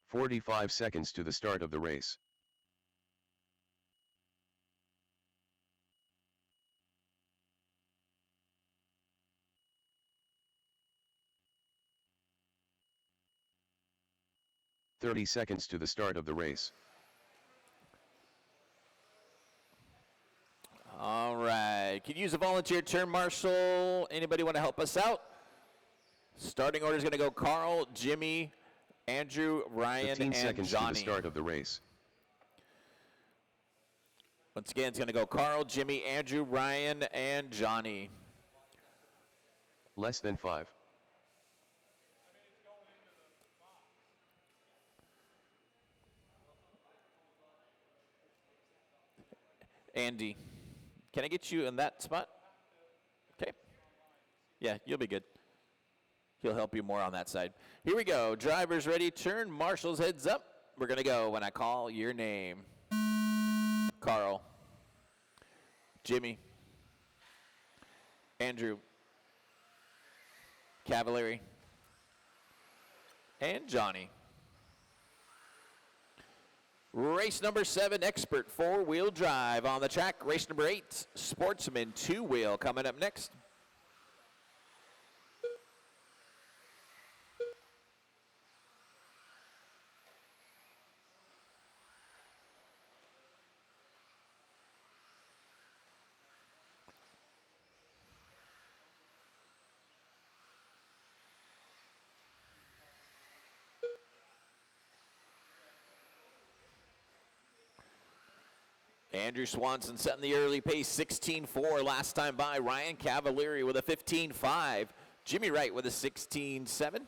45 seconds to the start of the race. "30 seconds to the start of the race." All right, could use a volunteer turn marshal. Anybody want to help us out? Starting order is going to go Carl, Jimmy, Andrew, Ryan, 15 and seconds Johnny. to the start of the race. Once again, it's going to go Carl, Jimmy, Andrew, Ryan, and Johnny. Less than 5. Andy, can I get you in that spot? Okay. Yeah, you'll be good. He'll help you more on that side. Here we go. Drivers ready, turn. Marshals heads up. We're going to go when I call your name. Carl. Jimmy. Andrew. Cavalieri. And Johnny. Race number 7, Expert 4-wheel drive on the track. Race number 8, Sportsman 2-wheel coming up next. Andrew Swanson setting the early pace, 16.4 last time by. Ryan Cavalieri with a 15.5. Jimmy Wright with a 16.7.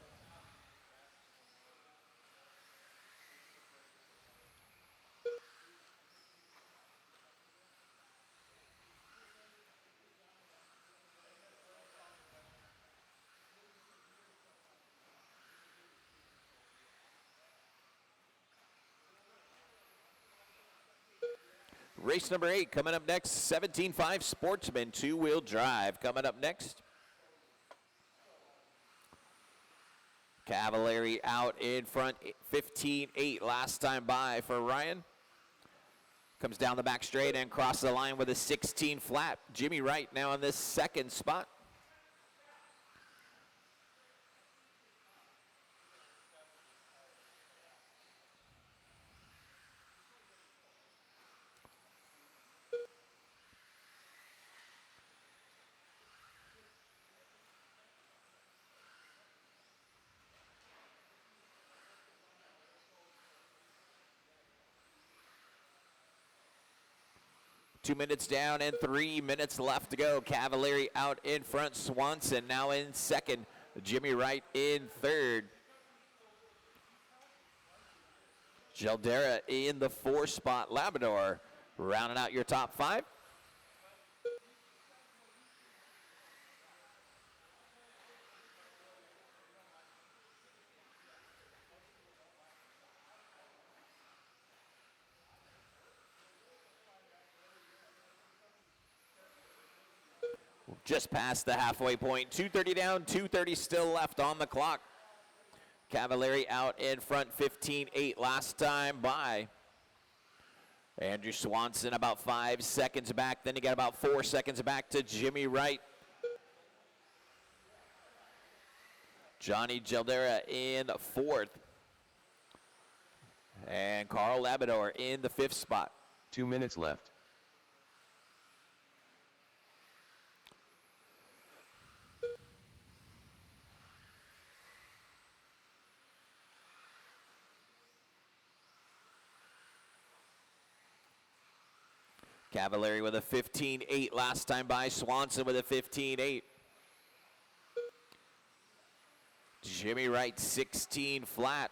Race number 8 coming up next, 17.5 Sportsman 2-wheel drive coming up next. Cavalieri out in front, 15.8 last time by for Ryan. Comes down the back straight and crosses the line with a 16 flat. Jimmy Wright now in this second spot. Two minutes down and 3 minutes left to go. Cavalieri out in front. Swanson now in second. Jimmy Wright in third. Gildera in the 4th spot. Labrador rounding out your top 5. Just past the halfway point. 2:30 down, 2:30 still left on the clock. Cavalieri out in front, 15.8 last time by. Andrew Swanson about 5 seconds back. Then you got about 4 seconds back to Jimmy Wright. Johnny Gildera in 4th. And Carl Labrador in the 5th spot. 2 minutes left. Cavalieri with a 15.8 last time by. Swanson with a 15.8. Jimmy Wright 16 flat.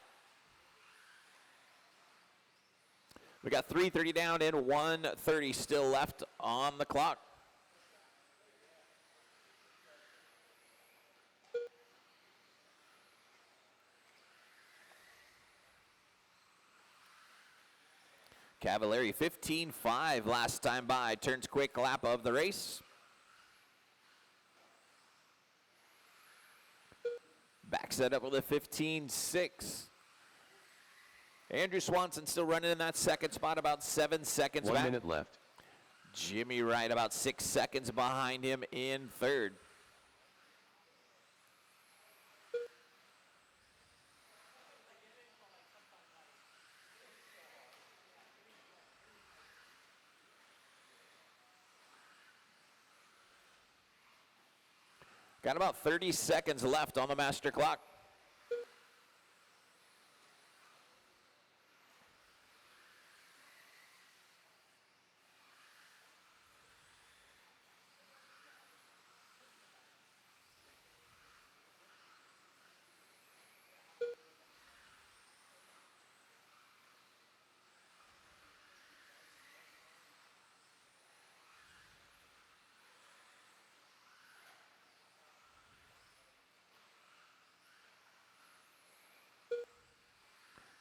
We got 3:30 down and 1:30 still left on the clock. Cavalieri 15.5 last time by. Turns quick lap of the race. Backs that up with a 15.6. Andrew Swanson still running in that second spot, about 7 seconds 1 back. minute left. Jimmy Wright about 6 seconds behind him in third. Got about 30 seconds left on the master clock.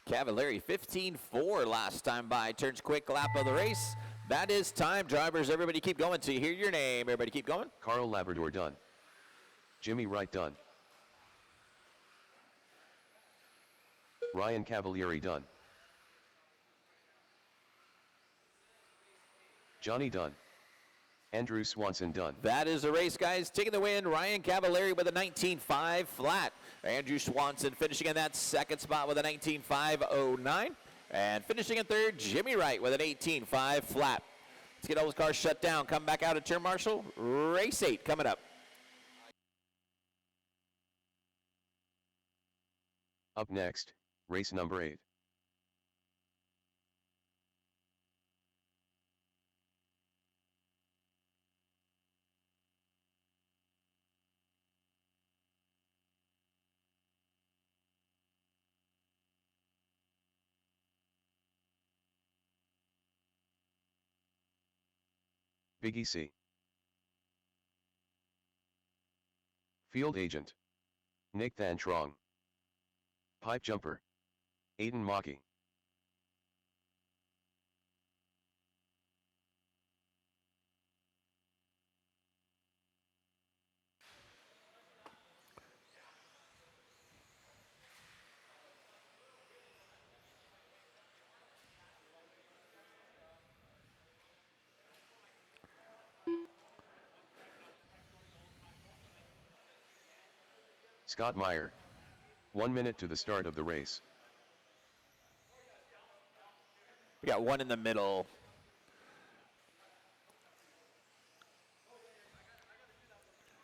Cavallari 15-4 last time by. Turns quick lap of the race. That is time, drivers. Everybody keep going till you hear your name. Everybody keep going. Carl Labrador done. Jimmy Wright done. Ryan Cavalieri done. Johnny done. Andrew Swanson done. That is the race, guys. Taking the win, Ryan Cavallari with a 19.5 flat. Andrew Swanson finishing in that second spot with a 19.509. And finishing in third, Jimmy Wright with an 18.5 flat. Let's get all those cars shut down. Come back out at turn marshal. Race 8 coming up. Up next, race number 8. Biggie C. Field Agent. Nick Van Trong. Pipe Jumper. Aiden Maki. Scott Meyer. 1 minute to the start of the race. We got one in the middle.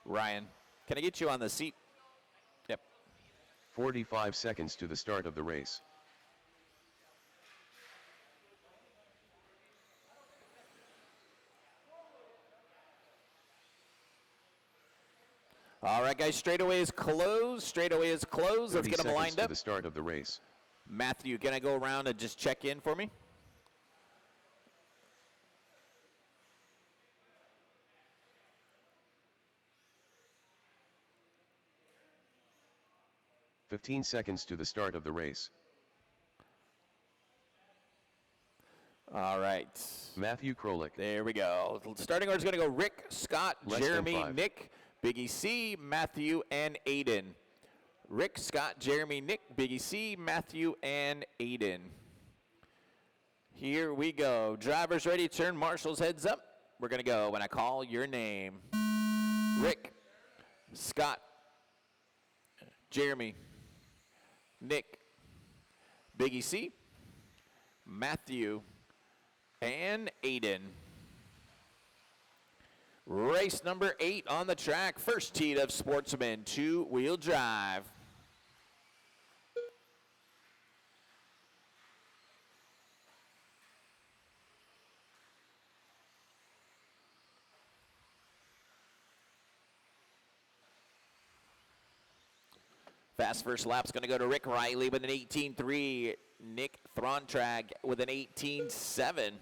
Ryan, can I get you on the seat? Yep. 45 seconds to the start of the race. All right, guys, straightaway is closed. Straightaway is closed. Let's get them lined up. To the start of the race. Matthew, can I go around and just check in for me? "15 seconds to the start of the race. All right. Matthew Krolik. There we go. Starting order is going to go Rick, Scott, Less Jeremy, than 5. Nick, Biggie C, Matthew, and Aiden. Rick, Scott, Jeremy, Nick, Biggie C, Matthew, and Aiden. Here we go. Drivers ready, turn marshals heads up. We're going to go when I call your name. Rick, Scott, Jeremy, Nick, Biggie C, Matthew, and Aiden. Race number 8 on the track. First heat of Sportsman 2-wheel drive. Fast first lap's going to go to Rick Riley with an 18.3. Nick Throntrag with an 18.7.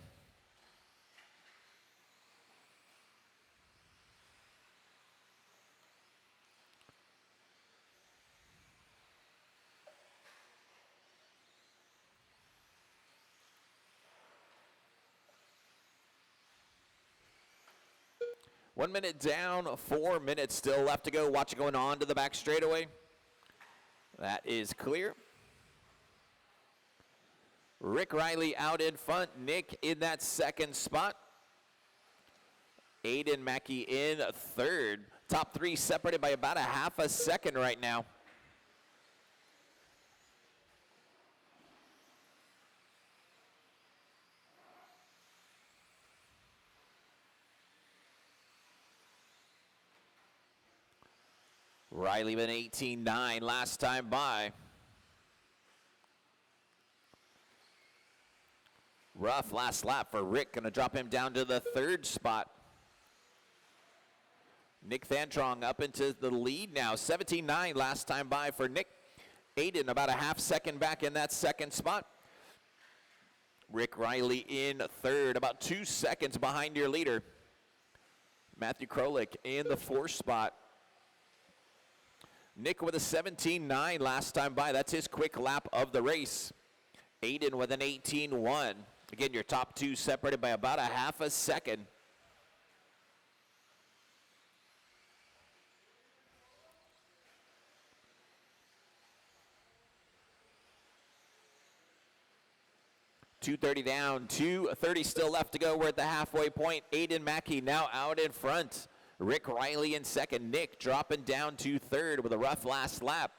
One minute down, 4 minutes still left to go. Watch it going on to the back straightaway. That is clear. Rick Riley out in front. Nick in that second spot. Aiden Mackey in third. Top three separated by about a half a second right now. Riley with an 18.9 last time by. Rough last lap for Rick, gonna drop him down to the third spot. Nick Thantrong up into the lead now, 17.9 last time by for Nick. Aiden about a half second back in that second spot. Rick Riley in third, about 2 seconds behind your leader. Matthew Krolik in the fourth spot. Nick with a 17.9 last time by. That's his quick lap of the race. Aiden with an 18.1. Again, your top two separated by about a half a second. .230 down, 2:30 still left to go. We're at the halfway point. Aiden Mackey now out in front. Rick Riley in second. Nick dropping down to third with a rough last lap.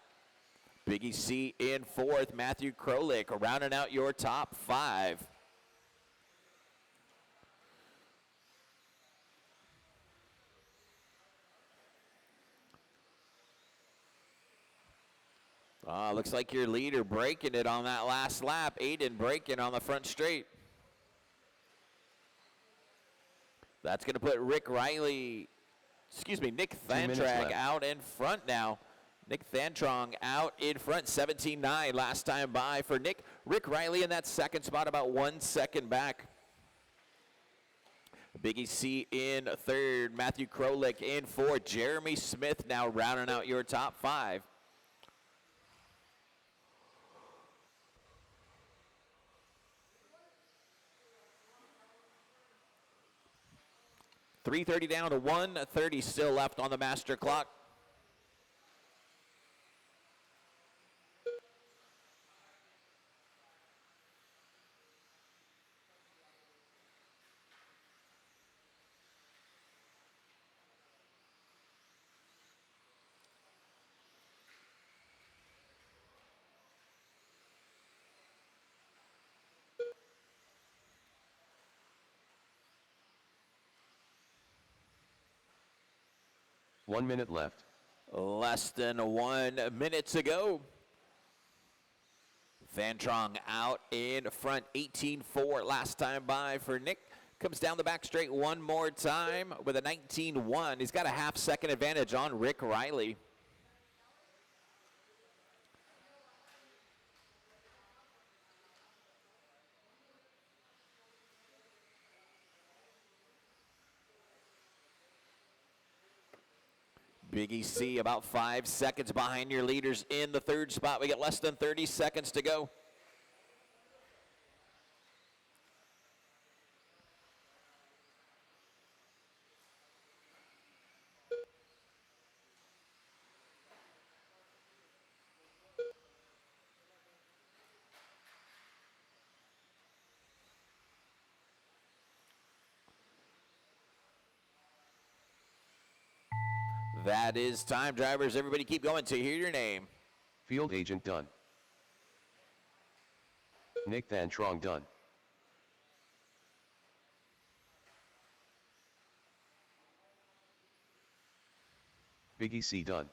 Biggie C in fourth. Matthew Krolik rounding out your top five. Looks like your leader breaking it on that last lap. Aiden breaking on the front straight. That's going to put Nick Thantrong out in front now. Nick Thantrong out in front, 17.9 last time by for Nick. Rick Riley in that second spot, about 1 second back. Biggie C in third, Matthew Krolik in fourth. Jeremy Smith now rounding out your top five. .330 down to 1:30 still left on the master clock. One minute left. Less than 1 minute to go. Thantrong out in front, 18.4 last time by for Nick. Comes down the back straight one more time with a 19.1. He's got a half second advantage on Rick Riley. Biggie C about 5 seconds behind your leaders in the third spot. We got less than 30 seconds to go. That is time, drivers. Everybody keep going to hear your name. Field agent done. Nick Thantrong done. Biggie C done.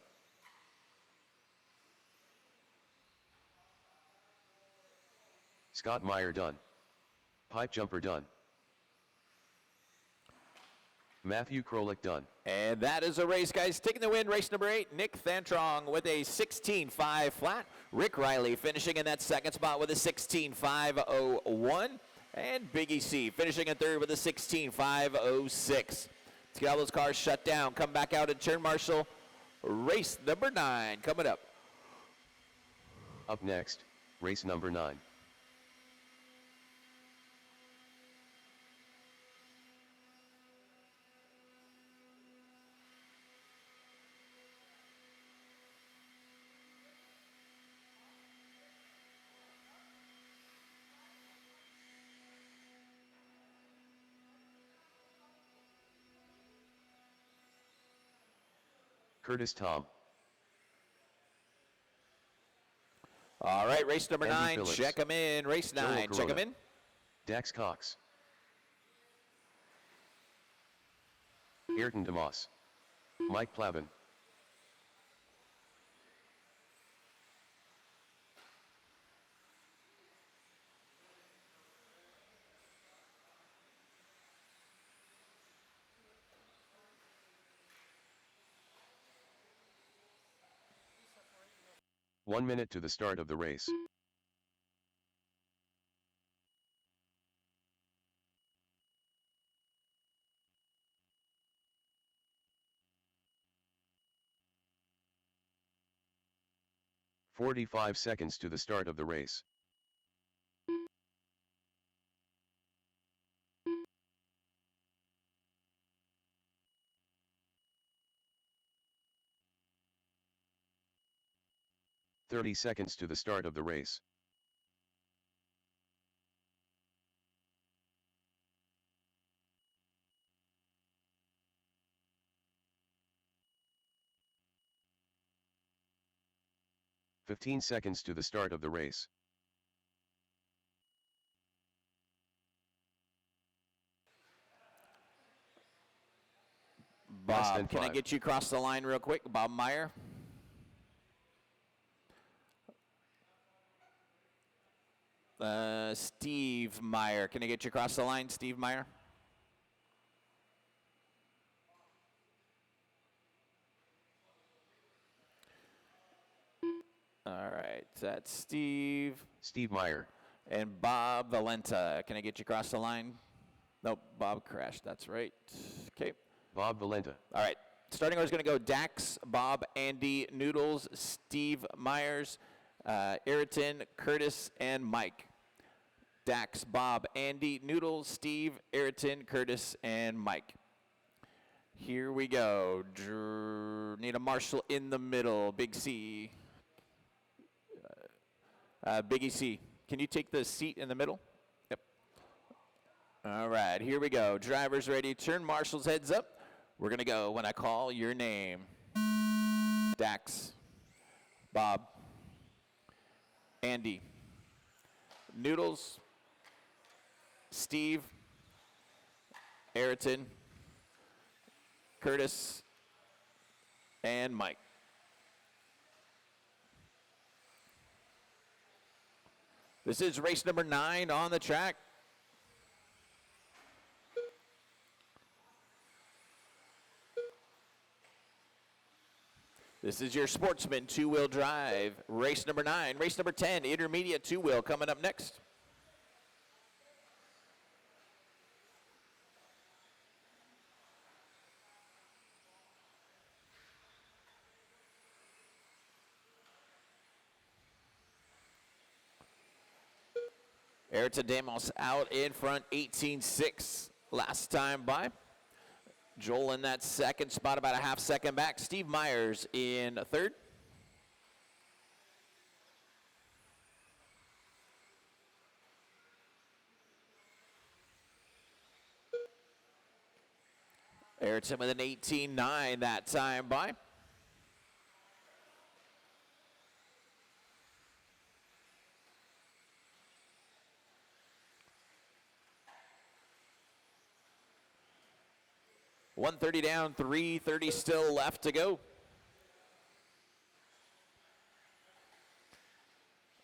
Scott Meyer done. Pipe jumper done. Matthew Krolik done. And that is a race, guys. Taking the win, race number 8, Nick Thantrong with a 16.5 flat. Rick Riley finishing in that second spot with a 16.501. And Biggie C finishing in third with a 16.506. Let's get all those cars shut down. Come back out at turn marshal. Race number 9 coming up. Up next, race number 9. Curtis Tom. All right, race number Andy 9, Phillips. check them in. Race Joel 9, check them Corona. in. Dax Cox. Ayrton DeMoss. Mike Plavin. One minute to the start of the race. "45 seconds to the start of the race. "30 seconds to the start of the race. "15 seconds to the start of the race. Less than Bob, can I 5. get you across the line real quick? Bob Meyer. Steve Meyer. Can I get you across the line, Steve Meyer? All right, that's Steve. Steve Meyer. And Bob Valenta. Can I get you across the line? Nope, Bob crashed. That's right. Okay. Bob Valenta. All right. Starting order is going to go Dax, Bob, Andy, Noodles, Steve Myers, Ayrton, Curtis, and Mike. Dax, Bob, Andy, Noodles, Steve, Ayrton, Curtis, and Mike. Here we go. Need a marshal in the middle. Big C. Biggie C. Can you take the seat in the middle? Yep. All right, here we go. Drivers ready. Turn marshals heads up. We're going to go when I call your name. Dax, Bob, Andy, Noodles, Steve, Ayrton, Curtis, and Mike. This is race number 9 on the track. This is your Sportsman two-wheel drive, race number 9. Race number 10, intermediate two-wheel, coming up next. Ayrton Demos out in front, 18.6 last time by. Joel in that second spot, about a half second back. Steve Myers in third. Ayrton with an 18.9 that time by. .130 down, 3:30 still left to go.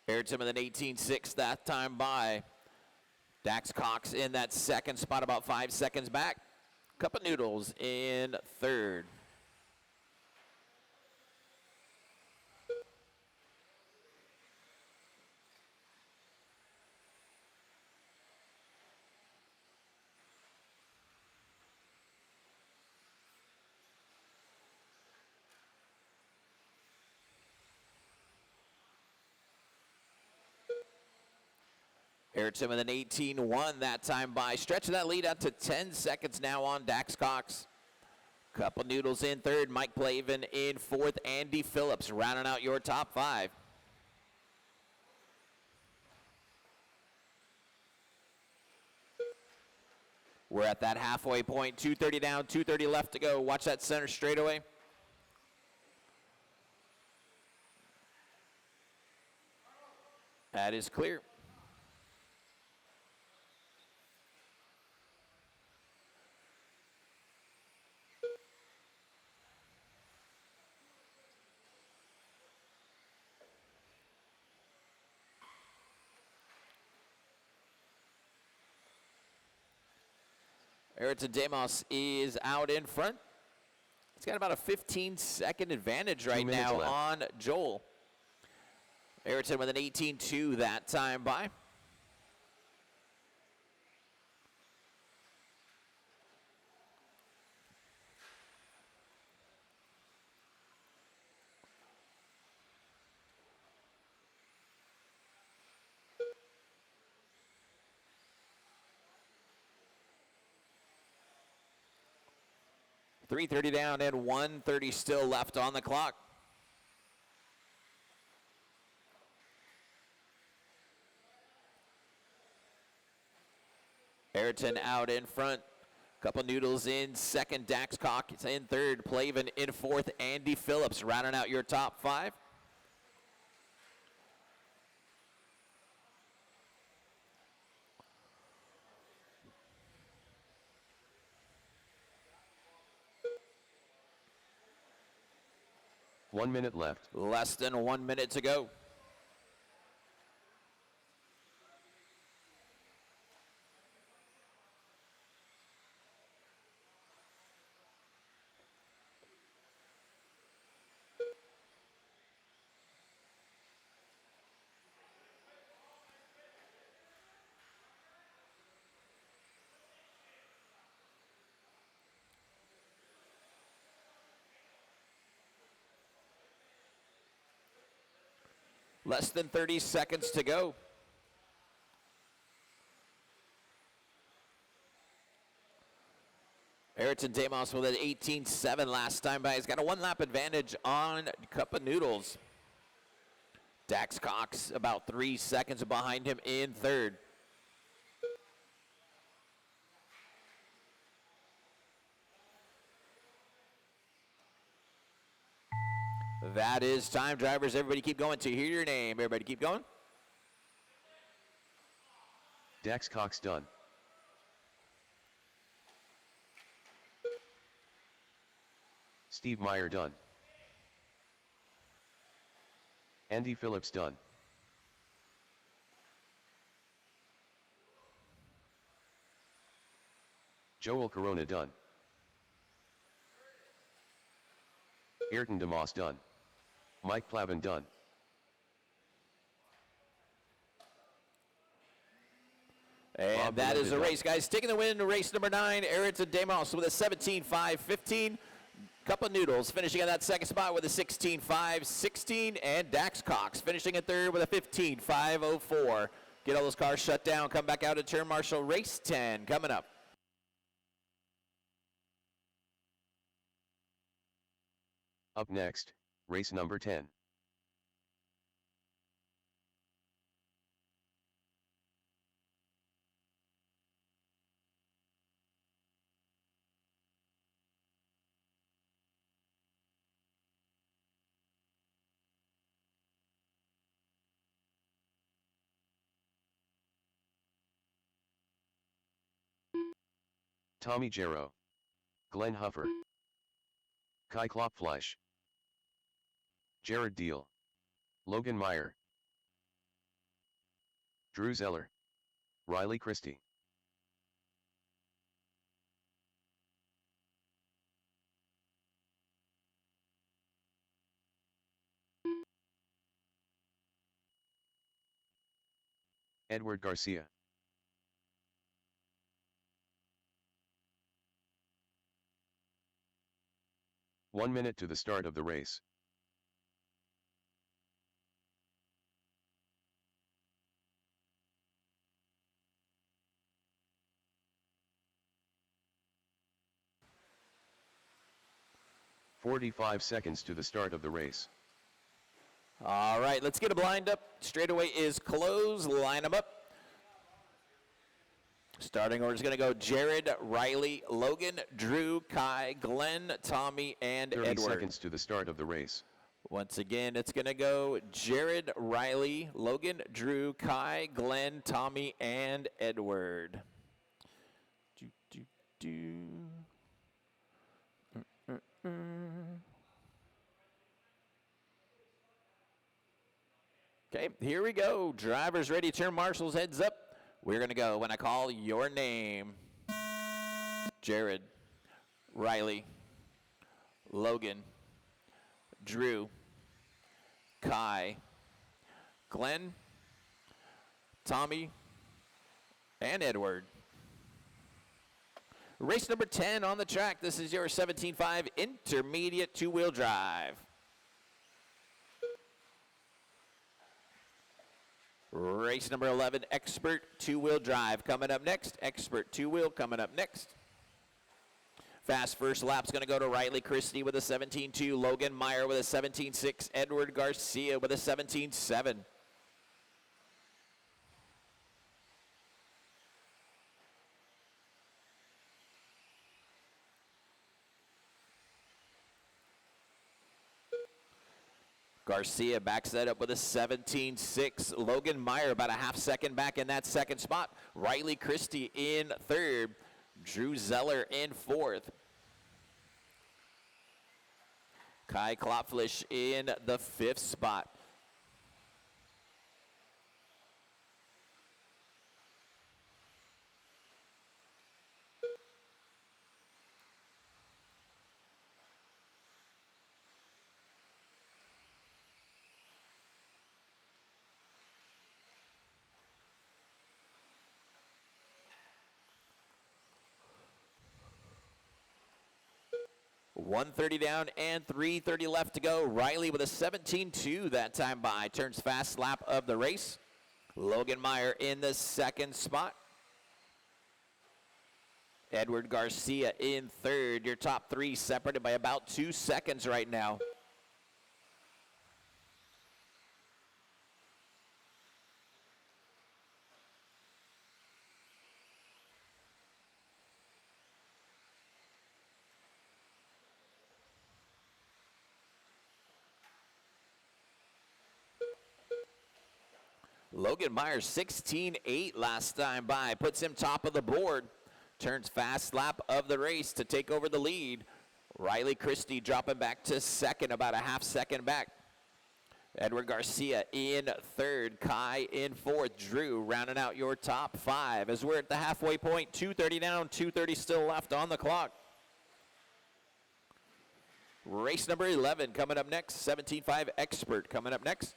Ayrton with an 18.6 that time by. Dax Cox in that second spot, about 5 seconds back. Cup of Noodles in third. Ayrton with an 18.1 that time by. Stretching that lead out to 10 seconds now on Dax Cox. Couple Noodles in third. Mike Plavin in fourth. Andy Phillips rounding out your top 5. We're at that halfway point. 2:30 down, 2:30 left to go. Watch that center straightaway. That is clear. Ayrton Demos is out in front. He's got about a 15-second advantage right now on Joel. Ayrton with an 18.2 that time by. .330 down and 1:30 still left on the clock. Ayrton out in front. Couple Noodles in second. Dax Cox is in third. Plavin in fourth. Andy Phillips rounding out your top five. One minute left. Less than 1 minute to go. Less than 30 seconds to go. Ayrton Demos with an 18.7 last time by. He's got a one-lap advantage on Cup of Noodles. Dax Cox about 3 seconds behind him in third. That is time, drivers. Everybody keep going to hear your name. Everybody keep going. Dax Cox done. Steve Meyer done. Andy Phillips done. Joel Corona done. Ayrton Demos done. Mike Plavin done. And Bob that is the race, guys. Taking the win in race number 9, Ayrton Demos with a 17.5.15. Cup of Noodles finishing on that second spot with a 16.5.16. And Dax Cox finishing in third with a 15.5.04. Get all those cars shut down. Come back out at turn marshal. Race 10 coming up. Up next, race number 10. Tommy Jarrow, Glenn Huffer, Kai Klopfleisch, Jared Deal, Logan Meyer, Drew Zeller, Riley Christie. Edward Garcia. One minute to the start of the race. "45 seconds to the start of the race. All right, let's get them lined up. Straightaway is closed. Line them up. Starting order is going to go Jared, Riley, Logan, Drew, Kai, Glenn, Tommy, and 30 Edward. 30 seconds to the start of the race. Once again, it's going to go Jared, Riley, Logan, Drew, Kai, Glenn, Tommy, and Edward. Okay, here we go. Drivers ready, turn marshals, heads up. We're going to go when I call your name. Jared, Riley, Logan, Drew, Kai, Glenn, Tommy, and Edward. Race number 10 on the track. This is your 17.5 intermediate two-wheel drive. Race number 11, expert two-wheel drive coming up next. Expert two-wheel coming up next. Fast first lap's going to go to Riley Christie with a 17.2, Logan Meyer with a 17.6, Edward Garcia with a 17.7. Garcia backs that up with a 17.6. Logan Meyer about a half second back in that second spot. Riley Christie in third. Drew Zeller in fourth. Kai Klopflish in the fifth spot. .130 down and 3:30 left to go. Riley with a 17.2 that time by. Turns fast lap of the race. Logan Meyer in the second spot. Edward Garcia in third. Your top three separated by about 2 seconds right now. Logan Meyer 16.8 last time by. Puts him top of the board. Turns fast lap of the race to take over the lead. Riley Christie dropping back to second, about a half second back. Edward Garcia in third. Kai in fourth. Drew rounding out your top five as we're at the halfway point. 2:30 down, 2:30 still left on the clock. Race number 11 coming up next. 17.5 expert coming up next.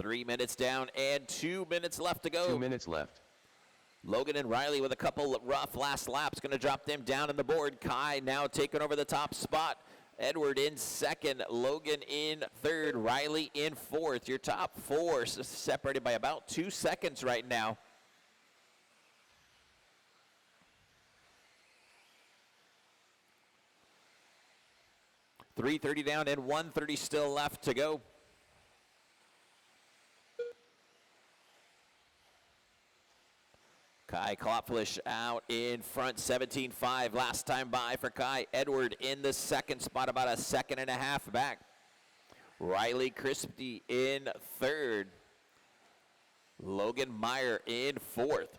Three minutes down and 2 minutes left to go. 2 minutes left. Logan and Riley with a couple rough last laps. Going to drop them down on the board. Kai now taking over the top spot. Edward in second. Logan in third. Riley in fourth. Your top four separated by about 2 seconds right now. .330 down and 1:30 still left to go. Kai Klopflish out in front, 17.5 last time by for Kai. Edward in the second spot, about a second and a half back. Riley Christie in third. Logan Meyer in fourth.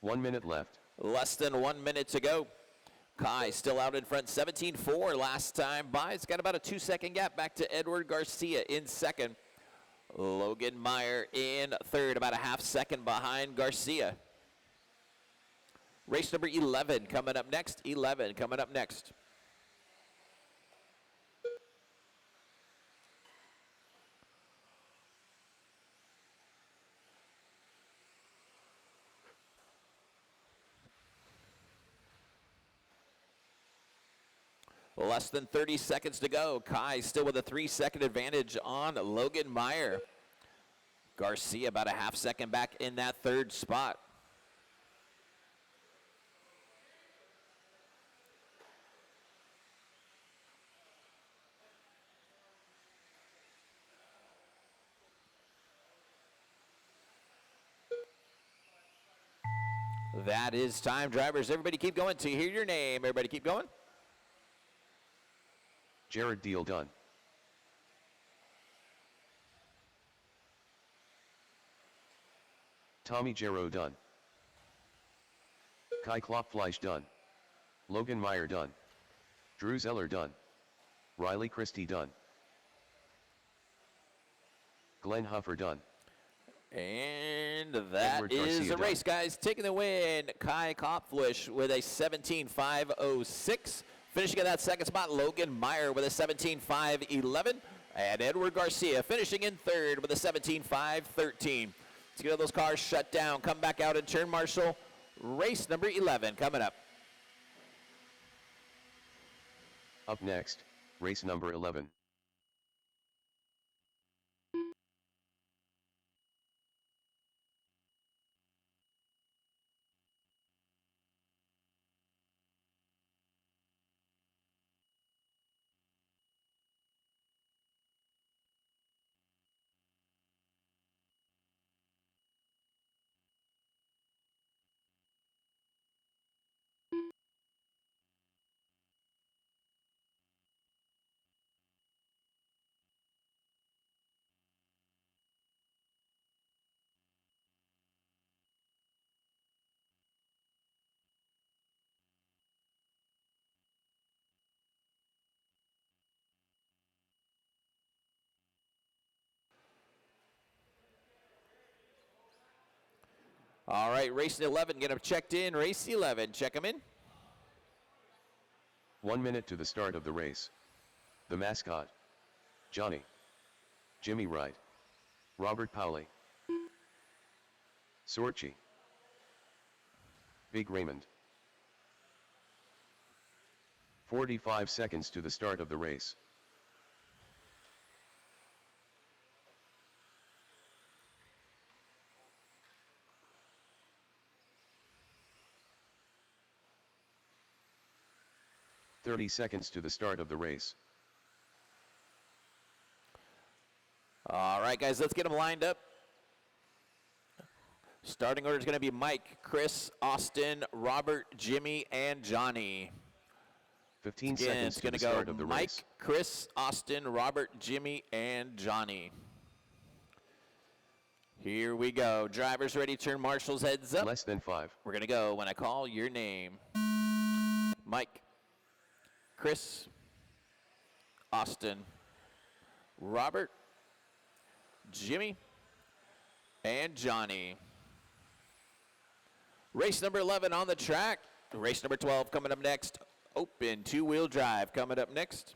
One minute left. Less than 1 minute to go. Kai still out in front, 17.4 last time by. It's got about a 2 second gap back to Edward Garcia in second. Logan Meyer in third, about a half second behind Garcia. Race number 11 coming up next. 11 coming up next. Less than 30 seconds to go. Kai still with a 3-second advantage on Logan Meyer. Garcia about a half-second back in that third spot. That is time, drivers. Everybody keep going to hear your name. Everybody keep going. Jared Deal done. Tommy Jarrow done. Kai Klopfleisch done. Logan Meyer done. Drew Zeller done. Riley Christie done. Glenn Huffer done. And that Edward is Garcia the done. race, guys. Taking the win, Kai Klopfleisch with a 17.506. Finishing in that second spot, Logan Meyer with a 17.511. And Edward Garcia finishing in third with a 17.513. Let's get all those cars shut down. Come back out and turn marshal. Race number 11 coming up. Up next, race number 11. All right, race 11, get them checked in. Race 11, check them in. 1 minute to the start of the race. The mascot. Johnny. Jimmy Wright. Robert Powley. Sorchi. Big Raymond. 45 seconds to the start of the race. "30 seconds to the start of the race. All right, guys, let's get them lined up. Starting order is going to be Mike, Chris, Austin, Robert, Jimmy, and Johnny. 15 Again, seconds it's to going the to go start of the Mike, race. Chris, Austin, Robert, Jimmy, and Johnny. Here we go. Drivers ready, turn marshals, heads up. Less than 5. We're going to go when I call your name. Mike, Chris, Austin, Robert, Jimmy, and Johnny. Race number 11 on the track. Race number 12 coming up next. Open two-wheel drive coming up next.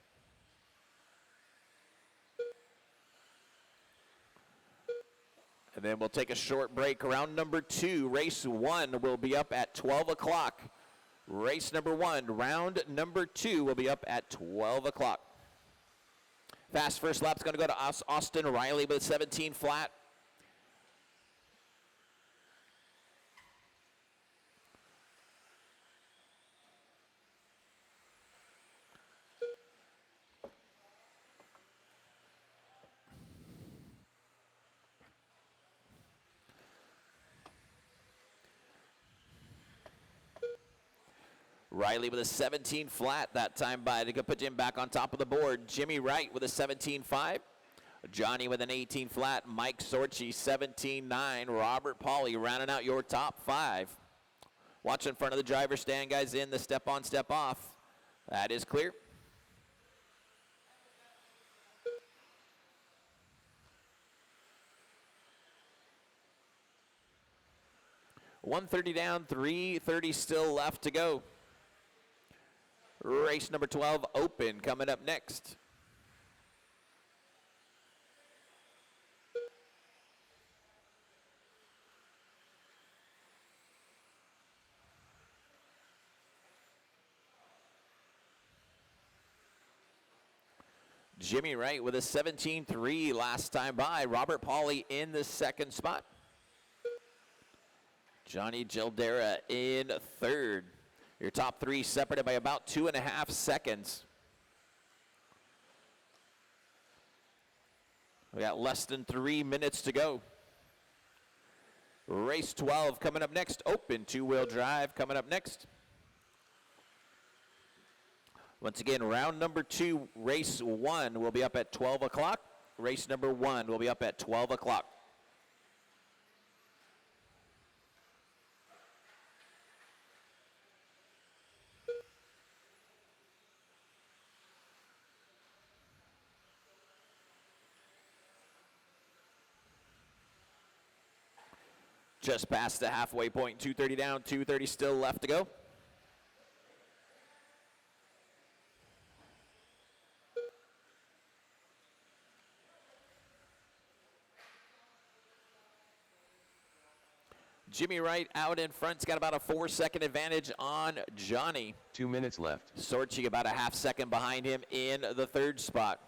And then we'll take a short break. Round number 2, race 1 will be up at 12 o'clock. Race number 1, round number 2 will be up at 12 o'clock. Fast first lap's going to go to Austin Riley with 17 flat. Riley with a 17 flat that time by to put him back on top of the board. Jimmy Wright with a 17.5. Johnny with an 18 flat. Mike Sorchi 17.9. Robert Pauly rounding out your top 5. Watch in front of the driver's stand, guys, in the step on, step off. That is clear. .130 down, 3:30 still left to go. Race number 12 open coming up next. Jimmy Wright with a 17.3 last time by. Robert Pauly in the second spot. Johnny Gildera in third. Your top three separated by about 2.5 seconds. We got less than 3 minutes to go. Race 12 coming up next. Open two-wheel drive coming up next. Once again, round number 2, race 1 will be up at 12 o'clock. Race number 1 will be up at 12 o'clock. Just past the halfway point, 2:30 down, 2:30 still left to go. Jimmy Wright out in front's got about a 4-second advantage on Johnny. 2 minutes left. Sorchi about a half second behind him in the third spot.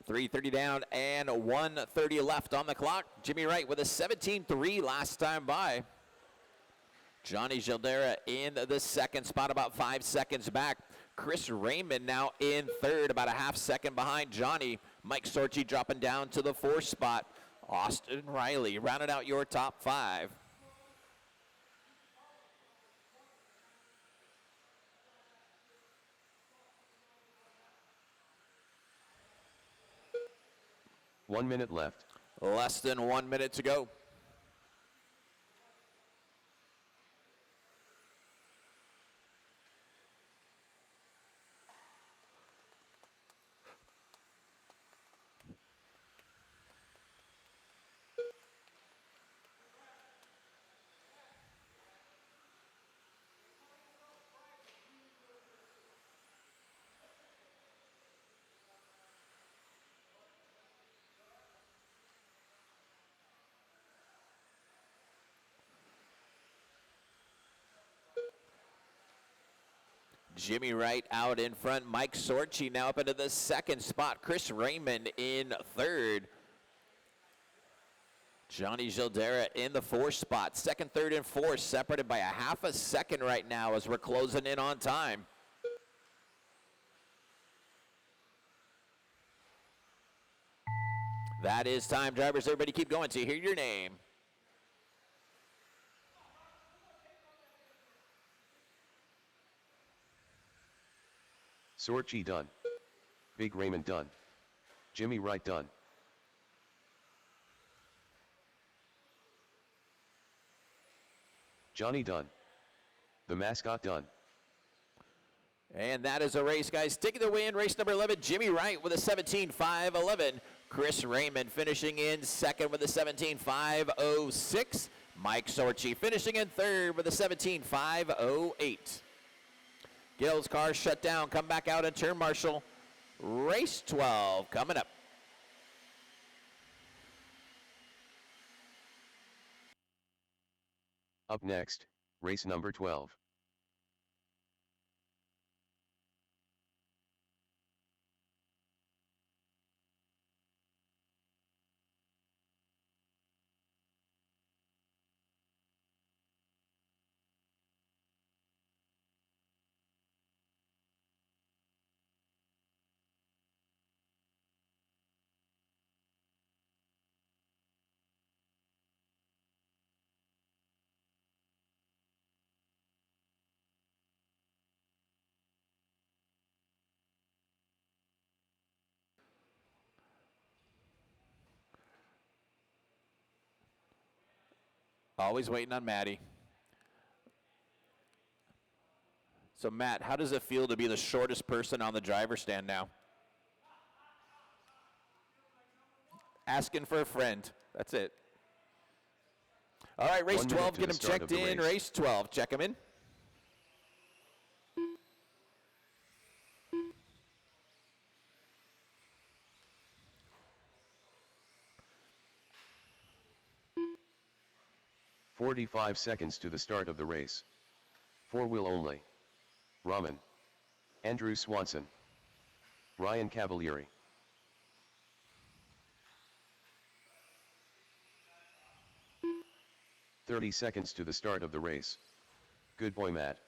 .330 down and 1:30 left on the clock. Jimmy Wright with a 17.3 last time by. Johnny Gildera in the second spot, about 5 seconds back. Chris Raymond now in third, about a half second behind Johnny. Mike Sorchi dropping down to the fourth spot. Austin Riley rounded out your top 5. One minute left. Less than 1 minute to go. Jimmy Wright out in front. Mike Sorchi now up into the second spot. Chris Raymond in third. Johnny Gildera in the fourth spot. Second, third, and fourth separated by a half a second right now as we're closing in on time. That is time, drivers. Everybody keep going to hear your name. Sorchi done. Big Raymond done. Jimmy Wright done. Johnny done. The mascot done. And that is a race, guys. Taking the win, race number 11, Jimmy Wright with a 17.511. Chris Raymond finishing in second with a 17.506. Mike Sorchi finishing in third with a 17.508. Gill's car shut down. Come back out and turn marshal. Race 12 coming up. Up next, race number 12. Always waiting on Matty. So, Matt, how does it feel to be the shortest person on the driver's stand now? Asking for a friend. That's it. All right, race 1 minute 12, to get the him start of checked the in. race. Race 12, check him in. "45 seconds to the start of the race. 4-wheel only. Rahman. Andrew Swanson. Ryan Cavalieri. "30 seconds to the start of the race. Good boy, Matt.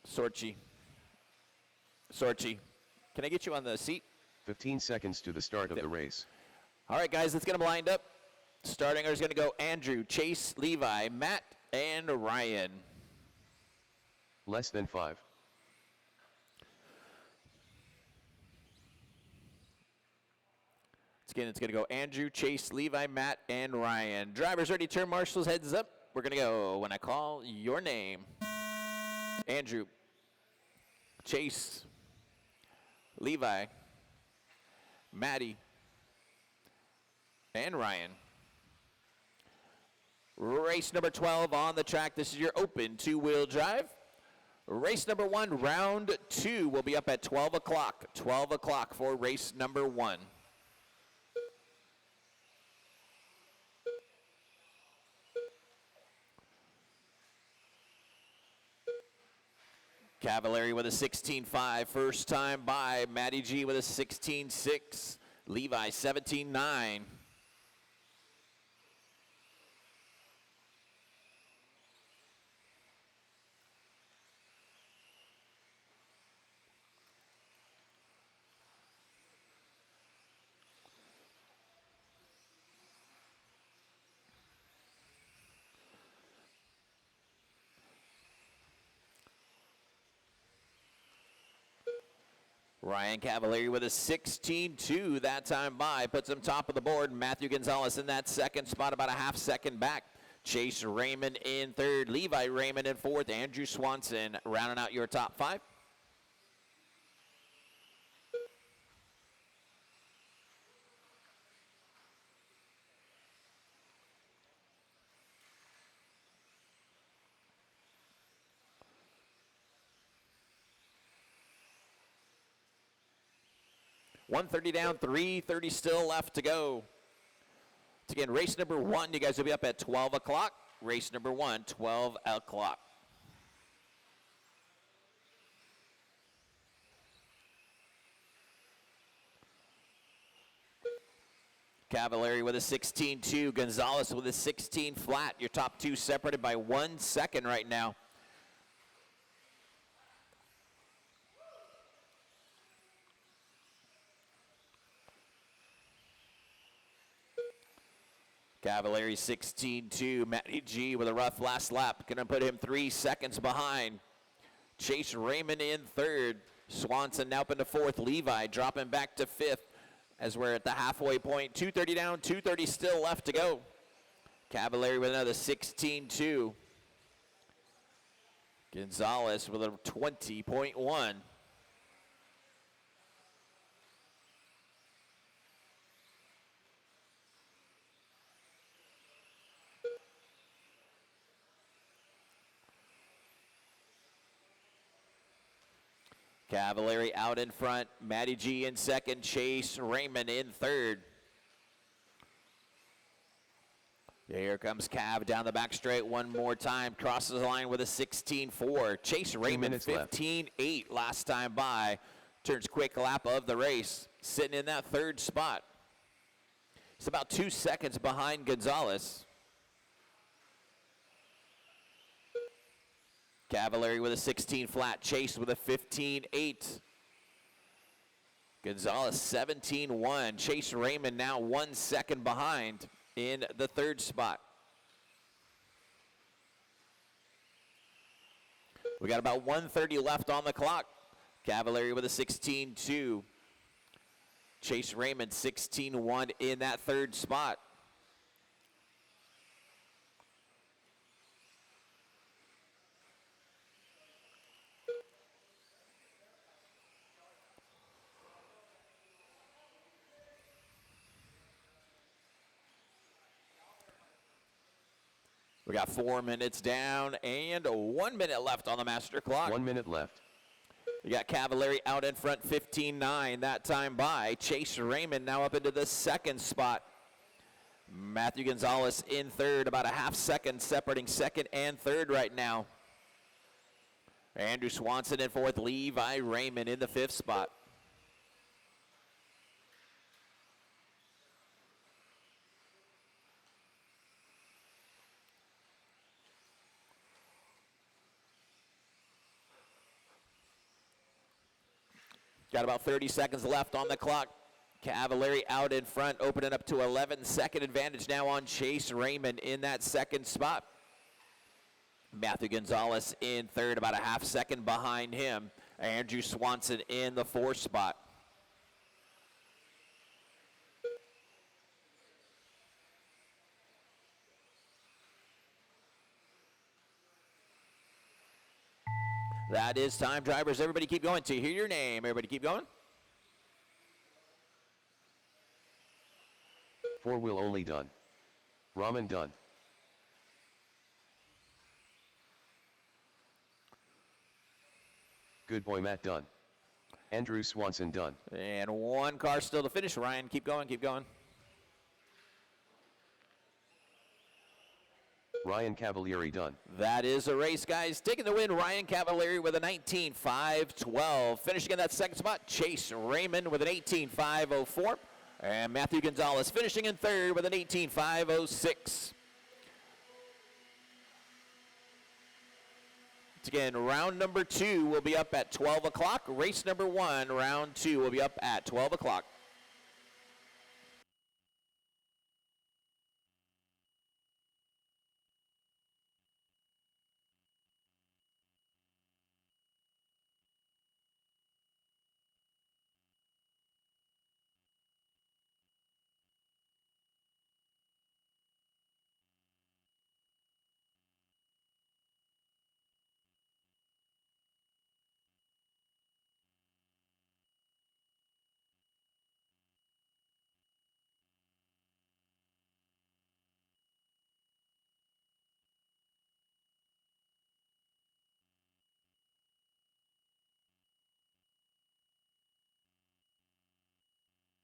Sorchi. Can I get you on the seat? 15 seconds to the start of the race. All right, guys, let's get them lined up. Starting is going to go Andrew, Chase, Levi, Matt, and Ryan. Less than 5. It's going to go Andrew, Chase, Levi, Matt, and Ryan. Drivers ready, turn marshals, heads up. We're going to go when I call your name. Andrew, Chase, Levi, Maddie, and Ryan. Race number 12 on the track. This is your open two-wheel drive. Race number 1, round 2 will be up at 12 o'clock. 12 o'clock for race number 1. Cavalieri with a 16.5, first time by. Matty G with a 16.6. Levi 17.9. Ryan Cavalieri with a 16.2 that time by. Puts him top of the board. Matthew Gonzalez in that second spot, about a half second back. Chase Raymond in third. Levi Raymond in fourth. Andrew Swanson rounding out your top 5. .130 down, 3:30 still left to go. It's again, race number 1, you guys will be up at 12 o'clock. Race number 1, 12 o'clock. Cavalieri with a 16.2, Gonzalez with a 16 flat. Your top 2 separated by 1 second right now. Cavalieri 16.2, Matty G with a rough last lap. Gonna put him 3 seconds behind. Chase Raymond in third. Swanson now up into fourth. Levi dropping back to fifth as we're at the halfway point. 2:30 down, 2:30 still left to go. Cavalieri with another 16.2. Gonzalez with a 20.1. Cavalieri out in front. Matty G in second. Chase Raymond in third. Here comes Cav down the back straight one more time. Crosses the line with a 16.4. Chase Raymond 15.8 last time by. Turns quick lap of the race. Sitting in that third spot. It's about 2 seconds behind Gonzalez. Cavalieri with a 16 flat. Chase with a 15.8. Gonzalez 17.1. Chase Raymond now 1 second behind in the third spot. We got about 1:30 left on the clock. Cavalieri with a 16.2. Chase Raymond 16.1 in that third spot. We got 4 minutes down and 1 minute left on the master clock. 1 minute left. We got Cavalieri out in front, 15-9 that time by. Chase Raymond now up into the second spot. Matthew Gonzalez in third, about a half second separating second and third right now. Andrew Swanson in fourth, Levi Raymond in the fifth spot. Got about 30 seconds left on the clock. Cavalieri out in front, opening up to 11-second advantage now on Chase Raymond in that second spot. Matthew Gonzalez in third, about a half second behind him. Andrew Swanson in the fourth spot. That is time, drivers. Everybody keep going. To hear your name, everybody keep going. 4-wheel only done. Raman done. Good boy Matt done. Andrew Swanson done. And one car still to finish. Ryan, keep going, keep going. Ryan Cavalieri done. That is a race, guys. Taking the win, Ryan Cavalieri with a 19.512. Finishing in that second spot, Chase Raymond with an 18.504. And Matthew Gonzalez finishing in third with an 18.506. Again, round number 2 will be up at 12 o'clock. Race number 1, round 2 will be up at 12 o'clock.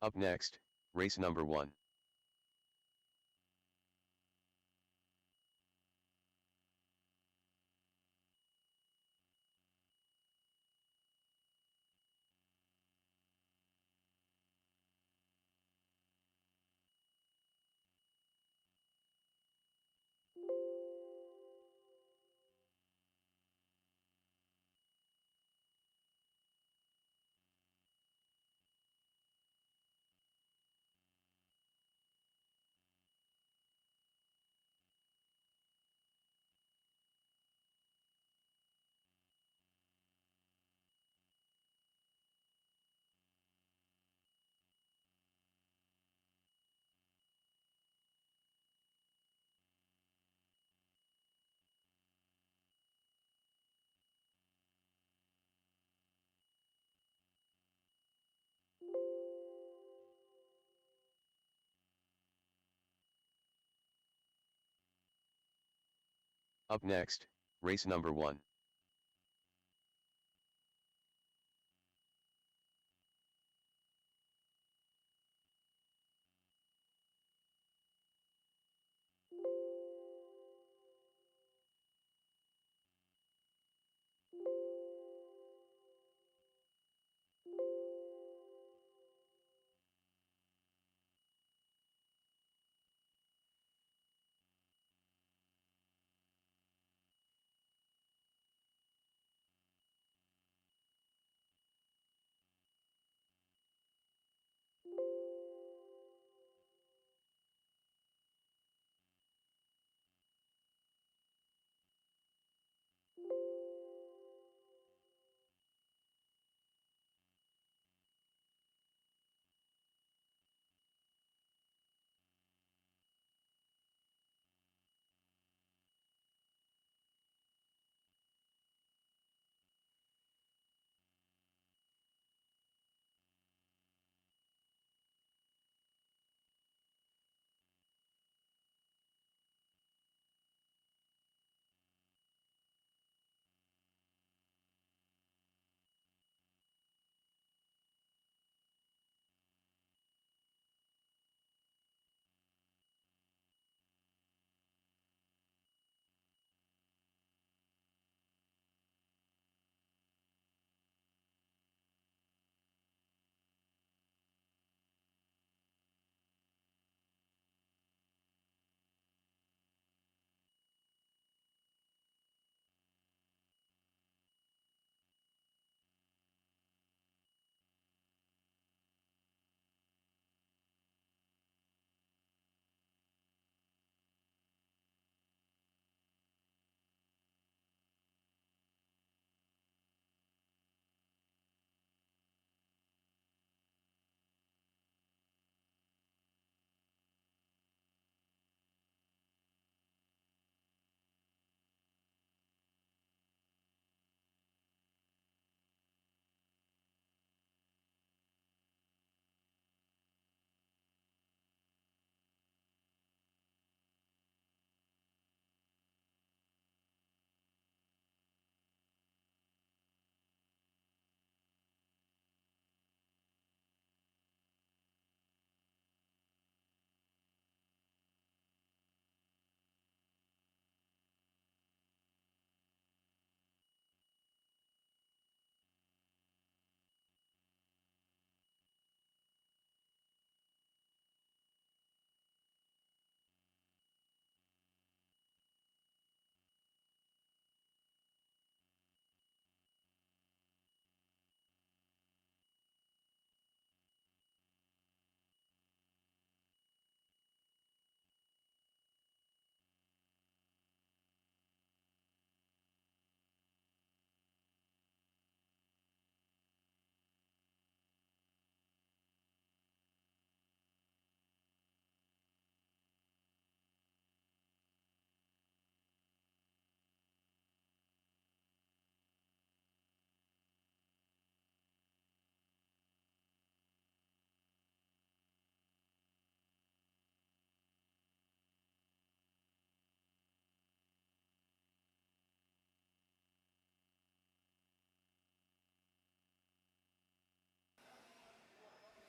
Up next, race number 1. Up next, race number 1.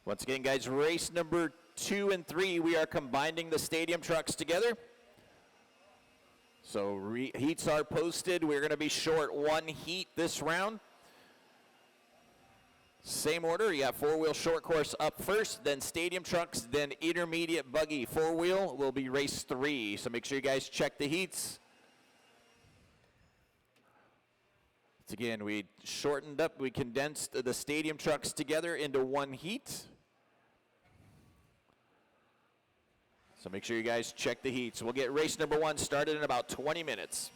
Once again, guys, race number 2 and 3, we are combining the stadium trucks together. So heats are posted. We're going to be short 1 heat this round. Same order. You got 4-wheel short course up first, then stadium trucks, then intermediate buggy 4-wheel will be race 3. So make sure you guys check the heats. Once again, we shortened up, we condensed the stadium trucks together into 1 heat. So make sure you guys check the heats. We'll get race number 1 started in about 20 minutes.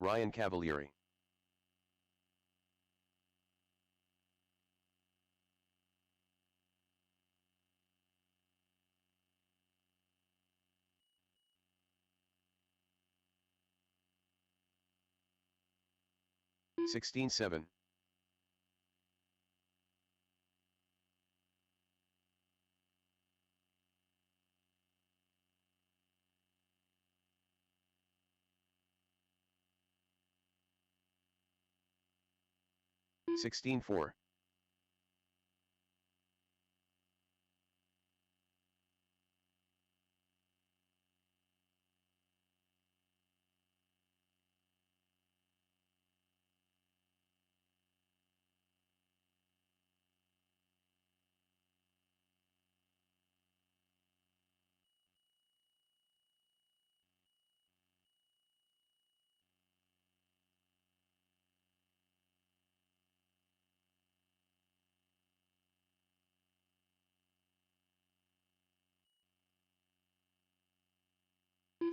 Ryan Cavalieri. $16.7. $16.4.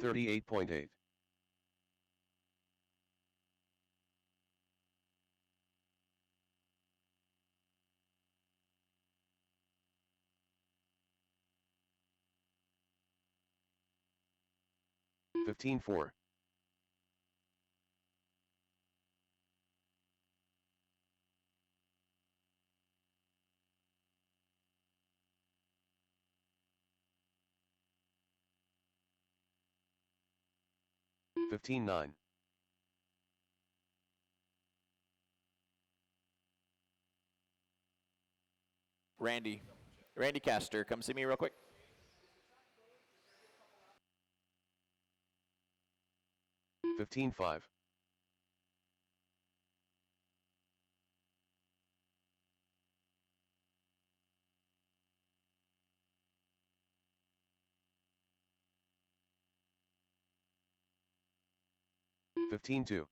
$38.8. $15.4. $15.9. Randy Castor, come see me real quick. $15.5. $15.2.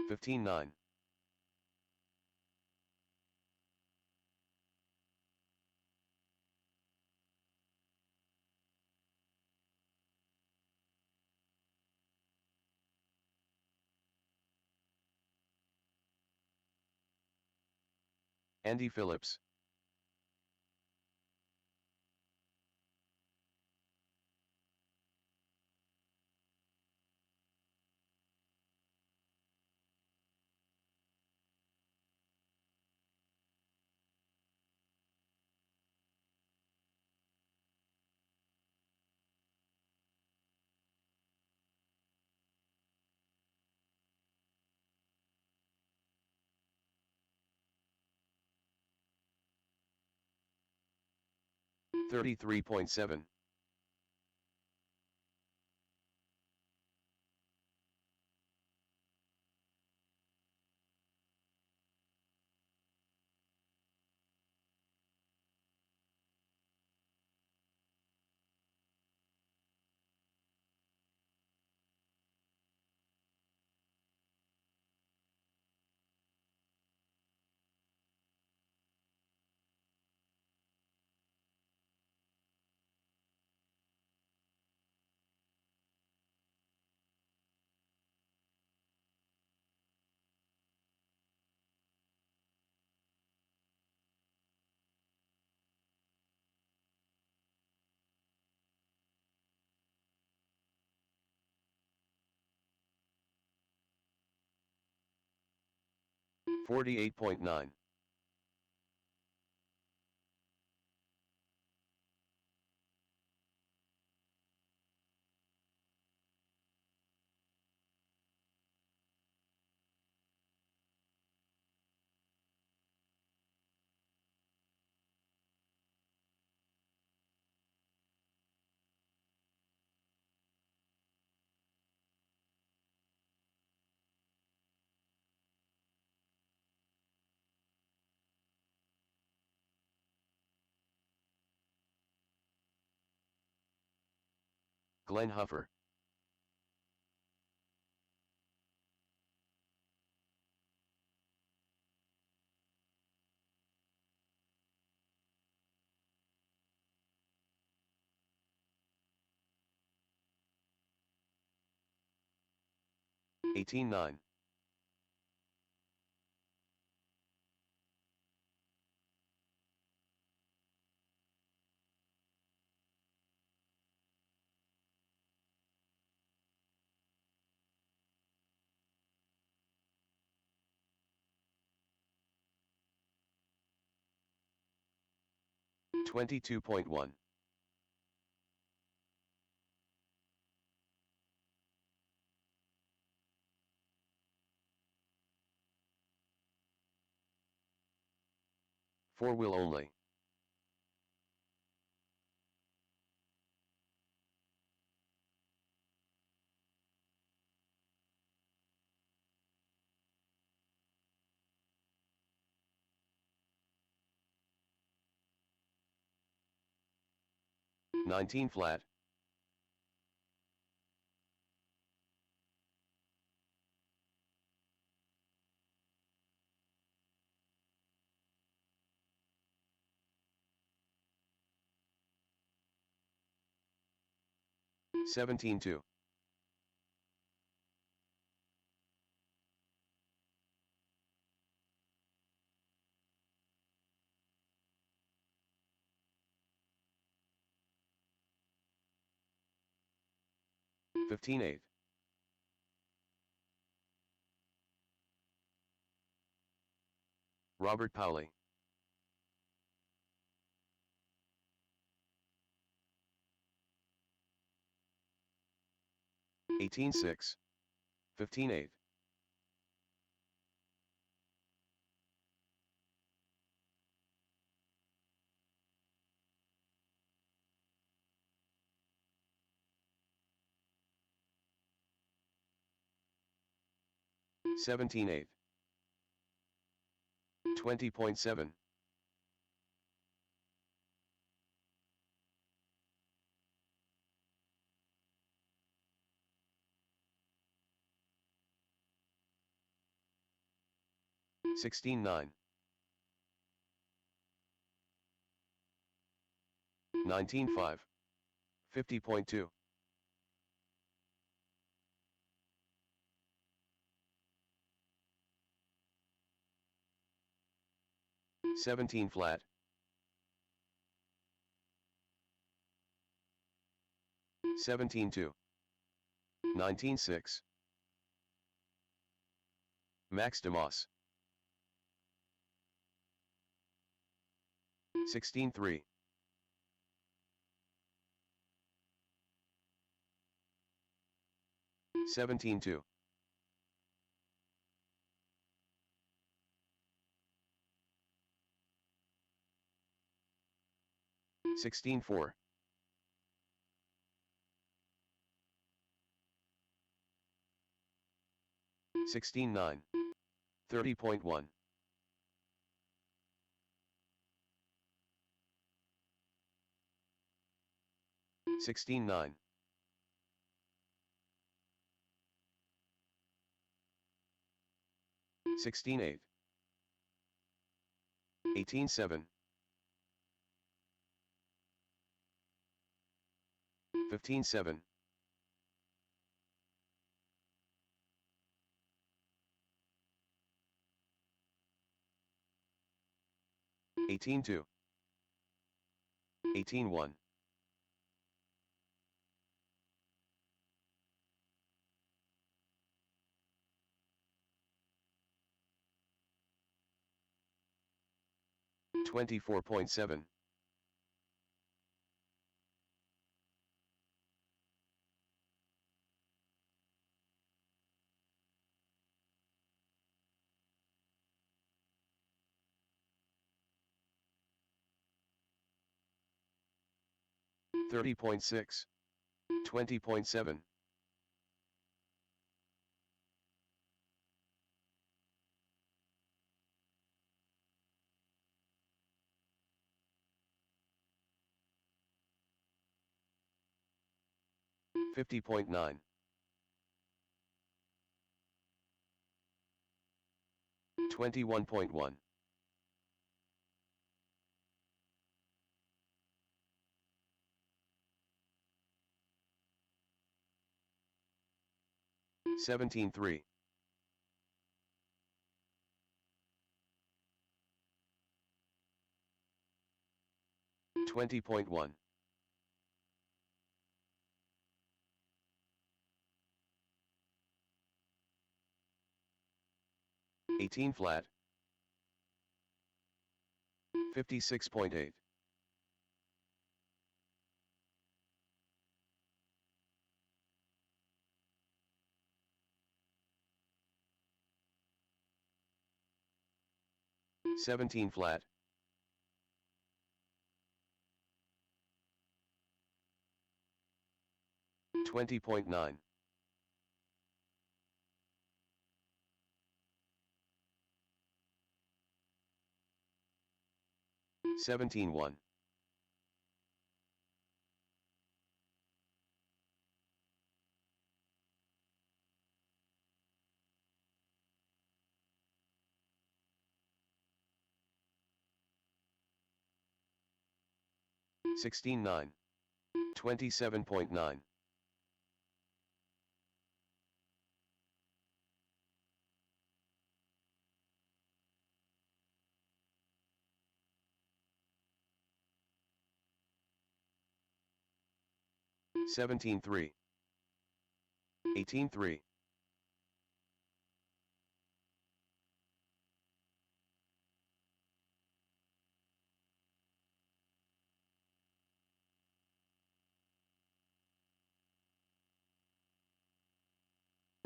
$15.9. Andy Phillips. $33.7. 48.9. Glenn Huffer. Eighteen nine. $22.1. Four-wheel only. $19 flat. $17.2. $15.8. Robert Powley. $18.6. $15.8. $17.8. 20.7. $16.9. 19.5. 50.2. $17 flat. $17.2. 19.6. Max DeMoss. 16.3. $17.2. 16.4. 16.9. 30.1. 16.9. 16.8. 18.7. 15.7. 18.2. 18.1. 24.7. 30.6. 20.7. 50.9. 21.1. 17.3. 20.1. 18 flat. 56.8. 17 flat. 20.9. 17.1. 16.9. 27.9. 17.3. 18.3.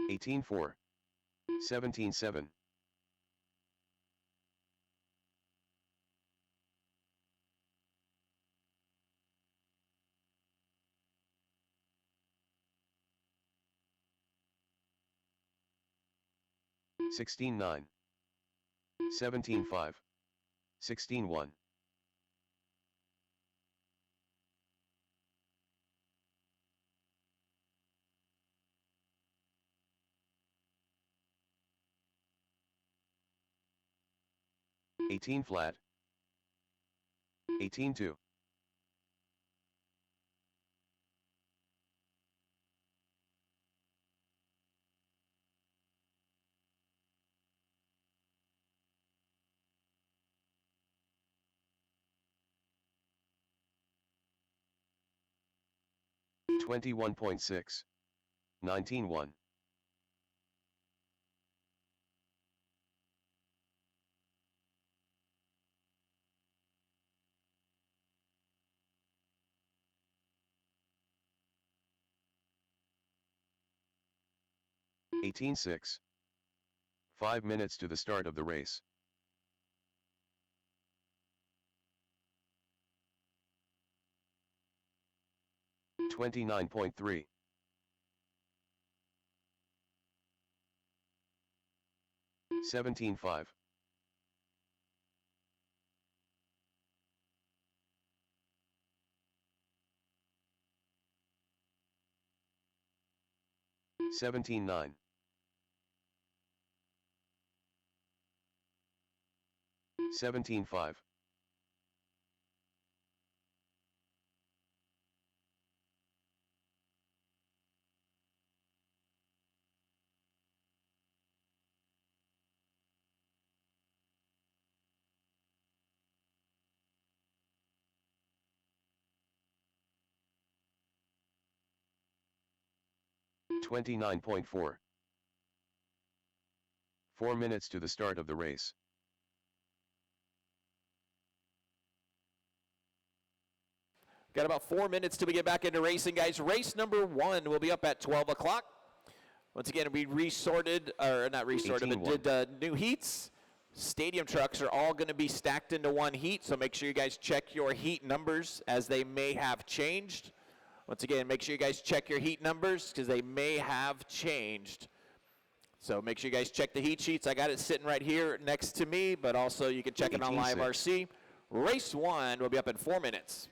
18.4. 17.7. 16.9. 17.5. 16.1. 18 flat. 18.2. 21.6. 19.1. 18.6. 5 minutes to the start of the race. 29.3. 17.5. 17.9. 17.5. 29.4. 4 minutes to the start of the race. Got about 4 minutes till we get back into racing, guys. Race number 1 will be up at 12 o'clock. Once again, we resorted, or not resorted, but did new heats. Stadium trucks are all going to be stacked into one heat, so make sure you guys check your heat numbers as they may have changed. Once again, make sure you guys check your heat numbers because they may have changed. So make sure you guys check the heat sheets. I got it sitting right here next to me, but also you can check it on Live RC. Race 1 will be up in 4 minutes.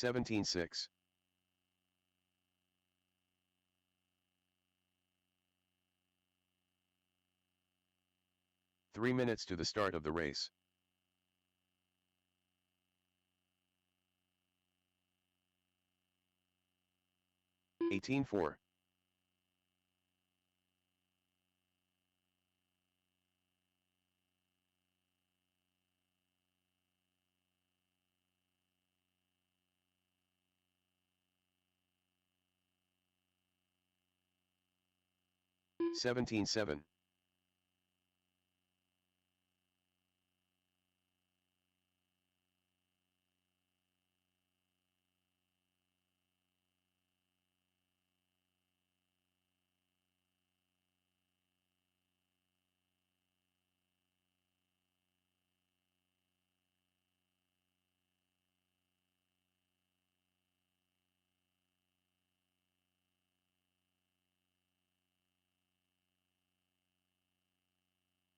$17.6. Three minutes to the start of the race. 18.4. $17.7.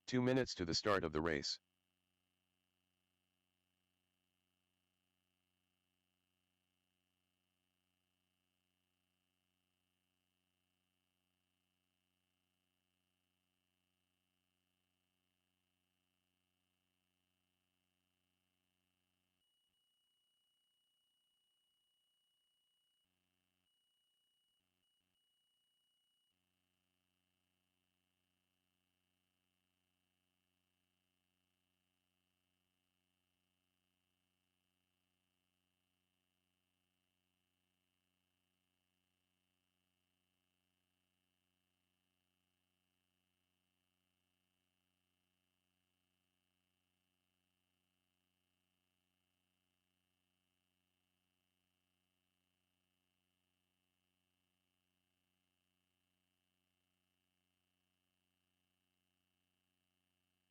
Two minutes to the start of the race.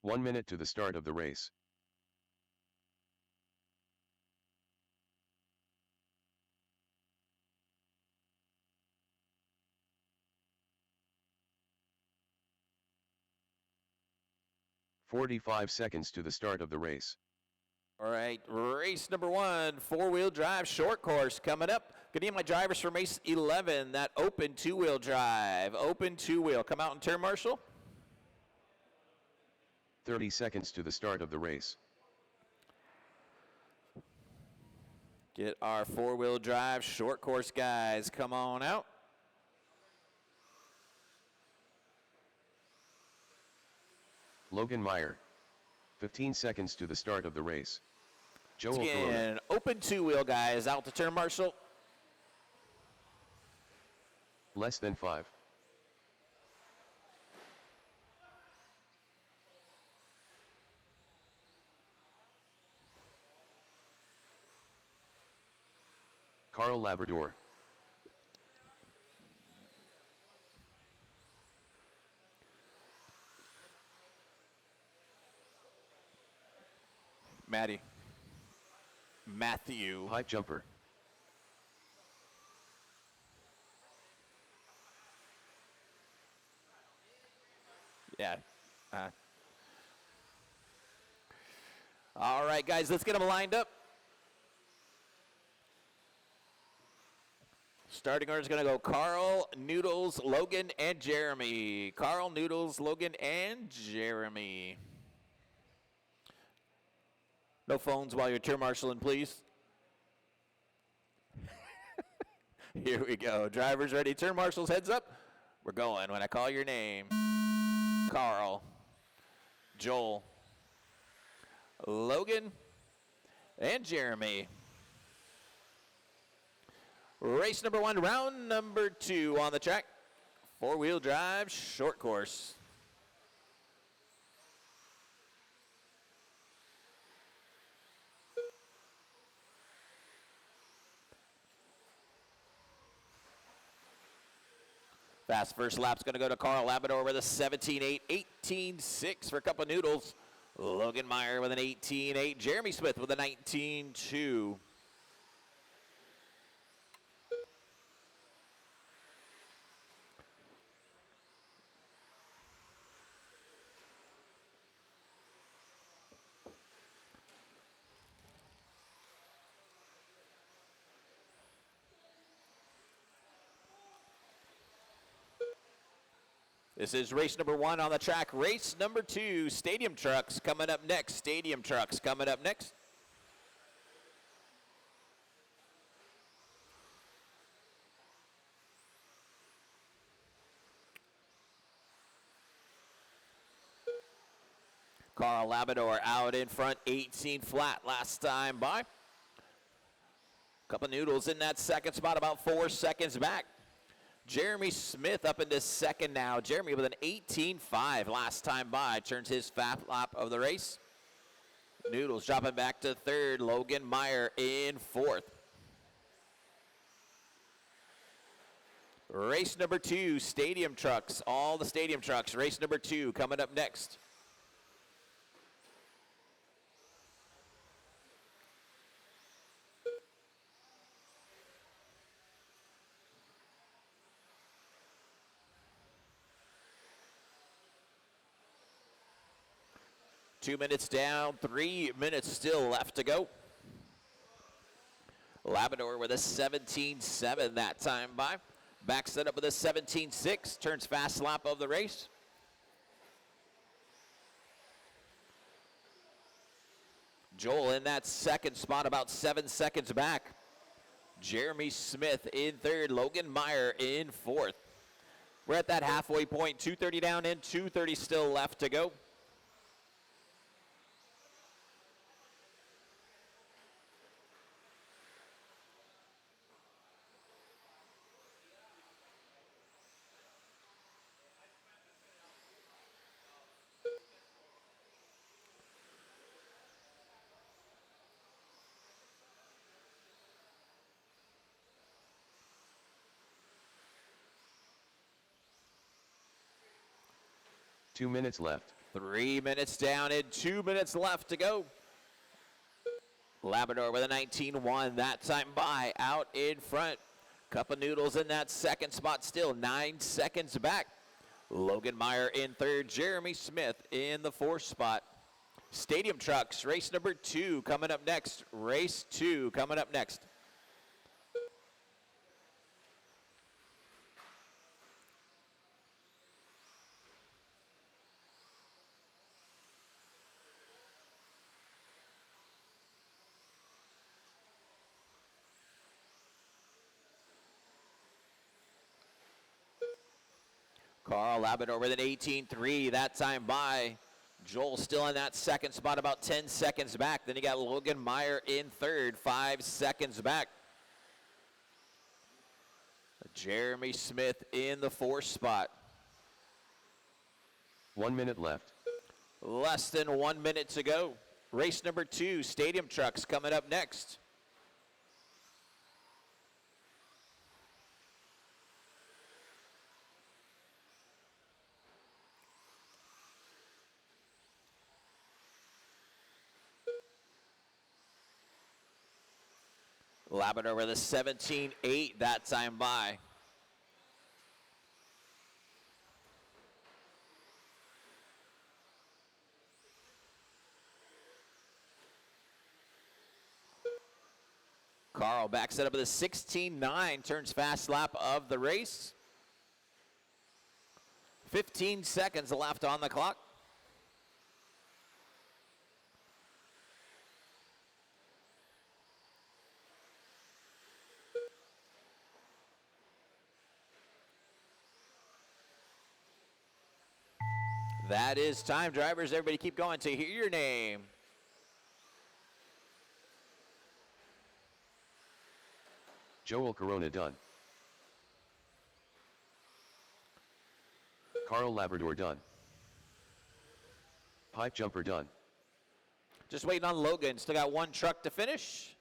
One minute to the start of the race. $45 seconds to the start of the race. All right, race number 1, 4-wheel drive short course coming up. Good evening, my drivers from race 11, that open 2-wheel drive. Open 2-wheel. Come out and turn, Marshall. 30 seconds to the start of the race. Get our 4-wheel drive short course guys. Come on out. Logan Meyer. 15 seconds to the start of the race. Joel Again, open 2-wheel guys out to turn, Marshall. Less than 5. Carl Labrador. Matthew. Pipe jumper. Yeah. All right, guys, let's get them lined up. Starting order is going to go Carl, Noodles, Logan, and Jeremy. Carl, Noodles, Logan, and Jeremy. No phones while you're turn marshaling, please. Here we go. Drivers ready. Turn marshals, heads up. We're going when I call your name. Carl, Joel, Logan, and Jeremy. Race number 1, round number 2 on the track. 4-wheel drive, short course. Fast first lap's going to go to Carl Labrador with a 17.8, 18.6 for a cup of noodles. Logan Meyer with an 18.8. Jeremy Smith with a 19.2. This is race number 1 on the track. Race number 2, Stadium Trucks coming up next. Stadium Trucks coming up next. Carl Labrador out in front, 18 flat last time by. Cup of noodles in that second spot, about 4 seconds back. Jeremy Smith up into second now. Jeremy with an 18.5 last time by. Turns his fast lap of the race. Noodles dropping back to third. Logan Meyer in fourth. Race number 2, Stadium Trucks. All the Stadium Trucks. Race number 2 coming up next. Two minutes down, 3 minutes still left to go. Labrador with a 17.7 that time by. Backs it up with a 17.6, turns fast lap of the race. Joel in that second spot, about 7 seconds back. Jeremy Smith in third, Logan Meyer in fourth. We're at that halfway point, 2:30 down in, 2:30 still left to go. Two minutes left. 3 minutes down and 2 minutes left to go. Labrador with a 19.1 that time by, out in front. Cup of noodles in that second spot still, 9 seconds back. Logan Meyer in third, Jeremy Smith in the fourth spot. Stadium Trucks, race number 2 coming up next. Race 2 coming up next. Carl Labrador with an 18.3 that time by. Joel still in that second spot, about 10 seconds back. Then you got Logan Meyer in third, 5 seconds back. Jeremy Smith in the fourth spot. 1 minute left. Less than 1 minute to go. Race number 2, Stadium Trucks coming up next. Labrador with a 17.8 that time by. Carl backs it up with a 16.9, turns fast lap of the race. 15 seconds left on the clock. That is time, drivers. Everybody keep going to hear your name. Joel Corona done. Carl Labrador done. Pipe Jumper done. Just waiting on Logan. Still got one truck to finish.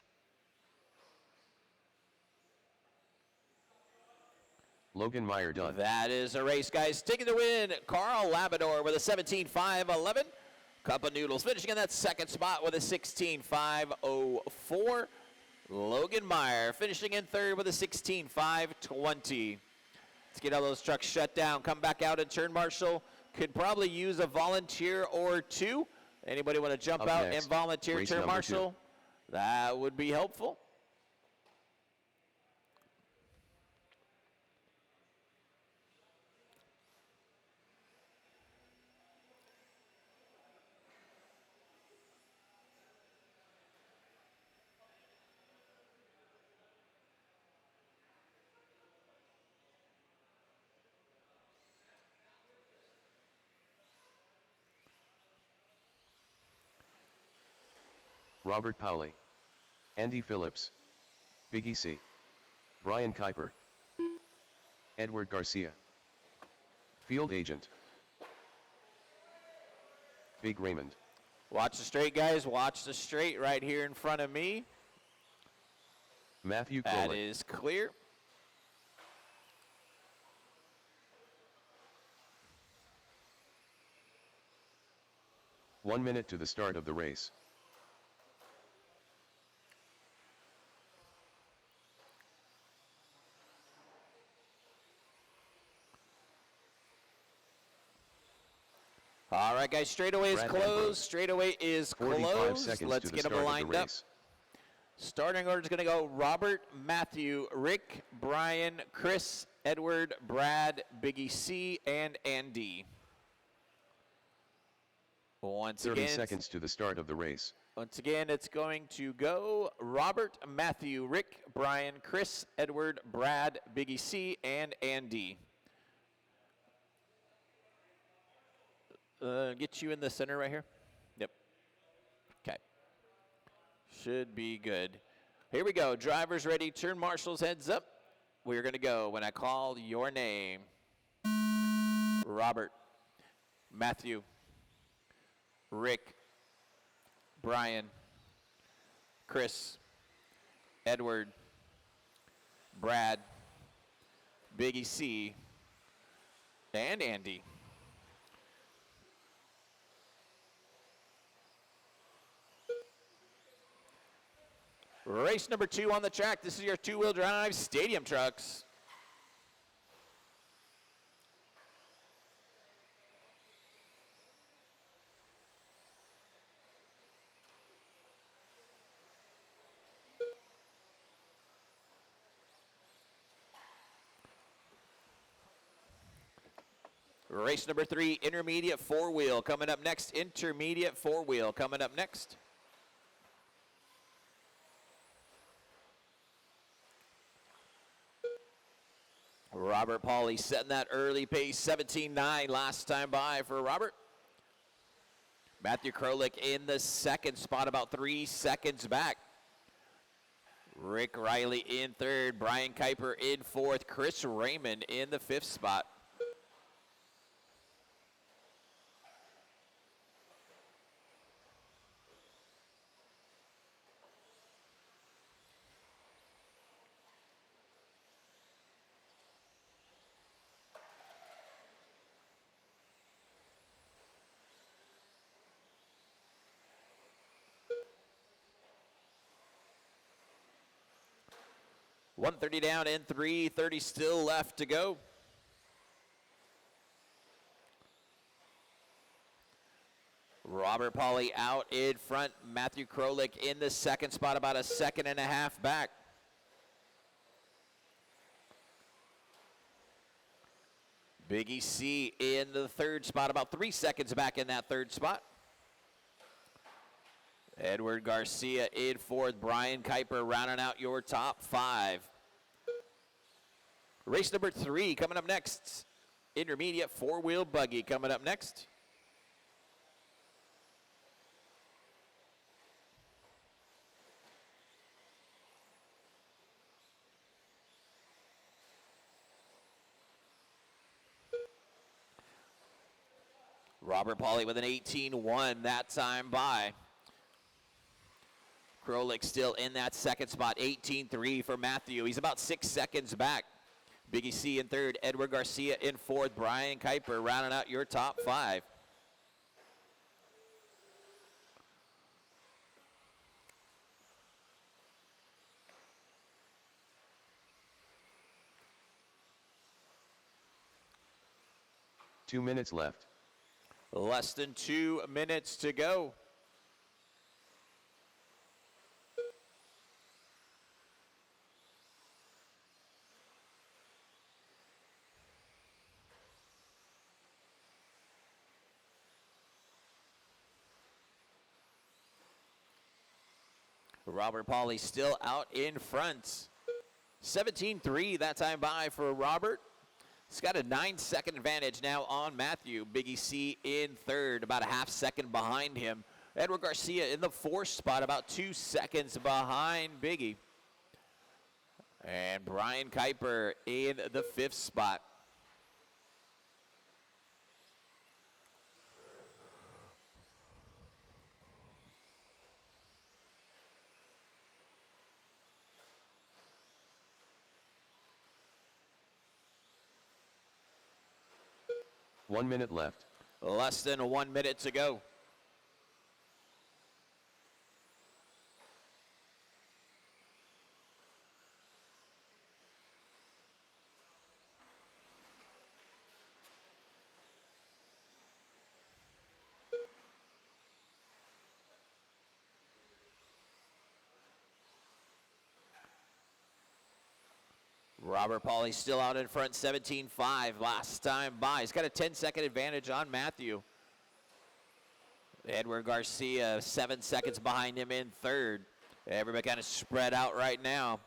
Logan Meyer done. That is a race, guys. Taking the win, Carl Labrador with a 17.511. Cup of Noodles finishing in that second spot with a 16.504. Logan Meyer finishing in third with a 16.520. Let's get all those trucks shut down. Come back out and turn marshal. Could probably use a volunteer or two. Anybody want to jump Up out next, and volunteer race turn number marshal? 2. That would be helpful. Robert Powley. Andy Phillips. Biggie C. Brian Kuiper. Edward Garcia. Field Agent. Big Raymond. Watch the straight, guys. Watch the straight right here in front of me. Matthew That Crowley. is clear. One minute to the start of the race. All right, guys, straightaway is Brad closed. Ambrose. Straightaway is 45 closed. seconds Let's to the get them start lined of the up. race. Starting order is going to go Robert, Matthew, Rick, Brian, Chris, Edward, Brad, Biggie C, and Andy. Once 30 again, seconds to the start of the race. Once again, it's going to go Robert, Matthew, Rick, Brian, Chris, Edward, Brad, Biggie C, and Andy. Get you in the center right here. Yep. Okay. Should be good. Here we go. Drivers ready. Turn marshals heads up. We're going to go when I call your name. Robert, Matthew, Rick, Brian, Chris, Edward, Brad, Biggie C, and Andy. Race number 2 on the track. This is your two-wheel drive stadium trucks. Race number 3, intermediate four-wheel coming up next. Intermediate four-wheel coming up next. Robert Pauly setting that early pace, 17.9 last time by for Robert. Matthew Krolik in the second spot, about 3 seconds back. Rick Riley in third, Brian Kuiper in fourth, Chris Raymond in the fifth spot. .130 down and 3:30 still left to go. Robert Pauly out in front. Matthew Krolik in the second spot, about a second and a half back. Biggie C in the third spot, about 3 seconds back in that third spot. Edward Garcia in fourth. Brian Kuiper rounding out your top 5. Race number 3 coming up next. Intermediate four-wheel buggy coming up next. Robert Pauly with an 18-1 that time by. Krolik still in that second spot, 18-3 for Matthew. He's about 6 seconds back. Biggie C in third, Edward Garcia in fourth, Brian Kuiper rounding out your top 5. Two minutes left. Less than 2 minutes to go. Robert Pauly still out in front. 17-3 that time by for Robert. He's got a 9-second advantage now on Matthew. Biggie C in third, about a half second behind him. Edward Garcia in the fourth spot, about 2 seconds behind Biggie. And Brian Kuiper in the fifth spot. One minute left. Less than 1 minute to go. Robert Pauly still out in front, 17-5 last time by. He's got a 10-second advantage on Matthew. Edward Garcia 7 seconds behind him in third. Everybody kind of spread out right now.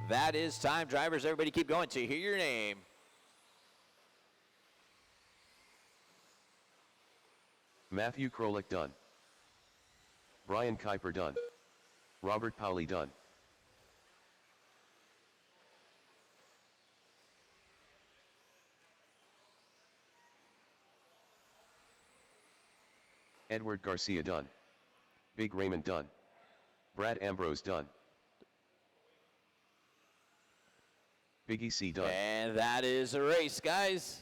That is time. Drivers, everybody keep going to hear your name. Matthew Krolik done. Brian Kuiper done. Robert Pauly done. Edward Garcia done. Big Raymond done. Brad Ambrose done. Biggie C done. And that is a race, guys.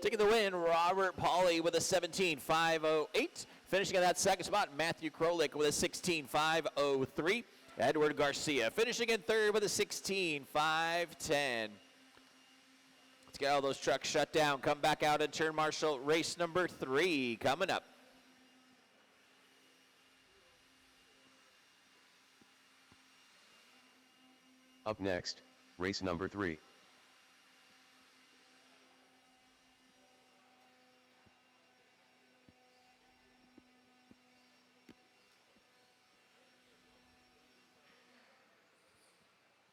Taking the win, Robert Pauly with a 17.508. Finishing in that second spot, Matthew Krolik with a 16.503. Edward Garcia finishing in third with a 16.510. Let's get all those trucks shut down. Come back out and turn marshal race number 3 coming up. Up next, race number 3.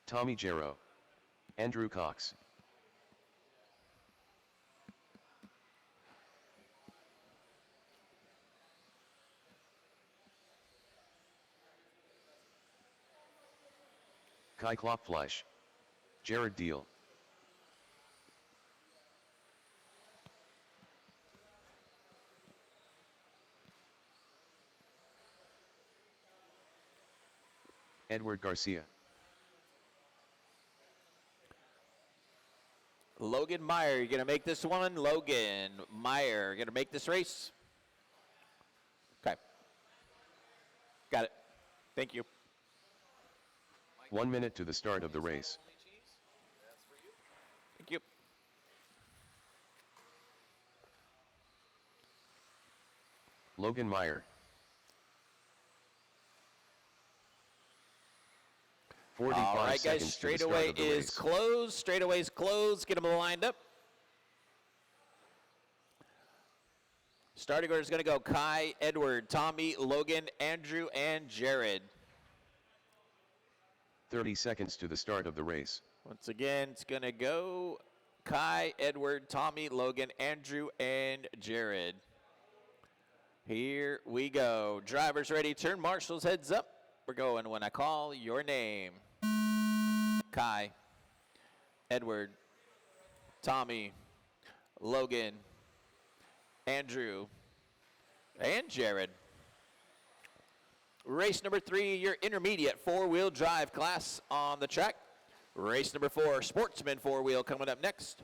Tommy Jarrow. Andrew Cox. Kai Klopfleisch. Jared Deal. Edward Garcia. Logan Meyer, you're going to make this one. Logan Meyer, going to make this race. Okay. Got it. Thank you. 1 minute to the start of the race. Thank you. Logan Meyer. 45 All right, guys, seconds to the start straightaway of the is race. closed. Straightaway is closed. Get them lined up. Starting order is going to go Kai, Edward, Tommy, Logan, Andrew, and Jared. 30 seconds to the start of the race. Once again, it's going to go Kai, Edward, Tommy, Logan, Andrew, and Jared. Here we go. Drivers ready, turn marshals, heads up. We're going when I call your name. Kai, Edward, Tommy, Logan, Andrew, and Jared. Race number 3, your intermediate four-wheel drive class on the track. Race number 4, sportsman four-wheel coming up next.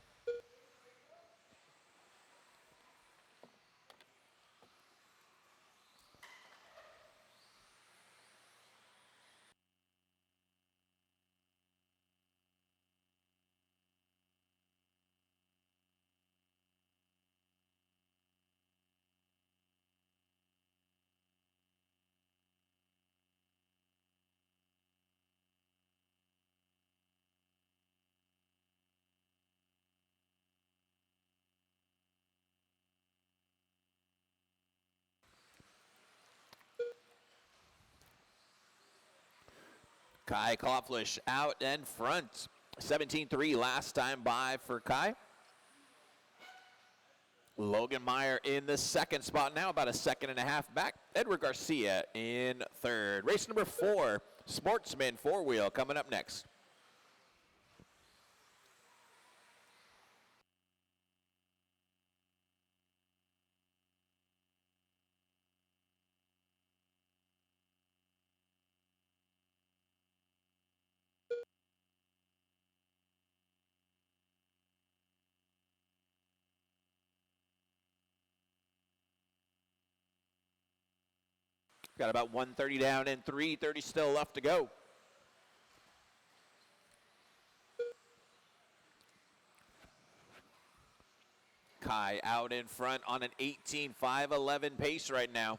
Kai Kauflish out and front. 17-3 last time by for Kai. Logan Meyer in the second spot now, about a second and a half back. Edward Garcia in third. Race number 4, sportsman four-wheel coming up next. Got about 130 down and 330 still left to go. Kai out in front on an 18.511 pace right now.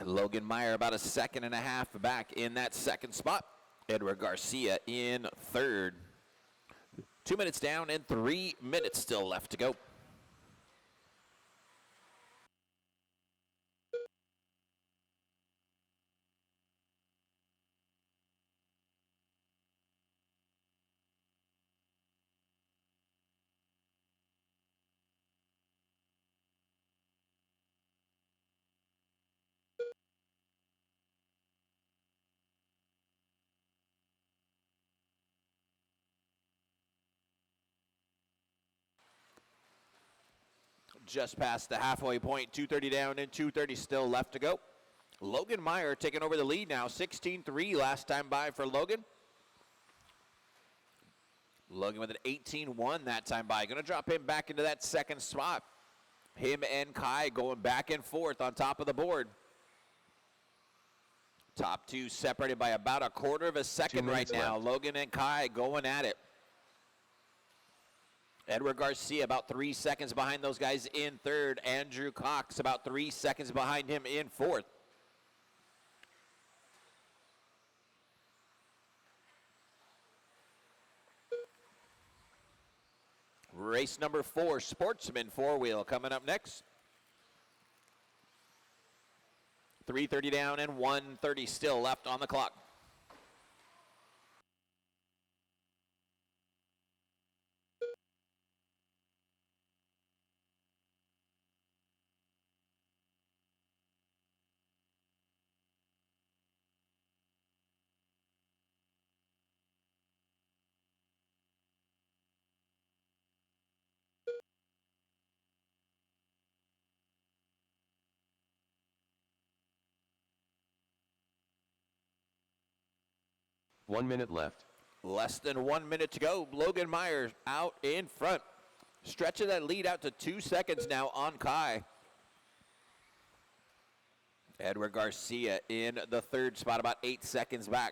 Logan Meyer about a second and a half back in that second spot. Edward Garcia in third. 2 minutes down and 3 minutes still left to go. Just past the halfway point, 230 down and 230 still left to go. Logan Meyer taking over the lead now, 16-3 last time by for Logan. Logan with an 18-1 that time by. Going to drop him back into that second spot. Him and Kai going back and forth on top of the board. Top two separated by about a quarter of a second right now. Left. Logan and Kai going at it. Edward Garcia about 3 seconds behind those guys in third. Andrew Cox about 3 seconds behind him in fourth. Race number 4, sportsman four-wheel coming up next. 330 down and 130 still left on the clock. One minute left. Less than 1 minute to go. Logan Meyer out in front. Stretching that lead out to 2 seconds now on Kai. Edward Garcia in the third spot, about 8 seconds back.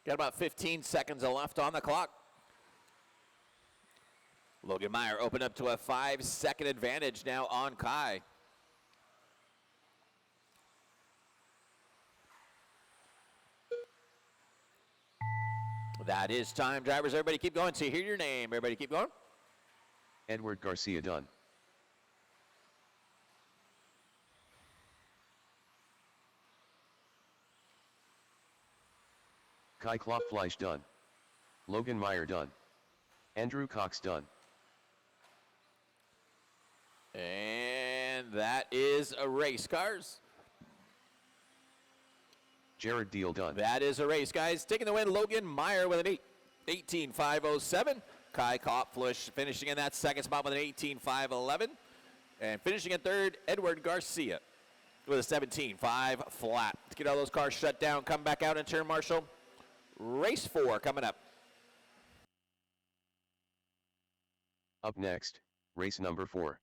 Got about 15 seconds left on the clock. Logan Meyer opened up to a 5-second advantage now on Kai. That is time, drivers. Everybody keep going. So you hear your name. Everybody keep going. Edward Garcia done. Kai Klopfleisch done. Logan Meyer done. Andrew Cox done. And that is a race, cars. Jared Deal done. That is a race, guys. Taking the win, Logan Meyer with an 18.507. Kai Klopfleisch finishing in that second spot with an 18.511. And finishing in third, Edward Garcia with a 17.5 flat. Let's get all those cars shut down. Come back out and turn, Marshall. Race 4 coming up. Up next, race number 4.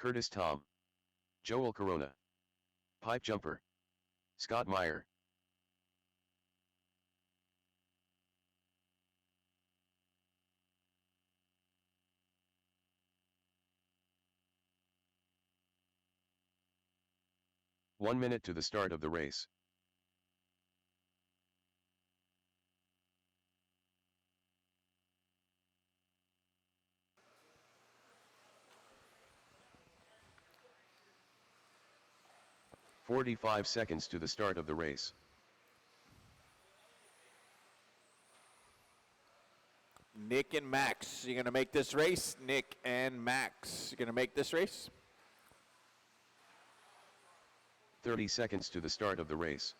Curtis Tom. Joel Corona. Pipe Jumper. Scott Meyer. One minute to the start of the race. "45 seconds to the start of the race. Nick and Max, you going to make this race? Nick and Max, you going to make this race? 30 seconds to the start of the race.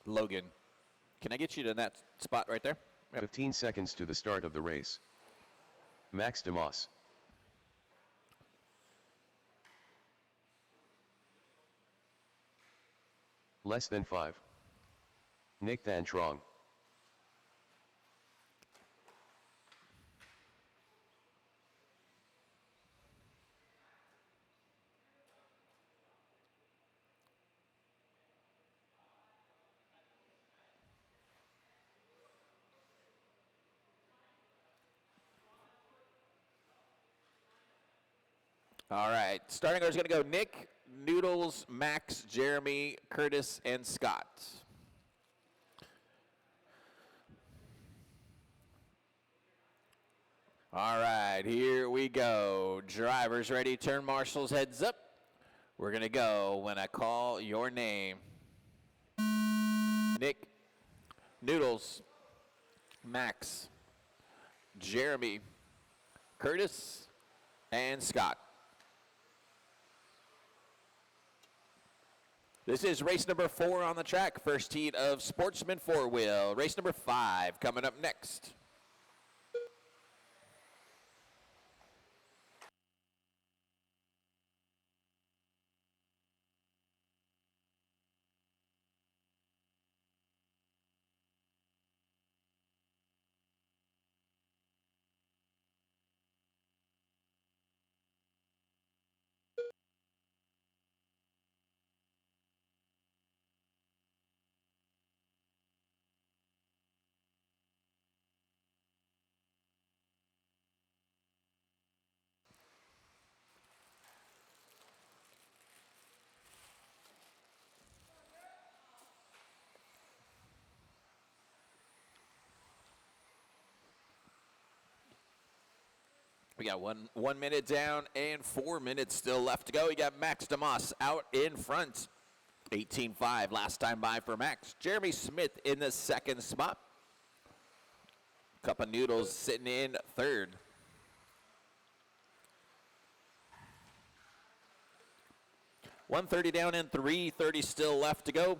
Logan, can I get you to that spot right there? Yep. 15 seconds to the start of the race. Max DeMoss. Less than 5. Nick Van Trong. All right, starting order is going to go Nick, Noodles, Max, Jeremy, Curtis, and Scott. All right, here we go. Drivers ready, turn marshals, heads up. We're going to go when I call your name. Nick, Noodles, Max, Jeremy, Curtis, and Scott. This is race number 4 on the track. First heat of Sportsman 4-Wheel. Race number 5 coming up next. We got one minute down and 4 minutes still left to go. We got Max DeMoss out in front. 18.5 last time by for Max. Jeremy Smith in the second spot. Cup of Noodles sitting in third. $130 down and $330 still left to go.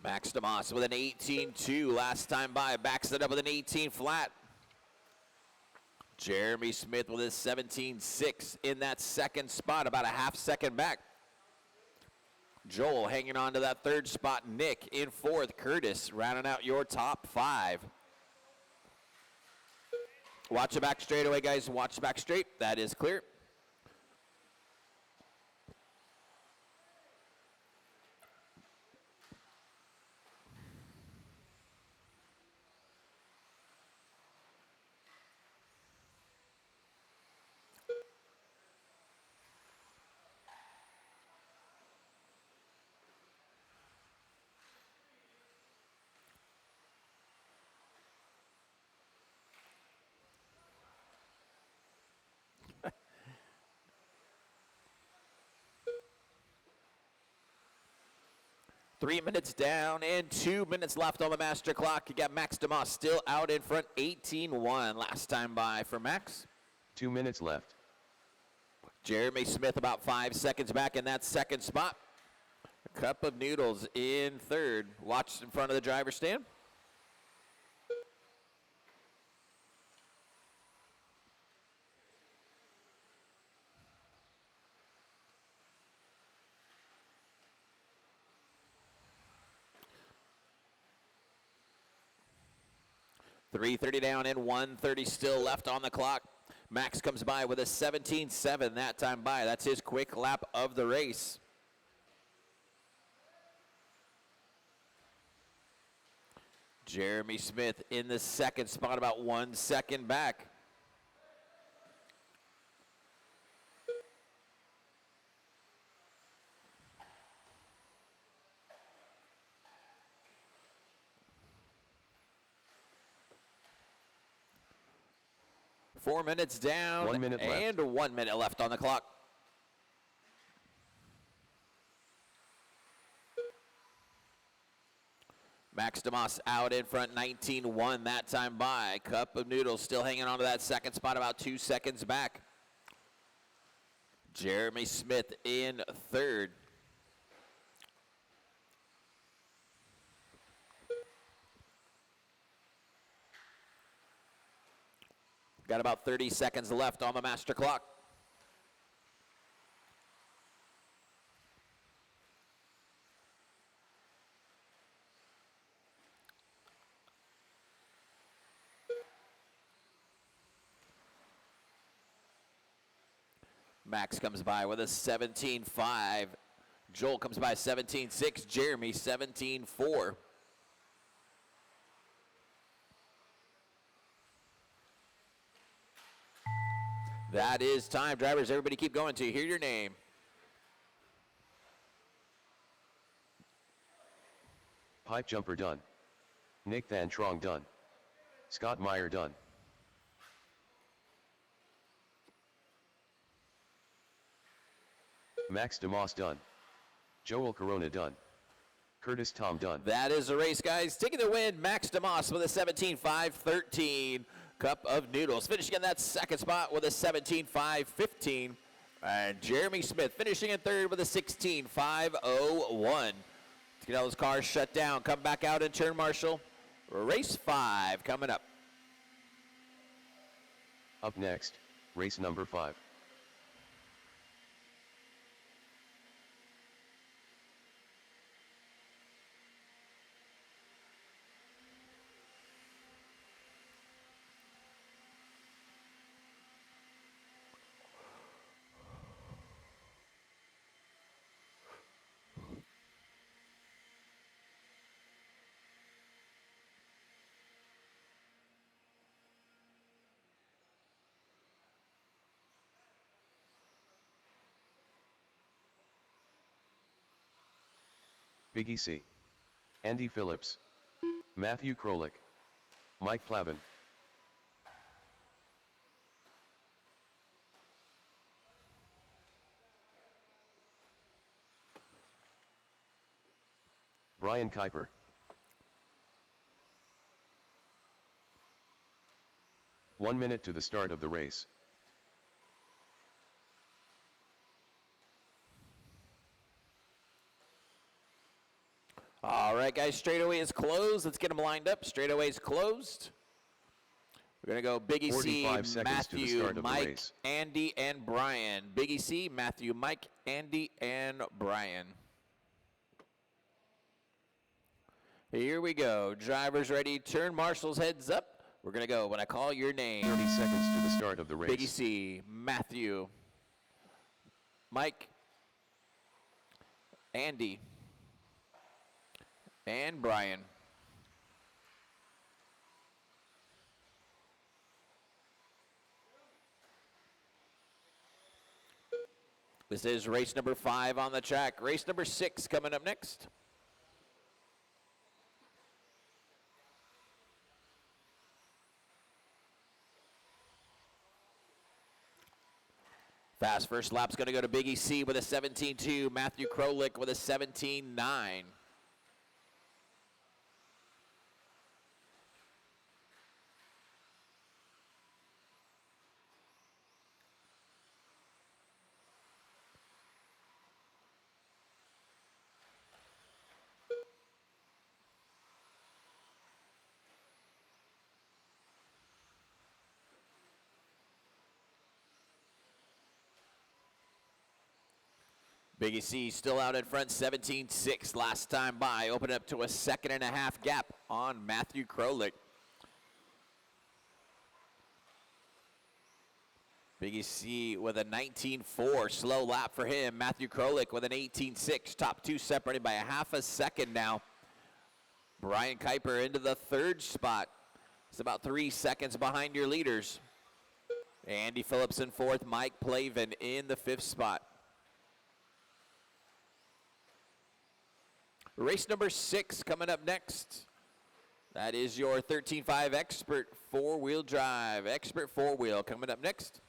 Max DeMoss with an 18.2 last time by. Backs it up with an 18 flat. Jeremy Smith with his 17.6 in that second spot, about a half second back. Joel hanging on to that third spot. Nick in fourth. Curtis rounding out your top five. Watch it back straight away, guys. Watch it back straight. That is clear. Three minutes down and 2 minutes left on the master clock. You got Max DeMoss still out in front, 18-1 last time by for Max. 2 minutes left. Jeremy Smith about 5 seconds back in that second spot. A Cup of Noodles in third. Watch in front of the driver's stand. $330 down and $130 still left on the clock. Max comes by with a 17.7 that time by. That's his quick lap of the race. Jeremy Smith in the second spot, about 1 second back. Four minutes down 1 minute and left. 1 minute left on the clock. Max DeMoss out in front, 19-1 that time by. Cup of Noodles still hanging on to that second spot, about 2 seconds back. Jeremy Smith in third. Got about 30 seconds left on the master clock. Max comes by with a 17.5. Joel comes by 17.6. Jeremy 17.4. That is time. Drivers, everybody keep going to hear your name. Pipe jumper done. Nick Van Trong done. Scott Meyer done. Max DeMoss done. Joel Corona done. Curtis Tom done. That is the race, guys. Taking the win, Max DeMoss with a 17.5.13. Cup of Noodles finishing in that second spot with a 17.5.15. And Jeremy Smith finishing in third with a 16.5.01. Let's get all those cars shut down. Come back out and turn marshal. Race 5 coming up. Up next, race number 5. Biggie C. Andy Phillips. Matthew Krolik. Mike Plavin. Brian Kuiper. One minute to the start of the race. All right, guys, straightaway is closed. Let's get them lined up. Straightaway is closed. We're going to go Biggie C, 45 seconds to the Matthew, start of the Mike, race. Andy, and Brian. Biggie C, Matthew, Mike, Andy, and Brian. Here we go. Drivers ready. Turn marshals heads up. We're going to go when I call your name. 30 seconds to the start of the race. Biggie C, Matthew, Mike, Andy, and Brian. This is race number 5 on the track. Race number 6 coming up next. Fast first lap's going to go to Biggie C with a 17.2. Matthew Krolik with a 17.9. Biggie C still out in front, 17.6 last time by. Open up to a 2.5 gap on Matthew Krolik. Biggie C with a 19.4, slow lap for him. Matthew Krolik with an 18.6, top two separated by a half a second now. Brian Kuiper into the 3rd spot. It's about 3 seconds behind your leaders. Andy Phillips in 4th, Mike Plavin in the 5th spot. Race number 6 coming up next. That is your 13.5 Expert 4-wheel drive. Expert 4-wheel coming up next.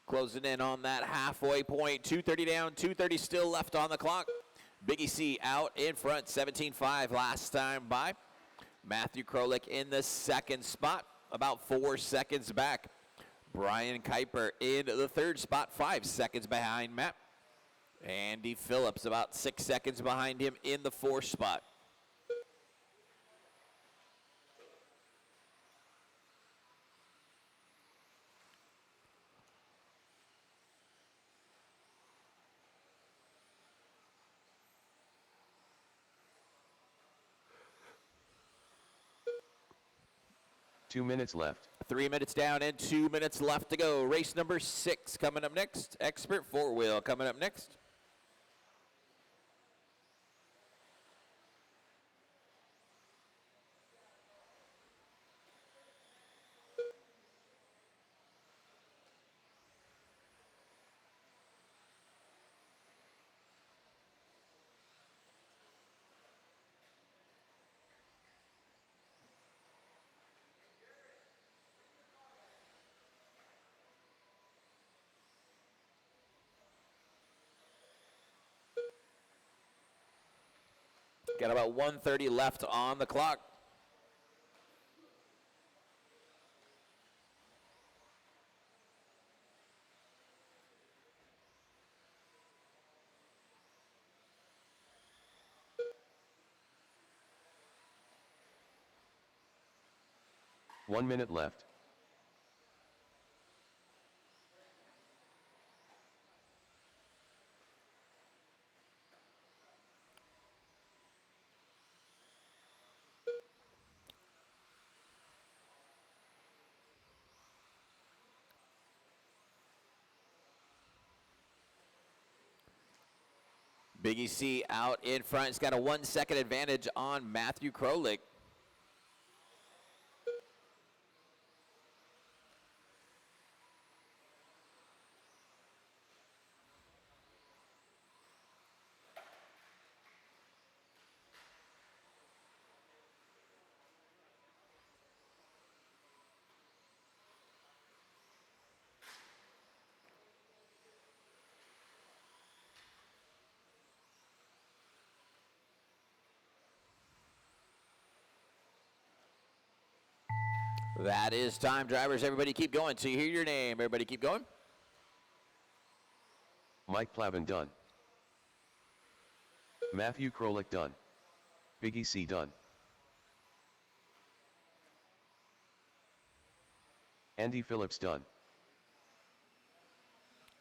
Closing in on that halfway point. 2:30 down, 2:30 still left on the clock. Biggie C out in front, 17.5 last time by. Matthew Krolik in the 2nd spot, about 4 seconds back. Brian Kuiper in the 3rd spot, 5 seconds behind Matt. Andy Phillips about 6 seconds behind him in the 4th spot. Two minutes left. 3 minutes down and 2 minutes left to go. Race number 6 coming up next. Expert 4-wheel coming up next. Got about 1:30 left on the clock. One minute left. Big EC out in front. He's got a 1 second advantage on Matthew Krolik. That is time, drivers. Everybody keep going. So you hear your name. Everybody keep going. Mike Plavin done. Matthew Krolik done. Big EC done. Andy Phillips done.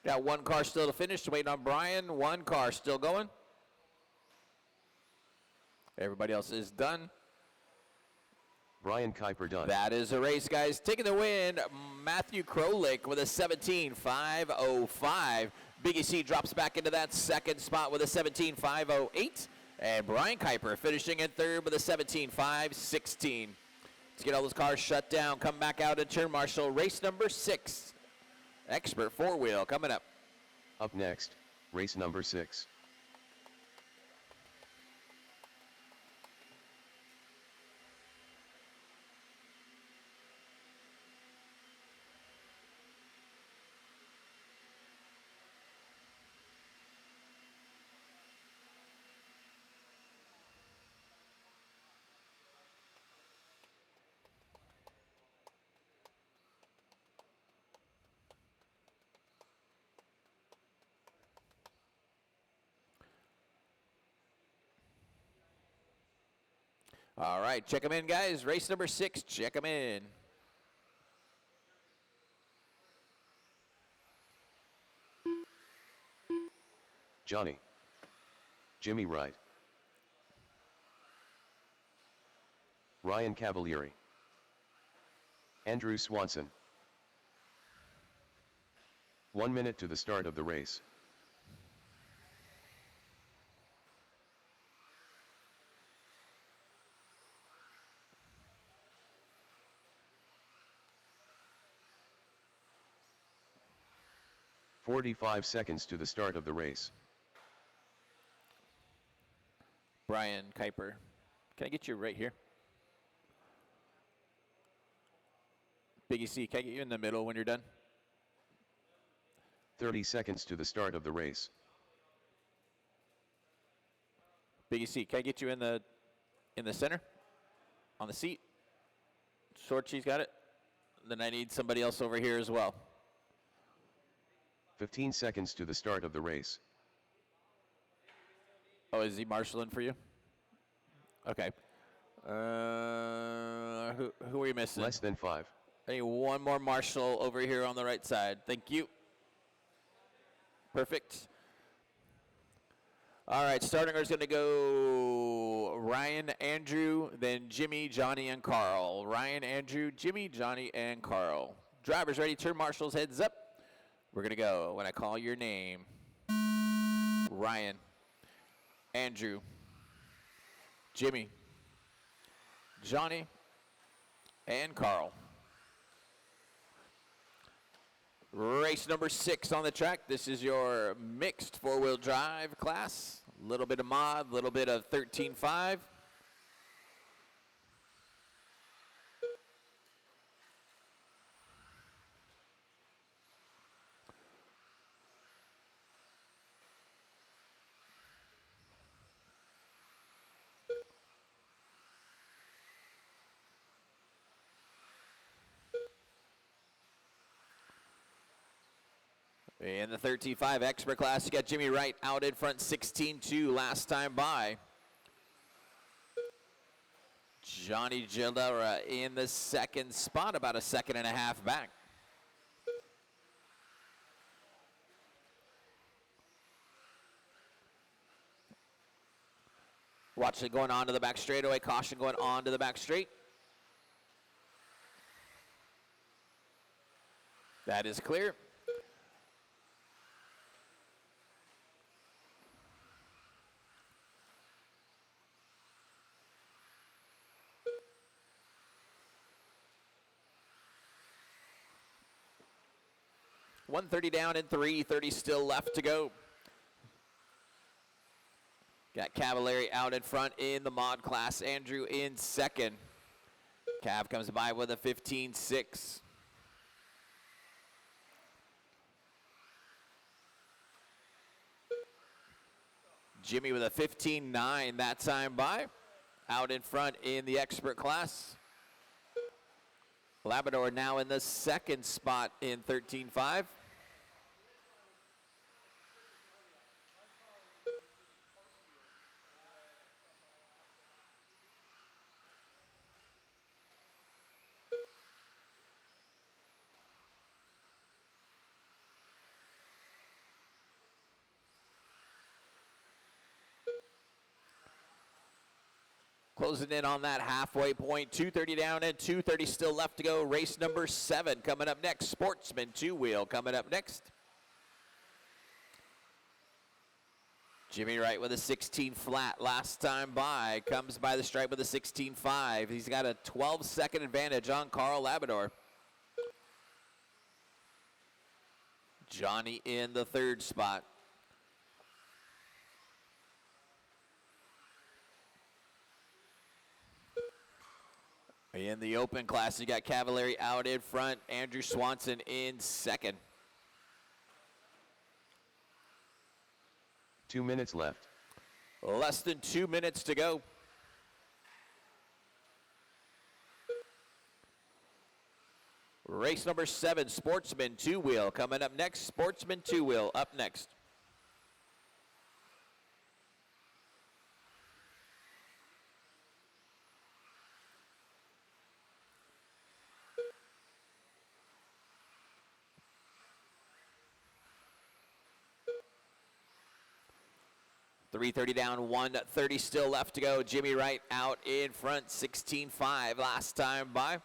Got one car still to finish. Waiting on Brian. One car still going. Everybody else is done. Brian Kuiper done. That is a race, guys. Taking the win, Matthew Krolik with a 17.505. Big EC drops back into that second spot with a 17.508. And Brian Kuiper finishing in third with a 17.516. Let's get all those cars shut down. Come back out and turn marshal. Race number 6. Expert four-wheel coming up. Up next, race number 6. All right, check them in, guys. Race number 6, check them in. Johnny. Jimmy Wright. Ryan Cavalieri. Andrew Swanson. 1 minute to the start of the race. "45 seconds to the start of the race." Brian Kuiper. Can I get you right here? Big EC, can I get you in the middle when you're done? 30 seconds to the start of the race. Big EC, can I get you in the center? On the seat? Short cheese got it? Then I need somebody else over here as well. 15 seconds to the start of the race. Oh, is he marshaling for you? Okay. Who are you missing? Less than 5. I need one more marshal over here on the right side. Thank you. Perfect. All right, starting is going to go Ryan, Andrew, then Jimmy, Johnny, and Carl. Ryan, Andrew, Jimmy, Johnny, and Carl. Drivers ready, turn marshals, heads up. We're going to go when I call your name. Ryan, Andrew, Jimmy, Johnny, and Carl. Race number 6 on the track. This is your mixed four-wheel drive class. A little bit of mod, a little bit of 13.5. In the 13.5 expert class, you got Jimmy Wright out in front, 16.2 last time by. Johnny Gildera in the second spot, about a second and a half back. Watch it going on to the back straightaway. Caution going on to the back straight. That is clear. 1:30 down and 3:30 still left to go. Got Cavallari out in front in the mod class. Andrew in second. Cav comes by with a 15.6. Jimmy with a 15.9 that time by. Out in front in the expert class. Labrador now in the second spot in 13.5. Closing in on that halfway point, 2:30 down and 2:30 still left to go. Race number 7 coming up next. Sportsman 2-wheel coming up next. Jimmy Wright with a 16 flat last time by. Comes by the stripe with a 16.5. He's got a 12-second advantage on Carl Labrador. Johnny in the third spot. In the open class, you got Cavallari out in front, Andrew Swanson in second. 2 minutes left. Less than 2 minutes to go. Race number 7, Sportsman 2-wheel coming up next. Sportsman 2-wheel up next. .330 down, 1:30 still left to go. Jimmy Wright out in front, 16.5 last time by.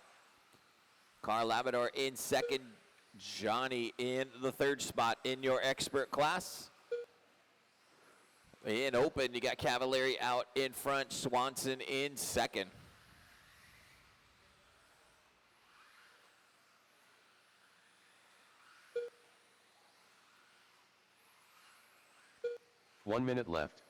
Carl Labrador in second. Johnny in the third spot in your expert class. In open, you got Cavallari out in front, Swanson in second. One minute left.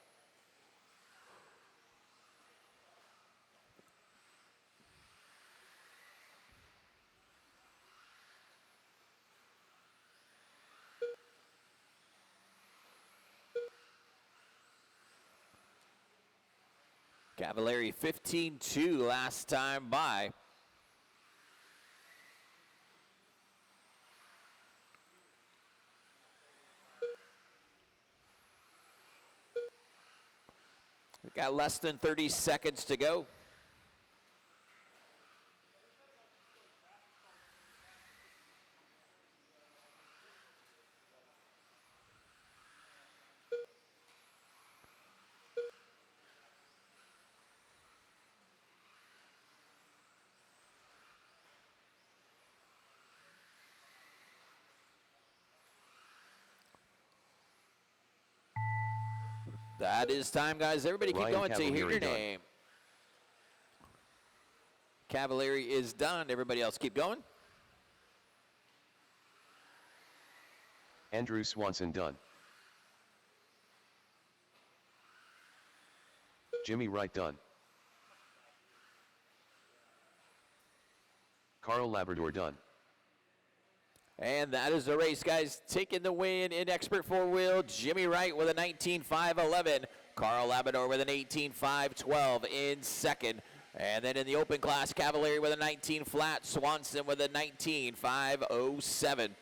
Cavallari 15.2 last time by. We got less than 30 seconds to go. That is time, guys. Everybody keep Ryan going to hear your Cavallari done. name. Cavallari is done. Everybody else keep going. Andrew Swanson done. Jimmy Wright done. Carl Labrador done. And that is the race, guys. Taking the win in expert four-wheel, Jimmy Wright with a 19.5.11. Carl Labrador with an 18.5.12 in second. And then in the open class, Cavallari with a 19 flat, Swanson with a 19.5.07. Let's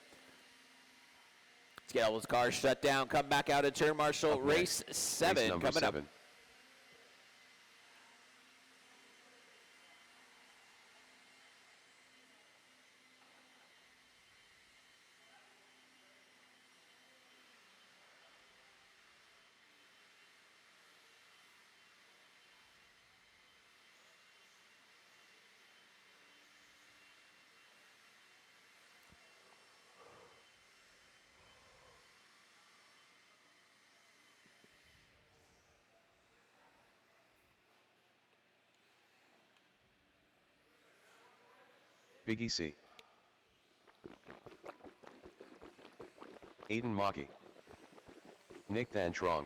get all those cars shut down. Come back out at turn marshal. Up Race next, 7 race number coming 7. up. Big EC. Aiden Maki, Nick Van Trong,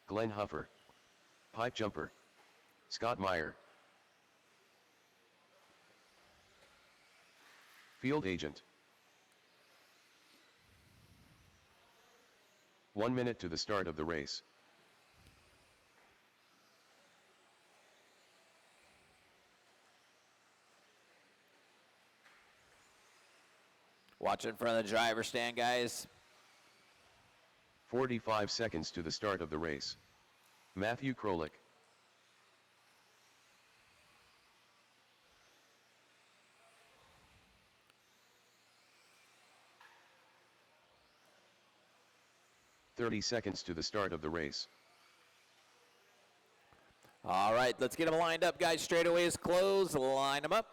Glenn Huffer, Pipe Jumper, Scott Meyer, Field Agent. 1 minute to the start of the race. Watch in front of the driver's stand, guys. 45 seconds to the start of the race. Matthew Krolik, "30 seconds to the start of the race. All right, let's get them lined up, guys. Straightaway is closed. Line them up.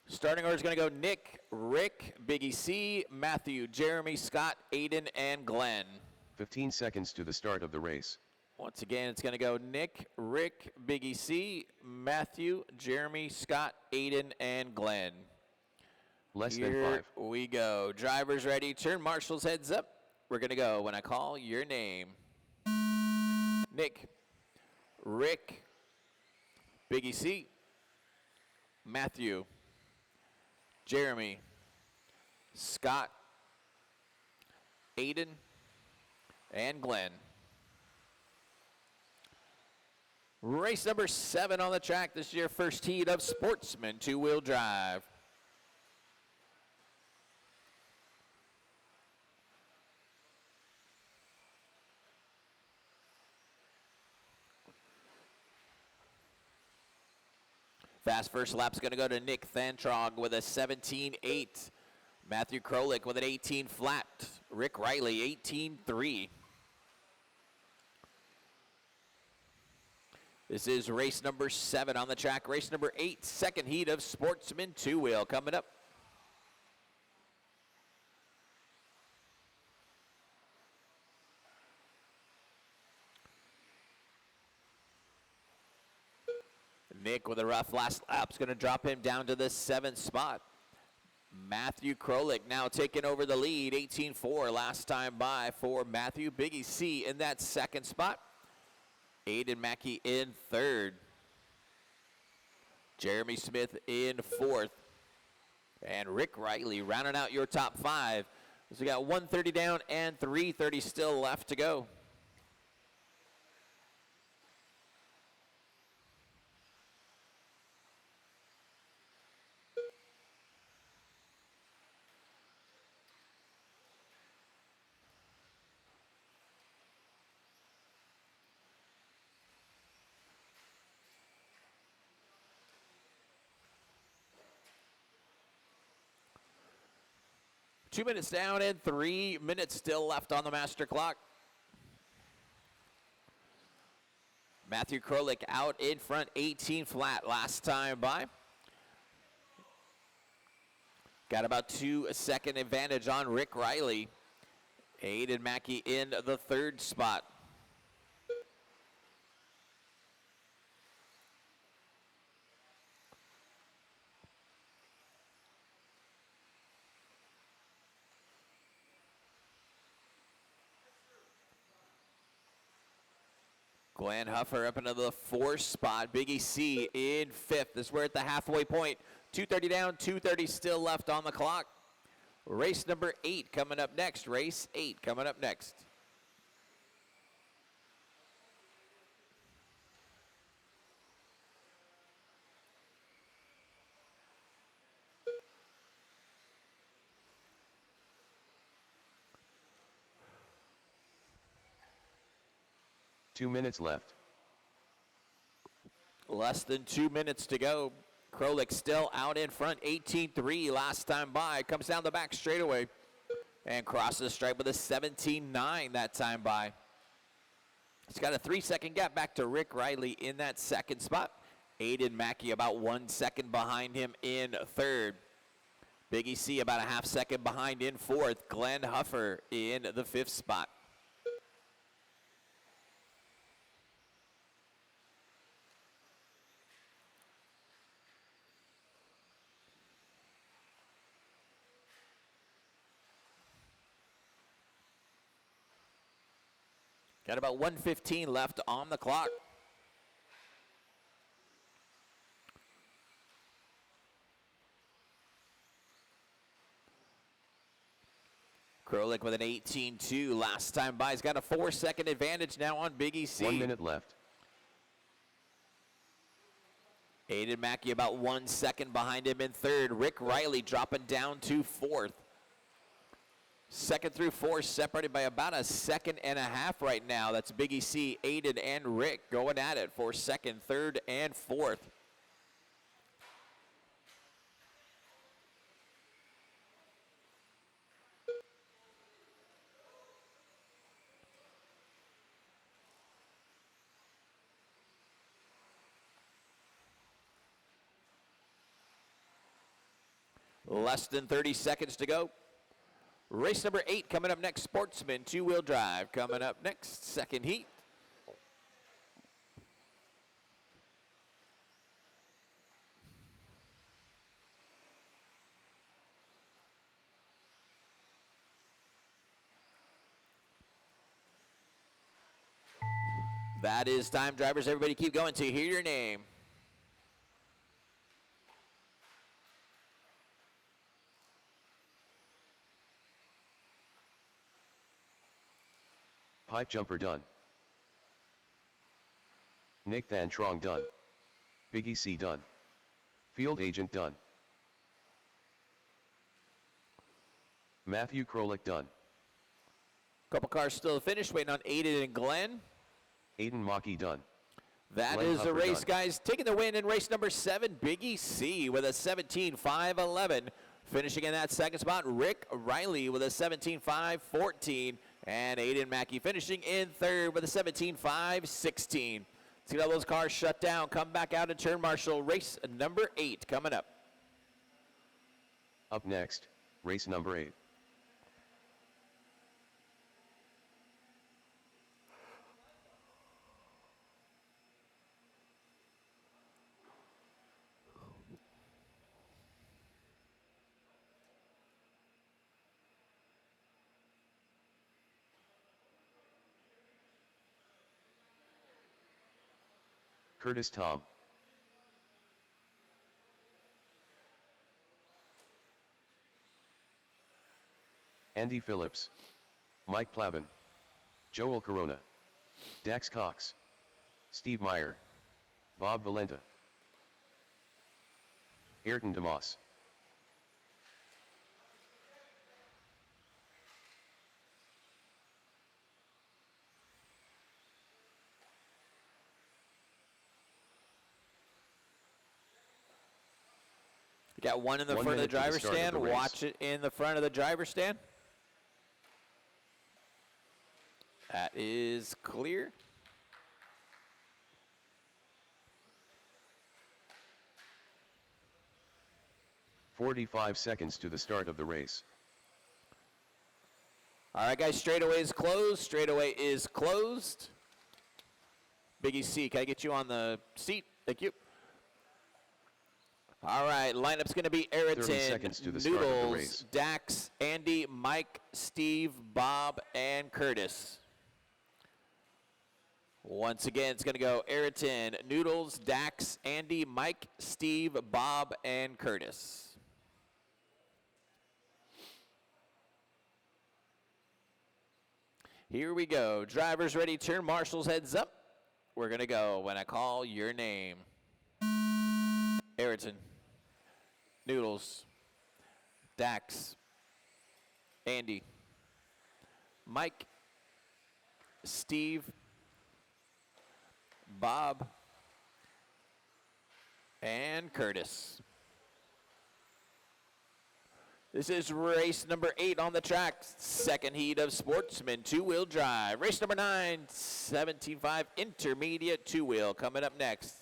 Starting order is going to go Nick, Rick, Biggie C, Matthew, Jeremy, Scott, Aiden, and Glenn. 15 seconds to the start of the race. Once again, it's going to go Nick, Rick, Biggie C, Matthew, Jeremy, Scott, Aiden, and Glenn. Less than Here 5. we go. Drivers ready. Turn marshals heads up. We're going to go when I call your name. Nick, Rick, Biggie C, Matthew, Jeremy, Scott, Aiden, and Glenn. Race number 7 on the track. This is your first heat of Sportsman two-wheel drive. Fast first lap's going to go to Nick Thantrog with a 17.8. Matthew Krolik with an 18 flat. Rick Riley, 18.3. This is race number 7 on the track. Race number 8, second heat of Sportsman two-wheel coming up. Nick with a rough last lap's going to drop him down to the 7th spot. Matthew Krolik now taking over the lead, 18.4 last time by for Matthew. Biggie C in that 2nd spot. Aiden Mackey in 3rd. Jeremy Smith in 4th. And Rick Riley rounding out your top 5. So we got 130 down and 330 still left to go. Two minutes down and 3 minutes still left on the master clock. Matthew Krolik out in front, 18 flat last time by. Got about 2-second advantage on Rick Riley. Aiden Mackey in the 3rd spot. Glenn Huffer up into the 4th spot. Biggie C in 5th. This we're at the halfway point. 230 down, 230 still left on the clock. Race number 8 coming up next. Race 8 coming up next. Two minutes left. Less than 2 minutes to go. Krolik still out in front, 18.3 last time by. Comes down the back straightaway and crosses the stripe with a 17.9 that time by. It's got a 3-second gap back to Rick Riley in that 2nd spot. Aiden Mackey about 1 second behind him in 3rd. Biggie C about a 1/2 second behind in 4th. Glenn Huffer in the 5th spot. Got about 1:15 left on the clock. Krolik with an 18-2 last time by. He's got a 4-second advantage now on Big EC. 1 minute left. Aiden Mackey about 1 second behind him in third. Rick Riley dropping down to fourth. Second through fourth separated by about a second and a half right now. That's Big EC, Aiden, and Rick going at it for second, third, and fourth. Less than 30 seconds to go. Race number 8 coming up next. Sportsman two-wheel drive coming up next. Second heat. That is time, drivers. Everybody keep going to hear your name. Pipe jumper done. Nick Van Trong done. Big EC done. Field agent done. Matthew Krolik done. Couple cars still finished, waiting on Aiden and Glenn. Aiden Mackey done. That Glenn is the Huffer race, done. guys. Taking the win in race number 7, Big EC with a 17.511. Finishing in that second spot, Rick Riley with a 17.514. And Aiden Mackey finishing in third with a 17.516. Let's get all those cars shut down. Come back out and turn marshal. Race number 8 coming up. Up next, race number 8. Curtis Tom. Andy Phillips. Mike Plavin. Joel Corona. Dax Cox. Steve Meyer. Bob Valenta. Ayrton DeMoss. You got one in the 1 front of the minute to the driver's start of stand. the race. Watch it in the front of the driver's stand. That is clear. "45 seconds to the start of the race. All right, guys, straightaway is closed. Straightaway is closed. Big EC, can I get you on the seat? Thank you. All right, lineup's going to be 30 seconds to Ayrton, the start of the Noodles, race. Dax, Andy, Mike, Steve, Bob, and Curtis. Once again, it's going to go Ayrton, Noodles, Dax, Andy, Mike, Steve, Bob, and Curtis. Here we go. Drivers ready, turn marshals, heads up. We're going to go when I call your name. Ayrton, Noodles, Dax, Andy, Mike, Steve, Bob, and Curtis. This is race number 8 on the track. Second heat of Sportsman two-wheel drive. Race number 9, 17.5 intermediate two-wheel coming up next.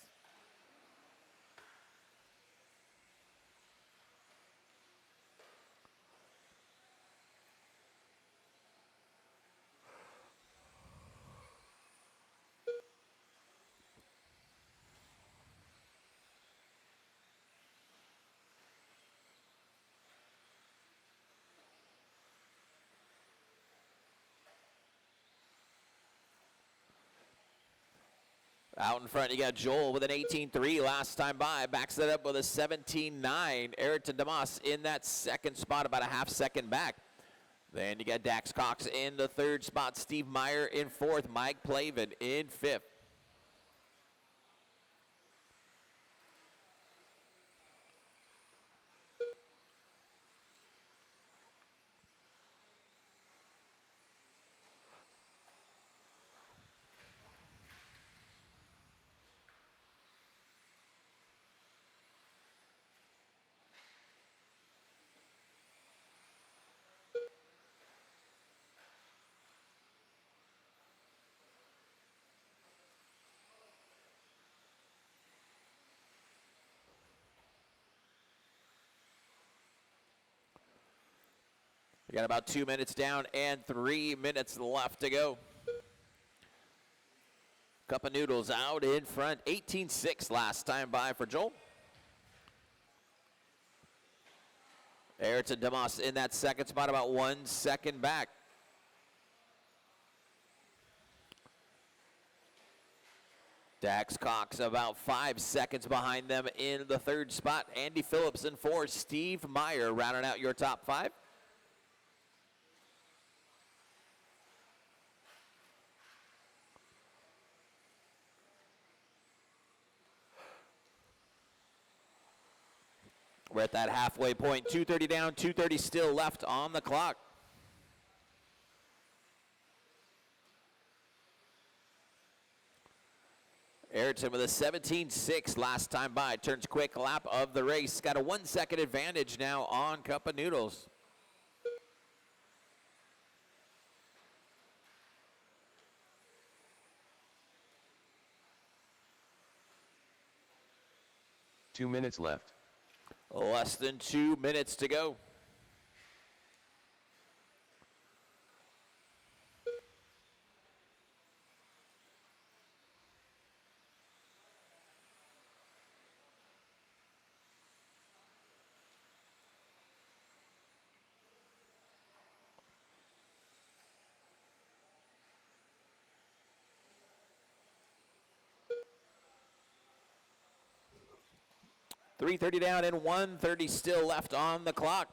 Out in front, you got Joel with an 18.3 last time by. Backs it up with a 17.9. Ayrton DeMoss in that second spot, about a half second back. Then you got Dax Cox in the third spot. Steve Meyer in fourth. Mike Plavin in fifth. We got about 2 minutes down and 3 minutes left to go. Cup of Noodles out in front. 18.6 last time by for Joel. Ayrton DeMoss in that second spot, about 1 second back. Dax Cox about 5 seconds behind them in the third spot. Andy Phillips in fourth. Steve Meyer rounding out your top 5. We're at that halfway point. 2:30 down, 2:30 still left on the clock. Ayrton with a 17.6 last time by. Turns quick lap of the race. Got a 1 second advantage now on Cup of Noodles. Two minutes left. Less than 2 minutes to go. .330 down and 1:30 still left on the clock.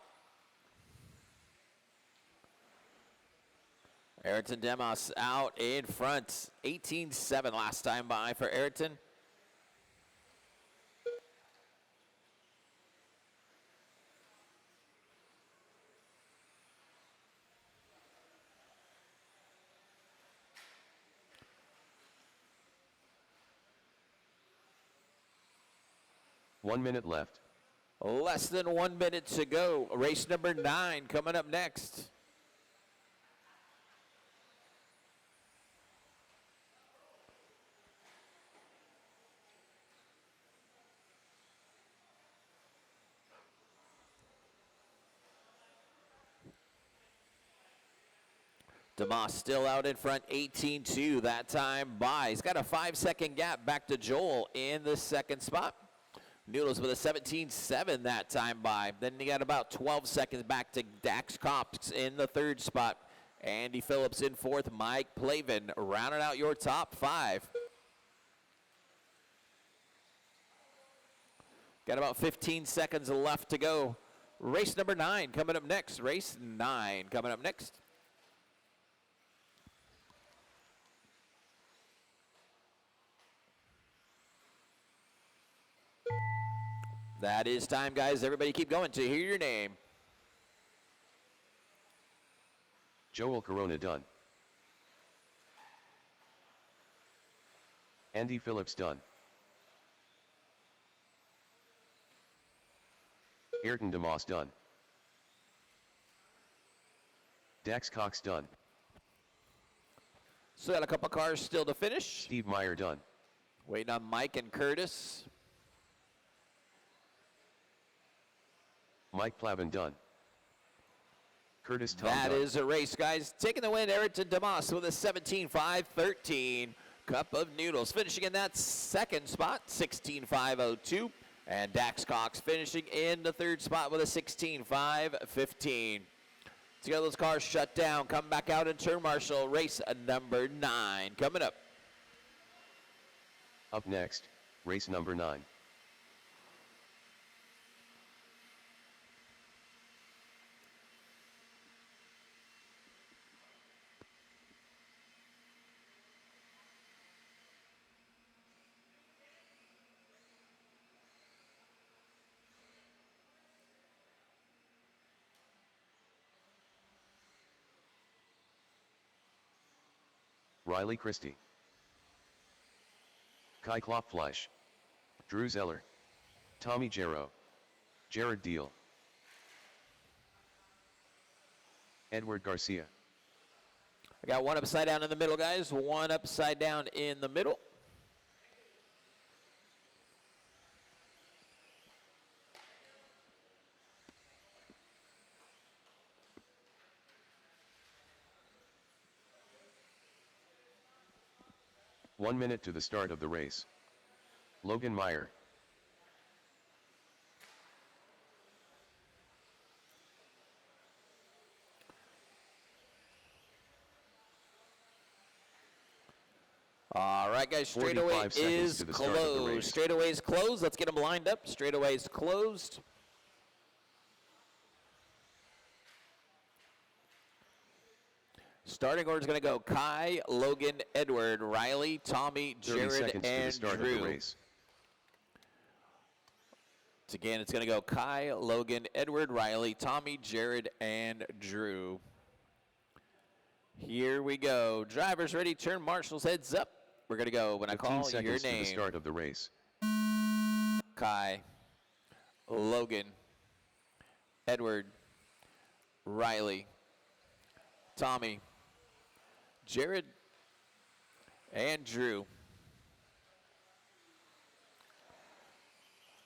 Ayrton DeMoss out in front. 18.7 last time by for Ayrton. One minute left. Less than 1 minute to go. Race number 9 coming up next. DeMoss still out in front, 18.2 that time by. He's got a 5 second gap back to Joel in the second spot. Noodles with a 17.7 that time by. Then you got about 12 seconds back to Dax Cox in the third spot. Andy Phillips in fourth. Mike Plavin rounding out your top 5. Got about 15 seconds left to go. Race number 9 coming up next. Race 9 coming up next. That is time, guys. Everybody keep going to hear your name. Joel Corona done. Andy Phillips done. Ayrton DeMoss done. Dax Cox done. So got a couple cars still to finish. Steve Meyer done. Waiting on Mike and Curtis. Mike Plavin done. Curtis Tom That done. is a race, guys. Taking the win, Ayrton DeMoss with a 17.513. Cup of Noodles finishing in that second spot, 16.502. And Dax Cox finishing in the third spot with a 16.515. To get those cars shut down, come back out in turn marshal, race number 9 coming up. Up next, race number 9. Riley Christie, Kai Klopfleisch, Drew Zeller, Tommy Jarrow, Jared Deal, Edward Garcia. I got one upside down in the middle, guys. One upside down in the middle. One minute to the start of the race. Logan Meyer. All right, guys, straightaway is closed. Straightaway is closed. Let's get them lined up. Straightaway is closed. Starting order is going to go Kai, Logan, Edward, Riley, Tommy, Jared, and Drew. Again, it's going to go Kai, Logan, Edward, Riley, Tommy, Jared, and Drew. Here we go. Drivers ready, turn marshals, heads up. We're going to go when I call your name. 15 seconds to the start of the race. Kai, Logan, Edward, Riley, Tommy, Jared, and Drew.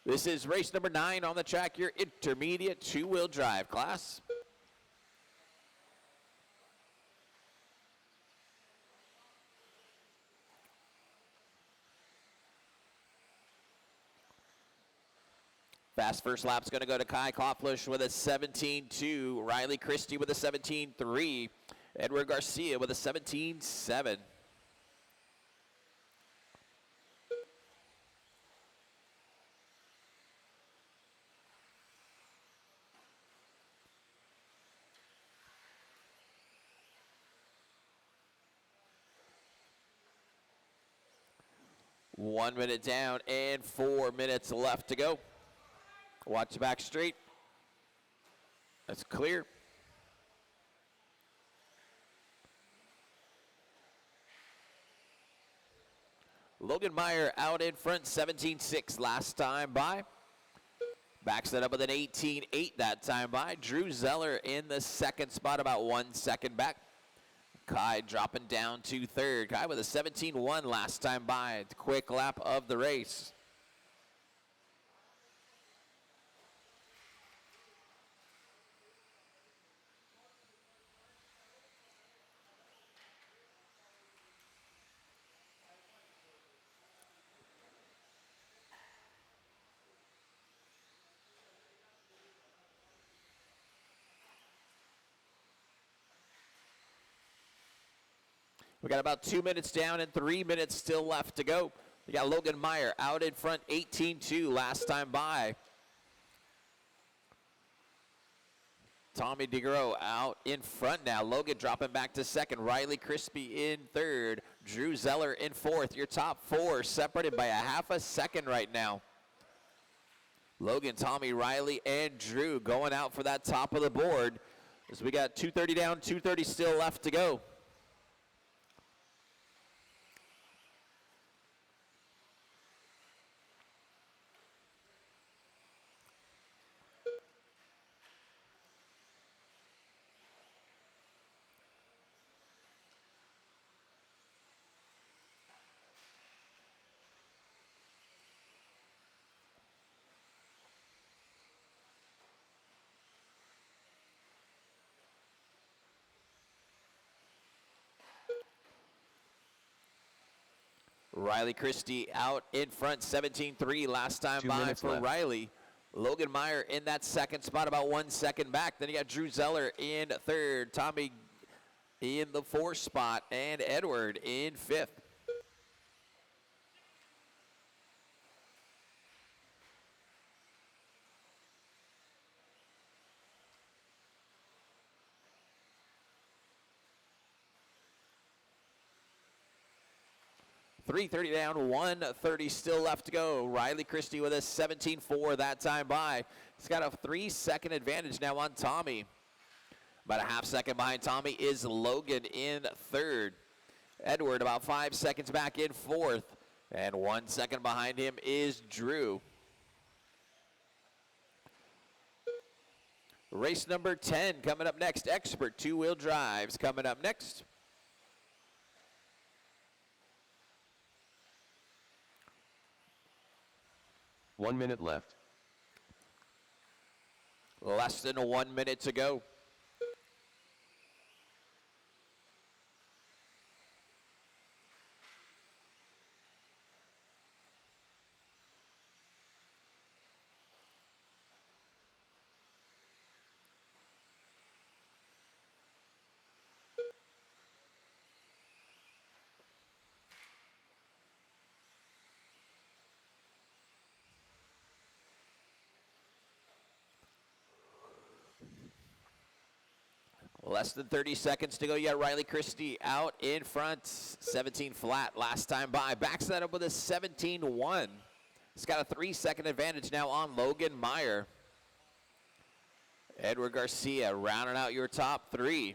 This is race number 9 on the track, your intermediate two-wheel drive class. Fast first lap's going to go to Kai Klopfleisch with a 17.2, Riley Christie with a 17.3, Edward Garcia with a 17.7. One minute down and 4 minutes left to go. Watch the back straight. That's clear. Logan Meyer out in front, 17.6 last time by. Backs it up with an 18.8 that time by. Drew Zeller in the second spot, about 1 second back. Kai dropping down to third. Kai with a 17.1 last time by. Quick lap of the race. We got about 2 minutes down and 3 minutes still left to go. We got Logan Meyer out in front, 18.2 last time by. Tommy DeGros out in front now. Logan dropping back to second. Riley Christie in third. Drew Zeller in fourth. Your top four separated by a half a second right now. Logan, Tommy, Riley, and Drew going out for that top of the board. As we got 2:30 down, 2:30 still left to go. Riley Christie out in front, 17.3 last time by for left. Riley. Logan Meyer in that second spot, about 1 second back. Then you got Drew Zeller in third, Tommy in the fourth spot, and Edward in fifth. 3:30 down, 1:30 still left to go. Riley Christie with a 17.4 that time by. He's got a 3-second advantage now on Tommy. About a half second behind Tommy is Logan in third. Edward about 5 seconds back in fourth. And 1 second behind him is Drew. Race number 10 coming up next. Expert two-wheel drives coming up next. One minute left. Less than 1 minute to go. Less than 30 seconds to go. You got Riley Christie out in front. 17 flat last time by. Backs that up with a 17.1. He's got a 3-second advantage now on Logan Meyer. Edward Garcia rounding out your top three.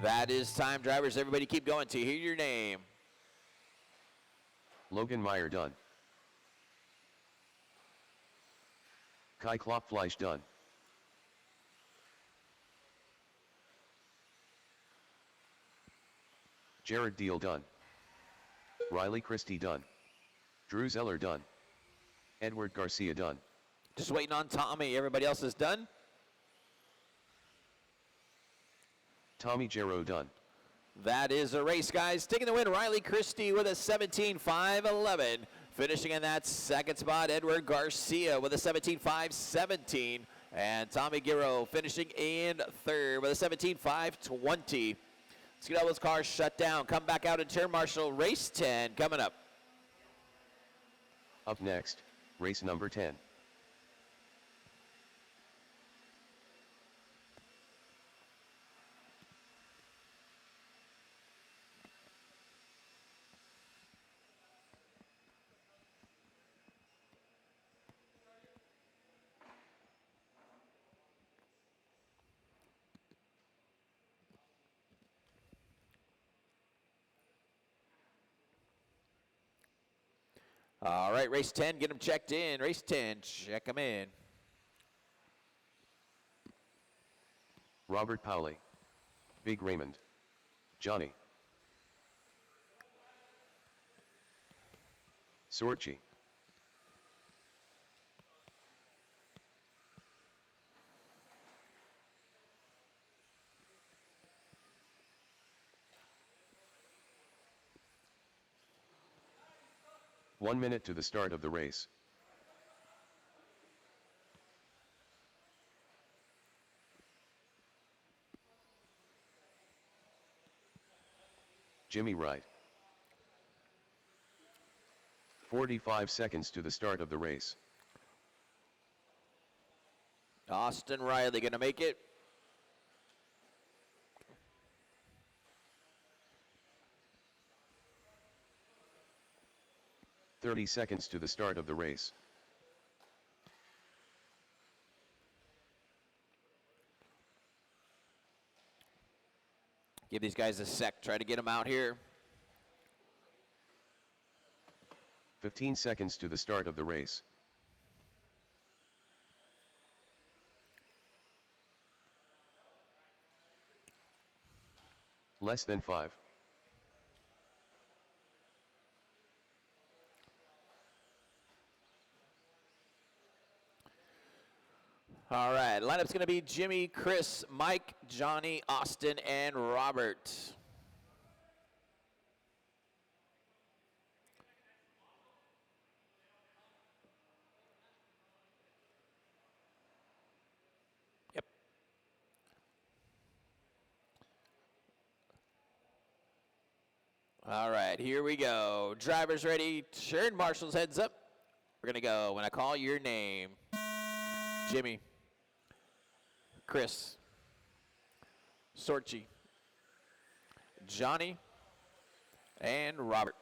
That is time, drivers. Everybody keep going to hear your name. Logan Meyer done. Kai Klopfleisch done. Jared Deal done. Riley Christie done. Drew Zeller done. Edward Garcia done. Just waiting on Tommy. Everybody else is done. Tommy Jarrow done. That is a race, guys. Taking the win, Riley Christie with a 17.511. Finishing in that second spot, Edward Garcia with a 17.517. And Tommy Giro finishing in third with a 17.520. Let's get all those cars shut down. Come back out in turn marshal. Race 10 coming up. Up next, race number 10. All right, race 10, get them checked in. Race 10, check them in. Robert Powley. Big Raymond. Johnny. Sorchi. One minute to the start of the race. Jimmy Wright. 45 seconds to the start of the race. Austin Riley gonna make it. "30 seconds to the start of the race. Give these guys a sec, try to get them out here. 15 seconds to the start of the race. Less than 5. All right, lineup's going to be Jimmy, Chris, Mike, Johnny, Austin, and Robert. Yep. All right, here we go. Drivers ready. Turn marshals heads up. We're going to go when I call your name. Jimmy. Chris, Sorchi, Johnny, and Robert.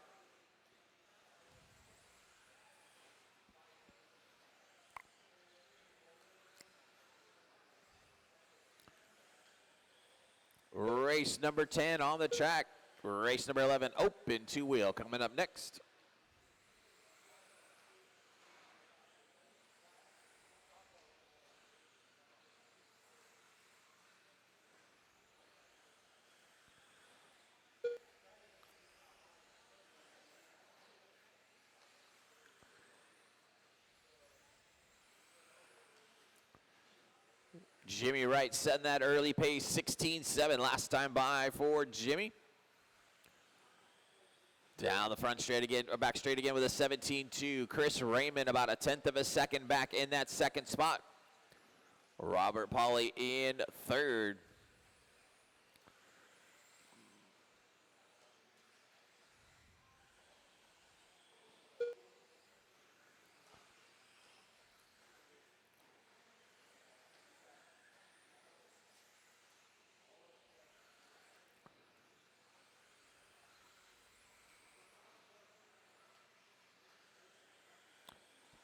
Race number 10 on the track. Race number 11, open two-wheel, coming up next. Jimmy Wright setting that early pace, 16.7 last time by for Jimmy. Down the front straight again, or back straight again with a 17.2. Chris Raymond about a tenth of a second back in that second spot. Robert Pauly in third.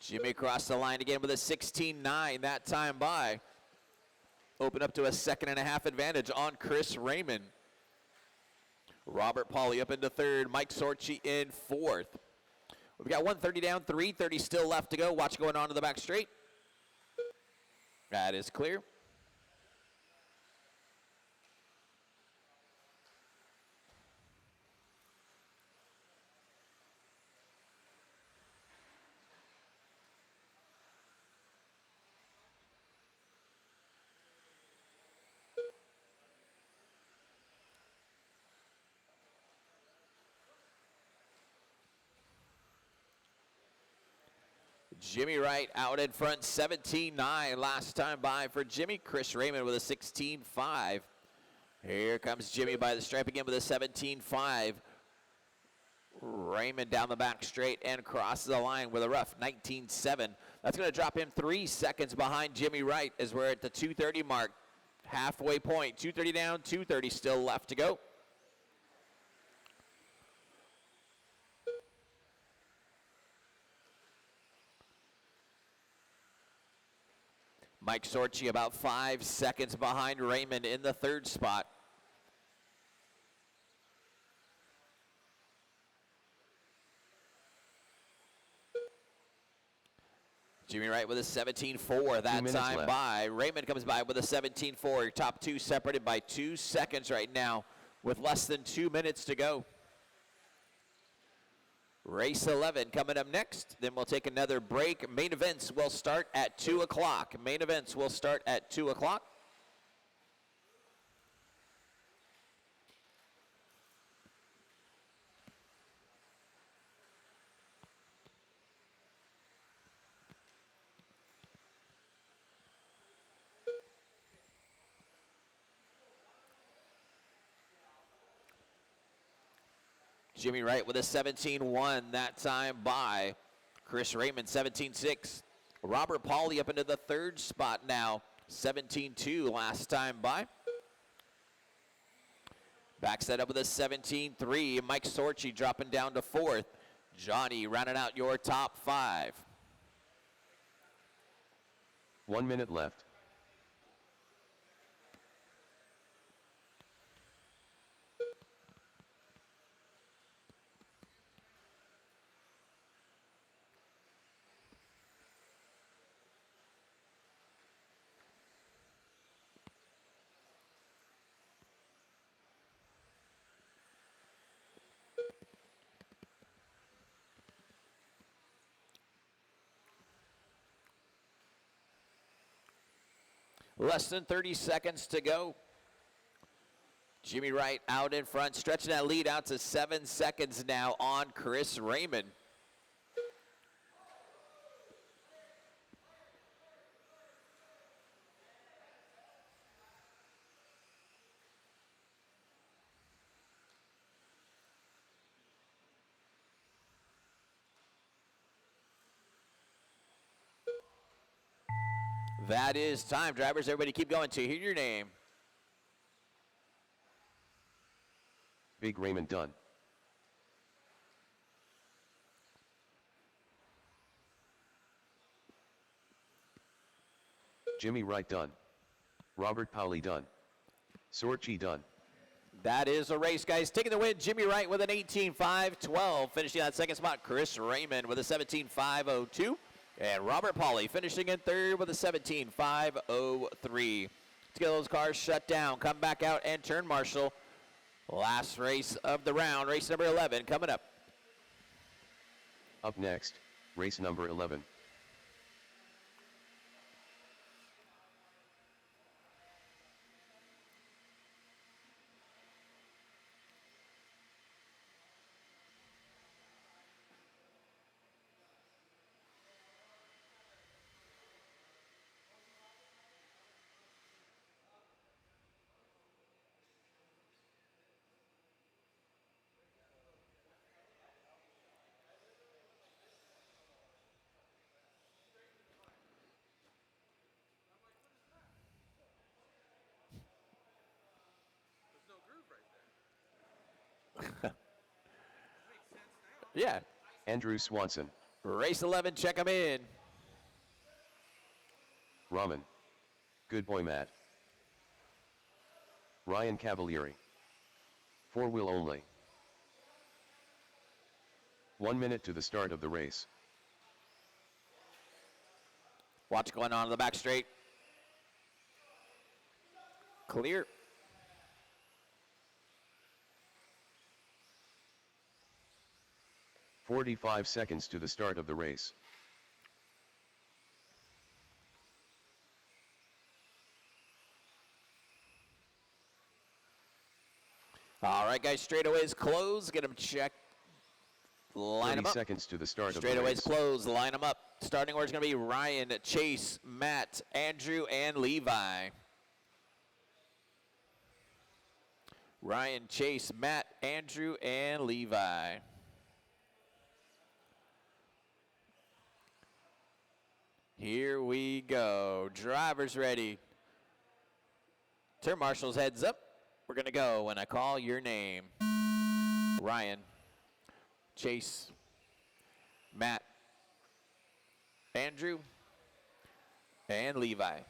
Jimmy across the line again with a 16.9 that time by. Open up to a 1.5-second advantage on Chris Raymond. Robert Pauly up into third. Mike Sorchi in fourth. We've got 130 down, 330 still left to go. Watch going on to the back straight. That is clear. Jimmy Wright out in front, 17.9 last time by for Jimmy. Chris Raymond with a 16.5. Here comes Jimmy by the stripe again with a 17.5. Raymond down the back straight and crosses the line with a rough 19.7. That's going to drop him 3 seconds behind Jimmy Wright as we're at the 2:30 mark. Halfway point, 2:30 down, 2:30 still left to go. Mike Sorchi about 5 seconds behind Raymond in the third spot. Jimmy Wright with a 17.4 that time left. by. Raymond comes by with a 17.4. Top two separated by 2 seconds right now with less than 2 minutes to go. Race 11 coming up next. Then we'll take another break. Main events will start at 2 o'clock. Main events will start at 2 o'clock. Jimmy Wright with a 17.1 that time by. Chris Raymond 17.6. Robert Pauly up into the third spot now, 17.2 last time by. Backs that up with a 17.3. Mike Sorchi dropping down to fourth. Johnny rounding out your top five. 1 minute left. Less than 30 seconds to go. Jimmy Wright out in front, stretching that lead out to 7 seconds now on Chris Raymond. That is time. Drivers, everybody keep going to hear your name. Big Raymond done. Jimmy Wright done. Robert Powley done. Sorchi done. That is a race, guys. Taking the win, Jimmy Wright with an 18.5.12. Finishing that second spot, Chris Raymond with a 17.5.02. And Robert Pauly finishing in third with a 17.5.03. Let's get those cars shut down. Come back out and turn marshal. Last race of the round, race number 11 coming up. Up next, race number 11. Yeah. Andrew Swanson. Race 11, check them in. Raman. Good boy Matt. Ryan Cavalieri. 4-wheel only. 1 minute to the start of the race. Watch going on in the back straight. Clear. "45 seconds to the start of the race. All right, guys, straightaways closed. Get them checked. Line 30 them up. seconds to the start of the Straightaways race. closed. Line them up. Starting order is going to be Ryan, Chase, Matt, Andrew, and Levi. Ryan, Chase, Matt, Andrew, and Levi. Here we go. Drivers ready. Turn marshals heads up. We're going to go when I call your name. Ryan, Chase, Matt, Andrew, and Levi.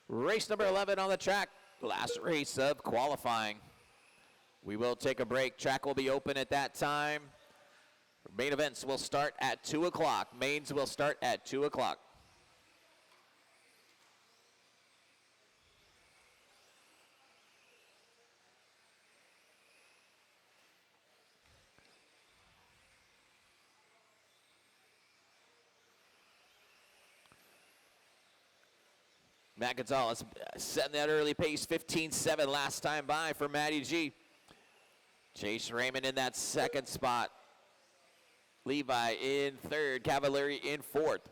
Race number 11 on the track. Last race of qualifying. We will take a break. Track will be open at that time. Main events will start at 2 o'clock. Mains will start at 2 o'clock. Matt Gonzalez setting that early pace, 15.7 last time by for Matty G. Chase Raymond in that second spot. Levi in third, Cavalieri in fourth.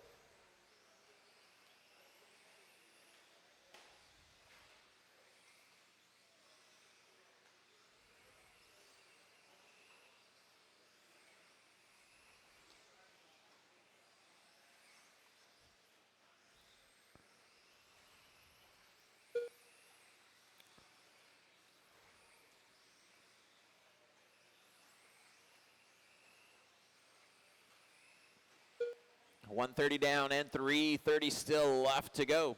.130 down and 3:30 still left to go.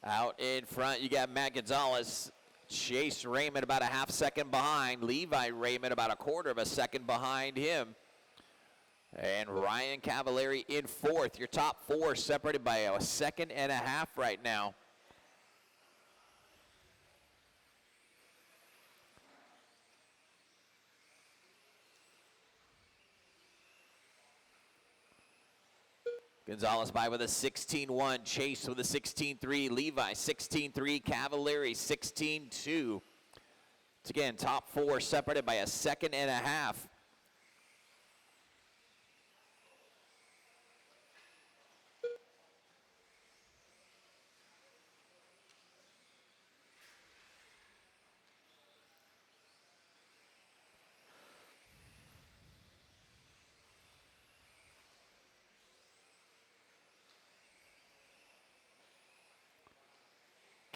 Out in front, you got Matt Gonzalez. Chase Raymond about a half second behind. Levi Raymond about a quarter of a second behind him. And Ryan Cavalieri in fourth. Your top four separated by a second and a half right now. Gonzalez by with a 16.1, Chase with a 16.3, Levi 16.3, Cavalieri 16.2. It's again top four separated by a second and a half.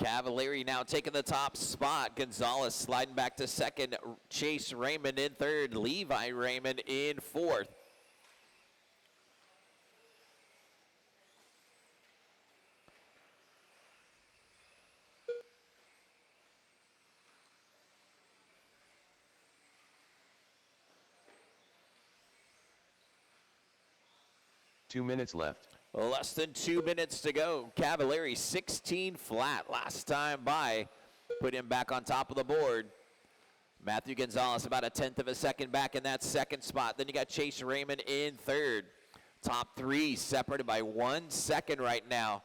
Cavalieri now taking the top spot. Gonzalez sliding back to second. Chase Raymond in third. Levi Raymond in fourth. Two minutes left. Less than 2 minutes to go. Cavalieri 16 flat last time by. Put him back on top of the board. Matthew Gonzalez about a 1/10 of a second back in that second spot. Then you got Chase Raymond in third. Top three separated by 1 second right now.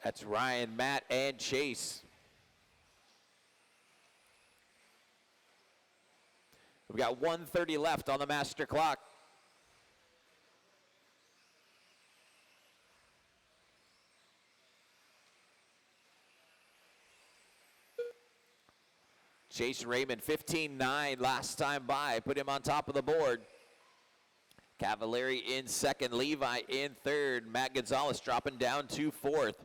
That's Ryan, Matt, and Chase. We've got 1:30 left on the master clock. Chase Raymond, 15-9 last time by. Put him on top of the board. Cavalieri in second. Levi in third. Matt Gonzalez dropping down to fourth.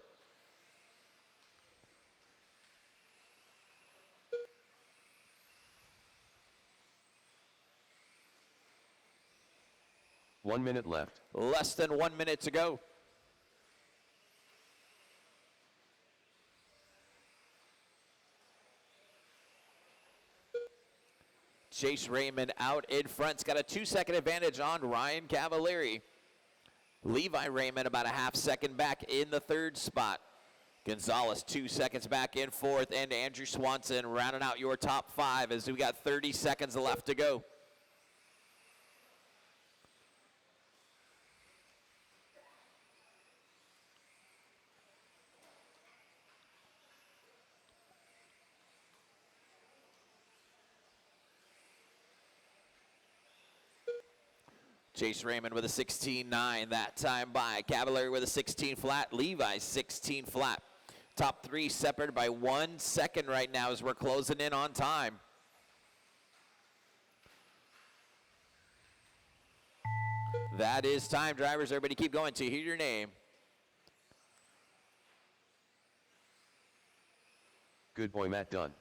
One minute left. Less than 1 minute to go. Chase Raymond out in front's got a 2-second advantage on Ryan Cavalieri. Levi Raymond about a 1/2 second back in the third spot. Gonzalez 2 seconds back in fourth, and Andrew Swanson rounding out your top five as we got 30 seconds left to go. Chase Raymond with a 16-9 that time by. Cavalieri with a 16 flat. Levi 16 flat. Top three separated by 1 second right now as we're closing in on time. That is time, drivers. Everybody keep going to hear your name. Good boy, Matt, done.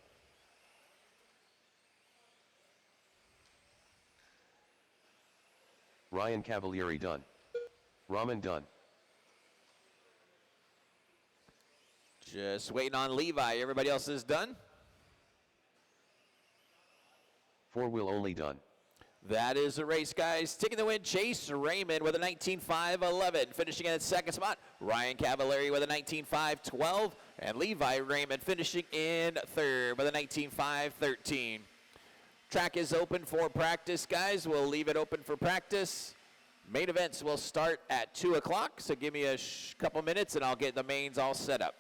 Ryan Cavalieri, done. Raman, done. Just waiting on Levi. Everybody else is done. Four-wheel only, done. That is the race, guys. Taking the win, Chase Raymond with a 19.5.11. Finishing in second spot, Ryan Cavalieri with a 19.5.12. And Levi Raymond finishing in third with a 19.5.13. Track is open for practice, guys. We'll leave it open for practice. Main events will start at 2 o'clock, so give me a couple minutes and I'll get the mains all set up.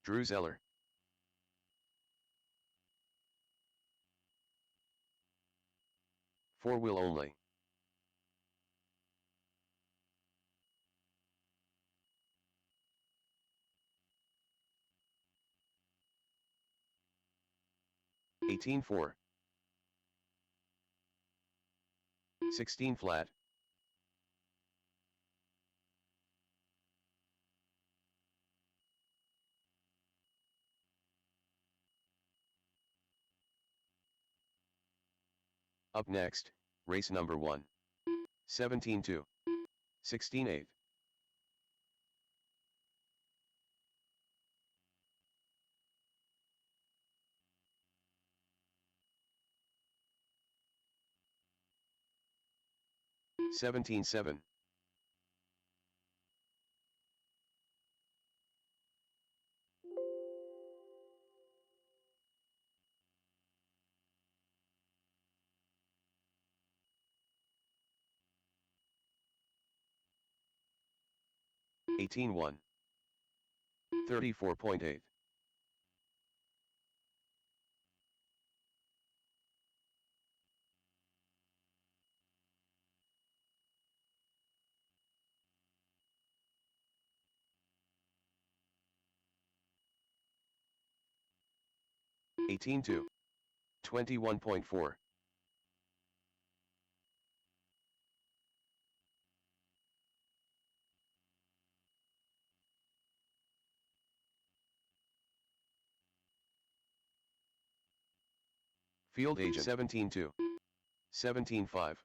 Drew Zeller. Four-wheel only. $18.4. 16 flat. Up next, race number 1. 17.2. 16.8. 17-7. 18-1. 34.8. 18-2. 21.4. Field agent 17-2. 17-5.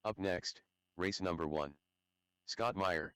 Up next, race number 1. Scott Meyer.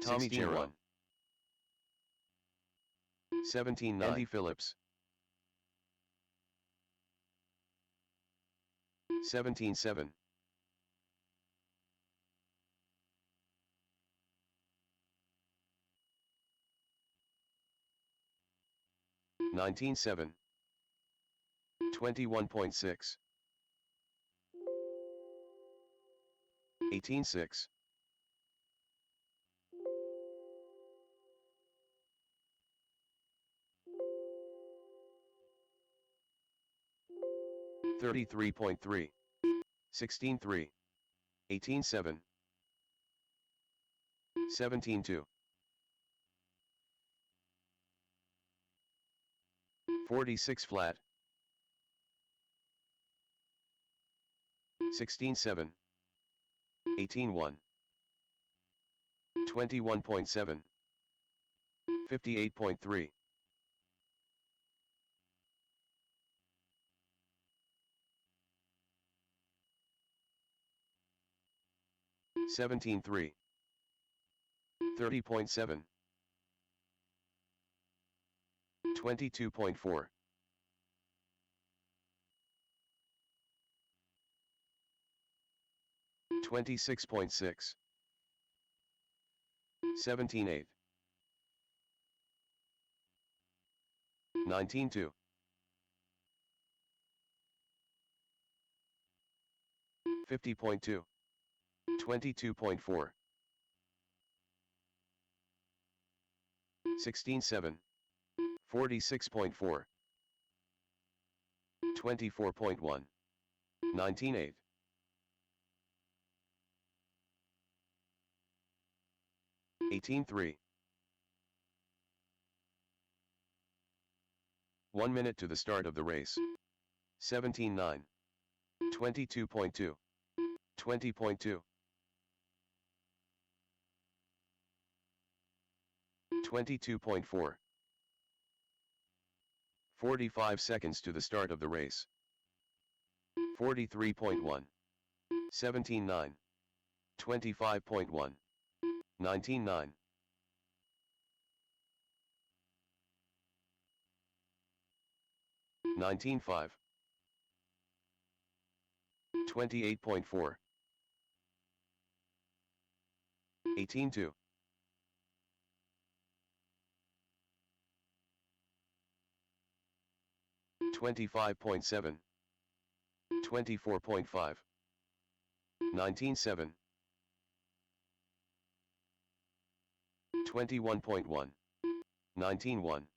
Tommy Jarrow. 17-9. Andy Phillips. 17-7. 19-7. 21.6. 18-6. 33.3. 16-3. 18-7. 17-2. 46 flat. 16-7. 18-1. 21.7. 58.3. 17-3. 30.7. 22.4. 26.6. 17-8. 19-2. 50.2. 22.4. 16.7, 46.4, 24.1, 19.8, 18.3. 1 minute to the start of the race. 17.9, 22.2, 20.2, 22.4. 45 seconds to the start of the race. 43.1, 17.9, 25.1, 19.9, 19.5, 28.4, 18.2, 25.7, 24.5, 19.7, 21.1, 19.1,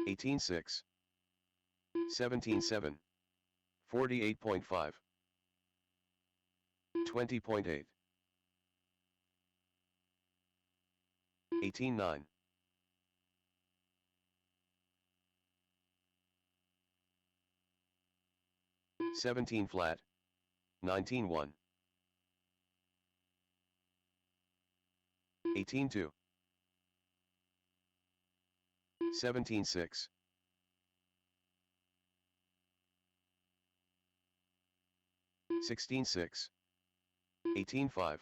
18.6, 17.7, 48.5, 20.8, 18.9, 17 flat, 19.1, 18.2, 17.6, 16.6, 18.5,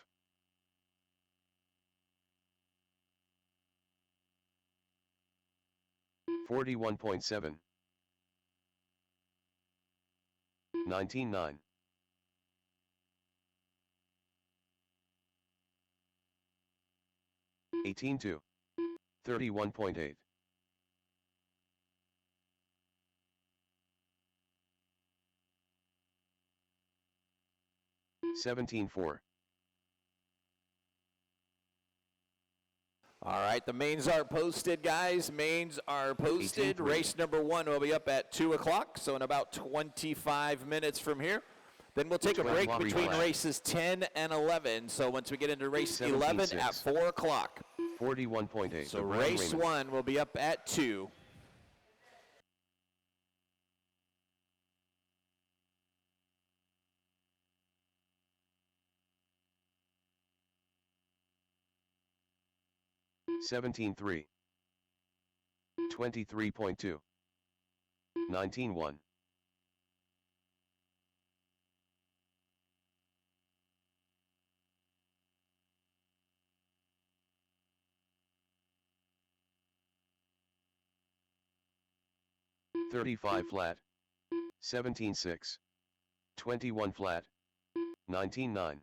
41.7, 19.9, 18.2, 31.8, 17.4. All right, the mains are posted, guys. Mains are posted. 18-3. Race number 1 will be up at 2 o'clock, so in about 25 minutes from here. Then we'll take a 12 break lobby between flat. races 10 and 11. So once we get into race 11 17-6. at 4 o'clock. 41.8. So the Brown race Raymond. 1 will be up at 2. $17.3, 23.2, 19.1, 35 flat, 17.6, 21 flat, 19.9,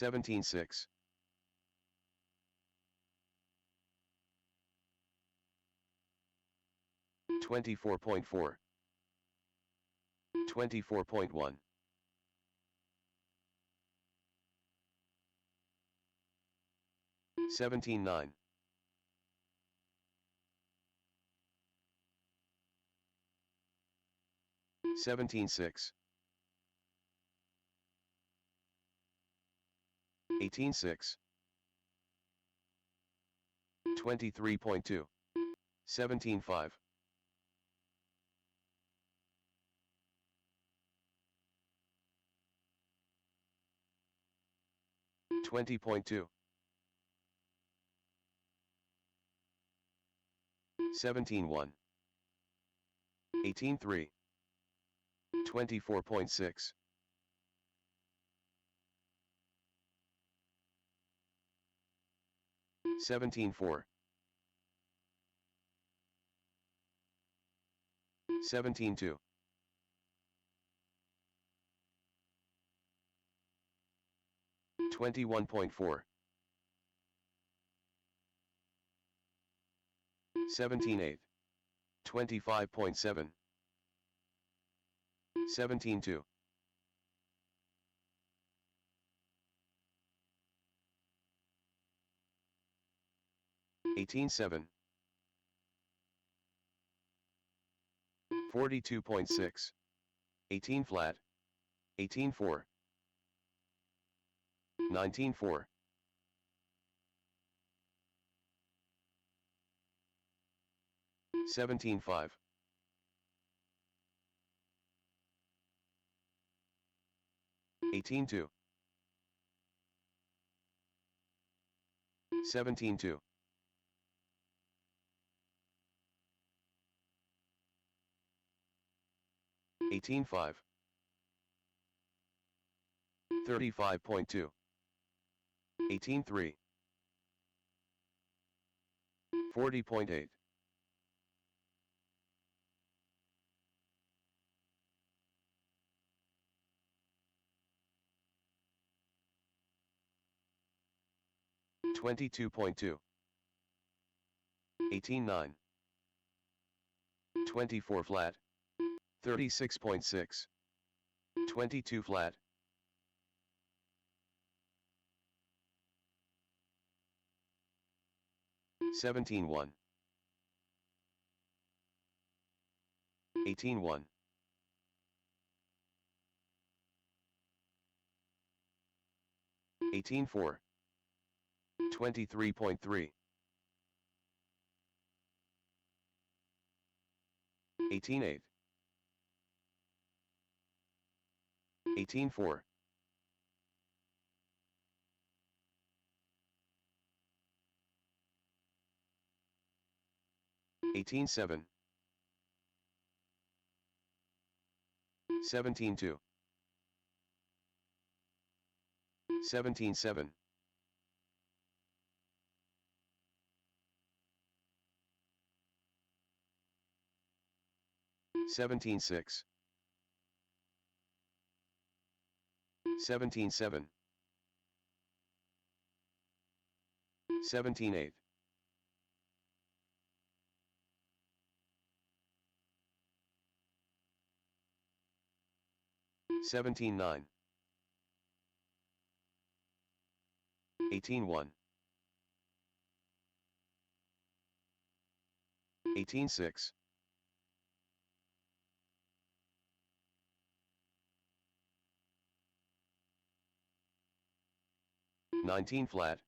17.6, 24.4, 24.1, 17.9, 17.6, 18.6, 23.2, 17.5, 20.2, 17.1, 18.3, 24.6, 17.4, 17.2, 21.4, 17-8. 25.7. 17-2. 18-7. 42.6. 18 flat. 18-4. 19-4. 17-5. 18-2. 17-2. 18-5. 35.2. 18-3. 40.8. 22.2. 18-9. 24 flat. 36.6. 22 flat. 17-1. 18-1. 18-4. 23.3. 18-8. 18-4. 18-7. 17-2. 17-7. 17-6. 17-7. 17-8. 17-9. 18-1. 18-6. 19 flat.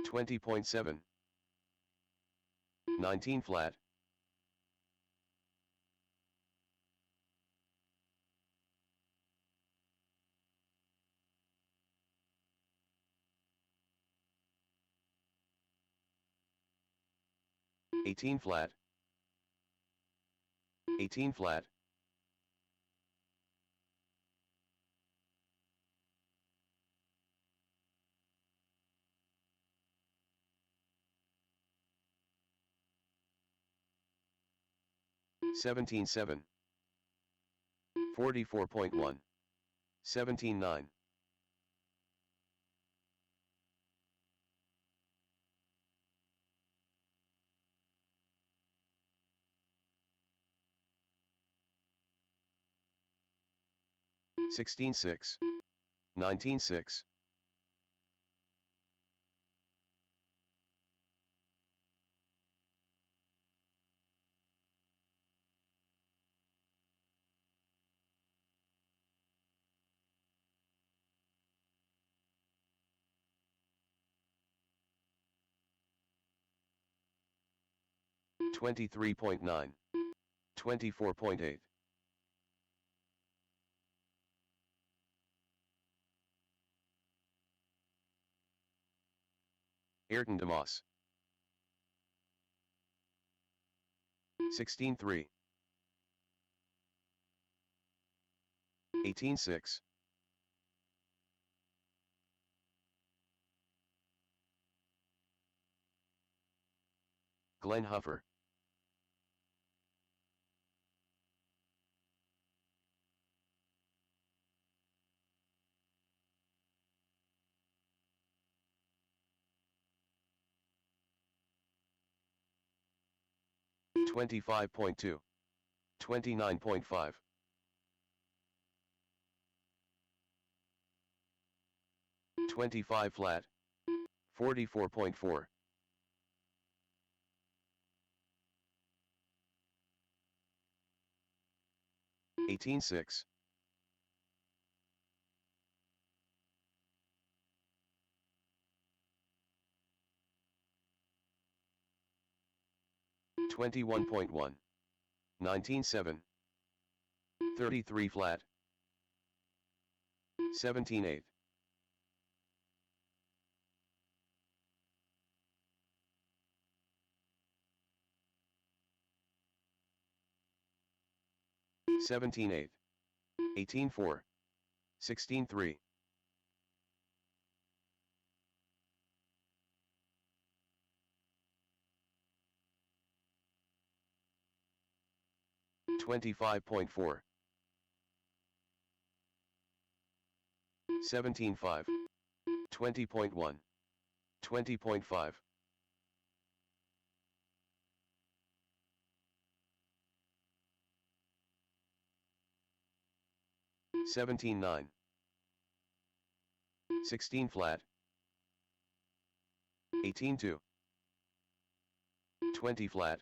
20.7. 19 flat. 18 flat. 18 flat. 17-7. 44.1. 17-9. 16-6. 19-6. 23.9. 24.8. Ayrton DeMoss. 16-3. 18-6. 'Glenn Huffer. 25.2, 29.5, 25 flat, 44.4, 18.6, 21.1, 19.7, 33 flat, 17.8, 17.8, 18.4, 16.3, 25.4, 17.5, 20.1, 20.5, 17.9, 16 flat, 18.2, 20 flat,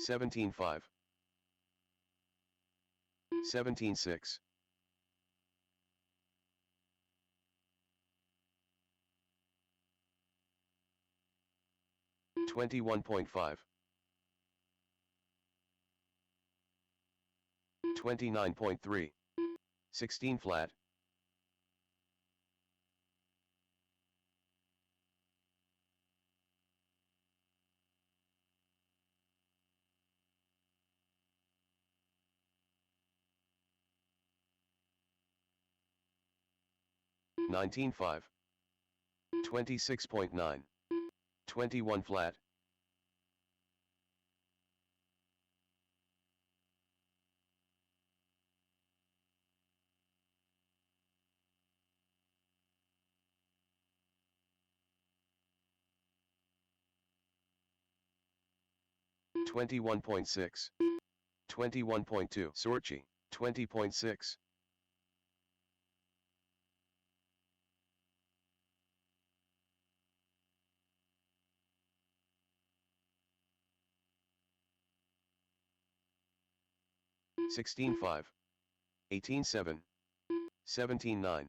17.5, 17.6, 21.5, 29.3, 16 flat, 19.5, 26.9, 21 flat, 21.6, 21.2, Sorchi, 20.6, 16.5, 18.7, 17.9,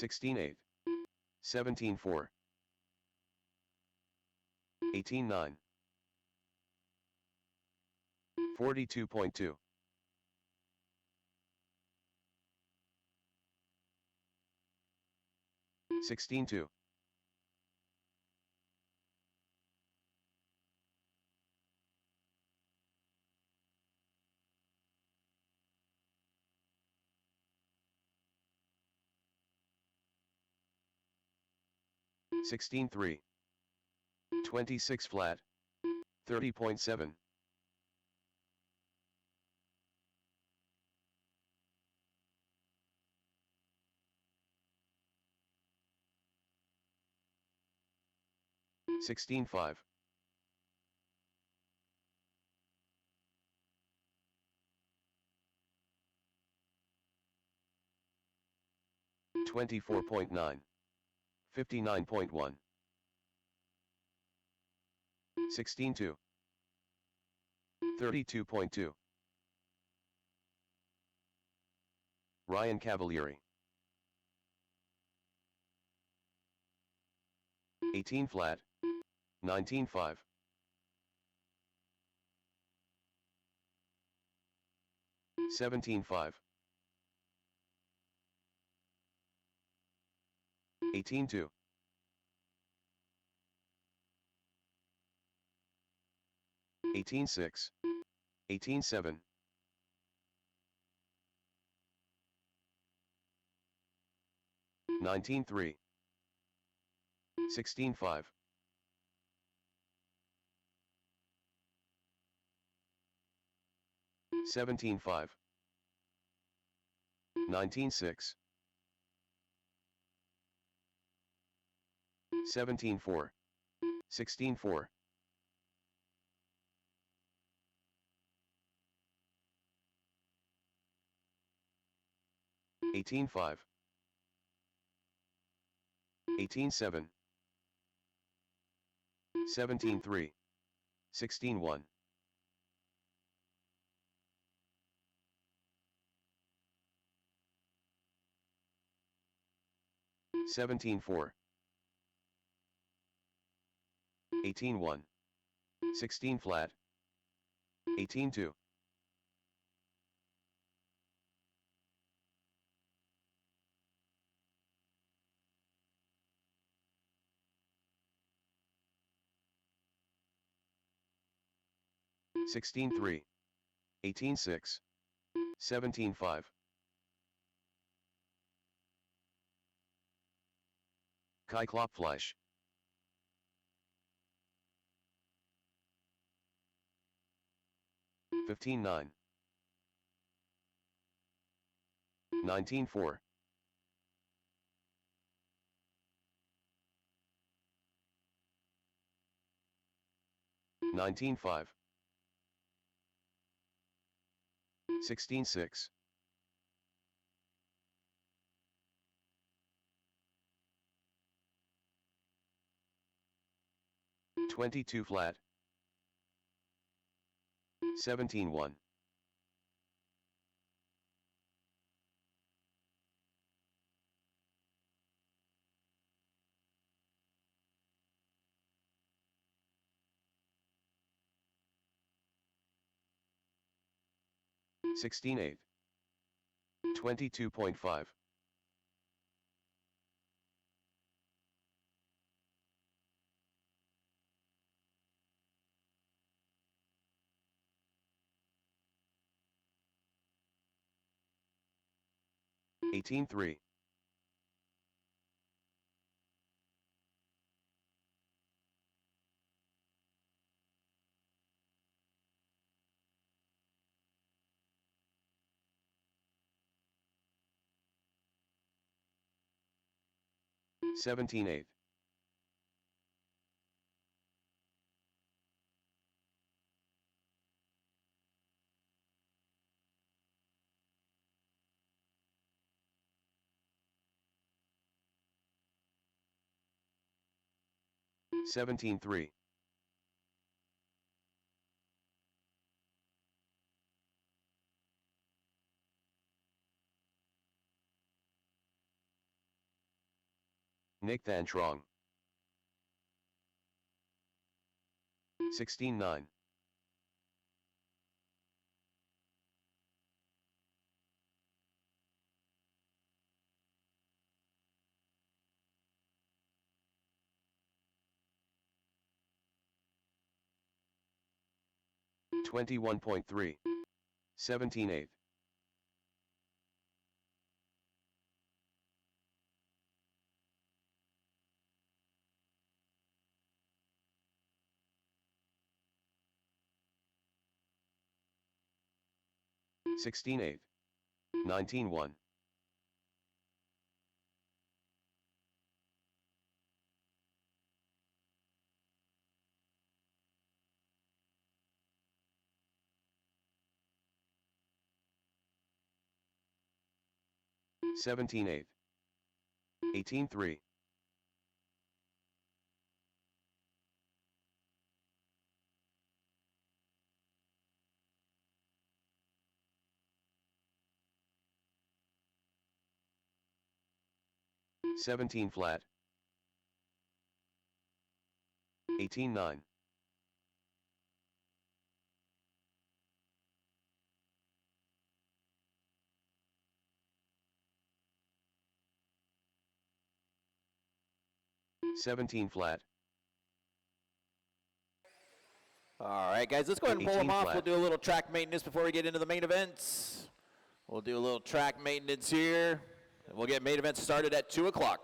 16.8, 17.4, 18.9, 42.2, 16.2, 16.3, 26 flat, 30.7, 16.5, 24.9, 59.1, 16.2, 32.2, Ryan Cavalieri, 18 flat, 19.5, 17.5, 18.2, 18.6, 18.7, 19.3, 16-5. 17-5. 19-6. 17-4. 16-4. 18-5. 18-7. 17-3. 16-1. 17-4. 18-1. 16 flat. 18-2. 16-3. 18-6. 17-5. 'Kai Klopfleisch. 15-9. 19-4. 19-5. 16-6. 22 flat. 17-1. 16-8. 22.5. 18-3. 17-8. 17-3. 'Nick Van Trong. 16-9. 21.3. 17-8. 16-8. 19-1. 17-8. 18-3. 17 flat. 18-9. 17 flat. All right, guys, let's go ahead and pull them 18 off. flat. We'll do a little track maintenance before we get into the main events. We'll do a little track maintenance here. And we'll get main events started at 2 o'clock.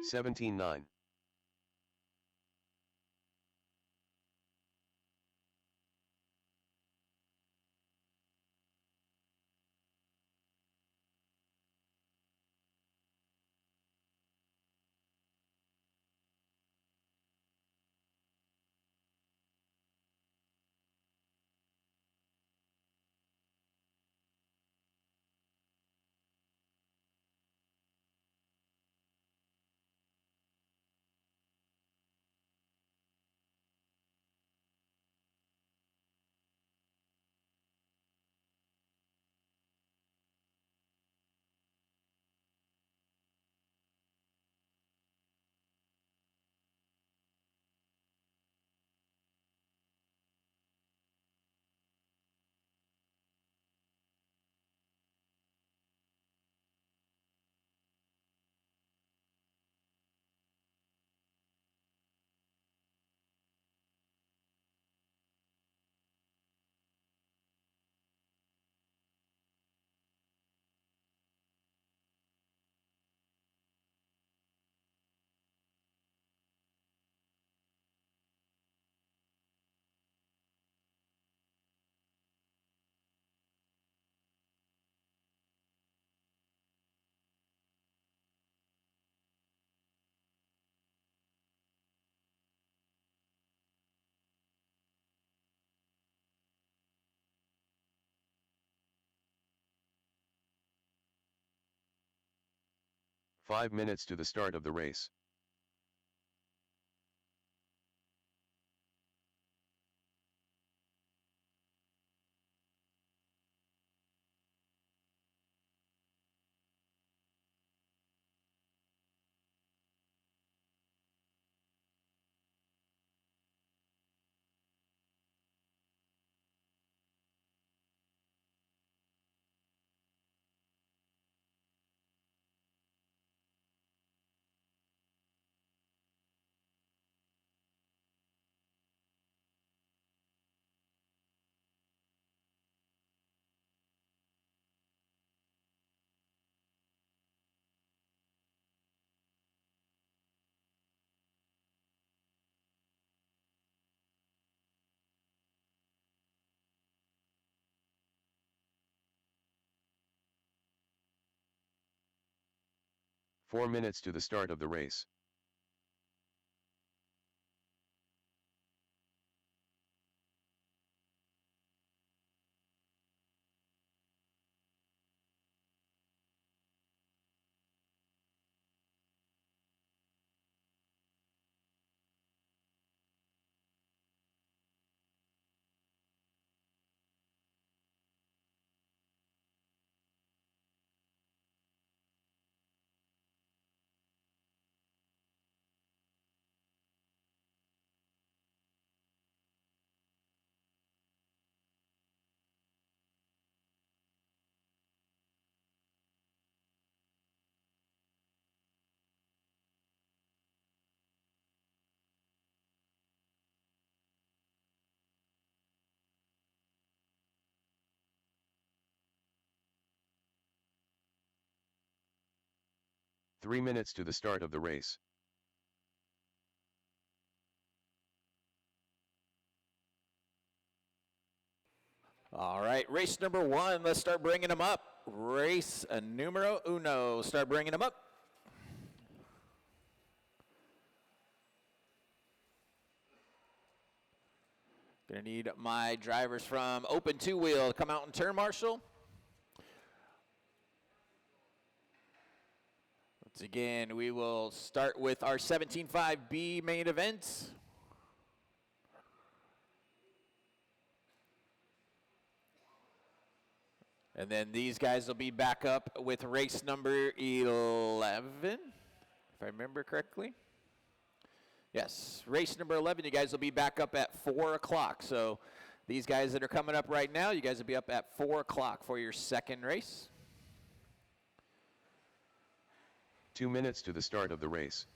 17-9. Five minutes to the start of the race. Four minutes to the start of the race. Three minutes to the start of the race. All right, race number one. Let's start bringing them up. Race numero uno. Start bringing them up. Gonna need my drivers from open two-wheel to come out and turn marshal. Once again, we will start with our 17.5B main event. And then these guys will be back up with race number 11, if I remember correctly. Yes, race number 11, you guys will be back up at 4 o'clock. So these guys that are coming up right now, you guys will be up at 4 o'clock for your second race. 2 minutes to the start of the race.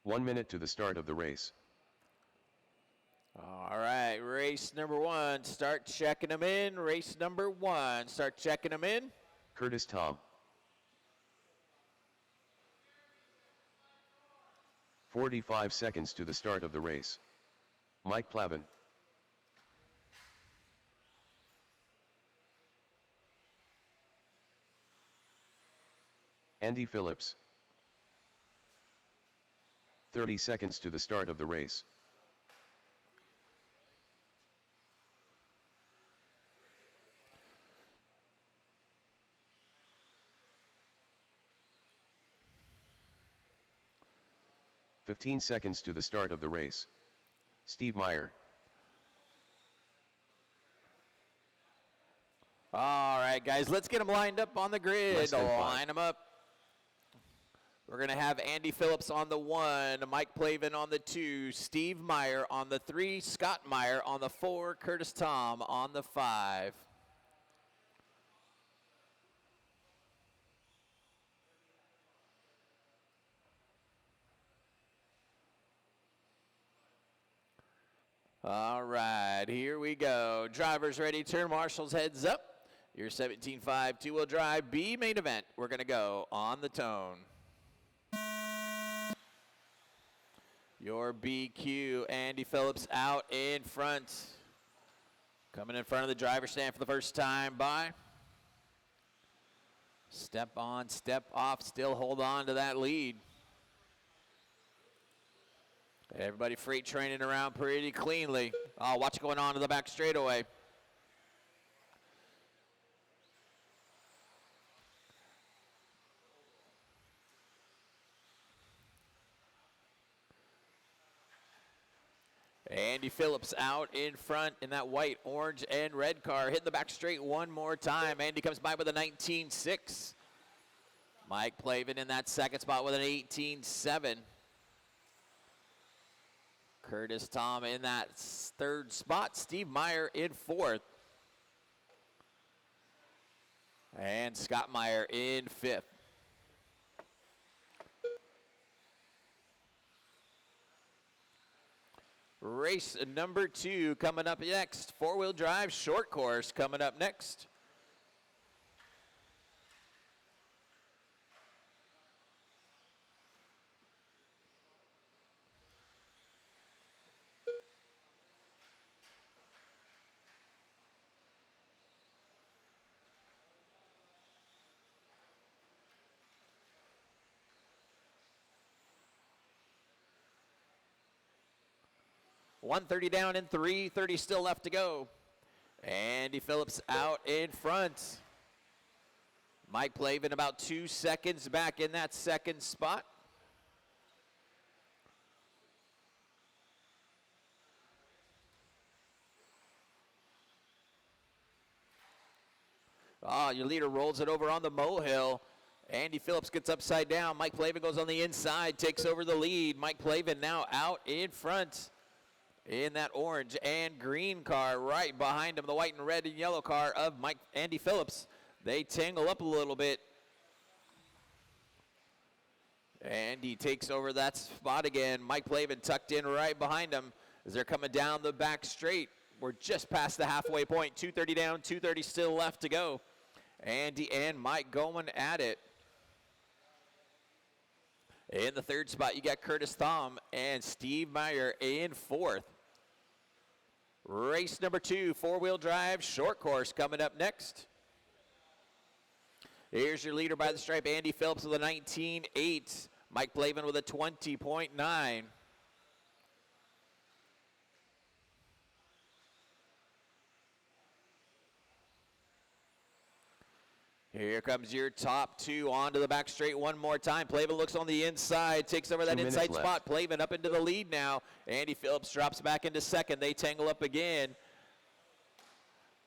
1 minute to the start of the race. All right, race number 1. Start checking them in. Race number 1. Start checking them in. Curtis Tom. 45 seconds to the start of the race. Mike Plavin. Andy Phillips. 30 seconds to the start of the race. "15 seconds to the start of the race. Steve Meyer. All right, guys, let's get them lined up on the grid. Line them up. We're going to have Andy Phillips on the 1, Mike Plavin on the 2, Steve Meyer on the 3, Scott Meyer on the 4, Curtis Tom on the 5. All right, here we go. Drivers ready, turn marshals, heads up. Your 17.5 two-wheel drive B main event. We're going to go on the tone. Your BQ, Andy Phillips out in front. Coming in front of the driver's stand for the first time by. Step on, step off, still hold on to that lead. Everybody freight training around pretty cleanly. Oh, watch it going on to the back straightaway. Andy Phillips out in front in that white, orange, and red car. Hitting the back straight one more time. Andy comes by with a 19.6. Mike Plavin in that second spot with an 18.7. Curtis Tom in that third spot. Steve Meyer in fourth. And Scott Meyer in fifth. Race number 2 coming up next. Four-wheel drive short course coming up next. .130 down and 3:30 still left to go. Andy Phillips out in front. Mike Plavin about 2 seconds back in that second spot. Oh, your leader rolls it over on the molehill. Andy Phillips gets upside down. Mike Plavin goes on the inside, takes over the lead. Mike Plavin now out in front. In that orange and green car right behind him, the white and red and yellow car of Andy Phillips. They tangle up a little bit. And he takes over that spot again. Mike Plavin tucked in right behind him as they're coming down the back straight. We're just past the halfway point. 2:30 down, 2:30 still left to go. Andy and Mike going at it. In the third spot, you got Curtis Tom and Steve Meyer in fourth. Race number 2, four-wheel drive, short course coming up next. Here's your leader by the stripe, Andy Phillips with a 19.8. Mike Plavin with a 20.9. Here comes your top 2 onto the back straight one more time. Plavin looks on the inside, takes over that inside spot. Plavin up into the lead now. Andy Phillips drops back into second. They tangle up again.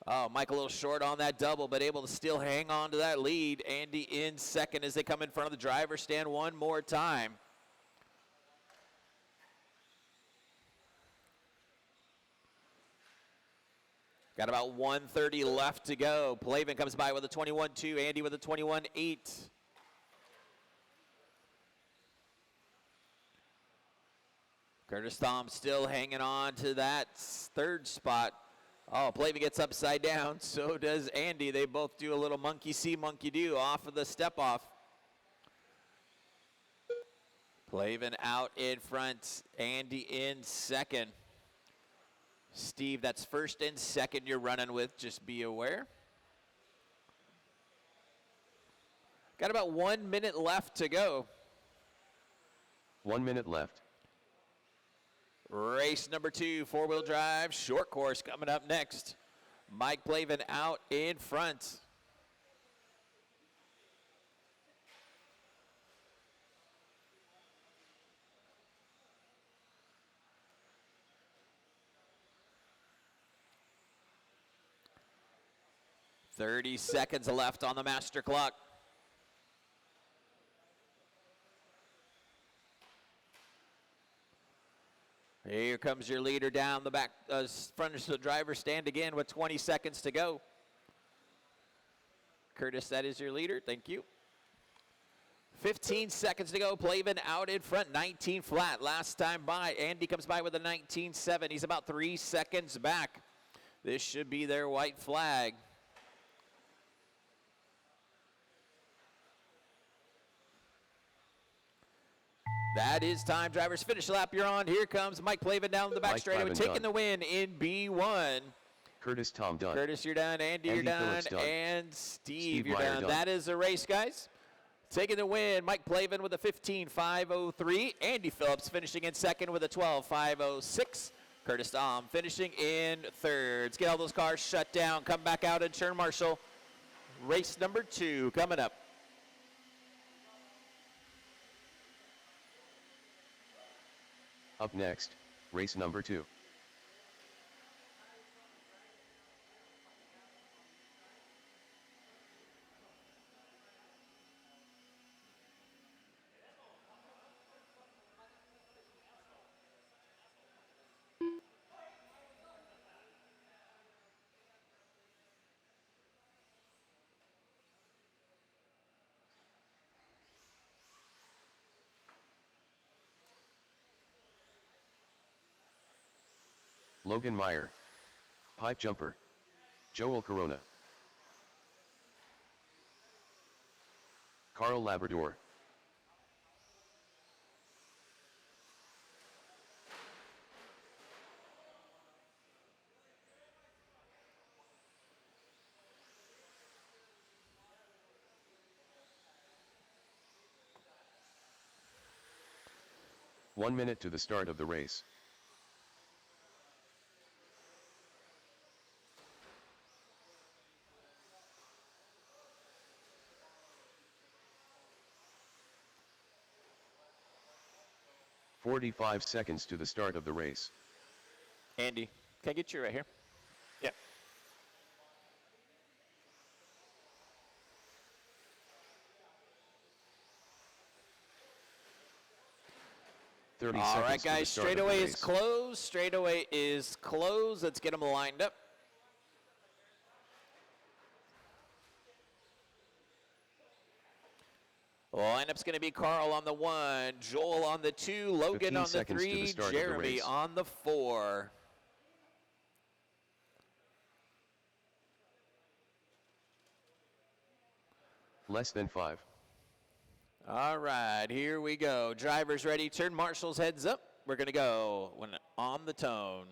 Oh, Mike a little short on that double, but able to still hang on to that lead. Andy in second as they come in front of the driver's stand one more time. Got about 1:30 left to go. Plavin comes by with a 21.2, Andy with a 21.8. Curtis Thom still hanging on to that third spot. Oh, Plavin gets upside down. So does Andy. They both do a little monkey see, monkey do off of the step off. Plavin out in front. Andy in second. Steve, that's first and second you're running with. Just be aware. Got about 1 minute left to go. 1 minute left. Race number 2, four-wheel drive, short course coming up next. Mike Plavin out in front. "30 seconds left on the master clock. Here comes your leader down the back, front of the driver's stand again with 20 seconds to go. Curtis, that is your leader. Thank you. 15 seconds to go. Plavin out in front, 19 flat. Last time by, Andy comes by with a 19.7. He's about 3 seconds back. This should be their white flag. That is time. Drivers, finish the lap you're on. Here comes Mike Plavin down the back straightaway, taking the win in B1. Curtis Thom done. Curtis, you're done. Andy, you're done. And Steve, you're done. That is a race, guys. Taking the win, Mike Plavin with a 15.503. Andy Phillips finishing in second with a 12.506. Curtis Thom finishing in third. Let's get all those cars shut down. Come back out and turn marshal. Race number 2 coming up. Up next, race number 2. Logan Meyer. Pipe jumper. Joel Corona. Carl Labrador. One minute to the start of the race. "45 seconds to the start of the race. Andy, can I get you right here? Yeah. All right, guys, straightaway is closed. Straightaway is closed. Let's get them lined up. Lineup's going to be Carl on the 1, Joel on the 2, Logan on the 3, Jeremy on the 4. Less than 5. All right, here we go. Drivers ready. Turn marshals heads up. We're going to go when on the tone.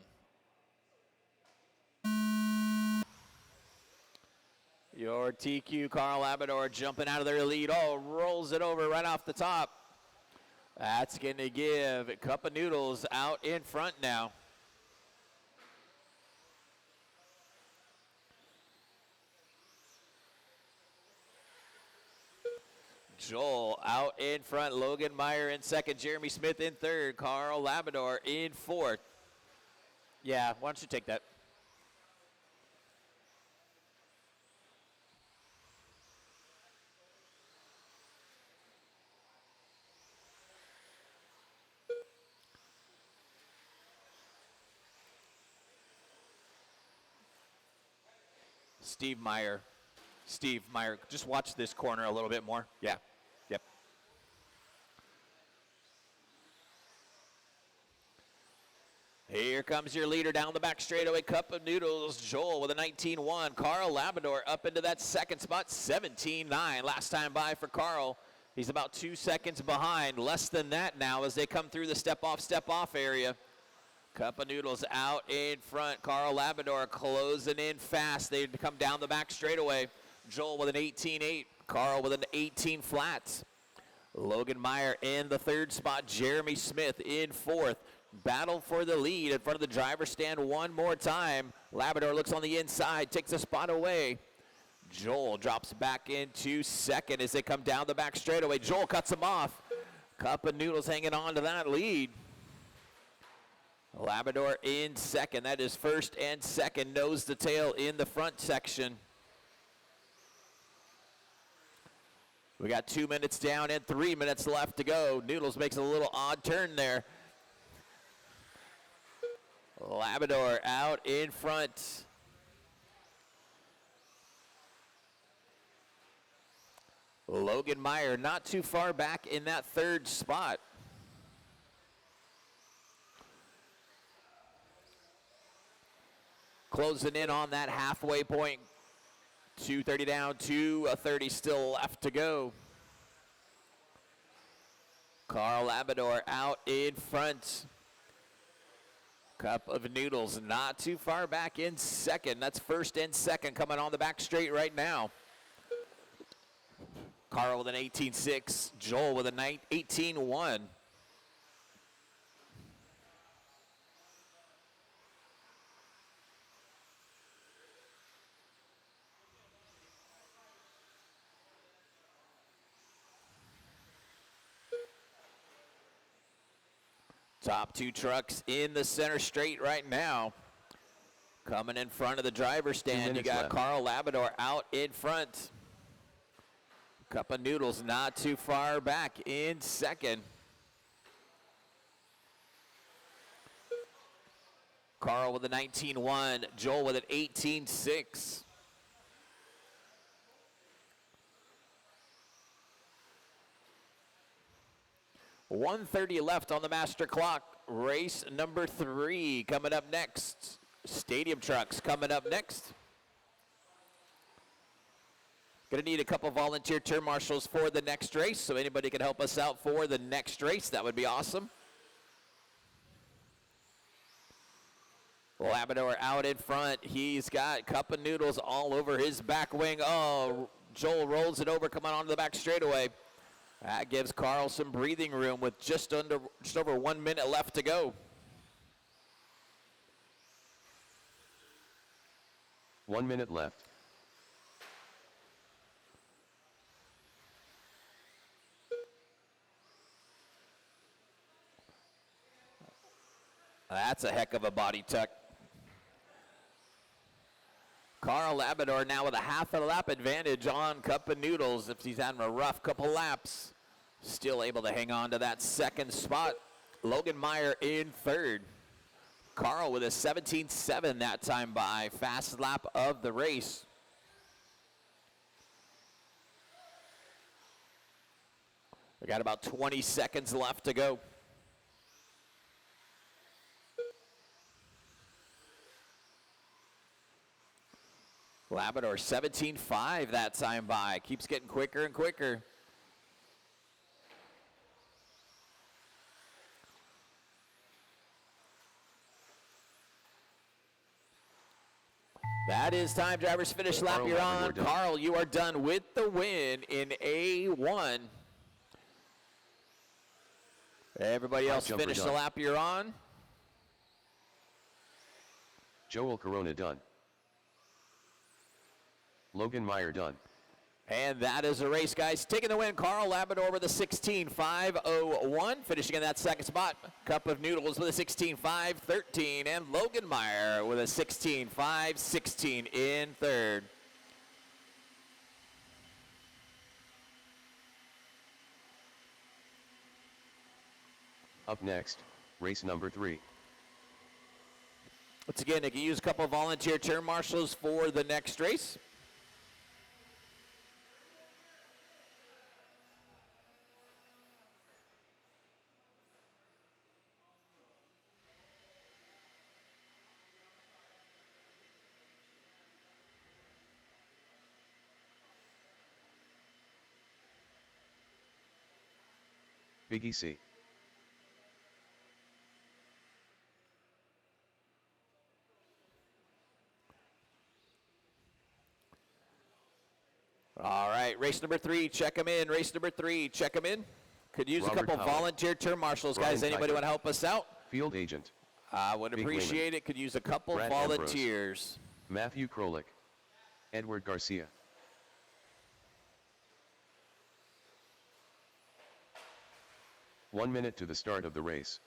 Your TQ Carl Labrador jumping out of their lead. Oh, rolls it over right off the top. That's going to give Cup of Noodles out in front now. Joel out in front. Logan Meyer in second. Jeremy Smith in third. Carl Labrador in fourth. Yeah, why don't you take that? Steve Meyer, just watch this corner a little bit more. Yeah, yep. Here comes your leader down the back straightaway. Cup of Noodles, Joel with a 19.1. Carl Labrador up into that second spot, 17.9. Last time by for Carl. He's about 2 seconds behind. Less than that now as they come through the step-off area. Cup of Noodles out in front. Carl Labrador closing in fast. They come down the back straightaway. Joel with an 18.8. Carl with an 18 flats. Logan Meyer in the third spot. Jeremy Smith in fourth. Battle for the lead in front of the driver's stand one more time. Labrador looks on the inside, takes a spot away. Joel drops back into second as they come down the back straightaway. Joel cuts him off. Cup of Noodles hanging on to that lead. Labrador in second. That is first and second, nose to tail in the front section. We got 2 minutes down and 3 minutes left to go. Noodles makes a little odd turn there. Labrador out in front. Logan Meyer not too far back in that third spot. Closing in on that halfway point. 2:30 down, 2:30 still left to go. Carl Labrador out in front. Cup of Noodles not too far back in second. That's first and second coming on the back straight right now. Carl with an 18.6. Joel with a 18.1. Top two trucks in the center straight right now. Coming in front of the driver's stand, you got Carl Labrador out in front. Cup of Noodles not too far back in second. Carl with a 19.1, Joel with an 18.6. .130 left on the master clock. Race number 3 coming up next. Stadium trucks coming up next. Going to need a couple volunteer turn marshals for the next race, so anybody can help us out for the next race. That would be awesome. Labrador out in front. He's got Cup of Noodles all over his back wing. Oh, Joel rolls it over coming onto the back straightaway. That gives Carl some breathing room with just over 1 minute left to go. 1 minute left. That's a heck of a body tuck. Carl Labrador now with a half a lap advantage on Cup of Noodles. If he's having a rough couple laps, still able to hang on to that second spot. Logan Meyer in third. Carl with a 17.7 that time by. Fast lap of the race. We got about 20 seconds left to go. Labrador 17.5 that time by. Keeps getting quicker and quicker. That is time. Drivers finish lap. You're on. Carl, you are done with the win in A1. Everybody else finish the lap. You're on. Joel Corona done. Logan Meyer done. And that is a race, guys. Taking the win, Carl Labrador with a 16.501, finishing in that second spot. Cup of Noodles with a 16.513, and Logan Meyer with a 16.516 in third. Up next, race number 3. Once again, you can use a couple of volunteer turn marshals for the next race. Biggie C. All right, race number 3, check them in. Race number 3, check them in. Could use Robert a couple Powell. volunteer turn marshals, guys. Brian Anybody Kiper. want to help us out? Field agent. I would Big appreciate Lehman. it. Could use a couple Brad Ambrose. volunteers. Matthew Krolik. Edward Garcia. One minute to the start of the race.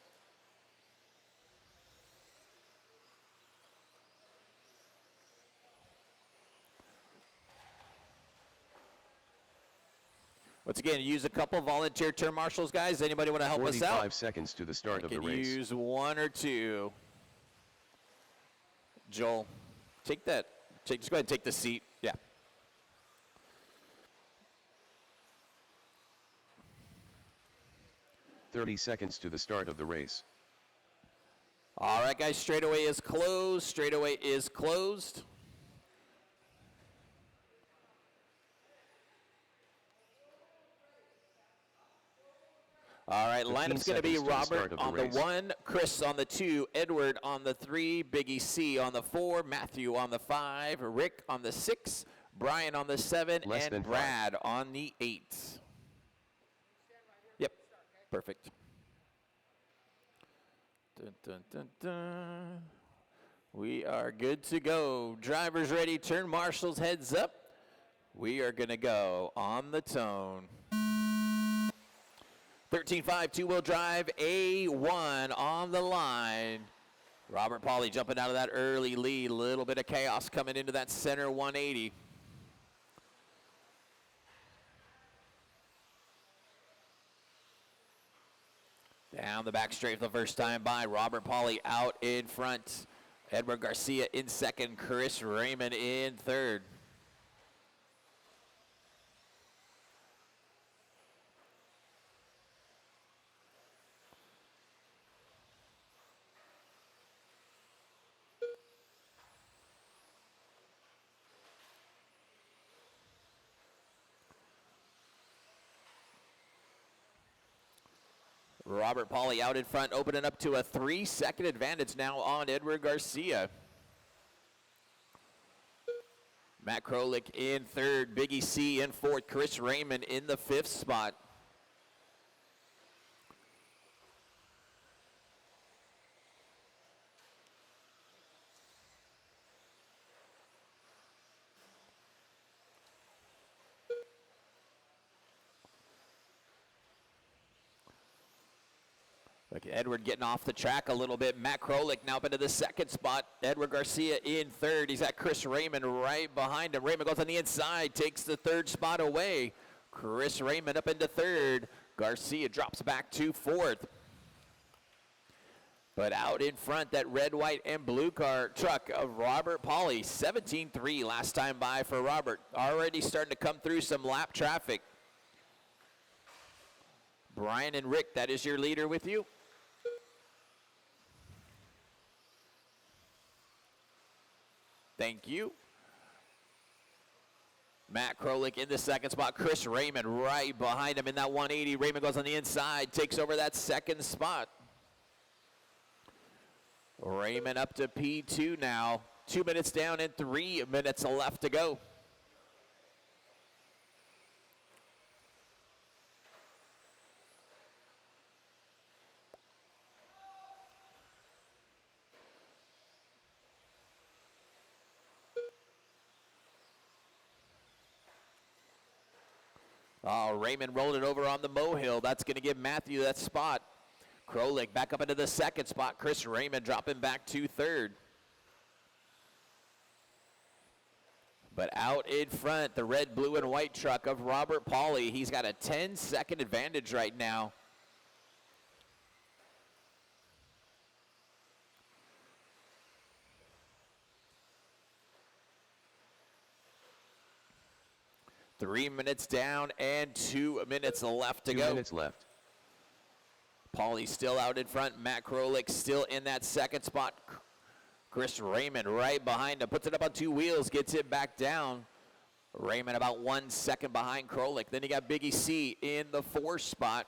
Once again, use a couple volunteer turn marshals, guys. Anybody want to help us out? 45 seconds to the start of the Can race. use 1 or 2. Joel, take that. Just go ahead and take the seat. Yeah. .30 seconds to the start of the race. All right, guys. Straightaway is closed. Straightaway is closed. All right, 15 lineup's going to be seconds to the start Robert of the on the race. 1, Chris on the 2, Edward on the 3, Biggie C on the 4, Matthew on the 5, Rick on the 6, Brian on the 7, Less than and 5. Brad on the 8. Yep, perfect. Dun, dun, dun, dun. We are good to go. Drivers ready, turn marshals, heads up. We are going to go on the tone. 13.5, two-wheel drive, A1 on the line. Robert Pauly jumping out of that early lead. A little bit of chaos coming into that center 180. Down the back straight for the first time by. Robert Pauly out in front. Edward Garcia in second. Chris Raymond in third. Robert Pauly out in front, opening up to a 3-second advantage now on Edward Garcia. Matt Krolik in third, Biggie C in fourth, Chris Raymond in the 5th spot. Look, Edward getting off the track a little bit. Matt Krolik now up into the 2nd spot. Edward Garcia in third. He's got Chris Raymond right behind him. Raymond goes on the inside, takes the 3rd spot away. Chris Raymond up into 3rd. Garcia drops back to 4th. But out in front, that red, white, and blue car truck of Robert Pauly. 17-3 last time by for Robert. Already starting to come through some lap traffic. Brian and Rick, that is your leader with you. Thank you. Matt Krolik in the 2nd spot. Chris Raymond right behind him in that 180. Raymond goes on the inside, takes over that 2nd spot. Raymond up to P2 now. 2 minutes down and 3 minutes left to go. Oh, Raymond rolled it over on the Mohill. That's going to give Matthew that spot. Krolik back up into the 2nd spot. Chris Raymond dropping back to 3rd. But out in front, the red, blue, and white truck of Robert Pauly. He's got a 10-second advantage right now. Three minutes down and 2 minutes left to go. 2 minutes left. Pauly still out in front. Matt Krolik still in that 2nd spot. Chris Raymond right behind him. Puts it up on 2 wheels. Gets it back down. Raymond about 1 second behind Krolik. Then you got Biggie C in the 4th spot.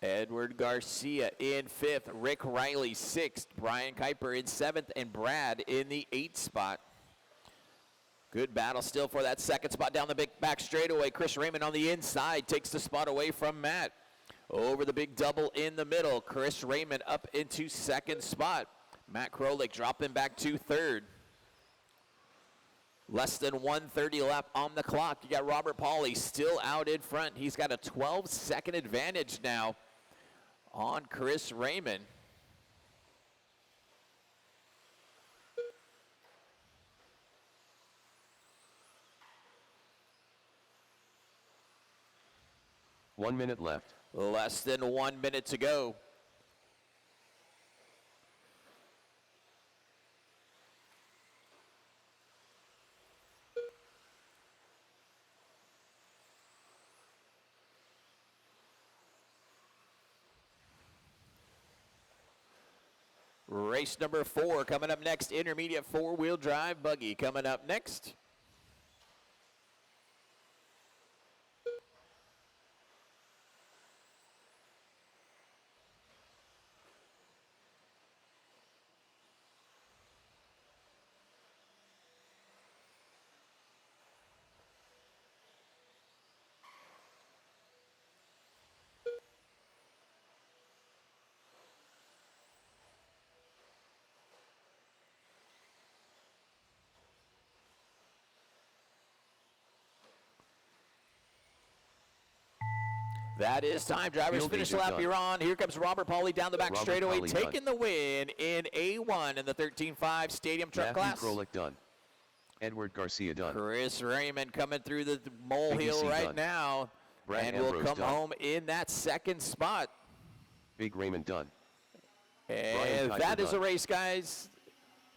Edward Garcia in 5th. Rick Riley 6th. Brian Kuiper in 7th. And Brad in the 8th spot. Good battle still for that second spot down the big back straightaway. Chris Raymond on the inside takes the spot away from Matt. Over the big double in the middle. Chris Raymond up into 2nd spot. Matt Krolik dropping back to 3rd. Less than 1:30 lap on the clock. You got Robert Pauly still out in front. He's got a 12-second advantage now on Chris Raymond. One minute left. Less than 1 minute to go. Race number 4 coming up next. Intermediate 4-wheel drive buggy coming up next. That is time. Drivers Field finish the agent lap done. you're on. Here comes Robert Pauly down the back Robert straightaway, Pauly taking the win in A1 in the 13.5 Stadium Truck Matthew class. Krolik done. Edward Garcia done. Chris Raymond coming through the molehill ABC right done. now. Brad And will Ambrose come done. home in that 2nd spot. Big Raymond done. And Kuiper that is a done. race, guys.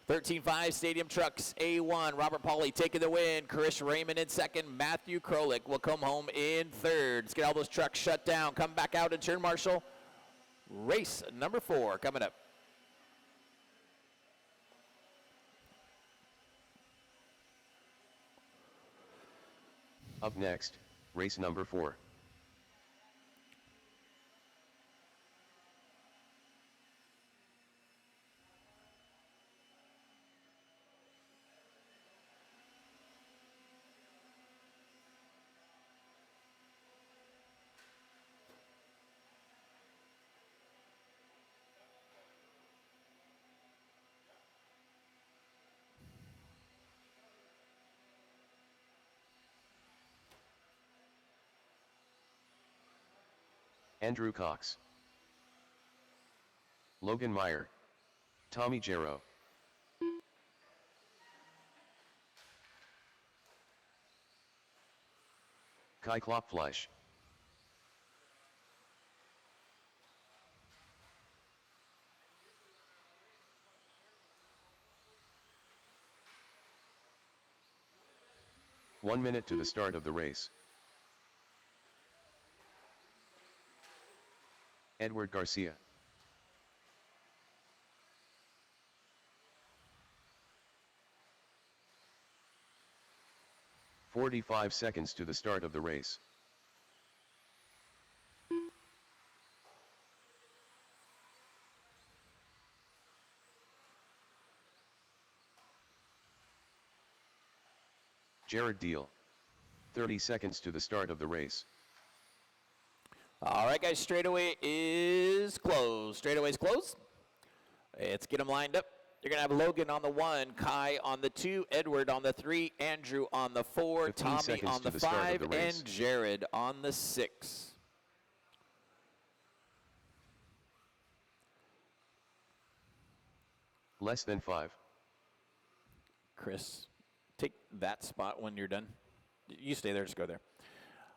13.5 Stadium Trucks A1. Robert Pauly taking the win. Chris Raymond in 2nd. Matthew Krolik will come home in 3rd. Let's get all those trucks shut down. Come back out and turn marshal. Race number 4 coming up. Up next, race number 4. Andrew Cox, Logan Meyer, Tommy Jarrow, Kai Klopfleisch, One minute to the start of the race. Edward Garcia. "45 seconds to the start of the race. Jared Deal. 30 seconds to the start of the race. All right, guys, straightaway is closed. Straightaway is closed. Let's get them lined up. You're going to have Logan on the 1, Kai on the 2, Edward on the 3, Andrew on the 4, 15 Tommy seconds on to the the start of 5, the race. and Jared on the 6. Less than 5. Chris, take that spot when you're done. You stay there, just go there.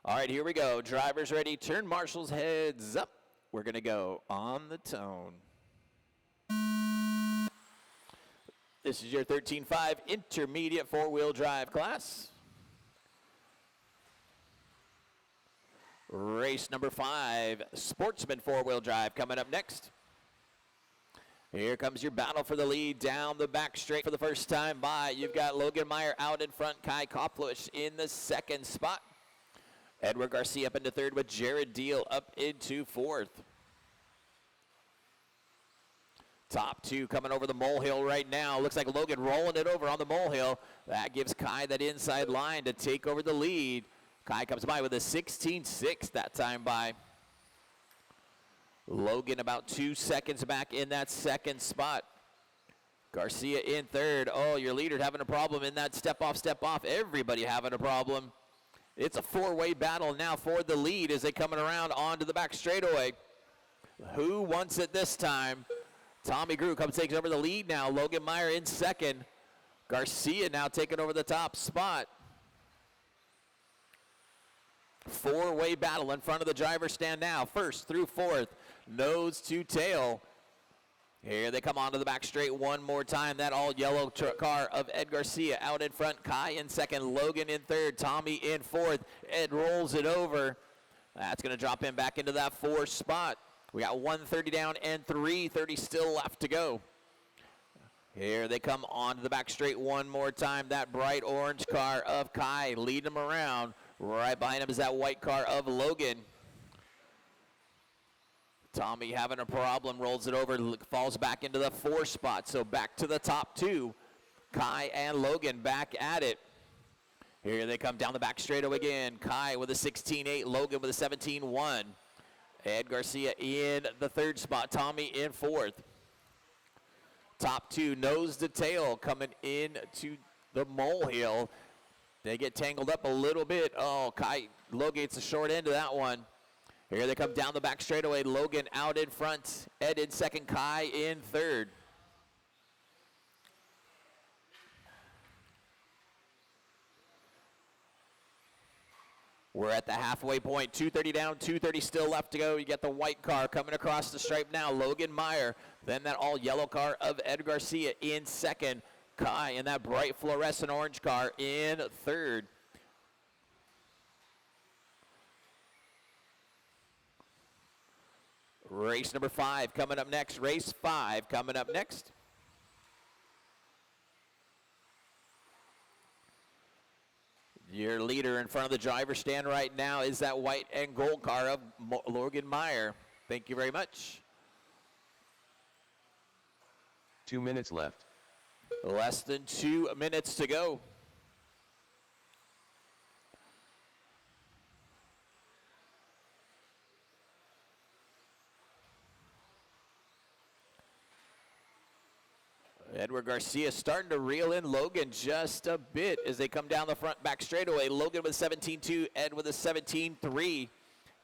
All right, here we go. Drivers ready. Turn marshals heads up. We're going to go on the tone. This is your 13.5 intermediate 4-wheel drive class. Race number 5, Sportsman 4-wheel drive coming up next. Here comes your battle for the lead down the back straight for the first time by. You've got Logan Meyer out in front, Kai Koplush in the 2nd spot. Edward Garcia up into 3rd with Jared Deal up into 4th. Top 2 coming over the molehill right now. Looks like Logan rolling it over on the molehill. That gives Kai that inside line to take over the lead. Kai comes by with a 16.6 that time by. Logan about 2 seconds back in that second spot. Garcia in third. Oh, your leader having a problem in that step off. Everybody having a problem. It's a 4-way battle now for the lead as they coming around onto the back straightaway. Who wants it this time? Tommy Grew takes over the lead now. Logan Meyer in second. Garcia now taking over the top spot. 4-way battle in front of the driver's stand now. First through fourth, nose to tail. Here they come onto the back straight one more time. That all yellow car of Ed Garcia out in front. Kai in second, Logan in third, Tommy in fourth. Ed rolls it over. That's going to drop him back into that 4th spot. We got 1:30 down and 3:30 still left to go. Here they come onto the back straight one more time. That bright orange car of Kai leading him around. Right behind him is that white car of Logan. Tommy having a problem, rolls it over, falls back into the 4th spot. So back to the top 2. Kai and Logan back at it. Here they come down the back straightaway again. Kai with a 16.8, Logan with a 17.1. Ed Garcia in the 3rd spot, Tommy in 4th. Top 2, nose to tail, coming into the molehill. They get tangled up a little bit. Oh, Logan gets the short end of that one. Here they come down the back straightaway. Logan out in front. Ed in second. Kai in third. We're at the halfway point. 2:30 down, 2:30 still left to go. You get the white car coming across the stripe now. Logan Meyer. Then that all yellow car of Ed Garcia in second. Kai in that bright fluorescent orange car in third. Race number 5 coming up next. Race 5 coming up next. Your leader in front of the driver's stand right now is that white and gold car of Logan Meyer. Thank you very much. 2 minutes left. Less than 2 minutes to go. Edward Garcia starting to reel in Logan just a bit as they come down the front back straightaway. Logan with 17.2, Ed with a 17.3,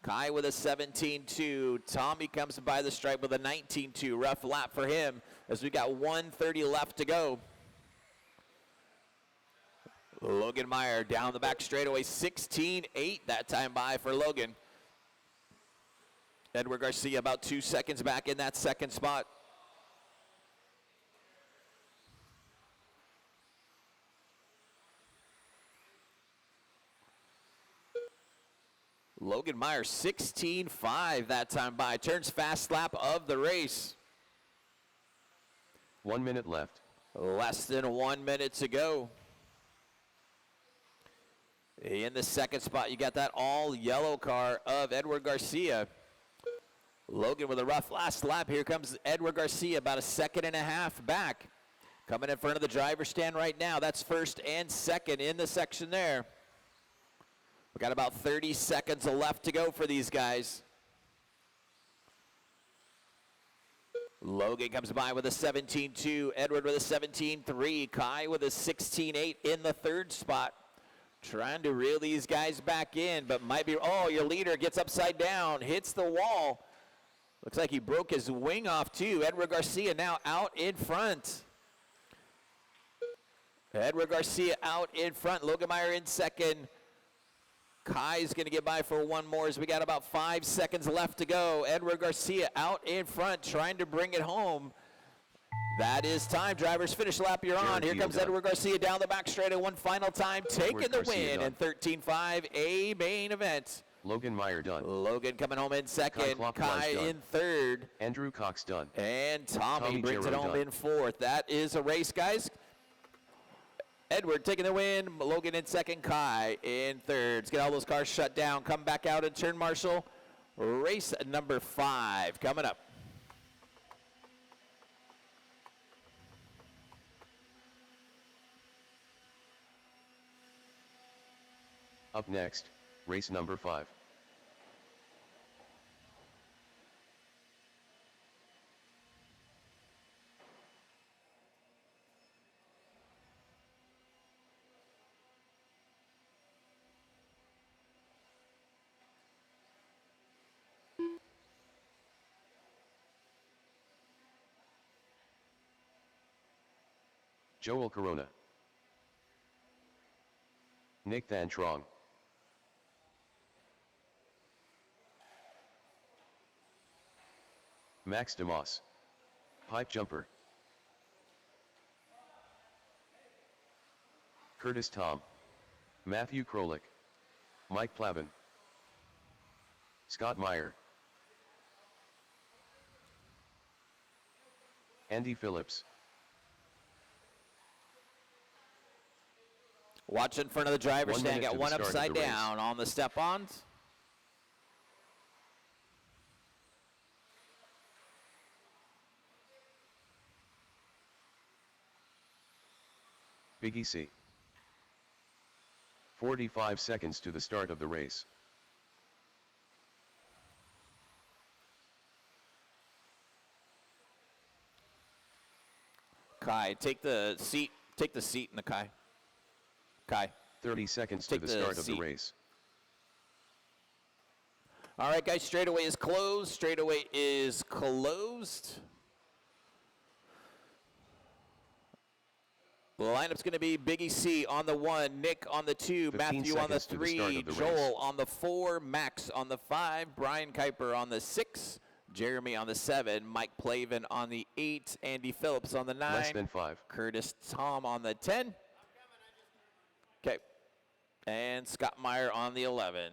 Kai with a 17.2. Tommy comes by the stripe with a 19.2. Rough lap for him as we got 1:30 left to go. Logan Meyer down the back straightaway, 16.8 that time by for Logan. Edward Garcia about 2 seconds back in that second spot. Logan Meyer 16.5 that time by. Turns fast lap of the race. 1 minute left. Less than 1 minute to go. In the second spot, you got that all yellow car of Edward Garcia. Logan with a rough last lap. Here comes Edward Garcia about 1.5 seconds back. Coming in front of the driver's stand right now. That's first and second in the section there. We got about 30 seconds left to go for these guys. Logan comes by with a 17.2, Edward with a 17.3, Kai with a 16.8 in the third spot. Trying to reel these guys back in, but might be, oh, your leader gets upside down, hits the wall. Looks like he broke his wing off too. Edward Garcia now out in front. Edward Garcia out in front, Logan Meyer in second. Kai's going to get by for one more as we got about 5 seconds left to go. Edward Garcia out in front trying to bring it home. That is time. Drivers, finish lap you're on. Here comes Edward Garcia down the back straight one final time, taking the win in 13.5, a main event. Logan Meyer done. Logan coming home in second. Kai in third. Andrew Cox done. And Tommy brings it home in fourth. That is a race, guys. Edward taking the win, Logan in second, Kai in third. Let's get all those cars shut down. Come back out and turn marshal. Race number 5 coming up. Up next, race number 5. Joel Corona, Nick Van Trong, Max DeMoss, Pipe Jumper, Curtis Tom, Matthew Krolik, Mike Plavin, Scott Meyer, Andy Phillips. Watch in front of the driver's stand, got one upside down on the step-ons. Big EC. 45 seconds to the start of the race. Kai, take the seat in the Kai. Kai. 30 seconds to the start of the race. All right, guys, straightaway is closed. Straightaway is closed. The lineup's going to be Biggie C on the 1, Nick on the 2, Matthew on the 3, Joel on the 4, Max on the 5, Brian Kuiper on the 6, Jeremy on the 7, Mike Plavin on the 8, Andy Phillips on the 9, less than 5, Curtis Tom on the 10. Okay, and Scott Meyer on the 11.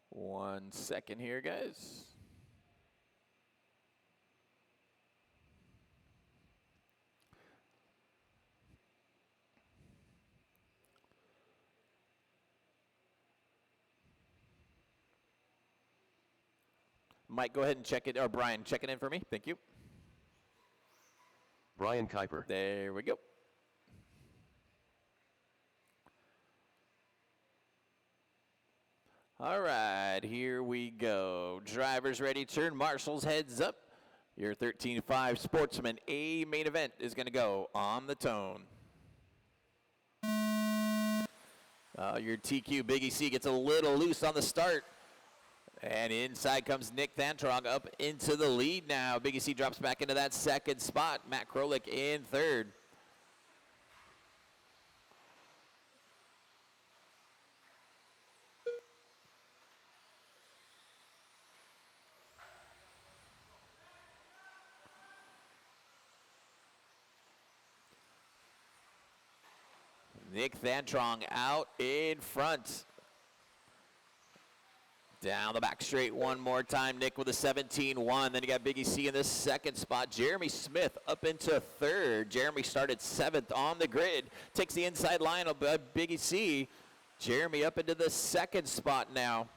One second here, guys. Mike, go ahead and check it, or Brian, check it in for me. Thank you. Brian Kuiper. There we go. All right, here we go. Drivers ready, turn marshals, heads up. Your 13.5 Sportsman A main event is going to go on the tone. Your TQ Big EC gets a little loose on the start. And inside comes Nick Thantrong up into the lead now. Big EC drops back into that second spot. Matt Krolik in third. Nick Thantrong out in front. Down the back straight one more time. Nick with a 17-1. Then you got Big EC in the second spot. Jeremy Smith up into third. Jeremy started 7th on the grid. Takes the inside line of Big EC. Jeremy up into the second spot now.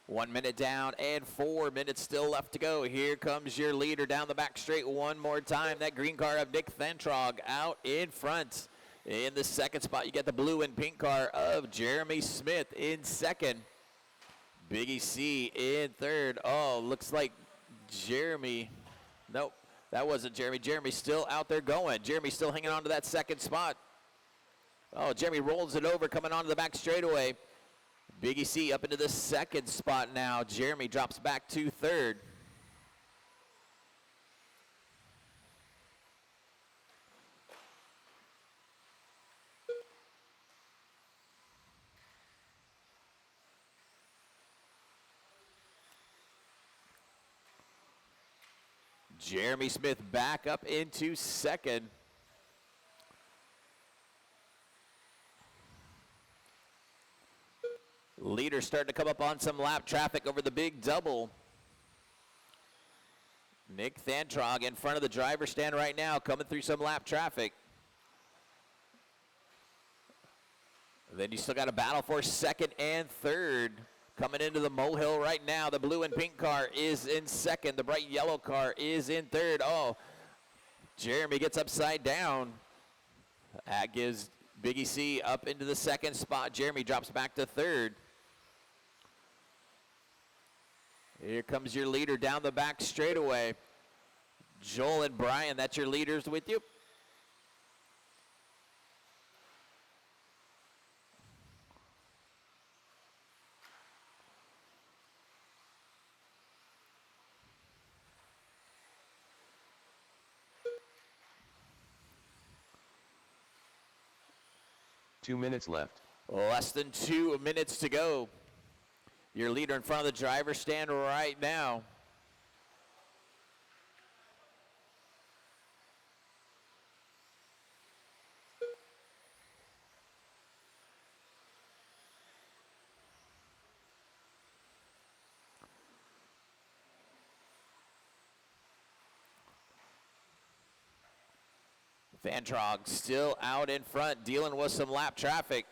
One minute down and 4 minutes still left to go. Here comes your leader down the back straight one more time. That green car of Nick Thantrong out in front. In the second spot, you get the blue and pink car of Jeremy Smith in second. Big EC in third. Oh, looks like Jeremy. Nope, that wasn't Jeremy. Jeremy's still out there going. Jeremy's still hanging on to that second spot. Oh, Jeremy rolls it over coming onto the back straightaway. Big EC up into the second spot now. Jeremy drops back to third. Jeremy Smith back up into second. Leader starting to come up on some lap traffic over the big double. Nick Thantrog in front of the driver's stand right now, coming through some lap traffic. Then you still got a battle for second and third. Coming into the molehill right now, the blue and pink car is in second. The bright yellow car is in third. Oh, Jeremy gets upside down. That gives Biggie C up into the second spot. Jeremy drops back to third. Here comes your leader down the back straightaway. Joel and Brian, that's your leaders with you. Two minutes left. Less than 2 minutes to go. Your leader in front of the driver's stand right now. Vantrog still out in front, dealing with some lap traffic.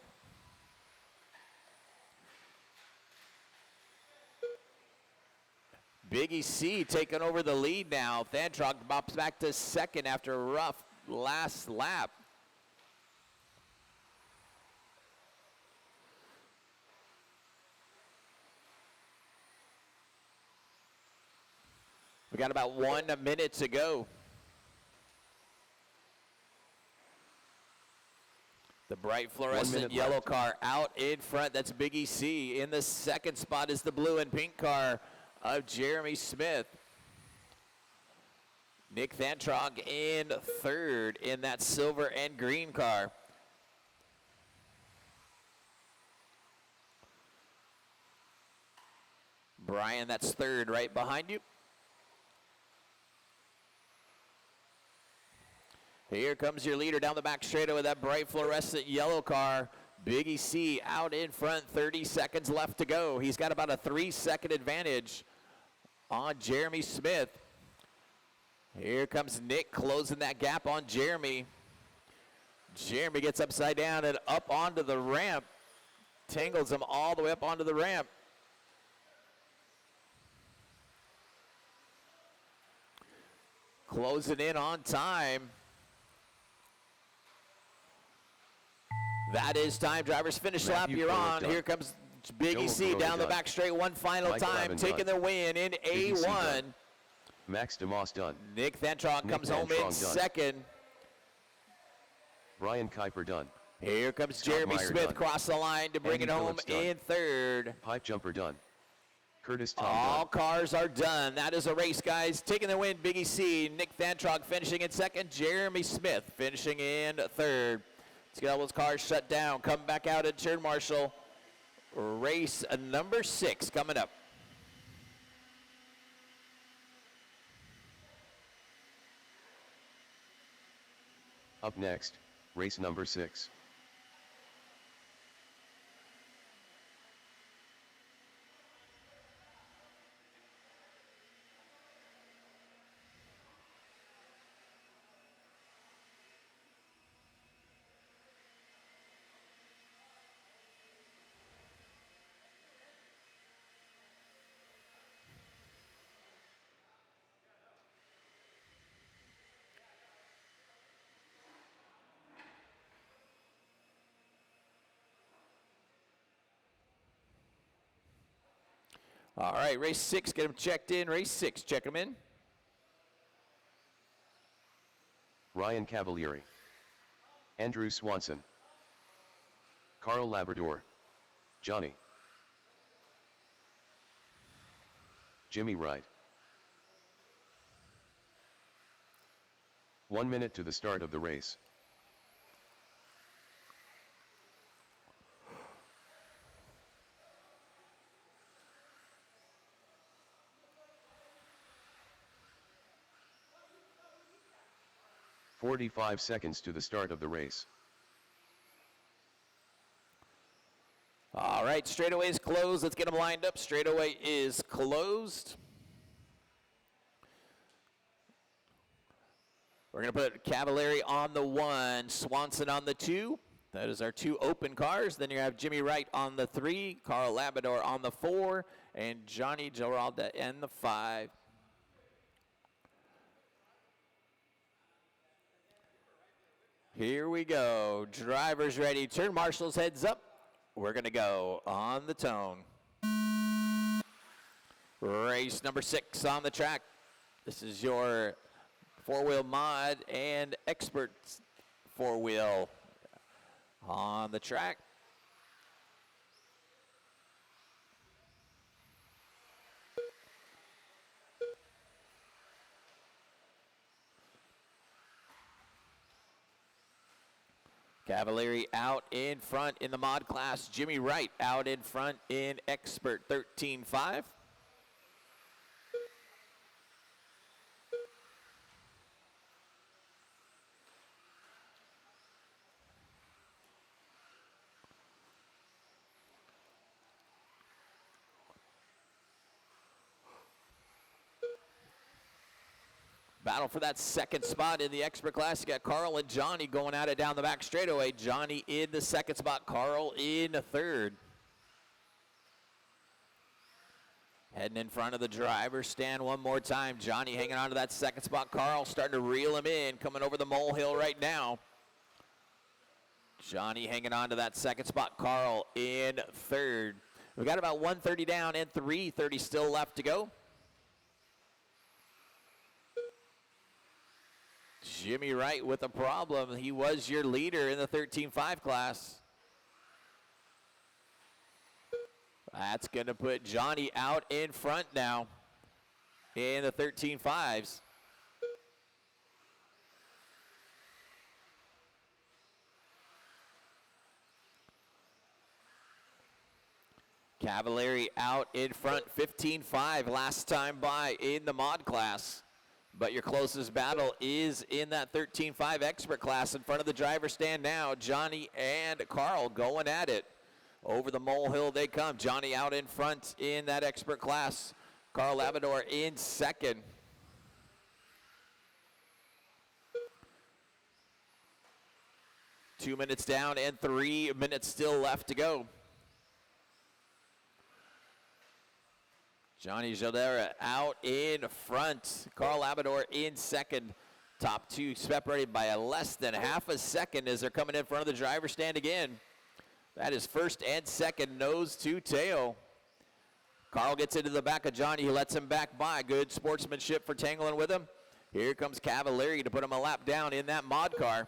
Biggie C taking over the lead now. Vantrog bops back to second after a rough last lap. We got about 1 minute to go. The bright fluorescent yellow left. car out in front. That's Biggie C. In the second spot is the blue and pink car of Jeremy Smith. Nick Vantrog in third in that silver and green car. Brian, that's third right behind you. Here comes your leader down the back straightaway with that bright fluorescent yellow car. Biggie C out in front, 30 seconds left to go. He's got about a 3-second advantage on Jeremy Smith. Here comes Nick closing that gap on Jeremy. Jeremy gets upside down and up onto the ramp. Tangles him all the way up onto the ramp. Closing in on time. That is time. Drivers finish lap. You're on. Here comes Biggie C down the back straight one final time, taking the win in A1. Max DeMoss done. Nick Vantrog comes home in second. Brian Kuiper done. Here comes Jeremy Smith across the line to bring it home in third. Pipe jumper done. Curtis Tom All done. cars are done. That is a race, guys. Taking the win, Biggie C. Nick Vantrog finishing in second. Jeremy Smith finishing in third. Let's get all those cars shut down. Come back out at turn marshal. Race number 6 coming up. Up next, race number 6. All right, race 6, get them checked in. Race 6, check them in. Ryan Cavalieri. Andrew Swanson. Carl Labrador. Johnny. Jimmy Wright. 1 minute to the start of the race. "45 seconds to the start of the race. All right, straightaway is closed. Let's get them lined up. Straightaway is closed. We're going to put Cavallari on the 1, Swanson on the 2. That is our 2 open cars. Then you have Jimmy Wright on the 3, Carl Labrador on the 4, and Johnny Giralda in the 5. Here we go. Drivers ready. Turn marshals heads up. We're going to go on the tone. Race number 6 on the track. This is your 4-wheel mod and expert 4-wheel on the track. Cavallari out in front in the mod class. Jimmy Wright out in front in expert 13.5. Battle for that second spot in the expert class. You got Carl and Johnny going at it down the back straightaway. Johnny in the second spot, Carl in the third. Heading in front of the driver's stand one more time. Johnny hanging on to that second spot. Carl starting to reel him in, coming over the molehill right now. Johnny hanging on to that second spot. Carl in third. We got about 130 down and 330 still left to go. Jimmy Wright with a problem. He was your leader in the 13.5 class. That's going to put Johnny out in front now in the 13.5s. Cavallari out in front, 15.5 last time by in the mod class. But your closest battle is in that 13.5 expert class in front of the driver's stand now. Johnny and Carl going at it. Over the molehill they come. Johnny out in front in that expert class. Carl Labrador in second. Two minutes down and 3 minutes still left to go. Johnny Gildera out in front. Carl Labrador in second. Top 2 separated by less than half a second as they're coming in front of the driver's stand again. That is first and second, nose to tail. Carl gets into the back of Johnny. He lets him back by. Good sportsmanship for tangling with him. Here comes Cavallari to put him a lap down in that mod car.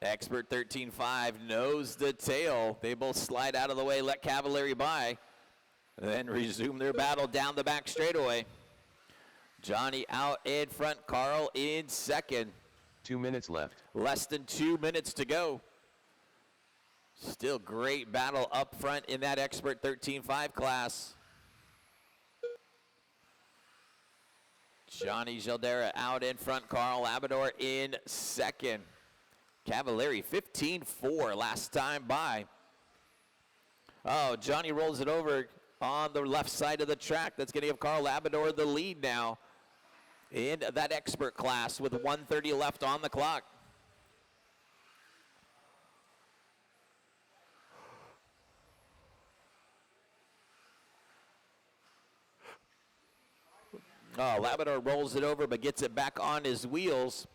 Expert 13.5 knows the tail. They both slide out of the way, let Cavallari by, then resume their battle down the back straightaway. Johnny out in front, Carl in second. 2 minutes left. Less than 2 minutes to go. Still great battle up front in that expert 13.5 class. Johnny Gildera out in front, Carl Labrador in second. Cavallari 15.4 last time by. Oh, Johnny rolls it over on the left side of the track. That's going to give Carl Labrador the lead now in that expert class with 1:30 left on the clock. Oh, Labrador rolls it over but gets it back on his wheels.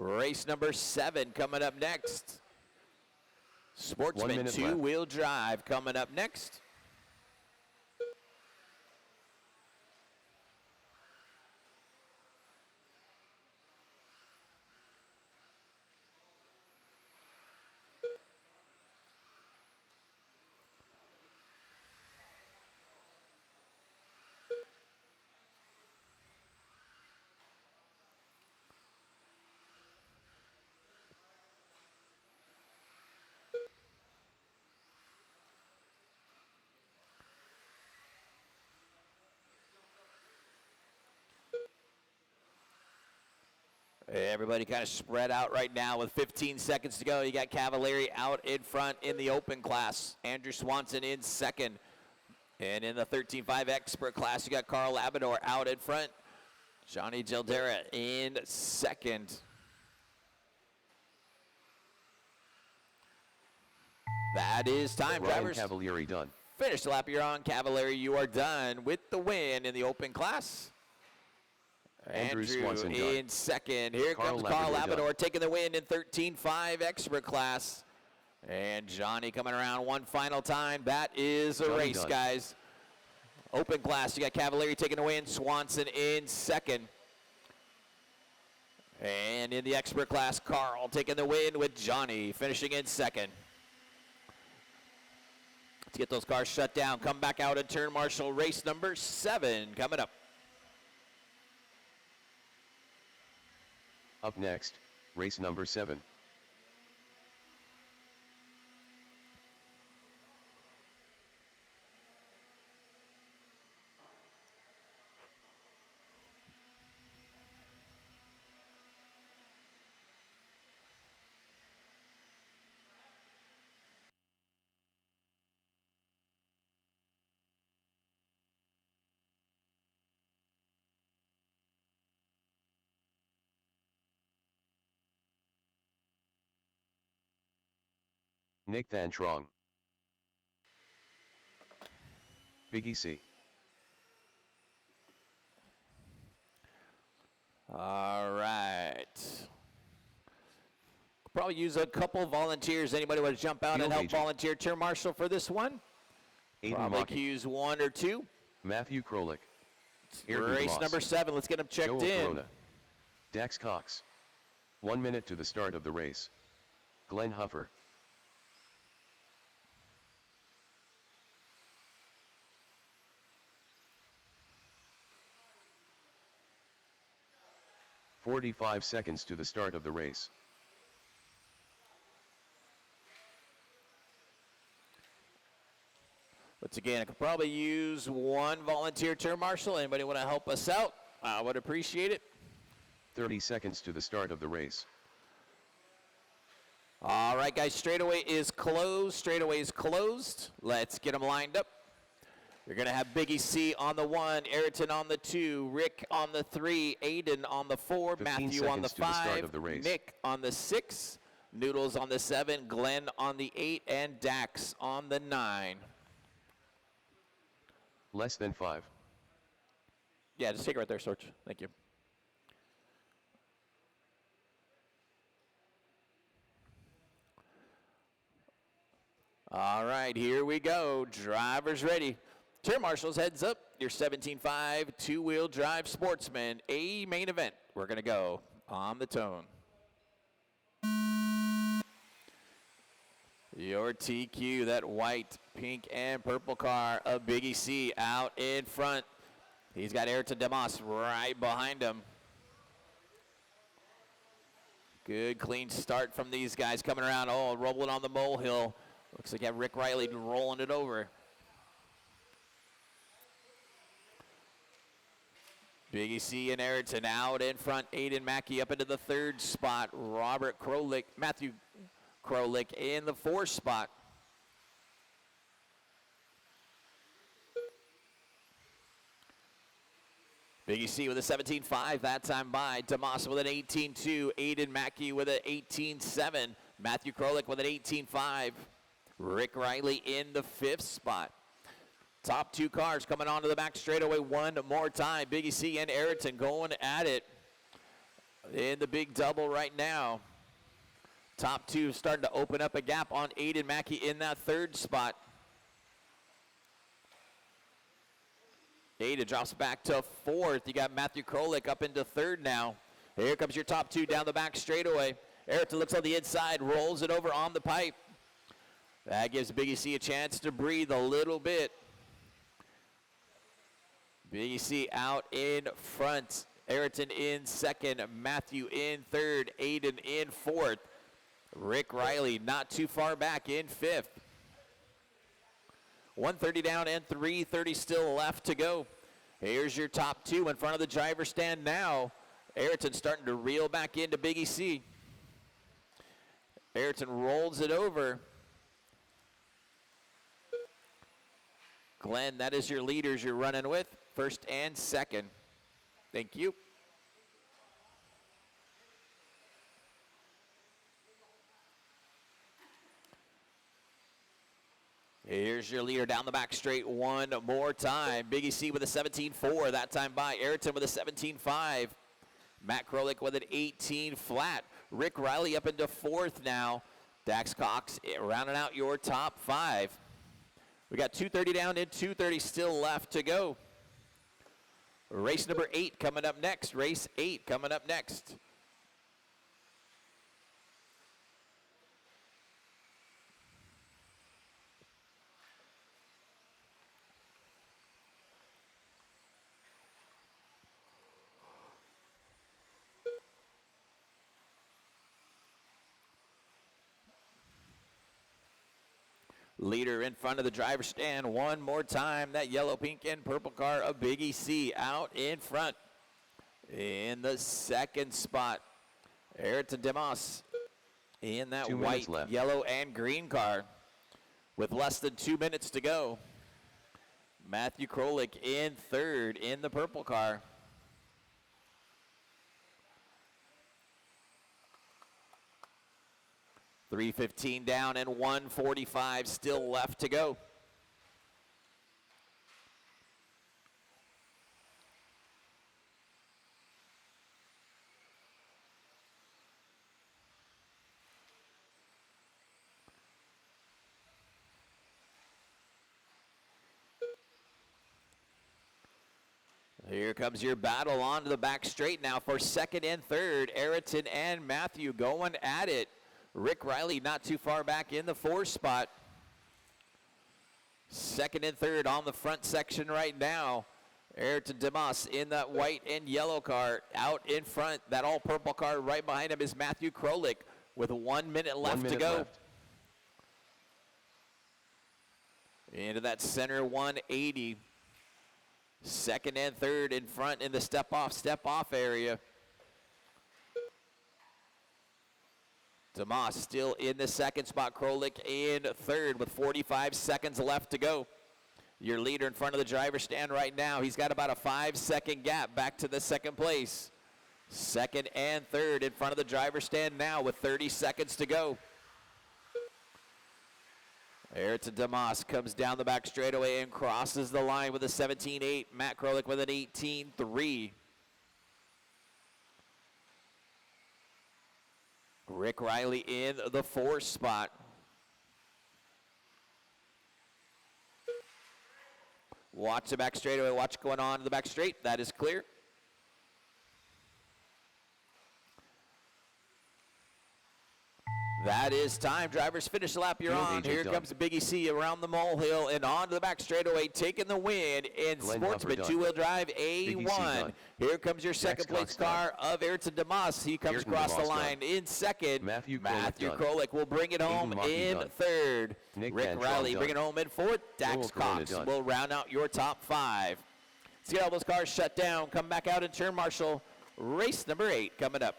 Race number 7 coming up next. Sportsman 2-wheel drive coming up next. Everybody kind of spread out right now with 15 seconds to go. You got Cavalieri out in front in the open class. Andrew Swanson in second. And in the 13.5 expert class, you got Carl Labrador out in front. Johnny Gildera in second. That is time, Ryan drivers. Cavalieri done. Finish the lap you're on. Cavalieri, you are done with the win in the open class. Andrew Swanson in done. second. Here comes Carl Labrador taking the win in 13.5 expert class. And Johnny coming around one final time. That is a Johnny race, done. guys. Open class, you got Cavalieri taking the win, Swanson in second. And in the expert class, Carl taking the win with Johnny finishing in second. Let's get those cars shut down. Come back out and turn marshal. Race number 7 coming up. Up next, race number 7. Nick Van Trong. Biggie C. All right. Probably use a couple volunteers. Anybody want to jump out Field and help agent. volunteer turn marshal for this one? Aiden Probably Maki. use 1 or 2. Matthew Krolik. Race number 7. Let's get them checked Joel in. Corona. Dax Cox. 1 minute to the start of the race. Glenn Huffer. "45 seconds to the start of the race. Once again, I could probably use 1 volunteer turn marshal. Anybody want to help us out? I would appreciate it. 30 seconds to the start of the race. All right, guys, straightaway is closed. Straightaway is closed. Let's get them lined up. You're going to have Biggie C on the 1, Ayrton on the 2, Rick on the 3, Aiden on the 4, 15 Matthew on the seconds to the start 5, of the race. Nick on the 6, Noodles on the 7, Glenn on the 8, and Dax on the 9. Less than 5. Yeah, just take it right there, Sorch. Thank you. All right, here we go. Drivers ready. Turn marshals, heads up. Your 17.5 two-wheel drive sportsman, a main event. We're going to go on the tone. Your TQ, that white, pink, and purple car of Biggie C out in front. He's got Ayrton Demas right behind him. Good, clean start from these guys coming around. Oh, rolling on the molehill. Looks like you have Rick Riley rolling it over. Biggie C and Ayrton out in front. Aiden Mackey up into the 3rd spot. Matthew Krolik in the 4th spot. Biggie C with a 17.5 that time by. Demas with an 18.2. Aiden Mackey with an 18.7. Matthew Krolik with an 18.5. Rick Riley in the 5th spot. Top 2 cars coming onto the back straightaway one more time. Biggie C and Ayrton going at it in the big double right now. Top 2 starting to open up a gap on Aiden Mackey in that 3rd spot. Aiden drops back to 4th. You got Matthew Krolik up into 3rd now. Here comes your top 2 down the back straightaway. Ayrton looks on the inside, rolls it over on the pipe. That gives Biggie C a chance to breathe a little bit. Biggie C out in front. Ayrton in 2nd. Matthew in 3rd. Aiden in 4th. Rick Riley not too far back in 5th. 130 down and 330 still left to go. Here's your top 2 in front of the driver's stand now. Ayrton starting to reel back into Big EC. Ayrton rolls it over. Glenn, that is your leaders you're running with, first and second. Thank you. Here's your leader down the back straight one more time. Big EC with a 17.4, that time by Ayrton with a 17.5. Matt Krolik with an 18 flat. Rick Riley up into fourth now. Dax Cox rounding out your top five. We got 2:30 down and 2:30 still left to go. Race number 8 coming up next. Race 8 coming up next. Leader in front of the driver's stand one more time. That yellow, pink, and purple car of Big EC out in front. In the second spot, Ayrton Demas in that white, yellow, and green car with less than 2 minutes to go. Matthew Krolik in third in the purple car. .315 down and 1:45 still left to go. Here comes your battle onto the back straight now for second and third. Ayrton and Matthew going at it. Rick Riley not too far back in the 4th spot. Second and third on the front section right now. Ayrton Demas in that white and yellow car out in front. That all purple car right behind him is Matthew Krolik with 1 minute left to go. Into that center 180. Second and third in front in the step off area. Demas still in the second spot. Krolik in third with 45 seconds left to go. Your leader in front of the driver's stand right now. He's got about a 5-second gap back to the second place. Second and third in front of the driver's stand now with 30 seconds to go. Ayrton Demas comes down the back straightaway and crosses the line with a 17.8. Matt Krolik with an 18.3. Rick Riley in the 4th spot. Watch the back straightaway. Watch going on to the back straight. That is clear. That is time. Drivers finish the lap you're on. Here comes Big EC around the molehill and onto the back straightaway, taking the win in Sportsman two-wheel drive A1. Here comes your second place car of Ayrton Demas. He comes across the line in second. Matthew Krolik will bring it home in third. Rick Riley bring it home in fourth. Dax Cox will round out your top five. Let's get all those cars shut down. Come back out in turn marshal. Race number 8 coming up.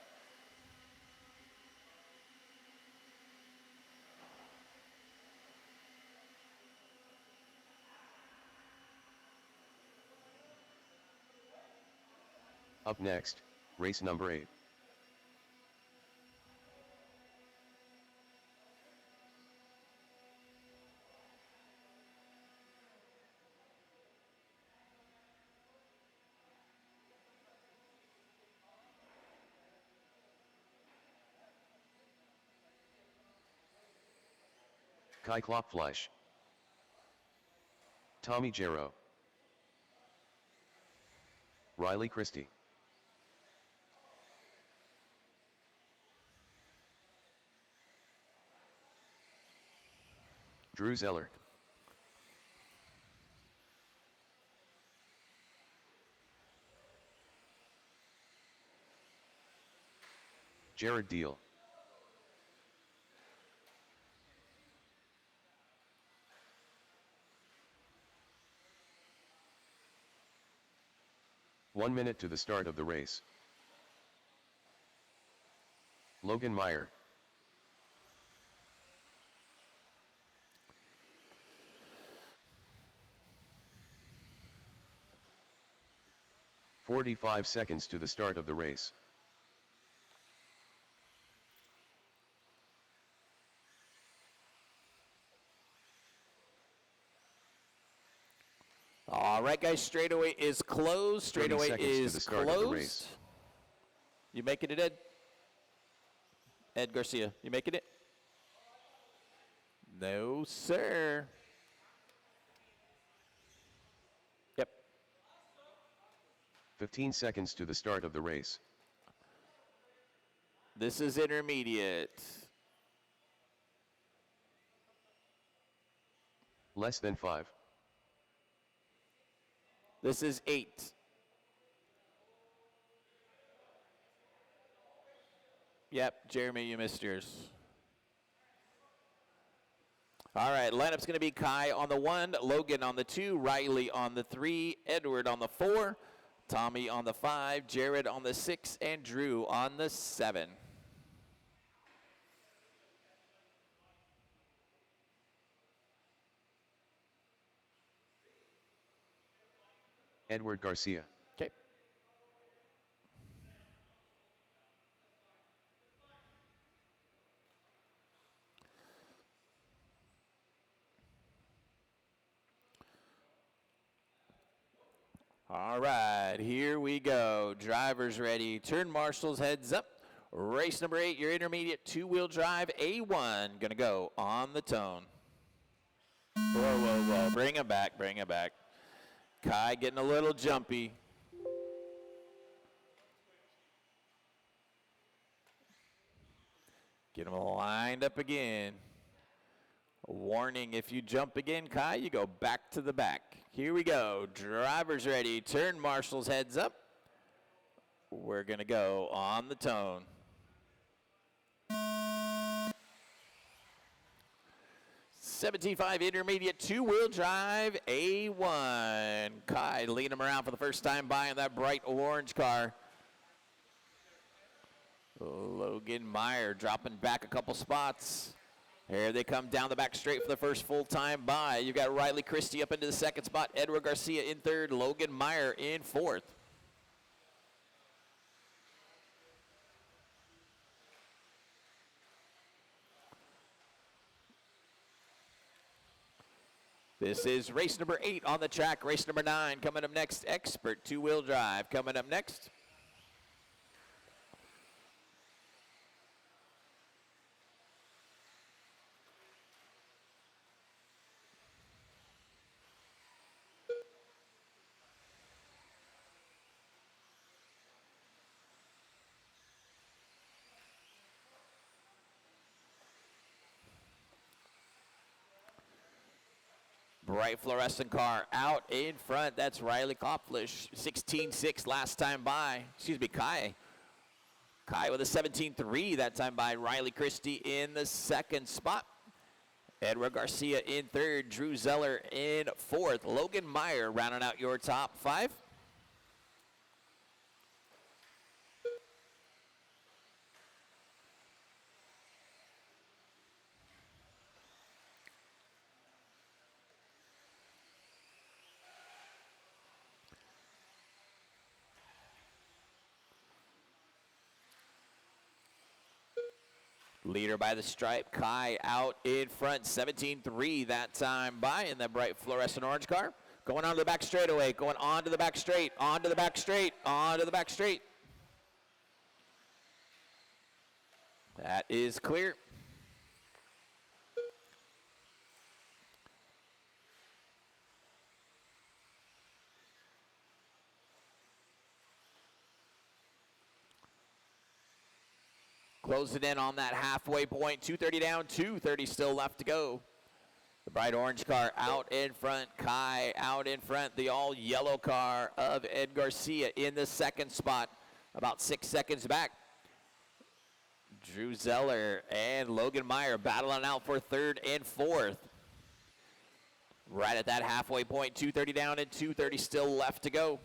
Up next, race number 8. Kai Klopfleisch, Tommy Jarrow, Riley Christie, Drew Zeller, Jared Deal, One minute to the start of the race. Logan Meyer. "45 seconds to the start of the race. All right, guys, straightaway is closed. Straightaway is closed. You making it, Ed? Ed Garcia, you making it? No, sir. Yep. 15 seconds to the start of the race. This is intermediate. Less than 5. This is 8. Yep, Jeremy, you missed yours. All right, lineup's going to be Kai on the 1, Logan on the 2, Riley on the 3, Edward on the 4, Tommy on the 5, Jared on the 6, and Drew on the 7. Edward Garcia. Okay. All right, here we go. Drivers ready. Turn marshals, heads up. Race number 8, your intermediate two-wheel drive A1. Gonna go on the tone. Whoa, whoa, whoa. Bring it back, bring it back. Kai getting a little jumpy. Get him lined up again. A warning, if you jump again, Kai, you go back to the back. Here we go. Drivers ready. Turn marshals, heads up. We're going to go on the tone. $17.5 intermediate two-wheel drive A1. Kai leading him around for the first time by in that bright orange car. Logan Meyer dropping back a couple spots. Here they come down the back straight for the first full time by. You've got Riley Christie up into the second spot. Edward Garcia in third. Logan Meyer in fourth. This is race number 8 on the track. Race number 9 coming up next. Expert two-wheel drive coming up next. Bright fluorescent car out in front. That's Riley Kopflish. 16.6 last time by. Excuse me, Kai. Kai with a 17.3 that time by. Riley Christie in the second spot. Edward Garcia in third. Drew Zeller in fourth. Logan Meyer rounding out your top 5. Leader by the stripe, Kai out in front, 17.3 that time by in that bright fluorescent orange car. Going on to the back straightaway, going on to the back straight, on to the back straight, on to the back straight. That is clear. Closing in on that halfway point, 2:30 down, 2:30 still left to go. The bright orange car out in front, Kai out in front, the all yellow car of Ed Garcia in the second spot, about 6 seconds back. Drew Zeller and Logan Meyer battling out for third and fourth. Right at that halfway point, 2:30 down and 2:30 still left to go.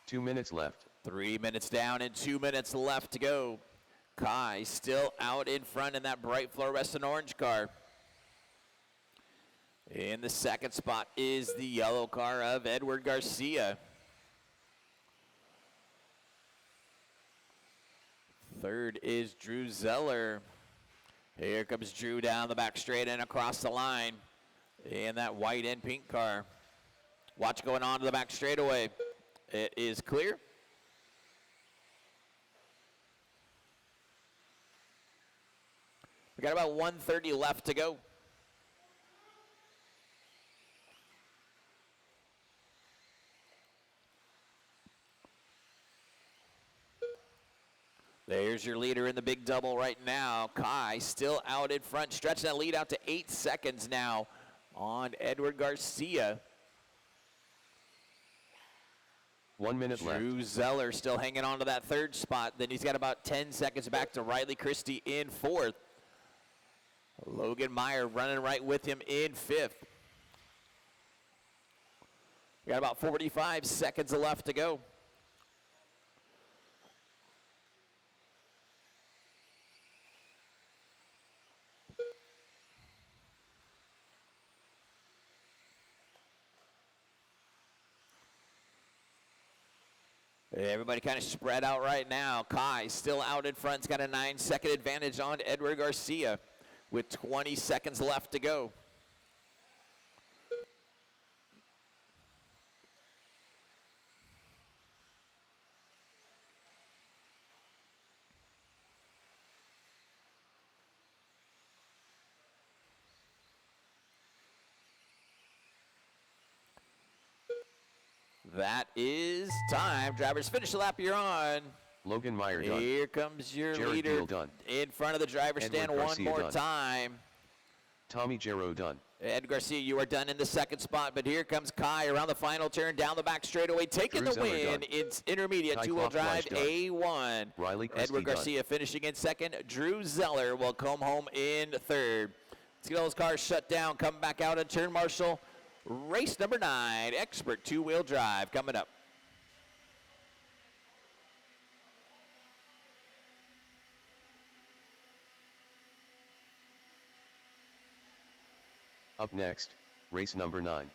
2 minutes left. 3 minutes down and 2 minutes left to go. Kai still out in front in that bright fluorescent orange car. In the second spot is the yellow car of Edward Garcia. Third is Drew Zeller. Here comes Drew down the back straight and across the line in that white and pink car. Watch going on to the back straightaway. It is clear. We got about 1:30 left to go. There's your leader in the big double right now. Kai still out in front, stretching that lead out to 8 seconds now on Edward Garcia. 1 minute left. Drew Zeller still hanging on to that third spot. Then he's got about 10 seconds back to Riley Christie in fourth. Logan Meyer running right with him in fifth. We got about 45 seconds left to go. Everybody kind of spread out right now. Kai still out in front. He's got a 9-second advantage on Edward Garcia with 20 seconds left to go. That is time. Drivers, finish the lap you're on. Logan Meyer done. Here comes your Jared leader Gill done. in front of the driver's Edward stand Garcia one more done. time. Tommy Jarrow done. Ed Garcia, you are done in the second spot, but here comes Kai around the final turn, down the back straightaway, taking Drew the Zeller win. done. It's intermediate Ty two-wheel drive Klopfleisch done. A1. Riley Christie Edward Garcia finishing in second. Drew Zeller will come home in third. Let's get all those cars shut down, come back out and turn marshal. Race number 9, expert two-wheel drive coming up. Up next, race number 9.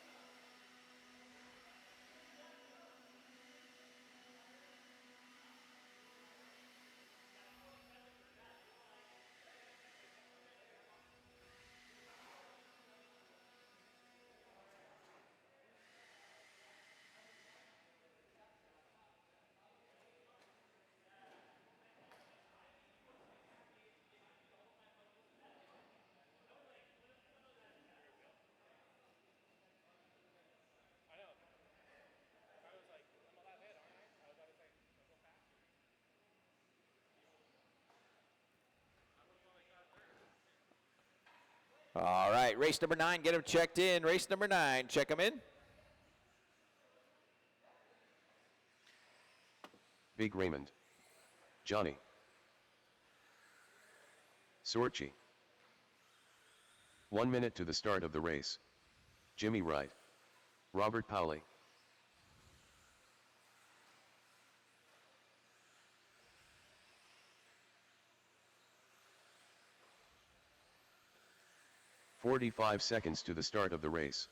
All right, race number 9, get them checked in. Race number 9, check them in. Big Raymond. Johnny. Sorchi. 1 minute to the start of the race. Jimmy Wright. Robert Powley. "45 seconds to the start of the race.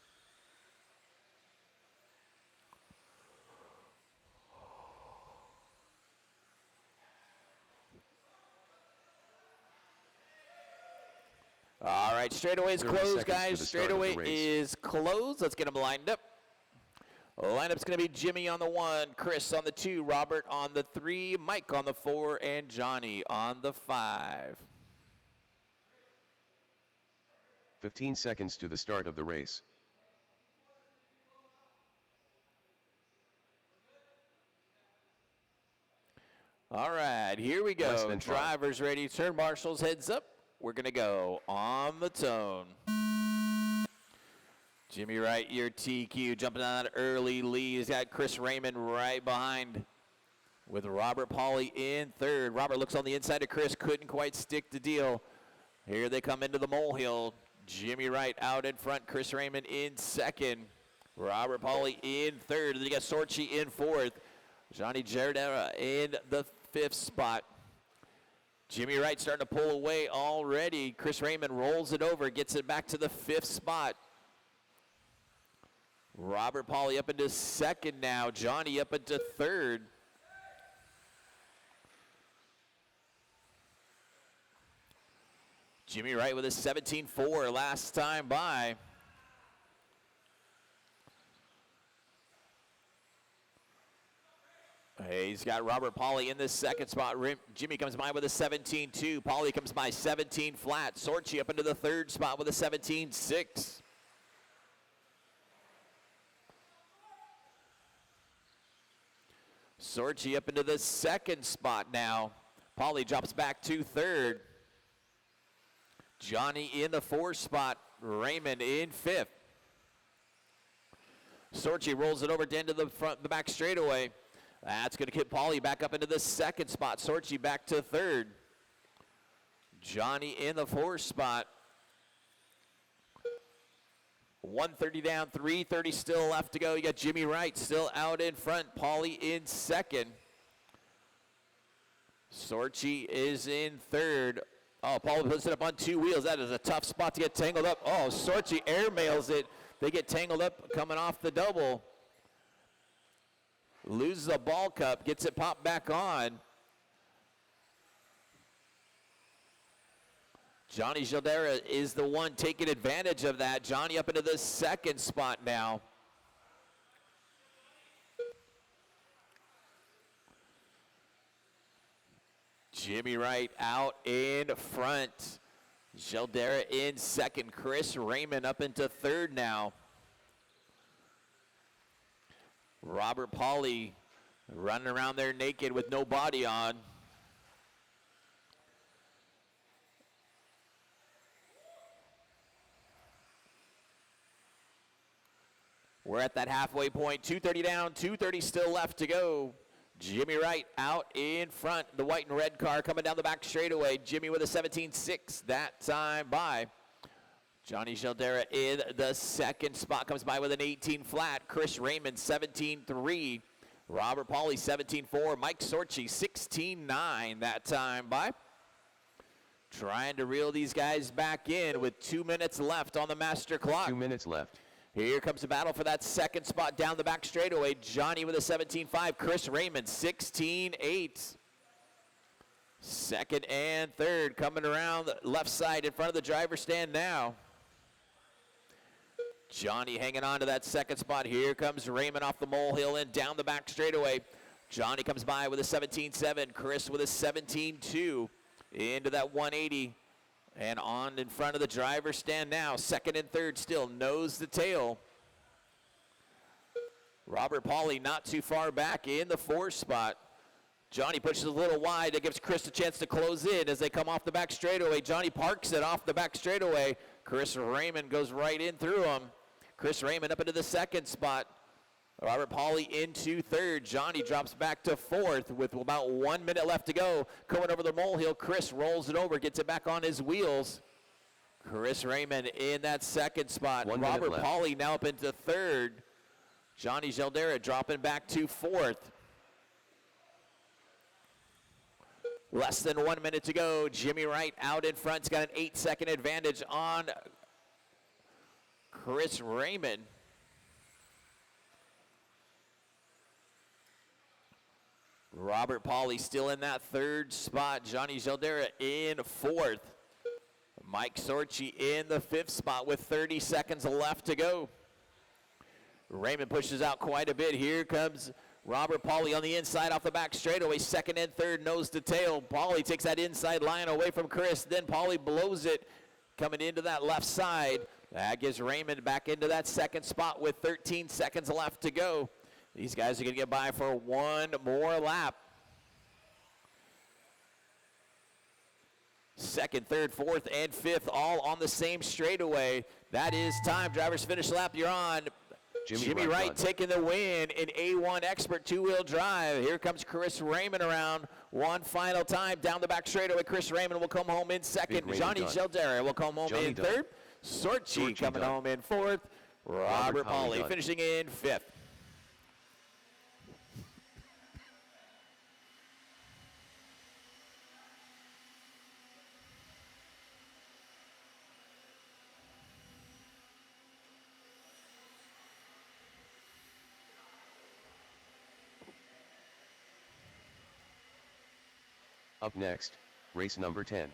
All right, straightaway is 30 closed, seconds to guys. the start of the Straightaway race. is closed. Let's get them lined up. Lineup's going to be Jimmy on the 1, Chris on the 2, Robert on the 3, Mike on the 4, and Johnny on the 5. 15 seconds to the start of the race. All right, here we Less go. than 5. Drivers ready. Turn marshals, heads up. We're going to go on the tone. Jimmy Wright, your TQ, jumping on that early lead. He's got Chris Raymond right behind with Robert Pauly in 3rd. Robert looks on the inside of Chris, couldn't quite stick the deal. Here they come into the molehill. Jimmy Wright out in front, Chris Raymond in 2nd. Robert Pauly in 3rd. Then you got Sorchi in 4th. Johnny Giardera in the 5th spot. Jimmy Wright starting to pull away already. Chris Raymond rolls it over, gets it back to the 5th spot. Robert Pauly up into 2nd now. Johnny up into 3rd. Jimmy Wright with a 17.4 last time by. He's got Robert Pauly in the 2nd spot. Jimmy comes by with a 17.2. Pauly comes by 17 flat. Sorchi up into the 3rd spot with a 17.6. Sorchi up into the 2nd spot now. Pauly drops back to 3rd. Johnny in the 4th spot. Raymond in 5th. Sorchi rolls it over to into the back straightaway. That's going to get Pauly back up into the 2nd spot. Sorchi back to 3rd. Johnny in the 4th spot. 130 down, 330 still left to go. You got Jimmy Wright still out in front. Pauly in 2nd. Sorchi is in 3rd. Oh, Pauly puts it up on 2 wheels. That is a tough spot to get tangled up. Oh, Sorchi airmails it. They get tangled up coming off the double. Loses the ball cup, gets it popped back on. Johnny Giardera is the one taking advantage of that. Johnny up into the 2nd spot now. Jimmy Wright out in front. Giardera in 2nd. Chris Raymond up into 3rd now. Robert Pauly running around there naked with no body on. We're at that halfway point. 230 down, 230 still left to go. Jimmy Wright out in front. The white and red car coming down the back straightaway. Jimmy with a 17.6 that time by. Johnny Giardera in the 2nd spot, comes by with an 18 flat. Chris Raymond 17.3. Robert Pauly 17.4. Mike Sorchi 16.9 that time by. Trying to reel these guys back in with 2 minutes left on the master clock. 2 minutes left. Here comes the battle for that 2nd spot down the back straightaway. Johnny with a 17.5. Chris Raymond 16.8. 2nd and 3rd coming around the left side in front of the driver's stand now. Johnny hanging on to that 2nd spot. Here comes Raymond off the molehill and down the back straightaway. Johnny comes by with a 17.7. Chris with a 17.2 into that 180 and on in front of the driver's stand now. 2nd and 3rd still nose to tail. Robert Pauly not too far back in the 4th spot. Johnny pushes a little wide. That gives Chris a chance to close in as they come off the back straightaway. Johnny parks it off the back straightaway. Chris Raymond goes right in through him. Chris Raymond up into the 2nd spot. Robert Pauly into 3rd. Johnny drops back to 4th with about 1 minute left to go. Going over the molehill, Chris rolls it over, gets it back on his wheels. Chris Raymond in that 2nd spot. Robert Pauly now up into 3rd. Johnny Giardera dropping back to 4th. Less than 1 minute to go. Jimmy Wright out in front. He's got an 8-second advantage on Chris Raymond. Robert Pauly still in that 3rd spot. Johnny Giardera in 4th. Mike Sorchi in the 5th spot with 30 seconds left to go. Raymond pushes out quite a bit. Here comes Robert Pauly on the inside off the back straightaway. 2nd and 3rd nose to tail. Pauly takes that inside line away from Chris. Then Pauly blows it coming into that left side. That gives Raymond back into that 2nd spot with 13 seconds left to go. These guys are going to get by for one more lap. 2nd, 3rd, 4th, and 5th all on the same straightaway. That is time. Drivers finish lap. You're on. Jimmy Wright taking the win in A1 Expert 2-wheel drive. Here comes Chris Raymond around one final time. Down the back straightaway, Chris Raymond will come home in 2nd. Johnny Giardera will come home in 3rd. Sorchi coming home in 4th. Robert Pauly finishing in 5th. Up next, race number 10.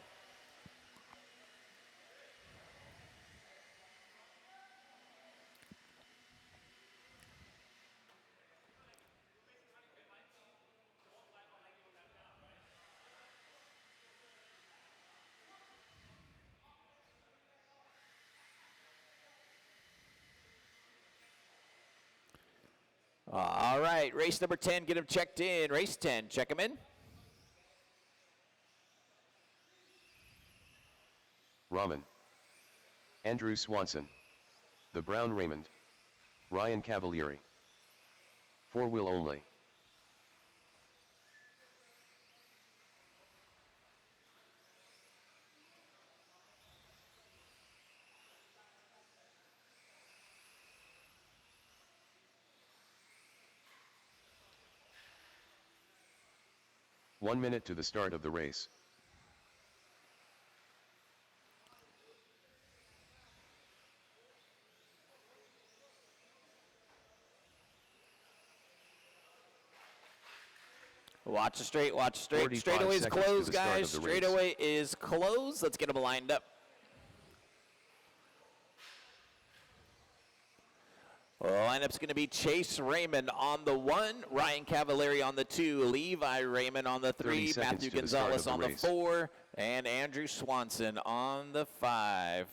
All right, race number 10, get him checked in. Race 10, check him in. Raman. Andrew Swanson. The Brown Raymond. Ryan Cavalieri. 4-wheel only. One minute to the start of the race. Watch the straight, watch the straight. 45 Straightaway is seconds to closed, the start guys. of the race. Straightaway is closed. Let's get them lined up. Lineup's going to be Chase Raymond on the 1, Ryan Cavalieri on the 2, Levi Raymond on the 3, Matthew Gonzalez on the 4, and Andrew Swanson on the 5.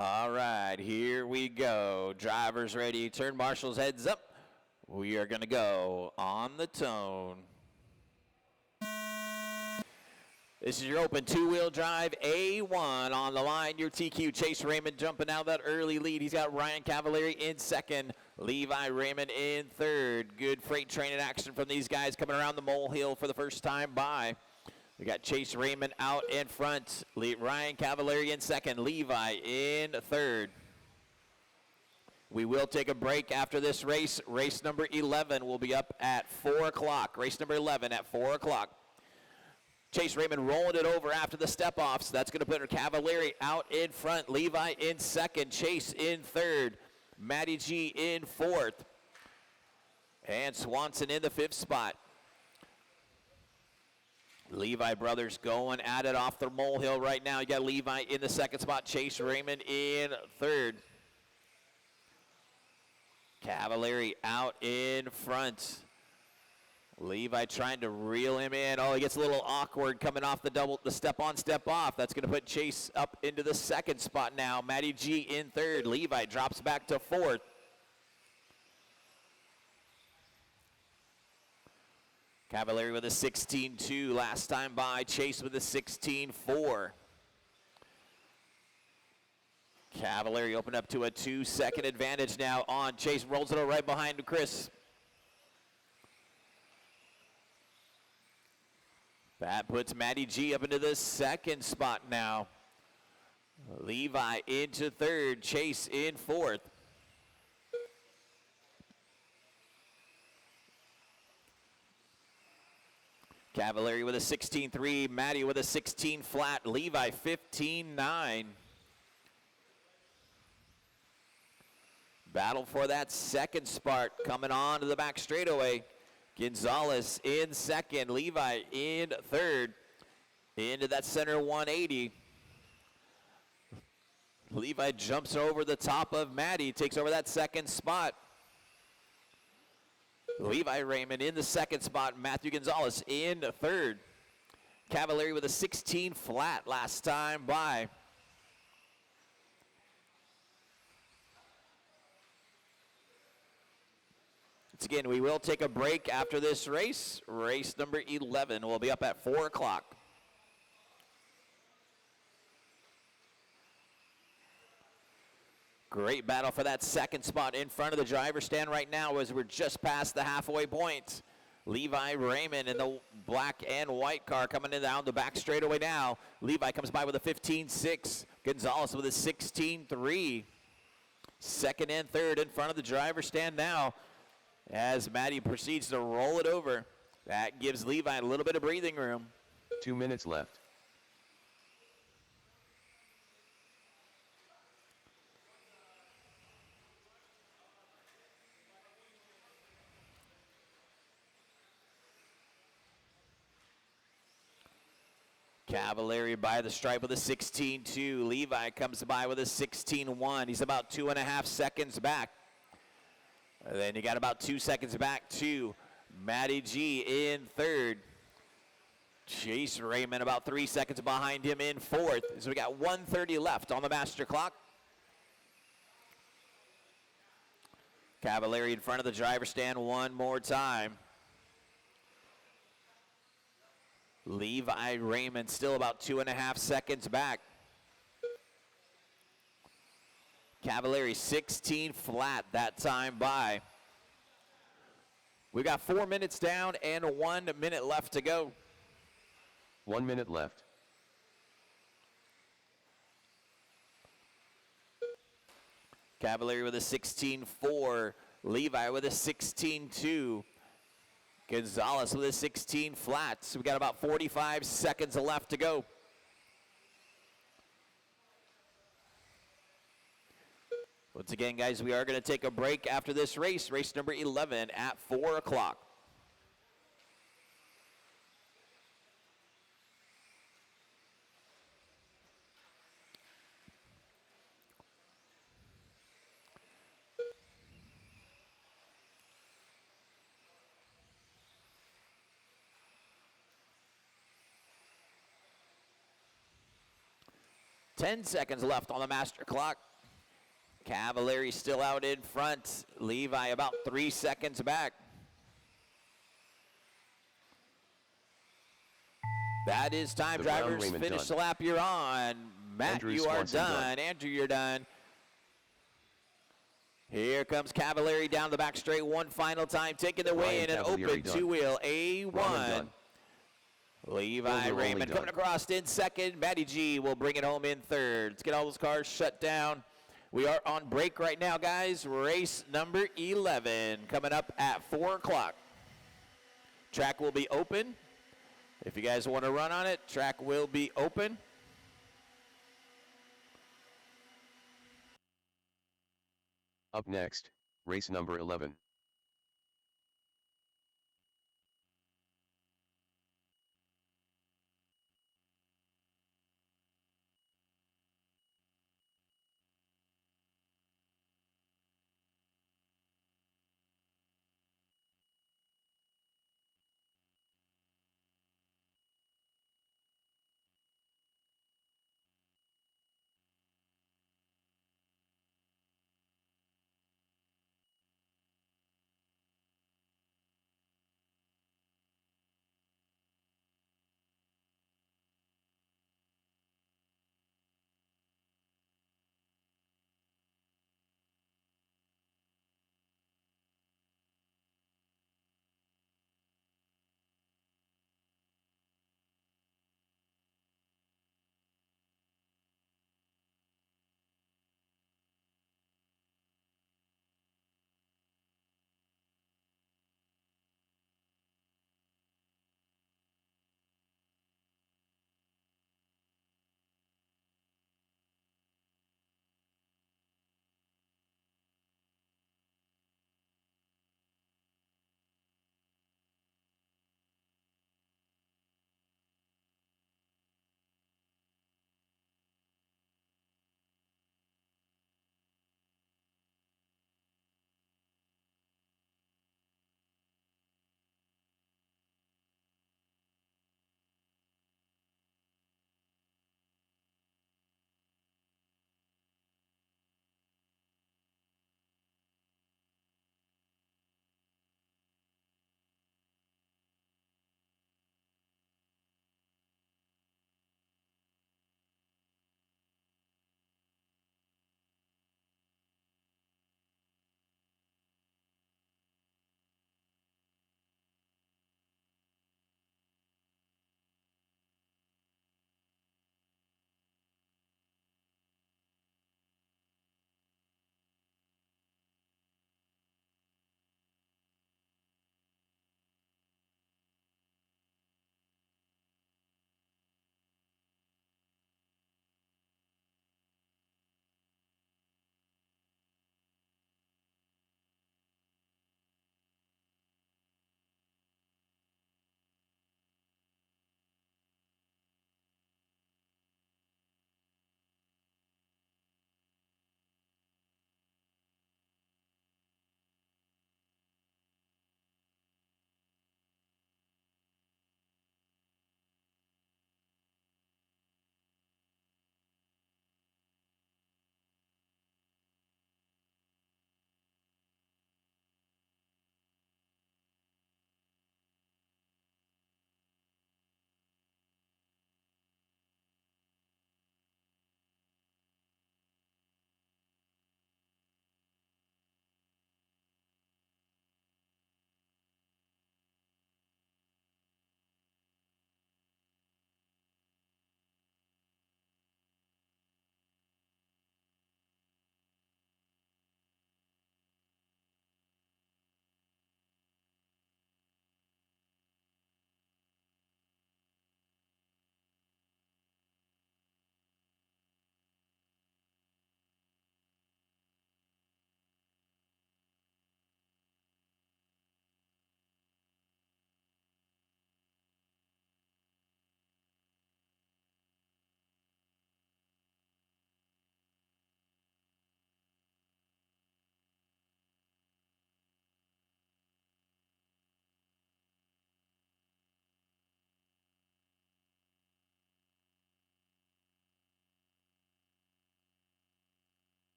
All right, here we go. Drivers ready. Turn marshals heads up. We are going to go on the tone. This is your open two-wheel drive A1 on the line. Your TQ Chase Raymond jumping out that early lead. He's got Ryan Cavalieri in second. Levi Raymond in third. Good freight training action from these guys coming around the molehill for the first time by. We got Chase Raymond out in front. Ryan Cavalieri in second. Levi in third. We will take a break after this race. Race number 11 will be up at 4 o'clock. Race number 11 at 4 o'clock. Chase Raymond rolling it over after the step-offs. That's going to put Cavalieri out in front. Levi in second. Chase in third. Matty G in fourth. And Swanson in the 5th spot. Levi brothers going at it off the molehill right now. You got Levi in the 2nd spot. Chase Raymond in third. Cavalieri out in front. Levi trying to reel him in. Oh, he gets a little awkward coming off the step on, step off. That's going to put Chase up into the 2nd spot now. Matty G in third. Levi drops back to 4th. Cavalieri with a 16.2 last time by. Chase with a 16.4. Cavalieri opened up to a 2-second advantage now on Chase. Rolls it right behind Chris. That puts Matty G up into the 2nd spot now. Levi into third. Chase in fourth. Cavalieri with a 16.3. Matty with a 16 flat. Levi 15.9. Battle for that 2nd spot coming on to the back straightaway. Gonzalez in second, Levi in third. Into that center 180. Levi jumps over the top of Matty, takes over that 2nd spot. Levi Raymond in the 2nd spot, Matthew Gonzalez in third. Cavalieri with a 16 flat last time by. Once again, we will take a break after this race. Race number 11 will be up at 4 o'clock. Great battle for that 2nd spot in front of the driver's stand right now as we're just past the halfway point. Levi Raymond in the black and white car coming in down the back straightaway now. Levi comes by with a 15.6. Gonzalez with a 16.3. Second and third in front of the driver's stand now. As Matty proceeds to roll it over, that gives Levi a little bit of breathing room. 2 minutes left. Cavalieri by the stripe with a 16.2. Levi comes by with a 16.1. He's about 2.5 seconds back. And then you got about 2 seconds back to Matty G in third. Chase Raymond about 3 seconds behind him in fourth. So we got 1:30 left on the master clock. Cavalieri in front of the driver's stand one more time. Levi Raymond still about 2.5 seconds back. Cavalieri 16 flat that time by. We got 4 minutes down and 1 minute left to go. 1 minute left. Cavalieri with a 16.4. Levi with a 16.2. Gonzalez with a 16 flat. So we got about 45 seconds left to go. Once again, guys, we are going to take a break after this race, race number 11 at 4 o'clock. Ten seconds left on the master clock. Cavalieri still out in front. Levi about 3 seconds back. That is time, drivers. Finish the lap you're on. Matt, Andrew you are Swanson done. Andrew, you're done. Here comes Cavalieri down the back straight one final time, taking the way in an open two-wheel A1. Levi Raymond coming across in second. Matty G will bring it home in third. Let's get all those cars shut down. We are on break right now, guys. Race number 11 coming up at 4 o'clock. Track will be open. If you guys want to run on it, track will be open. Up next, race number 11.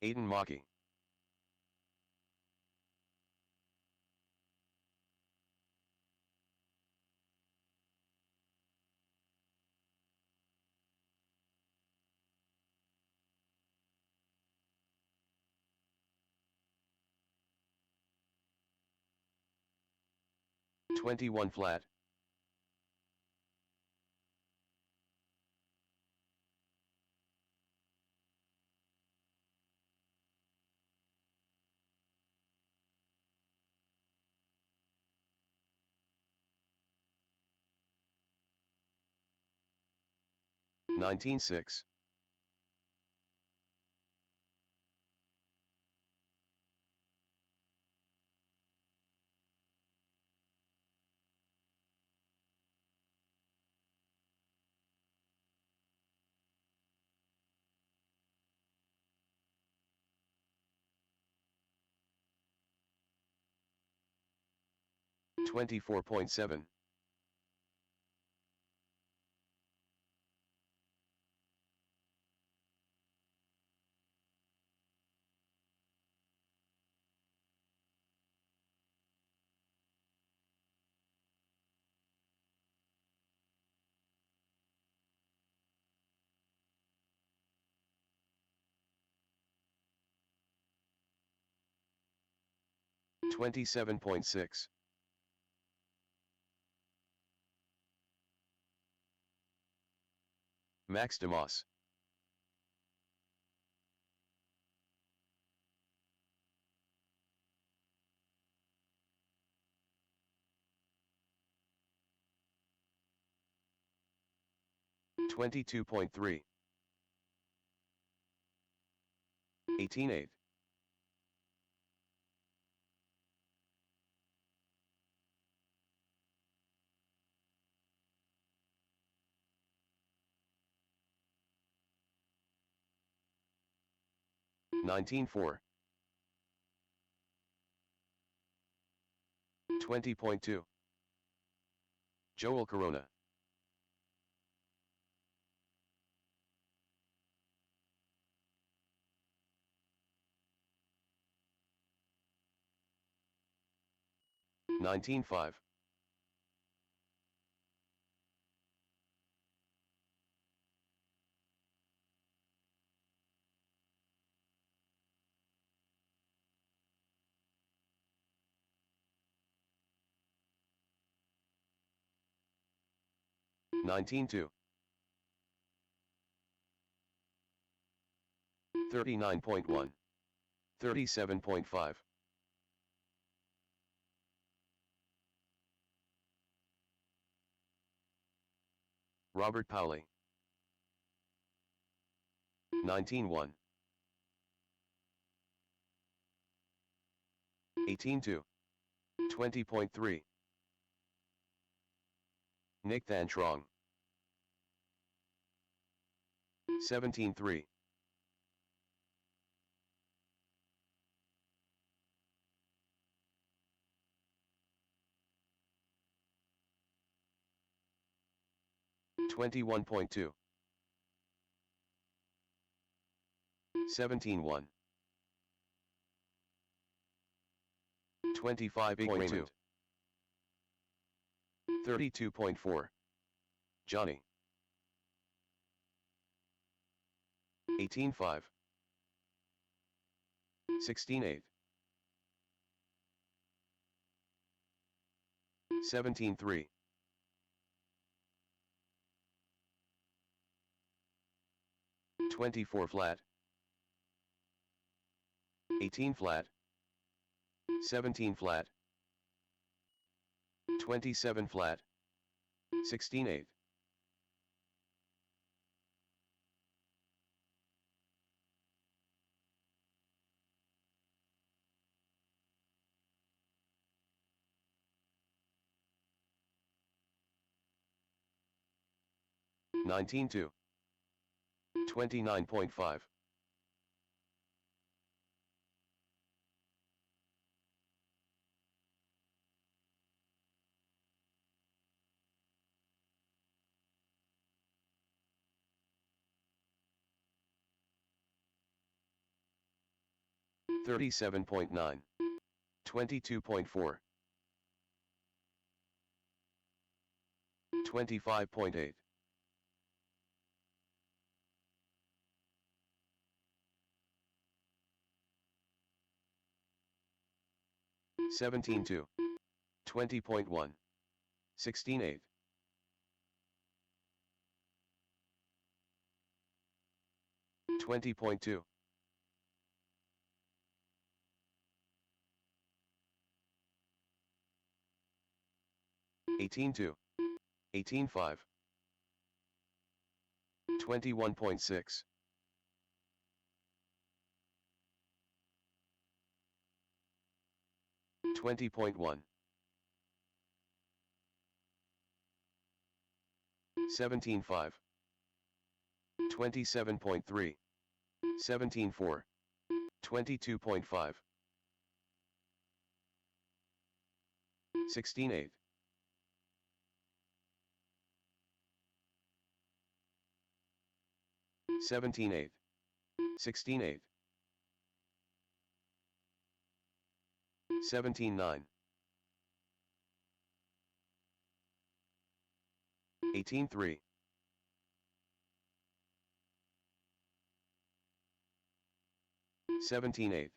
Aiden Maki. "21 flat." "19-6." "24.7." "27.6." Max DeMoss. "22.3." 18-8. "19-4." 20.2. Joel Corona. "19-5." 19-2. 39.1. 37.5. Robert Powley. 19-1. 18-2. 20.3. Nick Than Trong. 17-3. 21.2. 17-1. 25.2. 32.4. Johnny. 18-5. 16-8. 17-3. 24 flat. 18 flat. 17 flat. 27 flat. 16-8. 19-2. 29.5. 37.9. 22.4. 25.8. 17.2. 20.1. 16.8. 20.2. 18.2. 18.5. 21.6. 20.1. 17.5. 27.3. 17.4. 22.5. 16.8. 17.8. 16.8. 17.9. 18.3. 17.8.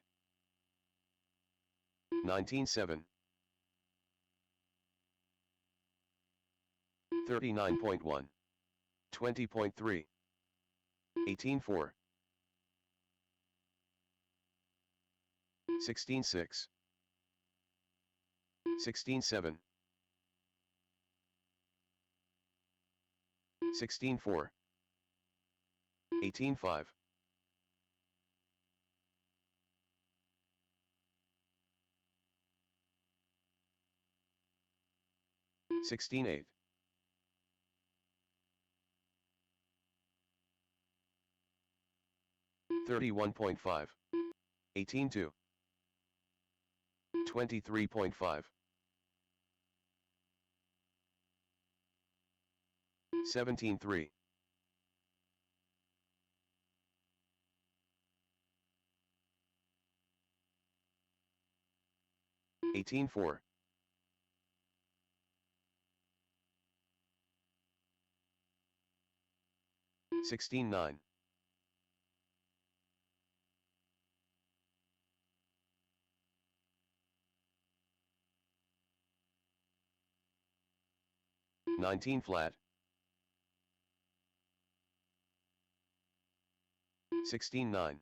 19.7. 39.1. 20.3. 18.4. 16.6. 16.7. 16.4. 18.5. 16.8. 31.5. 18.2. 23.5. 17.3. 18.4. 16.9. 19 flat. 16.9.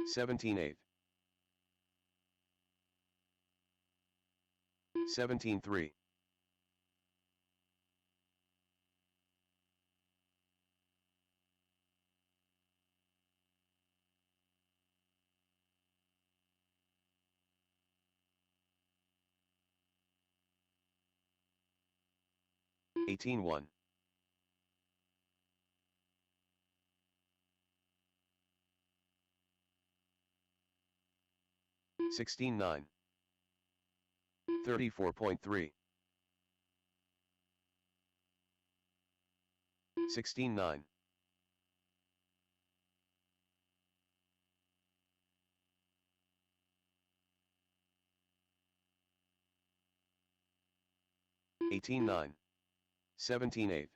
17.8. 17.3. 18.1. 16.9. 34.3. 16.9. 18.9. 17.8.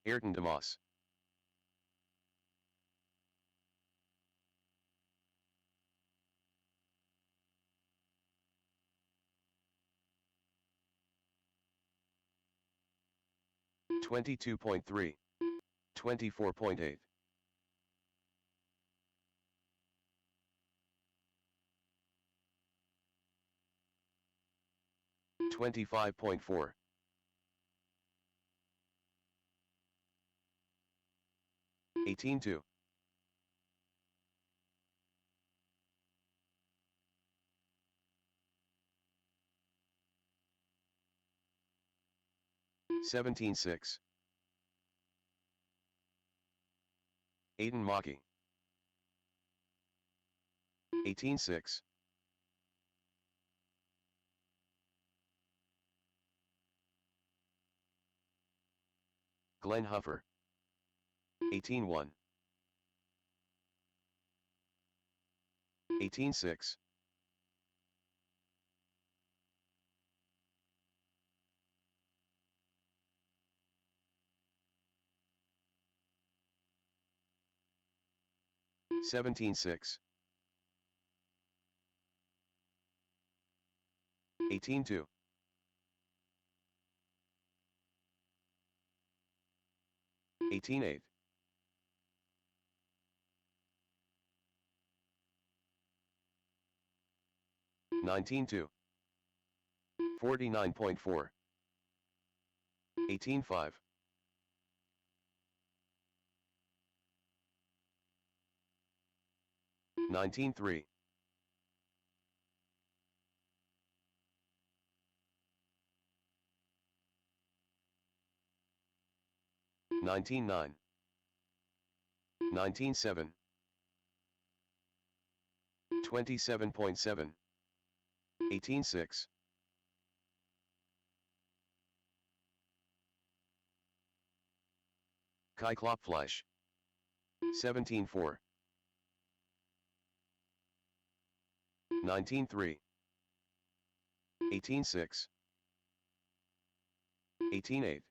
18 Damas. 22.3. 24.8. 25.4. 18.2. 17.6. Aiden Maki. 18-6. Glenn Huffer. 18-1. 18-6. $17-6. 18-2. 18-8. 19-2. 49.4. 18-5. 19-3. 19-9. 19-7. 27.7. 18-6. Kai Klopfleisch. 17-4. 19-3. 18-6. 18-8.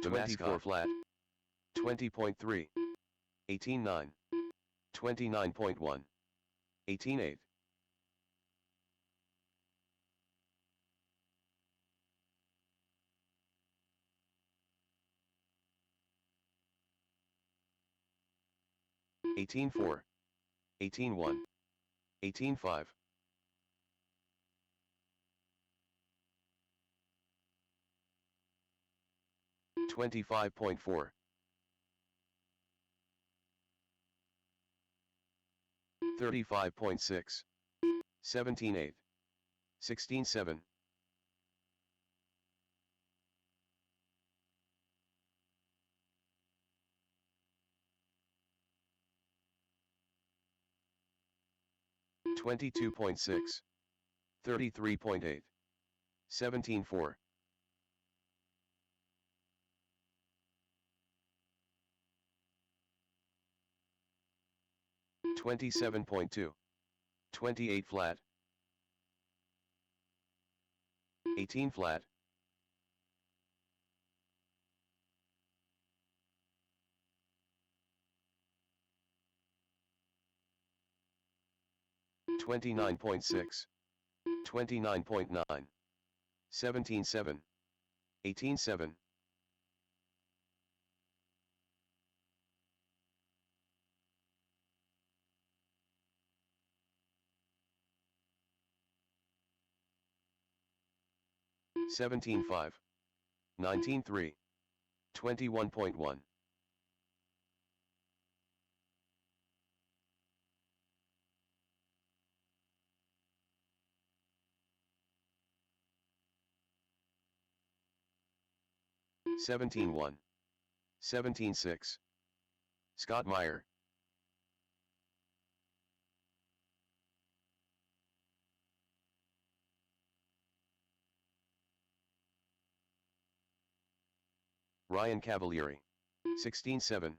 The 24 flat. 20.3. 18-9. 29.1. 18-8. $18-4. 18-1. 18-5. 25.4. 35.6. 17-8. 16-7. 22.6. 33.8. 17-4. 27.2. 28 flat. 18 flat. 29.6. 29.9. 17-7. 18-7. 17-5. 19-3. 21.1. 17-1. 17-6. Scott Meyer. Ryan Cavalieri. 16-7.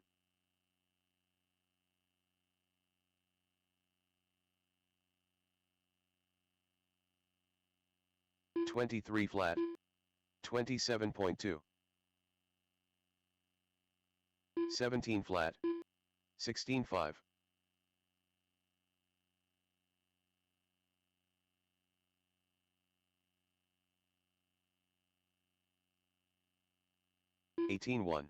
23 flat. 27.2. 17 flat. 16-5. 18-1.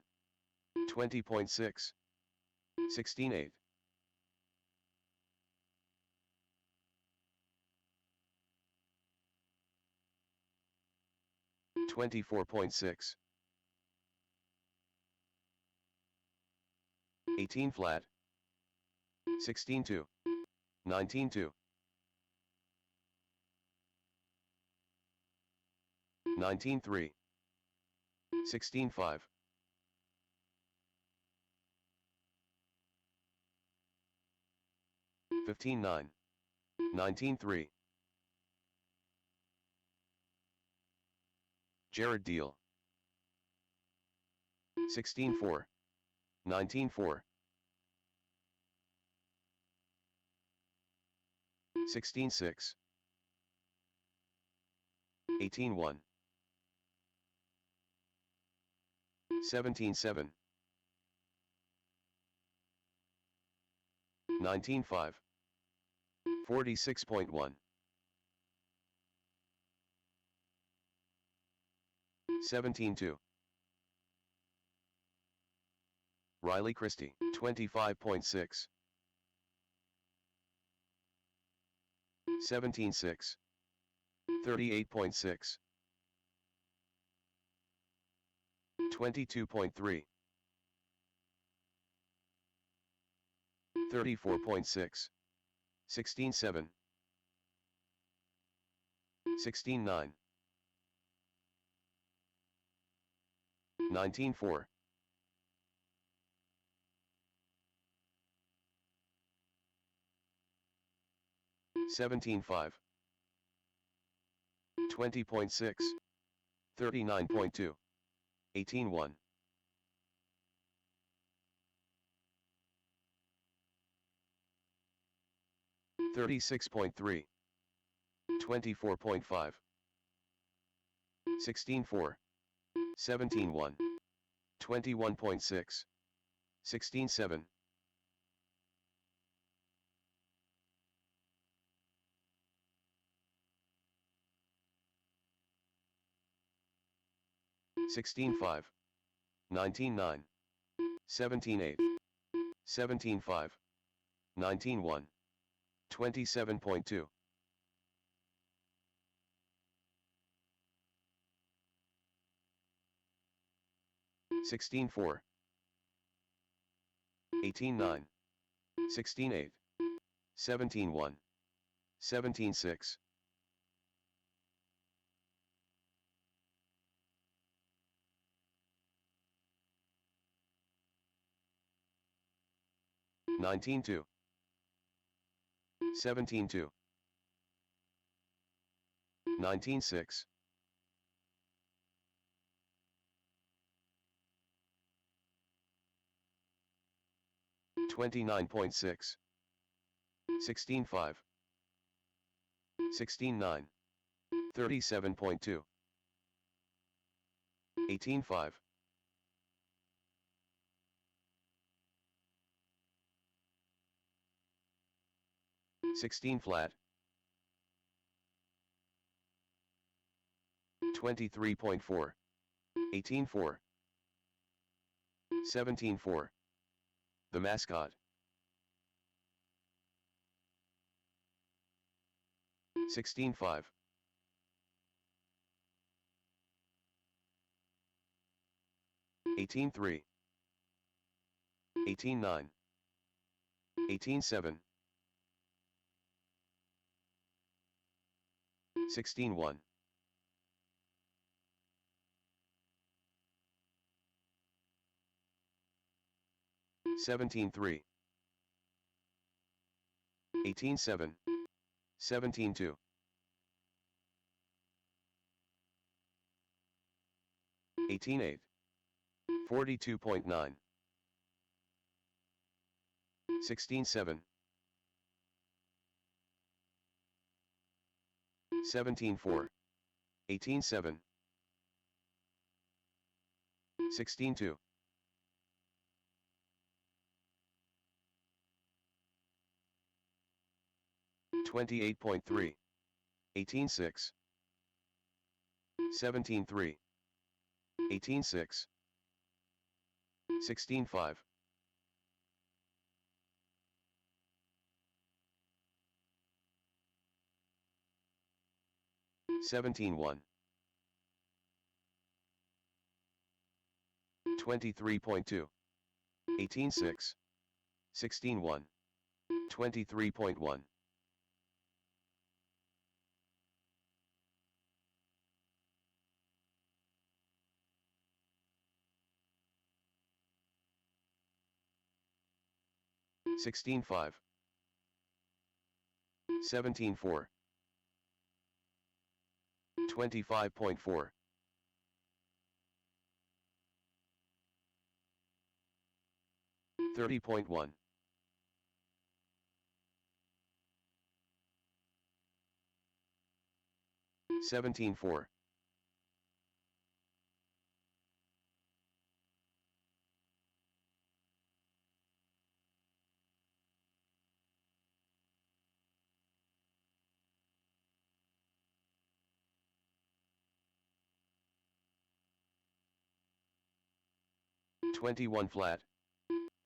20.6. 16-8. 24.6. 18 flat. 16-2. 19-2. 19-3. 16-5. 15-9. 19-3. Jared Deal. 16-4. 19-4. 16-6. 18-1. 17-7. 19-5. 46.1. 17-2. Riley Christie, 25.6. 17-6. 38.6. 22.3. 34.6. 16-7. 16-9. 19-4. 17-5. 20.6. 39.2. 18-1. 36.3. 24.5. 16-4. 17-1. 21.6. 16-7. 16-5. 19-9. 17-8. 17-5. 19-1. 27.2. 16-4. 18-9. 16-8. 17-1. 17-6. 19-2. 17-2. 19-6. 29.6. 16-5. 16-9. 37.2. 18-5. 16 flat. 23.4. 18-4. 17-4. The mascot. 16-5. 18-3. 18-9. 18-7. 16-1. 17-3. 18-7. 17-2. 18-8. 42.9. 16-7. 17-4. 18-7. 16-2. 28.3. 18-6. 17-3. 18-6. 16-5. 17-1. 23.2. 18-6. 16-1. 23.1. 16.5, 17.4, 25.4, 30.1, 17.4, 21 flat,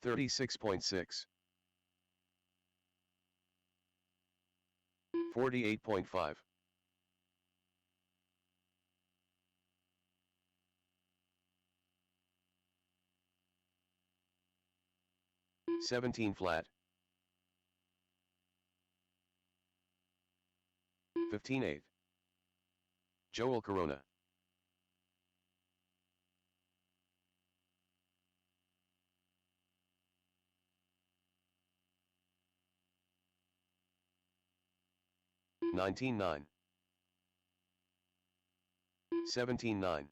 36.6, 48.5, 17 flat, 15.8, Joel Corona. Nineteen nine, 17.9,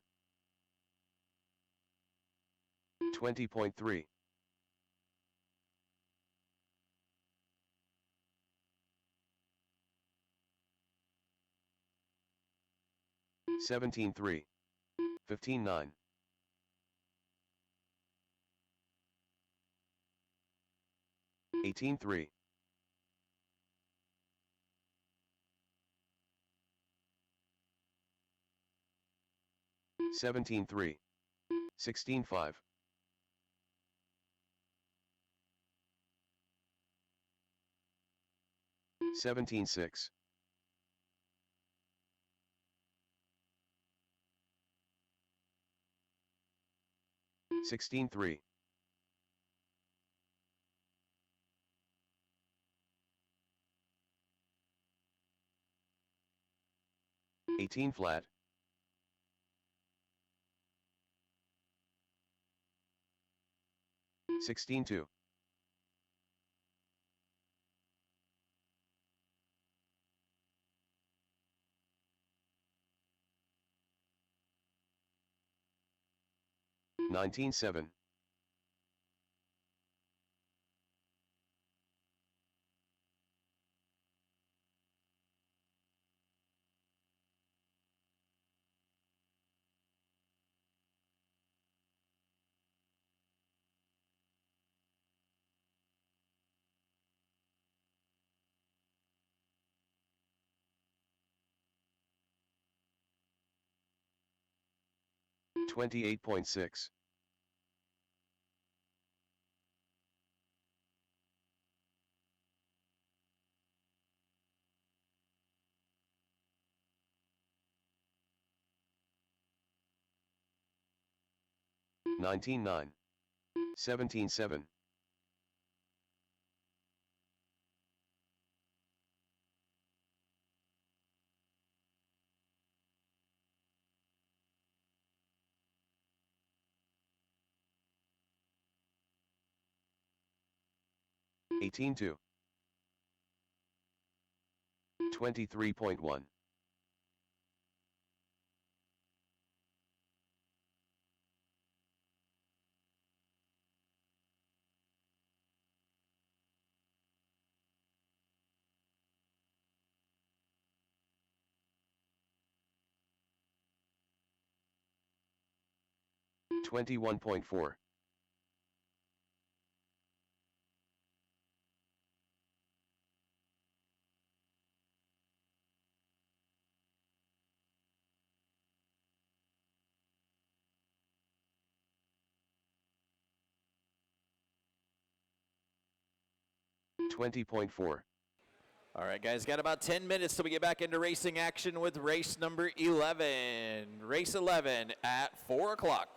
20.3, 17.3, 15.9, 18.3, 17.3, 16.5, 17.6, 16.3, 18 flat, 16.2, 19.7, 28.6, 19.9, 17.7, 18.2, 23.1, 21.4, 20.4. All right, guys, got about 10 minutes till we get back into racing action with race number 11. Race 11 at 4 o'clock.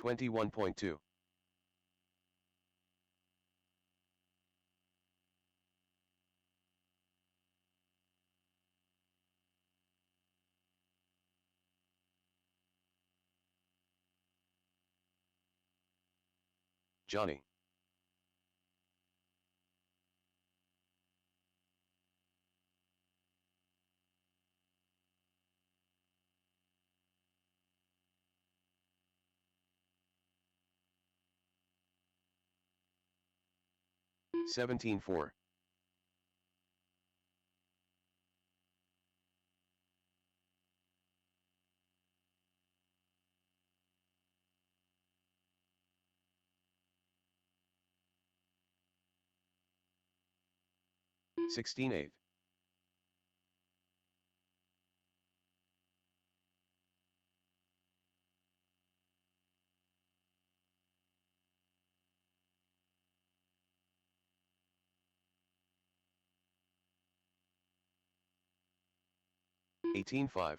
$21.2, Johnny. $17.4. $16.8. $18.5.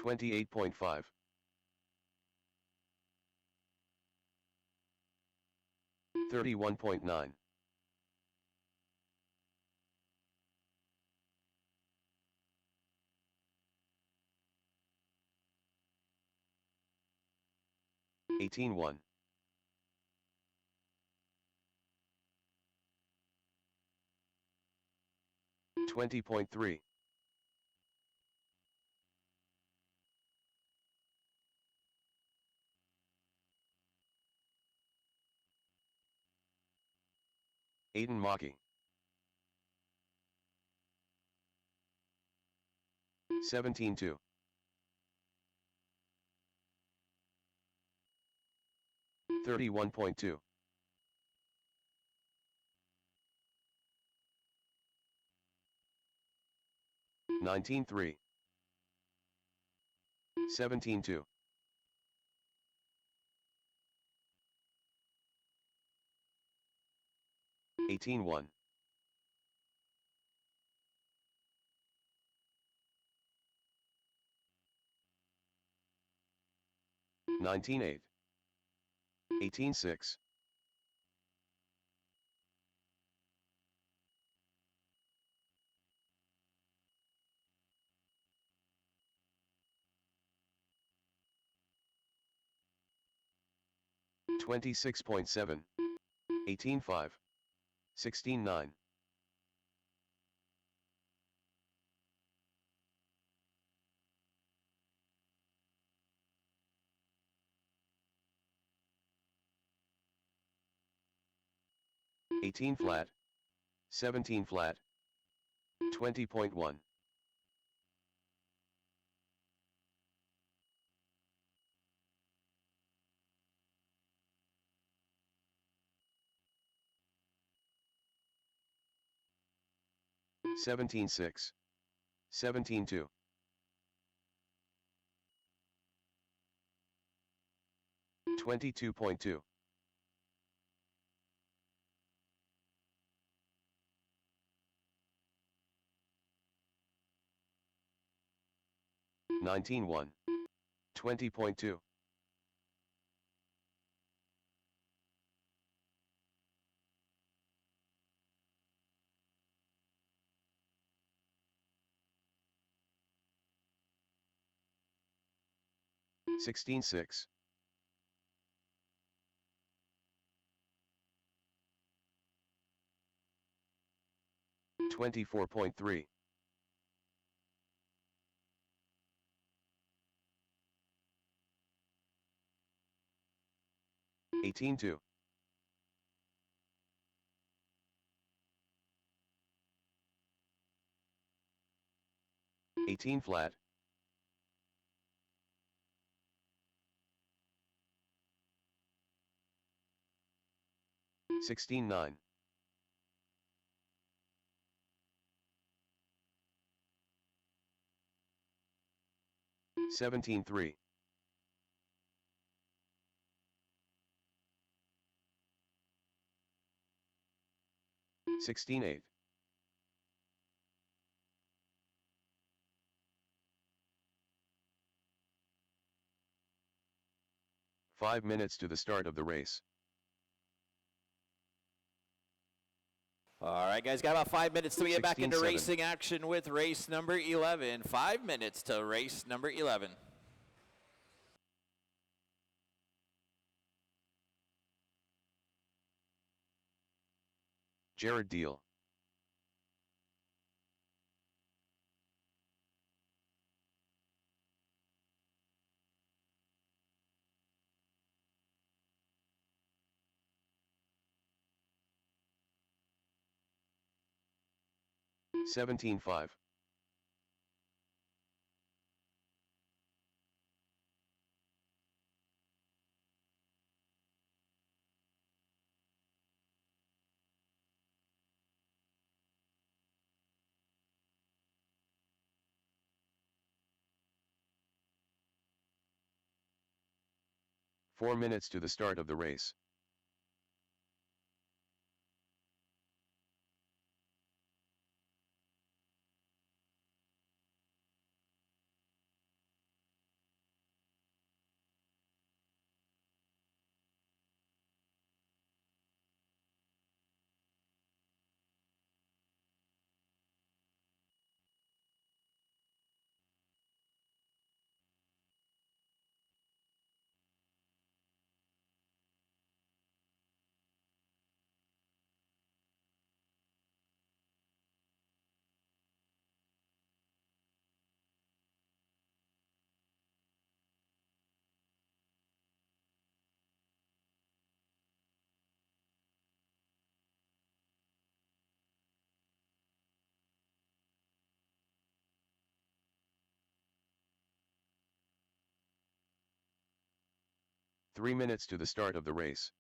$28.5. $31.9. $18.1. $20.3. Aiden Maki. 17.2. $31.2. 19.3. 17.2. 18.1. 19.8. 18.6. 26.7. 18.5. 16.9. 18 flat. 17 flat. 20.1. 17.6. 17.2. 22.2. 19.1. 20.2. 16.6. 24.3. 18.2. 18 flat. 16.9. 17.3. 16.8. 5 minutes to the start of the race. All right, guys, got about 5 minutes till we get back into 16-7. racing action with race number 11. 5 minutes to race number 11. Jared Deal. $17.5. Four minutes to the start of the race. Three minutes to the start of the race.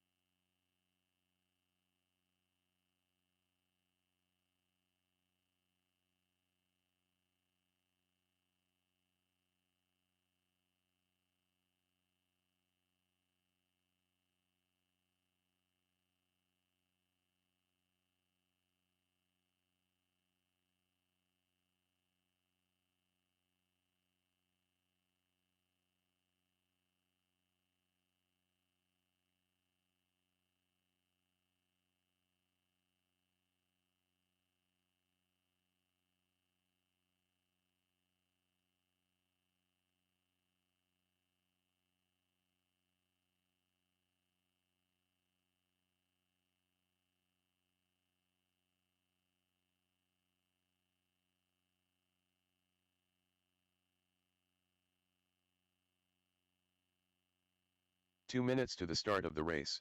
Two minutes to the start of the race.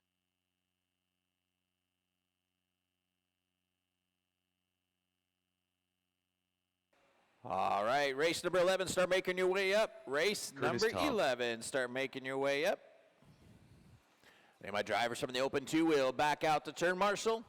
All right, race number 11, start making your way up. Race Curtis number Tom. 11, start making your way up. And my drivers from the open two-wheel back out to turn marshal.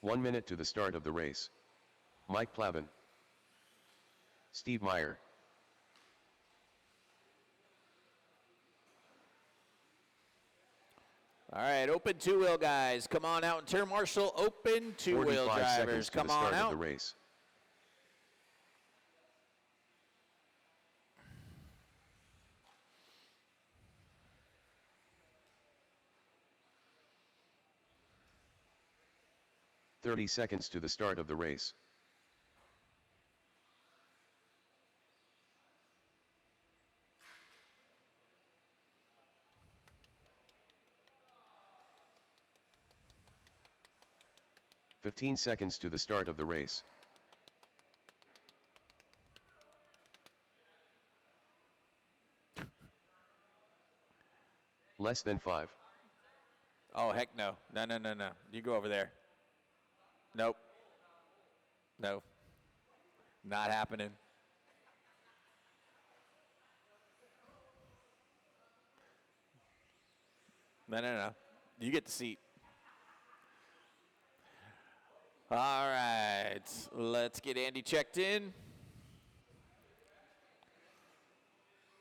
One minute to the start of the race. Mike Plavin. Steve Meyer. All right, open two-wheel guys, come on out and turn marshal. Open two-wheel 45 drivers, seconds to come the on start of out. the race. $30 seconds to the start of the race. $15 seconds to the start of the race. Less than 5. Oh, heck no. No. You go over there. Nope. No. Not happening. No. You get the seat. All right. Let's get Andy checked in.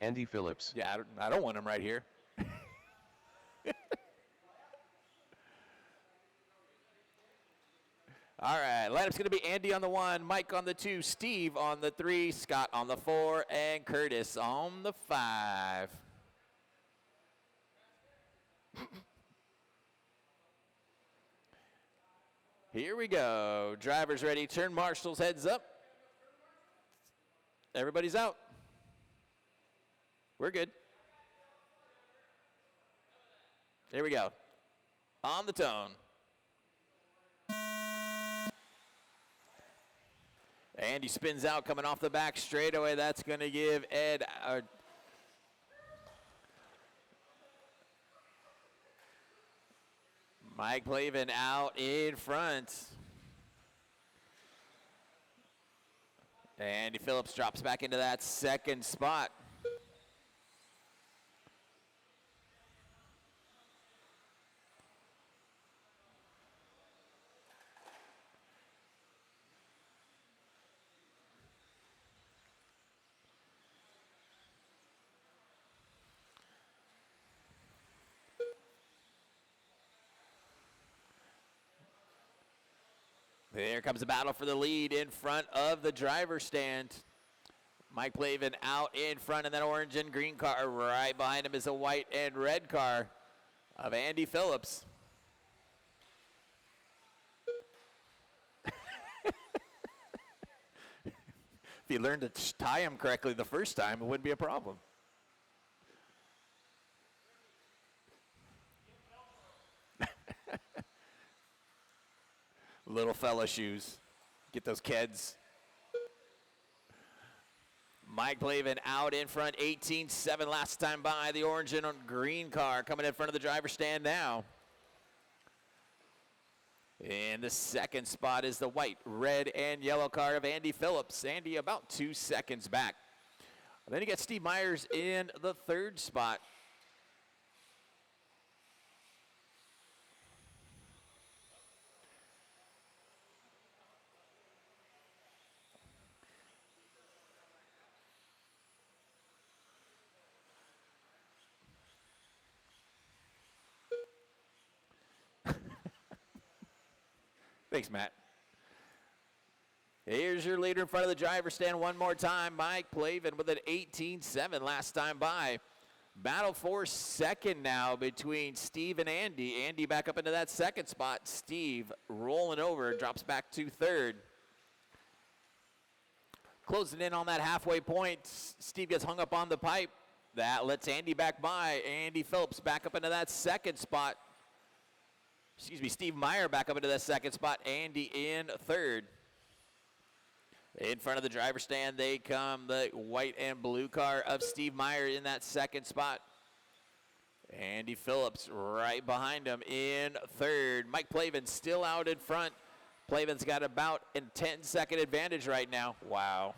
Andy Phillips. Yeah, I don't want him right here. All right, lineup's going to be Andy on the 1, Mike on the 2, Steve on the 3, Scott on the 4, and Curtis on the 5. Here we go. Drivers ready. Turn marshals, heads up. Everybody's out. We're good. Here we go. On the tone. Andy spins out coming off the back straightaway. That's going to give Ed Mike Plavin out in front. Andy Phillips drops back into that second spot. There comes a battle for the lead in front of the driver's stand. Mike Plavin out in front, and that orange and green car right behind him is a white and red car of Andy Phillips. If you learned to tie him correctly the first time, it wouldn't be a problem. Little fella shoes. Get those kids. Mike Plavin out in front, 18-7 last time by. The orange and green car coming in front of the driver's stand now. In the second spot is the white, red, and yellow car of Andy Phillips. Andy about 2 seconds back. Then you got Steve Myers in the third spot. Thanks, Matt. Here's your leader in front of the driver's stand one more time. Mike Plavin with an 18-7 last time by. Battle for second now between Steve and Andy. Andy back up into that second spot. Steve rolling over, drops back to third. Closing in on that halfway point. Steve gets hung up on the pipe. That lets Andy back by. Andy Phillips back up into that second spot. Steve Meyer back up into that second spot. Andy in third. In front of the driver's stand, they come. The white and blue car of Steve Meyer in that second spot. Andy Phillips right behind him in third. Mike Plavin still out in front. Plavin's got about a 10-second advantage right now. Wow.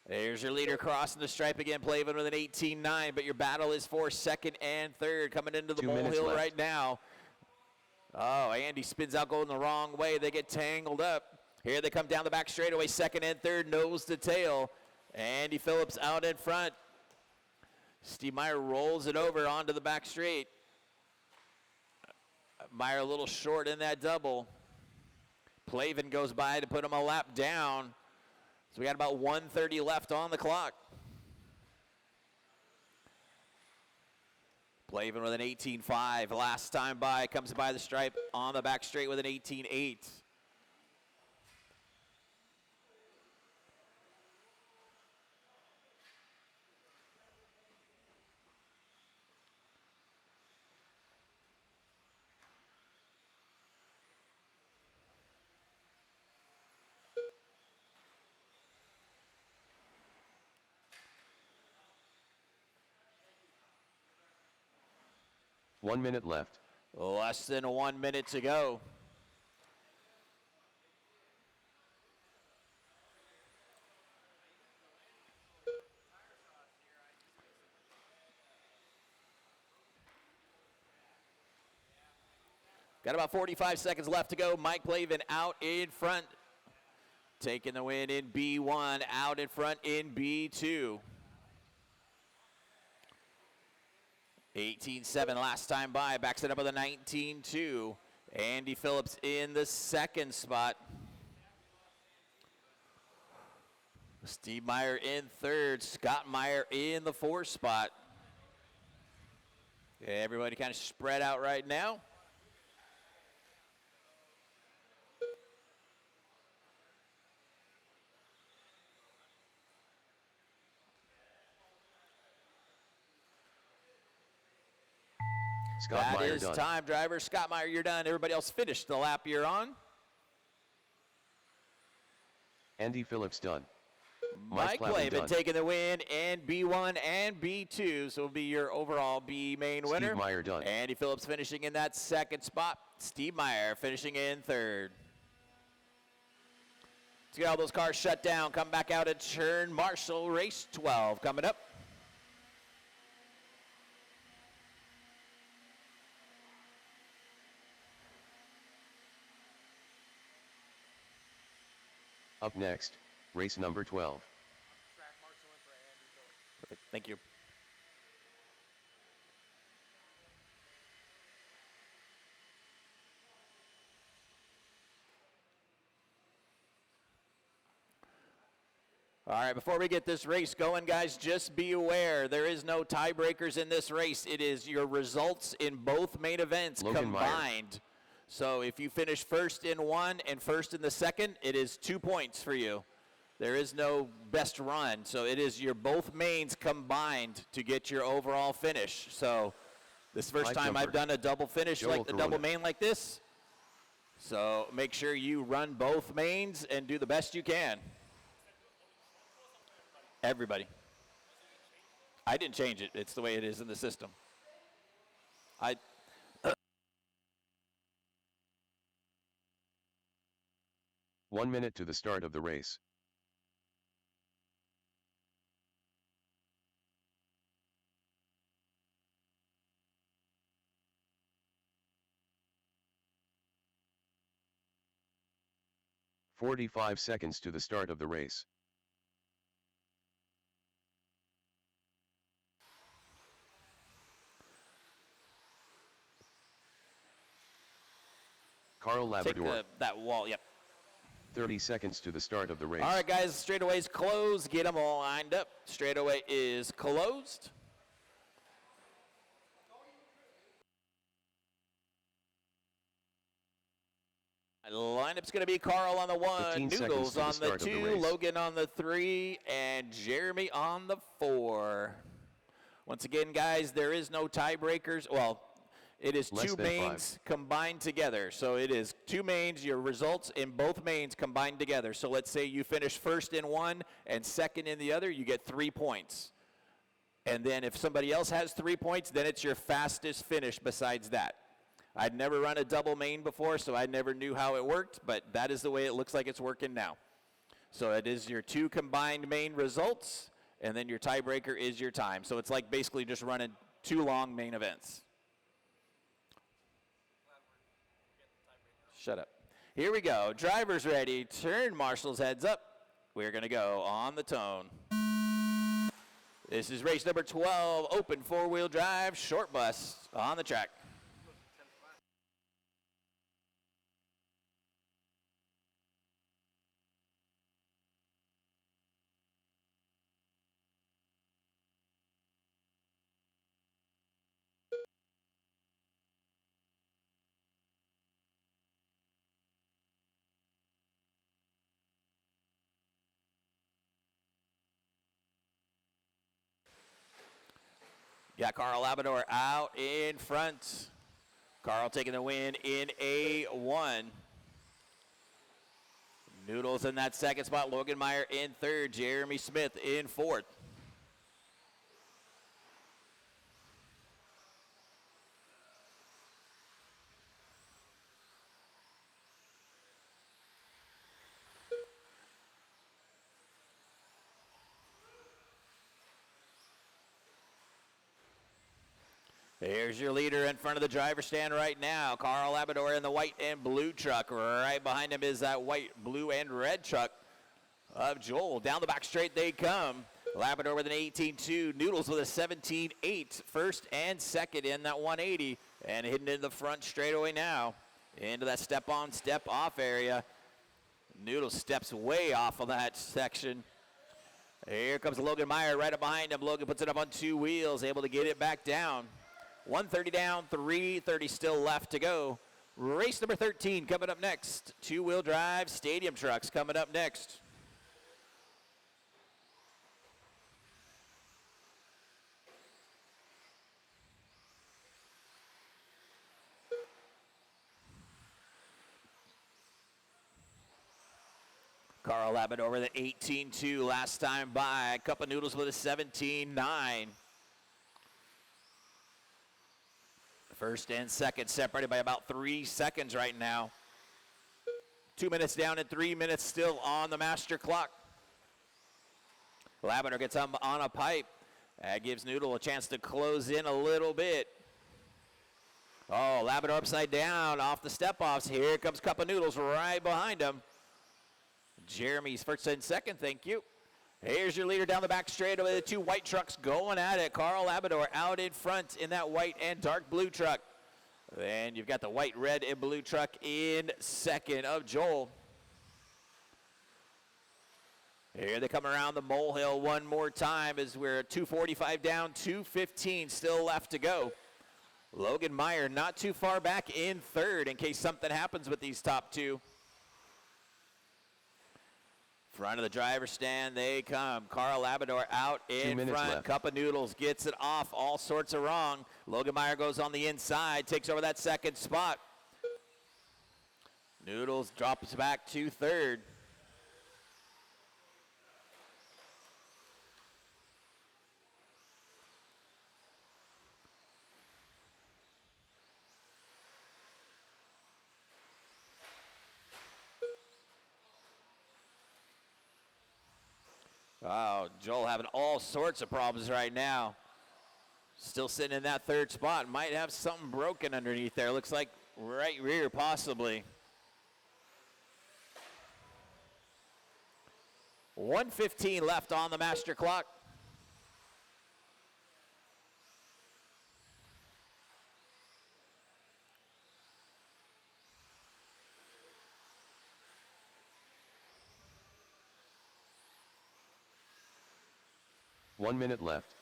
There's your leader crossing the stripe again, Plavin with an 18-9, but your battle is for second and third coming into the molehill right now. Oh, Andy spins out going the wrong way. They get tangled up. Here they come down the back straightaway, second and third, nose to tail. Andy Phillips out in front. Steve Meyer rolls it over onto the back straight. Meyer a little short in that double. Plavin goes by to put him a lap down. So we got about 1:30 left on the clock. Plavin with an 18-5. Last time by, comes by the stripe on the back straight with an 18-8. 1 minute left. Less than 1 minute to go. Got about 45 seconds left to go. Mike Plavin out in front. Taking the win in B1, out in front in B2. 18-7 last time by. Backs it up with a 19-2. Andy Phillips in the second spot. Steve Meyer in third. Scott Meyer in the fourth spot. Everybody kind of spread out right now. Scott Meyer done. Time, driver. Scott Meyer, you're done. Everybody else finished the lap you're on. Andy Phillips done. Mike Plavin taking the win in B1 and B2, so it'll be your overall B main winner. Steve Meyer done. Andy Phillips finishing in that second spot. Steve Meyer finishing in third. Let's get all those cars shut down. Come back out at turn Marshall, race 12 coming up. Up next, race number 12. Perfect. Thank you. All right, before we get this race going, guys, just be aware there is no tiebreakers in this race. It is your results in both main events Logan combined. Meyer. So if you finish first in one and first in the second, it is 2 points for you. There is no best run. So it is your both mains combined to get your overall finish. So this is the first time I've done a double finish like the double main like this. So make sure you run both mains and do the best you can. Everybody. I didn't change it. It's the way it is in the system. 1 minute to the start of the race. "45 seconds to the start of the race. Carl Labrador. Take that wall, yep. 30 seconds to the start of the race. All right, guys, straightaway's closed. Get them all lined up. Straightaway is closed. Lineup's going to be Carl on the 1, Noodles on the 2, Logan on the 3, and Jeremy on the 4. Once again, guys, there is no tiebreakers. Well, it is two mains combined together. So it is two mains, your results in both mains combined together. So let's say you finish first in one and second in the other, you get 3 points. And then if somebody else has 3 points, then it's your fastest finish besides that. I'd never run a double main before, so I never knew how it worked, but that is the way it looks like it's working now. So it is your 2 combined main results, and then your tiebreaker is your time. So it's like basically just running 2 long main events. Shut up. Here we go. Drivers ready. Turn Marshall's heads up. We're going to go on the tone. This is race number 12, open 4-wheel drive, short bus on the track. Got Carl Labrador out in front. Carl taking the win in A1. Noodles in that second spot. Logan Meyer in third. Jeremy Smith in fourth. Here's your leader in front of the driver's stand right now. Carl Labrador in the white and blue truck. Right behind him is that white, blue, and red truck of Joel. Down the back straight they come. Labrador with an 18.2. Noodles with a 17.8. First and second in that 180. And hitting into the front straightaway now. Into that step-on, step-off area. Noodles steps way off of that section. Here comes Logan Meyer right up behind him. Logan puts it up on two wheels, able to get it back down. 130 down, 330 still left to go. Race number 13 coming up next. Two-wheel drive stadium trucks coming up next. Carl Labrador with an 18.2 last time by. Cup of Noodles with a 17.9. First and second separated by about 3 seconds right now. 2 minutes down and 3 minutes still on the master clock. Labrador gets on a pipe. That gives Noodle a chance to close in a little bit. Oh, Labrador upside down off the step-offs. Here comes Cup of Noodles right behind him. Jeremy's first and second, thank you. Here's your leader down the back straightaway. The two white trucks going at it. Carl Labrador out in front in that white and dark blue truck. Then you've got the white, red, and blue truck in second of Joel. Here they come around the molehill one more time as we're 2:45 down, 2:15 still left to go. Logan Meyer not too far back in third in case something happens with these top two. Front of the driver's stand, they come. Carl Labrador out in front. Left. Cup of Noodles gets it off all sorts of wrong. Logan Meyer goes on the inside, takes over that second spot. Noodles drops back to third. Wow, Joel having all sorts of problems right now. Still sitting in that third spot. Might have something broken underneath there. Looks like right rear possibly. 1:15 left on the master clock. One minute left.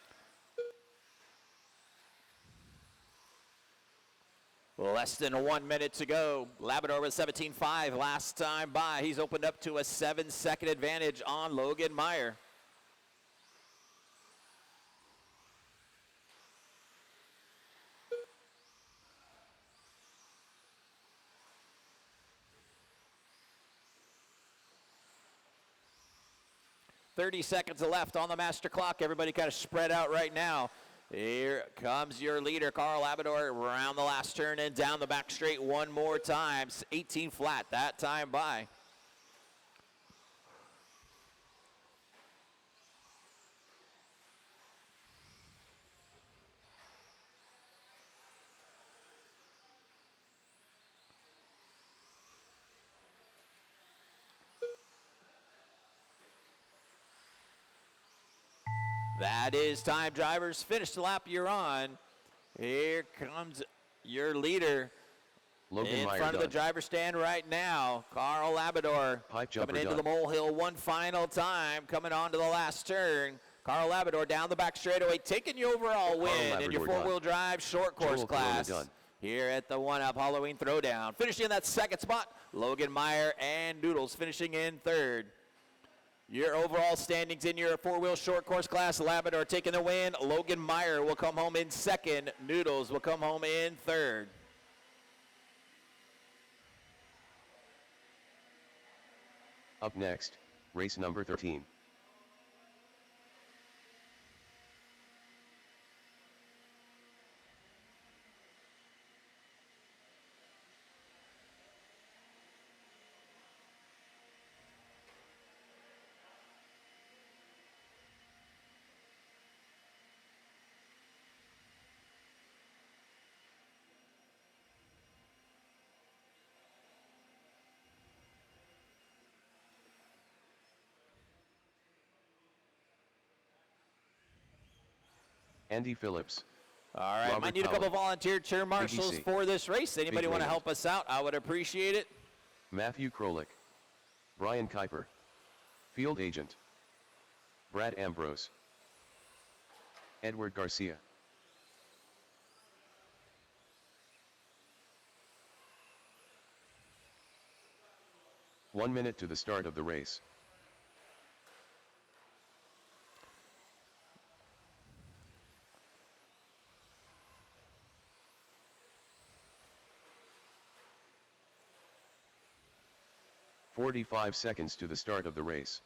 Less than 1 minute to go. Labrador with 17.5 last time by. He's opened up to a 7-second advantage on Logan Meyer. .30 seconds left on the master clock. Everybody kind of spread out right now. Here comes your leader, Carl Labrador, around the last turn and down the back straight one more time. 18 flat that time by. That is time, drivers. Finish the lap you're on. Here comes your leader Logan in Meyer front of the done. driver's stand right now. Carl Labrador Pipe jumper coming into the done. molehill one final time, coming on to the last turn. Carl Labrador down the back straightaway, taking your overall win in your Labrador four-wheel drive short course Joel Corona class done. here at the one-up Halloween Throwdown. Finishing in that second spot, Logan Meyer and Noodles finishing in third. Your overall standings in your four-wheel short course class, Labrador taking the win. Logan Meyer will come home in second. Noodles will come home in third. Up next, race number 13. Andy Phillips. All right, Robert might need a couple volunteer turn marshals ABC. for this race. Anybody want to Raymond. help us out? I would appreciate it. Matthew Krolik. Brian Kuiper. Field Agent. Brad Ambrose. Edward Garcia. One minute to the start of the race. "45 seconds to the start of the race.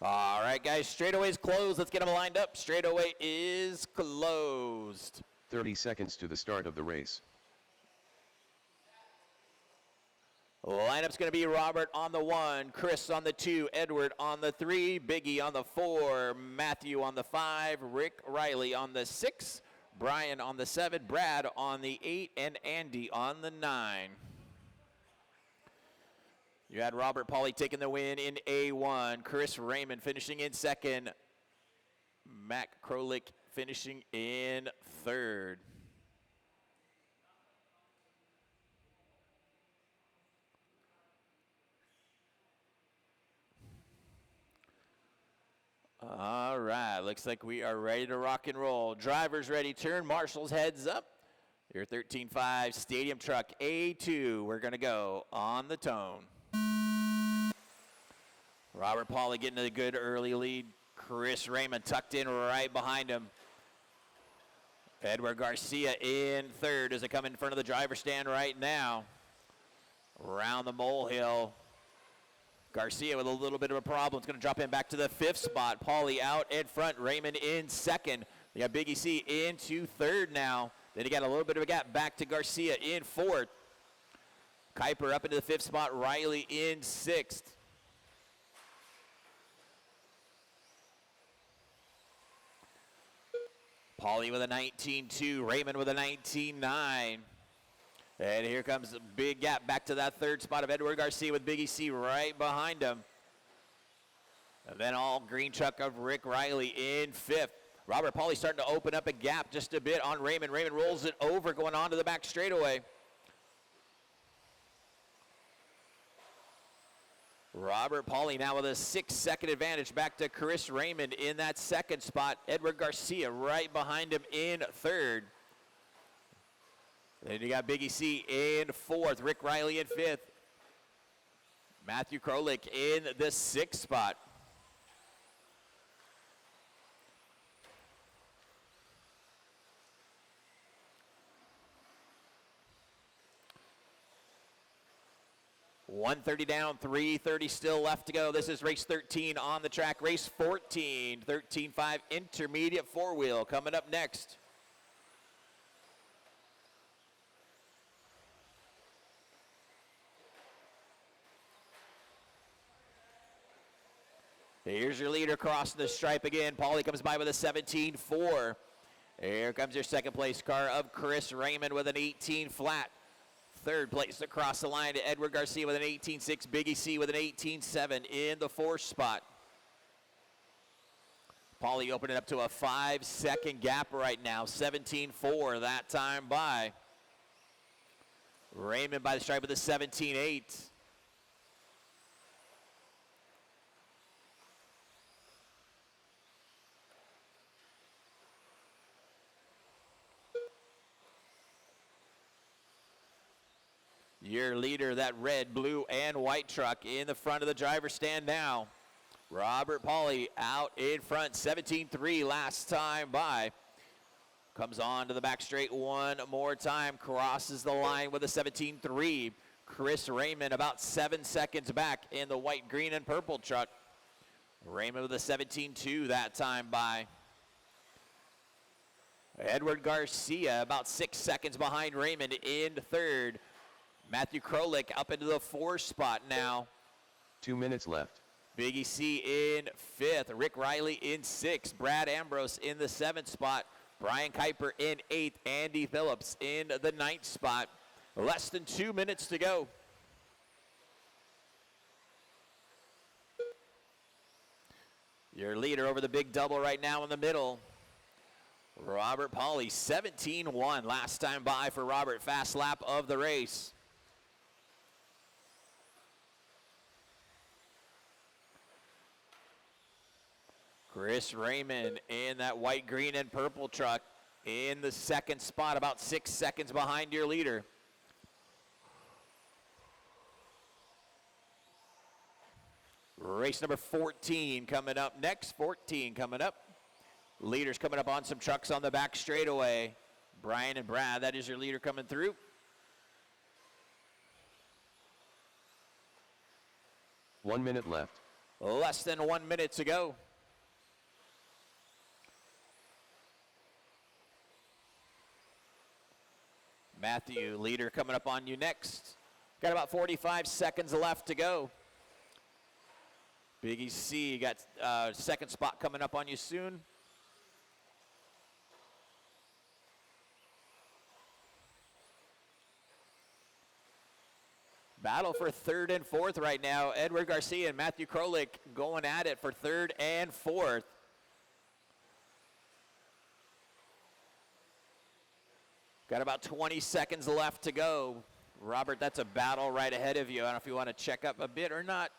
All right, guys, straightaway is closed. Let's get them lined up. Straightaway is closed. 30 seconds to the start of the race. Lineup's going to be Robert on the 1, Chris on the 2, Edward on the 3, Biggie on the 4, Matthew on the 5, Rick Riley on the 6, Brian on the 7, Brad on the 8, and Andy on the 9. You had Robert Pauly taking the win in A1, Chris Raymond finishing in 2nd, Mac Krolik finishing in 3rd. All right, looks like we are ready to rock and roll. Drivers ready, turn marshals, heads up. Your 13.5 stadium truck A2, we're gonna go on the tone. Robert Pauly getting a good early lead. Chris Raymond tucked in right behind him. Edward Garcia in 3rd as they come in front of the driver's stand right now. Around the molehill. Garcia with a little bit of a problem. It's going to drop him back to the 5th spot. Pauly out in front. Raymond in 2nd. You got Biggie C into 3rd now. Then you got a little bit of a gap back to Garcia in 4th. Kuiper up into the 5th spot. Riley in 6th. Pauly with a 19.2. Raymond with a 19.9. And here comes a big gap back to that 3rd spot of Edward Garcia with Biggie C right behind him. And then all green truck of Rick Riley in 5th. Robert Pauly starting to open up a gap just a bit on Raymond. Raymond rolls it over going on to the back straightaway. Robert Pauly now with a 6-second advantage back to Chris Raymond in that 2nd spot. Edward Garcia right behind him in 3rd. Then you got Biggie C in 4th, Rick Riley in 5th. Matthew Krolik in the 6th spot. .130 down, 3:30 still left to go. This is race 13 on the track. Race 14, 13.5 intermediate 4-wheel coming up next. Here's your leader crossing the stripe again. Pauly comes by with a 17.4. Here comes your 2nd place car of Chris Raymond with an 18 flat. 3rd place across the line to Edward Garcia with an 18.6. Biggie C with an 18.7 in the 4th spot. Pauly opening up to a 5-second gap right now. 17.4 that time by. Raymond by the stripe with a 17.8. Your leader, that red, blue, and white truck in the front of the driver's stand now. Robert Pauly out in front, 17.3 last time by. Comes on to the back straight one more time, crosses the line with a 17.3. Chris Raymond about 7 seconds back in the white, green, and purple truck. Raymond with a 17.2 that time by. Edward Garcia about 6 seconds behind Raymond in 3rd. Matthew Krolik up into the 4th spot now. 2 minutes left. Biggie C in 5th. Rick Riley in 6th. Brad Ambrose in the 7th spot. Brian Kuiper in 8th. Andy Phillips in the 9th spot. Less than 2 minutes to go. Your leader over the big double right now in the middle. Robert Pauly, 17-1. Last time by for Robert, fast lap of the race. Chris Raymond in that white, green, and purple truck in the second spot, about 6 seconds behind your leader. Race number 14 coming up next. 14 coming up. Leaders coming up on some trucks on the back straightaway. Brian and Brad, that is your leader coming through. One minute left. Less than 1 minute to go. Matthew, leader coming up on you next. Got about 45 seconds left to go. Biggie C, you got second spot coming up on you soon. Battle for third and fourth right now. Edward Garcia and Matthew Krolik going at it for third and fourth. Got about 20 seconds left to go. Robert, that's a battle right ahead of you. I don't know if you want to check up a bit or not.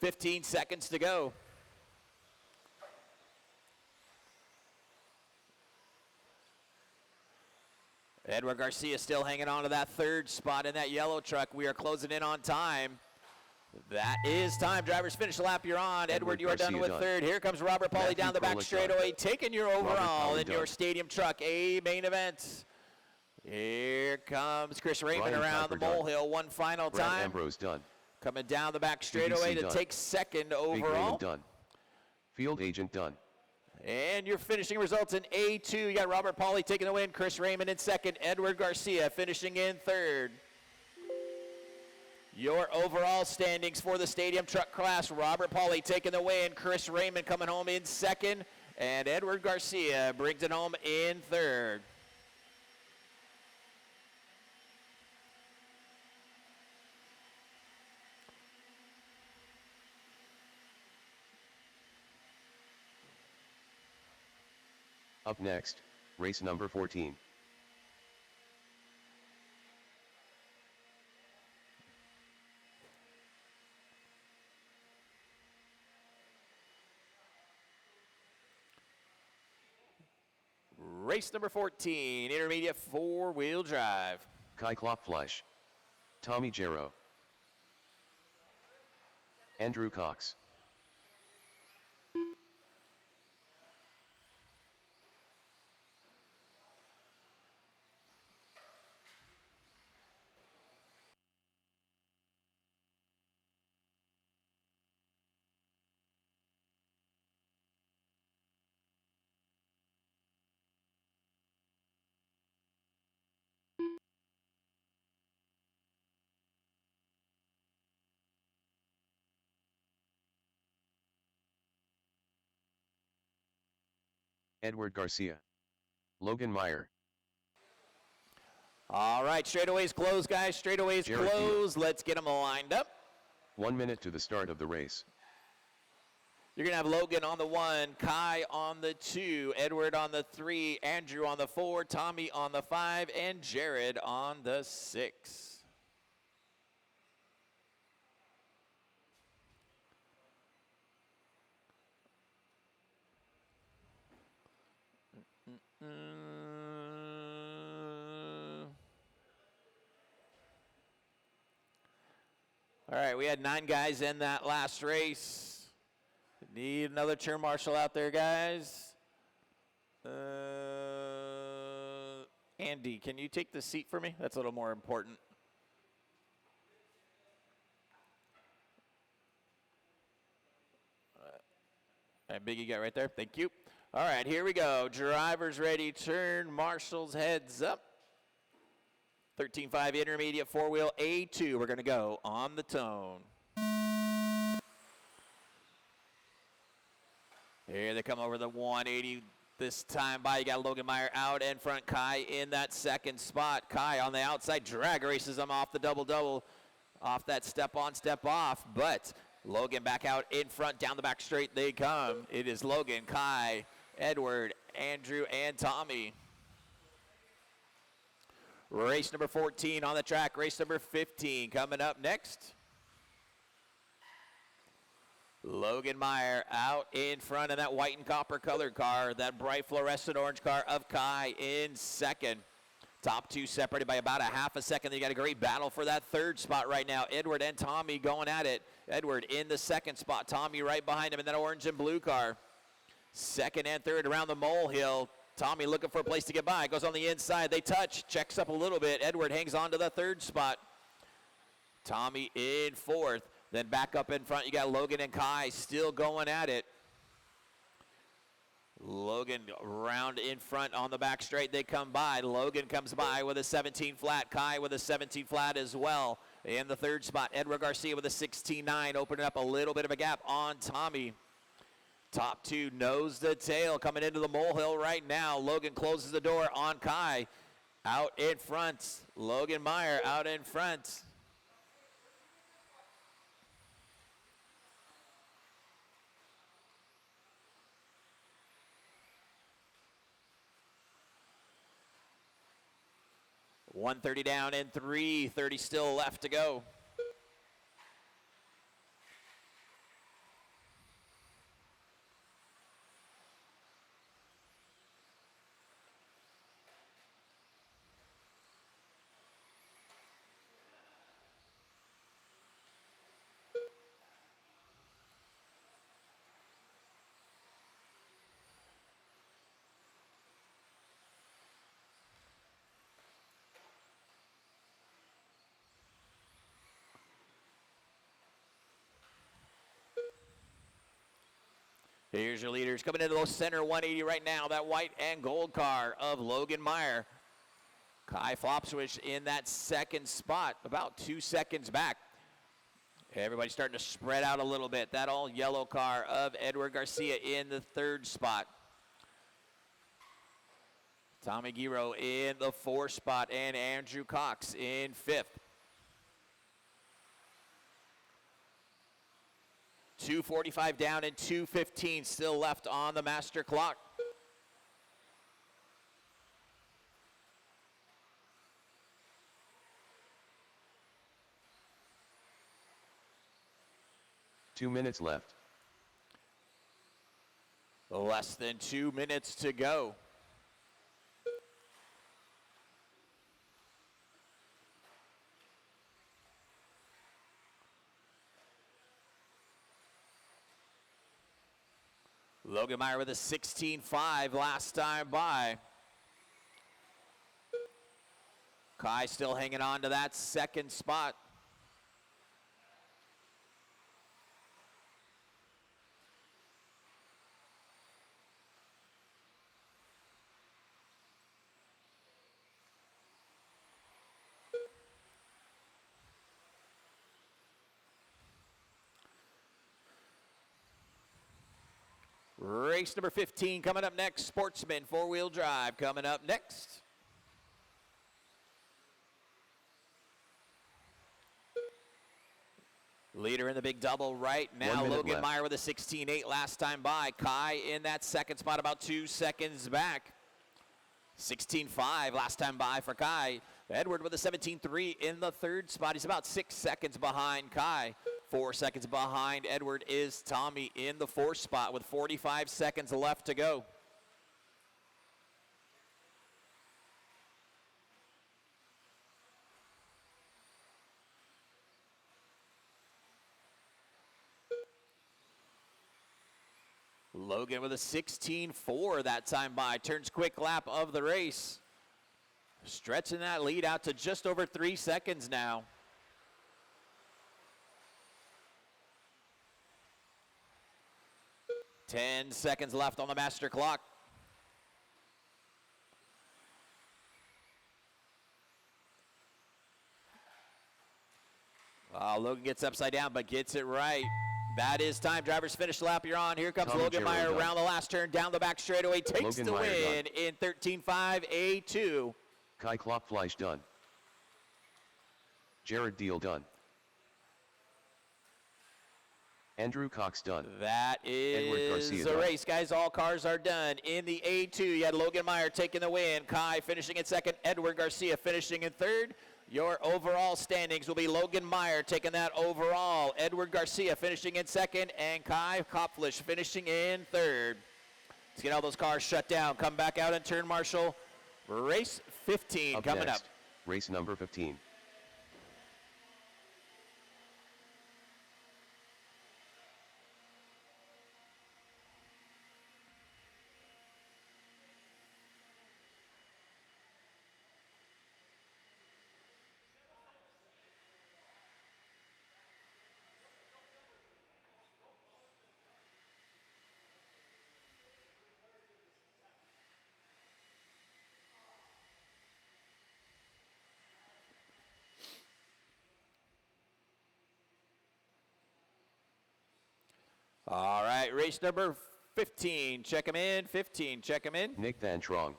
15 seconds to go. Edward Garcia still hanging on to that third spot in that yellow truck. We are closing in on time. That is time. Drivers, finish the lap. You're on. Edward, you are done with third. Here comes Robert Pauly down the back straightaway, taking your overall in your stadium truck, a main event. Here comes Chris Raymond around the molehill one final time. Ambrose done. Coming down the back straightaway to take second overall. Done. Field agent done. And your finishing results in A2. You got Robert Pauly taking the win, Chris Raymond in second, Edward Garcia finishing in third. Your overall standings for the stadium truck class, Robert Pauly taking the win, Chris Raymond coming home in second, and Edward Garcia brings it home in third. Up next, race number 14. Race number 14, intermediate four-wheel drive. Kai Klopfleisch. Tommy Jarrow. Andrew Cox. Edward Garcia. Logan Meyer. All right, straightaways closed, guys. Straightaways closed. Let's get them lined up. 1 minute to the start of the race. You're going to have Logan on the 1, Kai on the 2, Edward on the 3, Andrew on the 4, Tommy on the 5, and Jared on the 6. All right, we had 9 guys in that last race. Need another turn marshal out there, guys. Andy, can you take the seat for me? That's a little more important. And Biggie got right there. Thank you. All right, here we go. Drivers ready. Turn marshals heads up. 13.5 intermediate four-wheel A2. We're going to go on the tone. Here they come over the 180 this time by. You got Logan Meyer out in front. Kai in that second spot. Kai on the outside. Drag races him off the double-double. Off that step on, step off. But Logan back out in front, down the back straight they come. It is Logan, Kai, Edward, Andrew, and Tommy. Race number 14 on the track. Race number 15 coming up next. Logan Meyer out in front of that white and copper colored car. That bright fluorescent orange car of Kai in second. Top two separated by about a half a second. They got a great battle for that third spot right now. Edward and Tommy going at it. Edward in the second spot. Tommy right behind him in that orange and blue car. Second and third around the molehill. Tommy looking for a place to get by. Goes on the inside. They touch. Checks up a little bit. Edward hangs on to the third spot. Tommy in fourth. Then back up in front, you got Logan and Kai still going at it. Logan round in front on the back straight. They come by. Logan comes by with a 17 flat. Kai with a 17 flat as well. In the third spot, Edward Garcia with a 16.9, opening up a little bit of a gap on Tommy. Top two nose to tail coming into the molehill right now. Logan closes the door on Kai. Out in front, Logan Meyer out in front. .130 down and 3:30 still left to go. Here's your leaders coming into the center 180 right now. That white and gold car of Logan Meyer. Kai Flopswich in that second spot, about 2 seconds back. Everybody's starting to spread out a little bit. That all yellow car of Edward Garcia in the third spot. Tommy Giro in the fourth spot and Andrew Cox in fifth. 2:45 down and 2:15 still left on the master clock. Two minutes left. Less than 2 minutes to go. Logan Meyer with a 16.5 last time by. Kai still hanging on to that second spot. Race number 15 coming up next. Sportsman four-wheel drive coming up next. Leader in the big double right now. Logan Meyer with a 16.8 last time by. Kai in that second spot about 2 seconds back. 16.5 last time by for Kai. Edward with a 17.3 in the third spot. He's about 6 seconds behind Kai. 4 seconds behind Edward is Tommy in the fourth spot with 45 seconds left to go. Logan with a 16.4 that time by. Turns quick lap of the race. Stretching that lead out to just over 3 seconds now. Ten seconds left on the master clock. Logan gets upside down, but gets it right. That is time. Drivers finish lap. You're on. Here comes Logan Meyer around the last turn, down the back straightaway. Takes the win in 13.5 A2. Kai Klopfleisch done. Jared Deal done. Andrew Cox done. That Edward is Garcia the done. race, guys. All cars are done. In the A2, you had Logan Meyer taking the win. Kai finishing in second. Edward Garcia finishing in third. Your overall standings will be Logan Meyer taking that overall. Edward Garcia finishing in second. And Kai Kopflish finishing in third. Let's get all those cars shut down. Come back out and turn marshal. Race 15 coming next, up. Race number 15. All right, race number 15. Check him in. 15. Check him in. Nick Van Trong,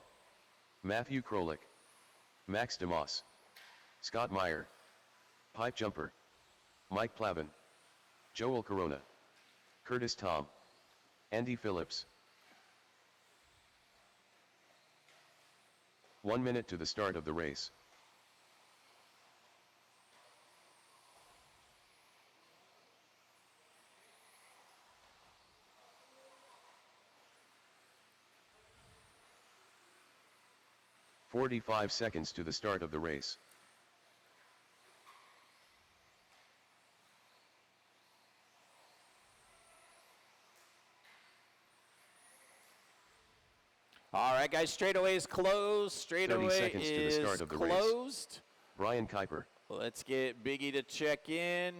Matthew Krolik, Max DeMoss, Scott Meyer, Pipe Jumper, Mike Plavin, Joel Corona, Curtis Tom, Andy Phillips. 1 minute to the start of the race. "45 seconds to the start of the race. All right, guys, straightaway is closed. 30 Straightaway seconds to the is start of the race. closed. Brian Kuiper, Let's get Biggie to check in.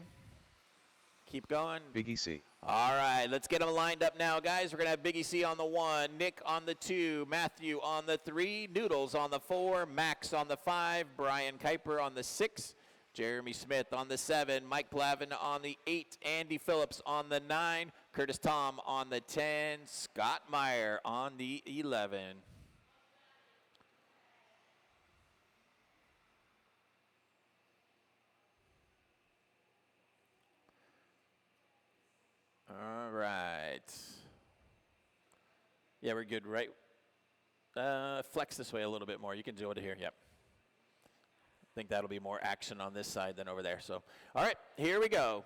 Keep going. Biggie C, All right, let's get them lined up now, guys. We're going to have Biggie C on the 1, Nick on the 2, Matthew on the 3, Noodles on the 4, Max on the 5, Brian Kuiper on the 6, Jeremy Smith on the 7, Mike Plavin on the 8, Andy Phillips on the 9, Curtis Tom on the 10, Scott Meyer on the 11. All right. Yeah, we're good, right? Flex this way a little bit more. You can do it here. Yep. I think that'll be more action on this side than over there. So, all right, here we go.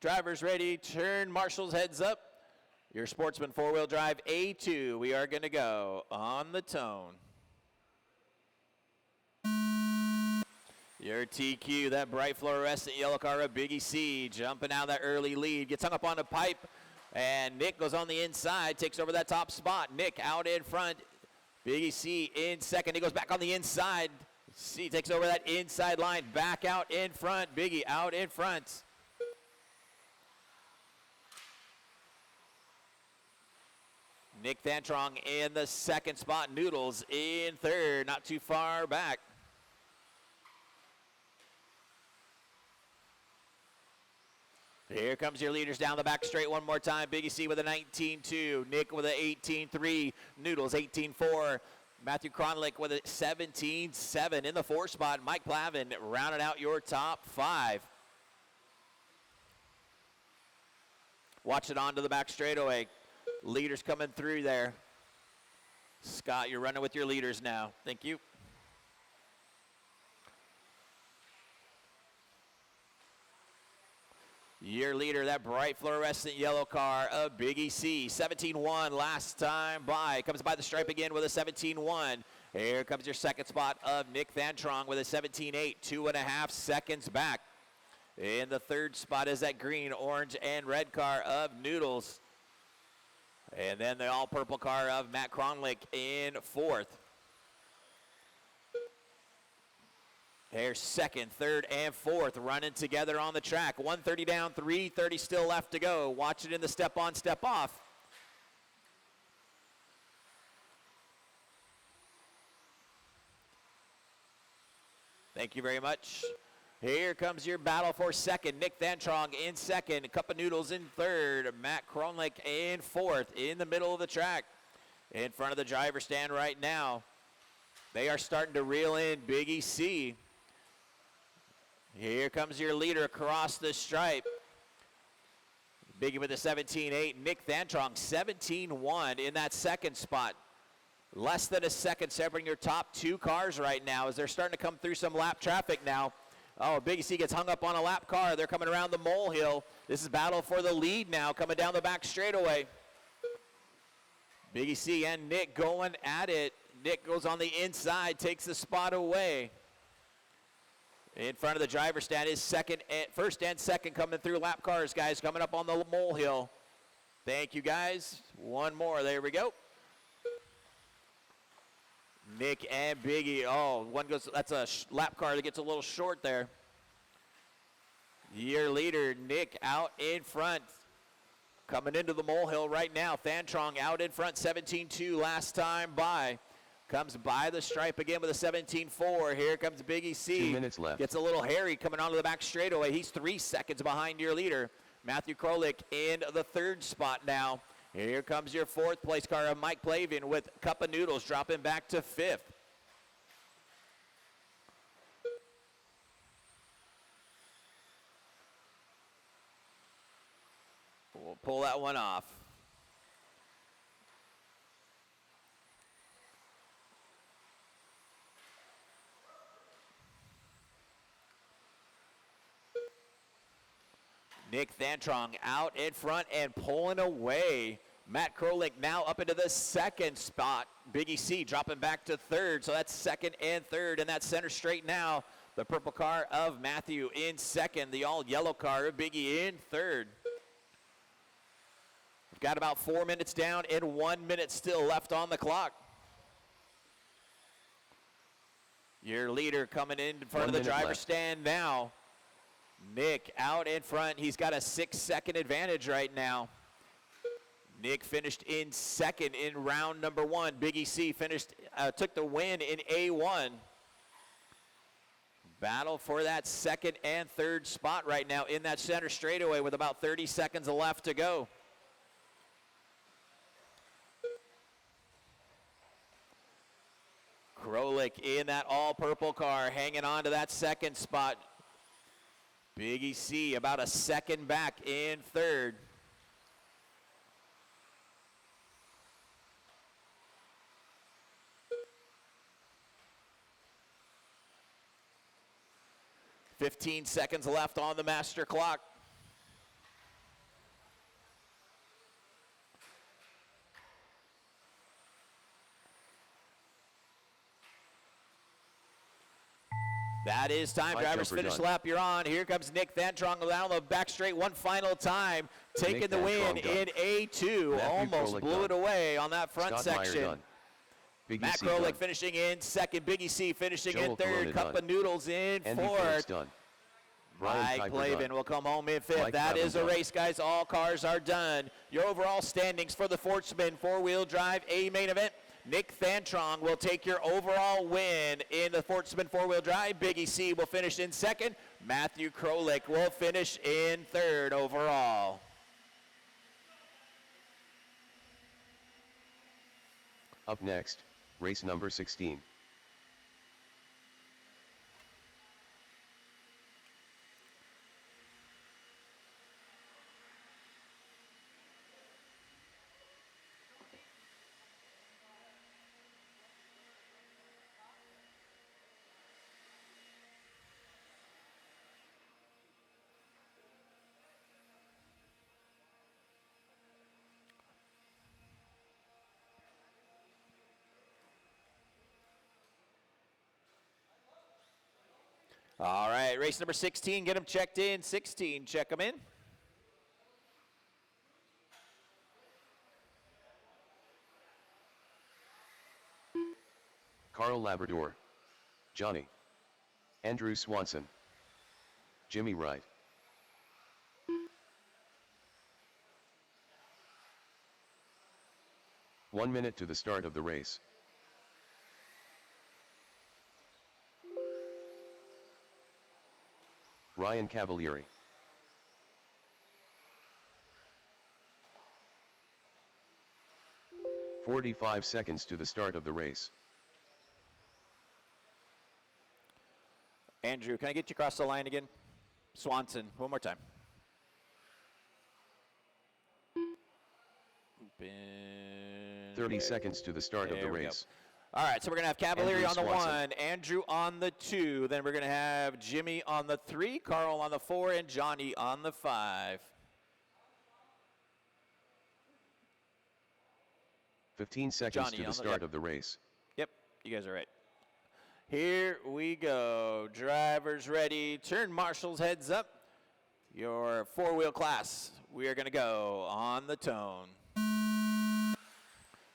Drivers ready. Turn marshals heads up. Your Sportsman 4-wheel drive A2. We are going to go on the tone. Your TQ, that bright fluorescent yellow car of Biggie C, jumping out that early lead. Gets hung up on the pipe, and Nick goes on the inside, takes over that top spot. Nick out in front. Biggie C in second. He goes back on the inside. C takes over that inside line, back out in front. Biggie out in front. Nick Van Trong in the second spot. Noodles in third, not too far back. Here comes your leaders down the back straight one more time. Biggie C with a 19.2. Nick with a 18.3. Noodles 18.4. Matthew Kronlich with a 17.7 in the 4 spot. Mike Plavin rounding out your top 5. Watch it on to the back straightaway. Leaders coming through there. Scott, you're running with your leaders now. Thank you. Your leader, that bright fluorescent yellow car of Biggie C. 17.1 last time by. Comes by the stripe again with a 17.1. Here comes your second spot of Nick Van Trong with a 17.8. 2.5 seconds back. In the third spot is that green, orange, and red car of Noodles. And then the all-purple car of Matt Kronlich in fourth. There's second, third, and fourth running together on the track. 130 down, 330 still left to go. Watch it in the step on, step off. Thank you very much. Here comes your battle for second. Nick Van Trong in second. Cup of Noodles in third. Matt Kronlich in fourth in the middle of the track. In front of the driver's stand right now. They are starting to reel in Biggie C. Here comes your leader across the stripe. Biggie with a 17.8. Nick Thantron, 17.1 in that second spot. Less than a second separating your top two cars right now as they're starting to come through some lap traffic now. Oh, Biggie C gets hung up on a lap car. They're coming around the molehill. This is battle for the lead now, coming down the back straightaway. Biggie C and Nick going at it. Nick goes on the inside, takes the spot away. In front of the driver's stand is first and second coming through lap cars, guys, coming up on the molehill. Thank you, guys. One more. There we go. Nick and Biggie. Oh, one goes. That's a lap car that gets a little short there. Your leader, Nick, out in front. Coming into the molehill right now. Thantron out in front, 17.2 last time by. Comes by the stripe again with a 17.4. Here comes Biggie C. 2 minutes left. Gets a little hairy coming onto the back straightaway. He's 3 seconds behind your leader. Matthew Krolik in the third spot now. Here comes your fourth place car of Mike Plavin with Cup of Noodles dropping back to fifth. We'll pull that one off. Nick Thantron out in front and pulling away. Matt Krolik now up into the second spot. Biggie C dropping back to third, so that's second and third in that center straight now. The purple car of Matthew in second, the all-yellow car of Biggie in third. We've got about 4 minutes down and 1 minute still left on the clock. Your leader coming in front of the driver's stand now. Nick out in front. He's got a 6-second advantage right now. Nick finished in second in round number 1. Biggie C took the win in A1. Battle for that second and third spot right now in that center straightaway with about 30 seconds left to go. Krolik in that all-purple car hanging on to that second spot. Biggie C about a second back in third. "15 seconds left on the master clock. That is time. Drivers finish lap. You're on. Here comes Nick Thantron down the back straight one final time, taking the win in A2. Almost blew it away on that front section. Matt Krolik finishing in second. Biggie C finishing in third. Cup of Noodles in fourth. Mike Plavin will come home in fifth. That is a race, guys. All cars are done. Your overall standings for the Fortsman four-wheel drive A main event. Nick Thantron will take your overall win in the Fortsman four-wheel drive. Biggie C will finish in second. Matthew Krolik will finish in third overall. Up next, race number 16. All right, race number 16, get them checked in. 16, check them in. Carl Labrador, Johnny, Andrew Swanson, Jimmy Wright. One minute to the start of the race. Ryan Cavalieri. "45 seconds to the start of the race. Andrew, can I get you across the line again? Swanson, one more time. Spin. 30 seconds to the start of the There we go. race. All right, so we're going to have Cavalieri Andrew on the Swanson. 1, Andrew on the 2, then we're going to have Jimmy on the 3, Carl on the 4, and Johnny on the 5. 15 seconds Johnny to on the the- start yep. of the race. Yep, you guys are right. Here we go. Drivers ready. Turn marshals heads up. Your 4-wheel class. We are going to go on the tone.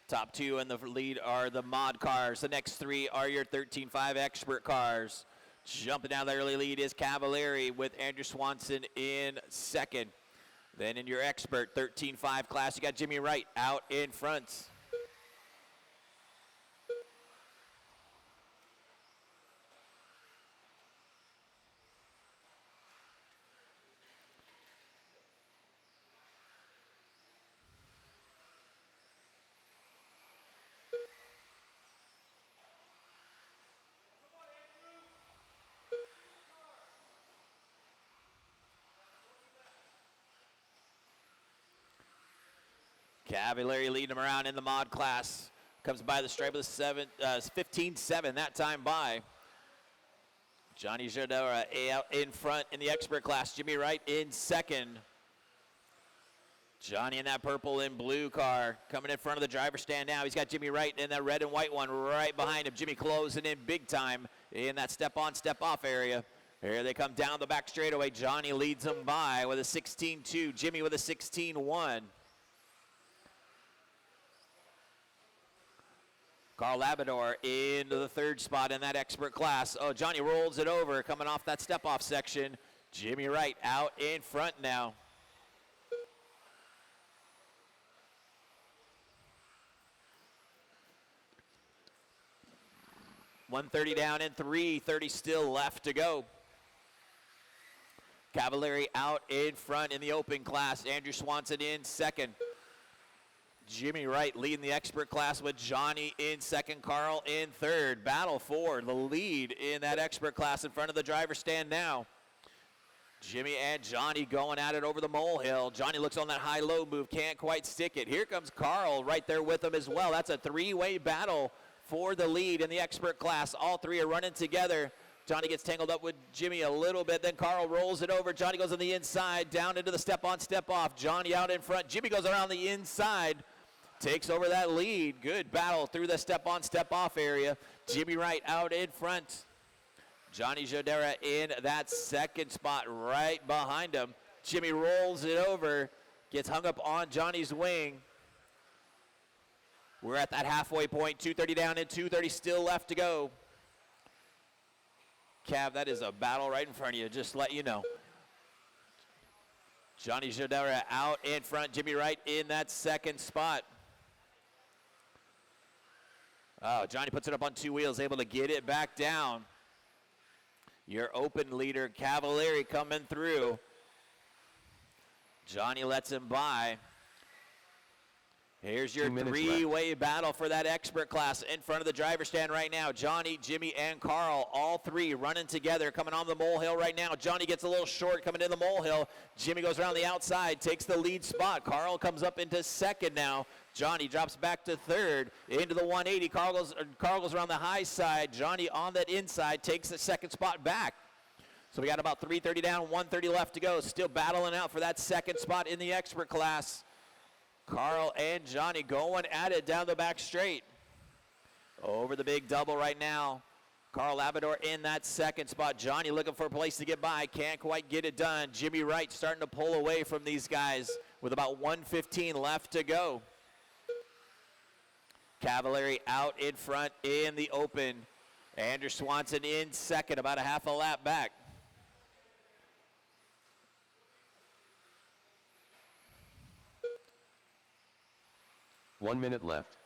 Top 2 in the lead are the mod cars. The next 3 are your 13.5 expert cars. Jumping down the early lead is Cavalieri with Andrew Swanson in second. Then in your expert 13.5 class, you got Jimmy Wright out in front. Cavalieri leading him around in the mod class. Comes by the stripe of the 15-7 that time by. Johnny Jodora out in front in the expert class. Jimmy Wright in second. Johnny in that purple and blue car coming in front of the driver's stand now. He's got Jimmy Wright in that red and white one right behind him. Jimmy closing in big time in that step-on, step-off area. Here they come down the back straightaway. Johnny leads them by with a 16-2. Jimmy with a 16-1. Carl Labrador into the 3rd spot in that expert class. Oh, Johnny rolls it over coming off that step-off section. Jimmy Wright out in front now. .130 down and 3:30 still left to go. Cavalieri out in front in the open class. Andrew Swanson in second. Jimmy Wright leading the expert class with Johnny in second, Carl in third. Battle for the lead in that expert class in front of the driver's stand now. Jimmy and Johnny going at it over the molehill. Johnny looks on that high-low move, can't quite stick it. Here comes Carl right there with him as well. That's a 3-way battle for the lead in the expert class. All 3 are running together. Johnny gets tangled up with Jimmy a little bit. Then Carl rolls it over. Johnny goes on the inside, down into the step-on, step-off. Johnny out in front. Jimmy goes around the inside. Takes over that lead. Good battle through the step-on, step-off area. Jimmy Wright out in front. Johnny Jodera in that second spot right behind him. Jimmy rolls it over. Gets hung up on Johnny's wing. We're at that halfway point. 2:30 down and 2:30 still left to go. Cav, that is a battle right in front of you. Just let you know. Johnny Jodera out in front. Jimmy Wright in that second spot. Oh, Johnny puts it up on 2 wheels, able to get it back down. Your open leader, Cavalieri, coming through. Johnny lets him by. Here's your 2 minutes 3-way battle for that expert class in front of the driver's stand right now. Johnny, Jimmy, and Carl, all 3 running together, coming on the molehill right now. Johnny gets a little short coming in the molehill. Jimmy goes around the outside, takes the lead spot. Carl comes up into second now. Johnny drops back to third into the 180. Carl goes around the high side. Johnny on that inside takes the second spot back. So we got about 3:30 down, 1:30 left to go. Still battling out for that second spot in the expert class. Carl and Johnny going at it down the back straight. Over the big double right now. Carl Labrador in that second spot. Johnny looking for a place to get by. Can't quite get it done. Jimmy Wright starting to pull away from these guys with about 1:15 left to go. Cavalieri out in front in the open. Andrew Swanson in second, about a half a lap back. One minute left.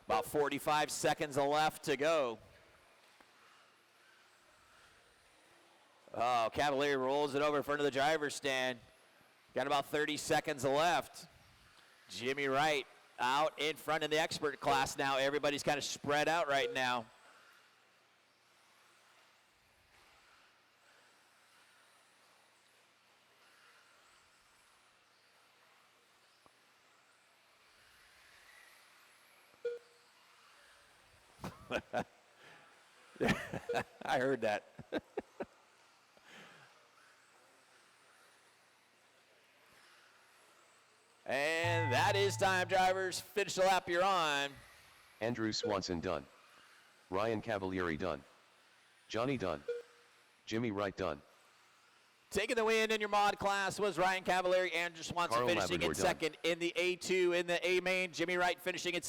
About 45 seconds left to go. Oh, Cavalieri rolls it over in front of the driver's stand. Got about 30 seconds left. Jimmy Wright out in front in the expert class now. Everybody's kind of spread out right now. I heard that. And that is time, drivers. Finish the lap you're on. Andrew Swanson done. Ryan Cavalieri done. Johnny done. Jimmy Wright done. Taking the win in your mod class was Ryan Cavalieri. Andrew Swanson Carl finishing Labrador in second in the A2 in the A main. Jimmy Wright finishing in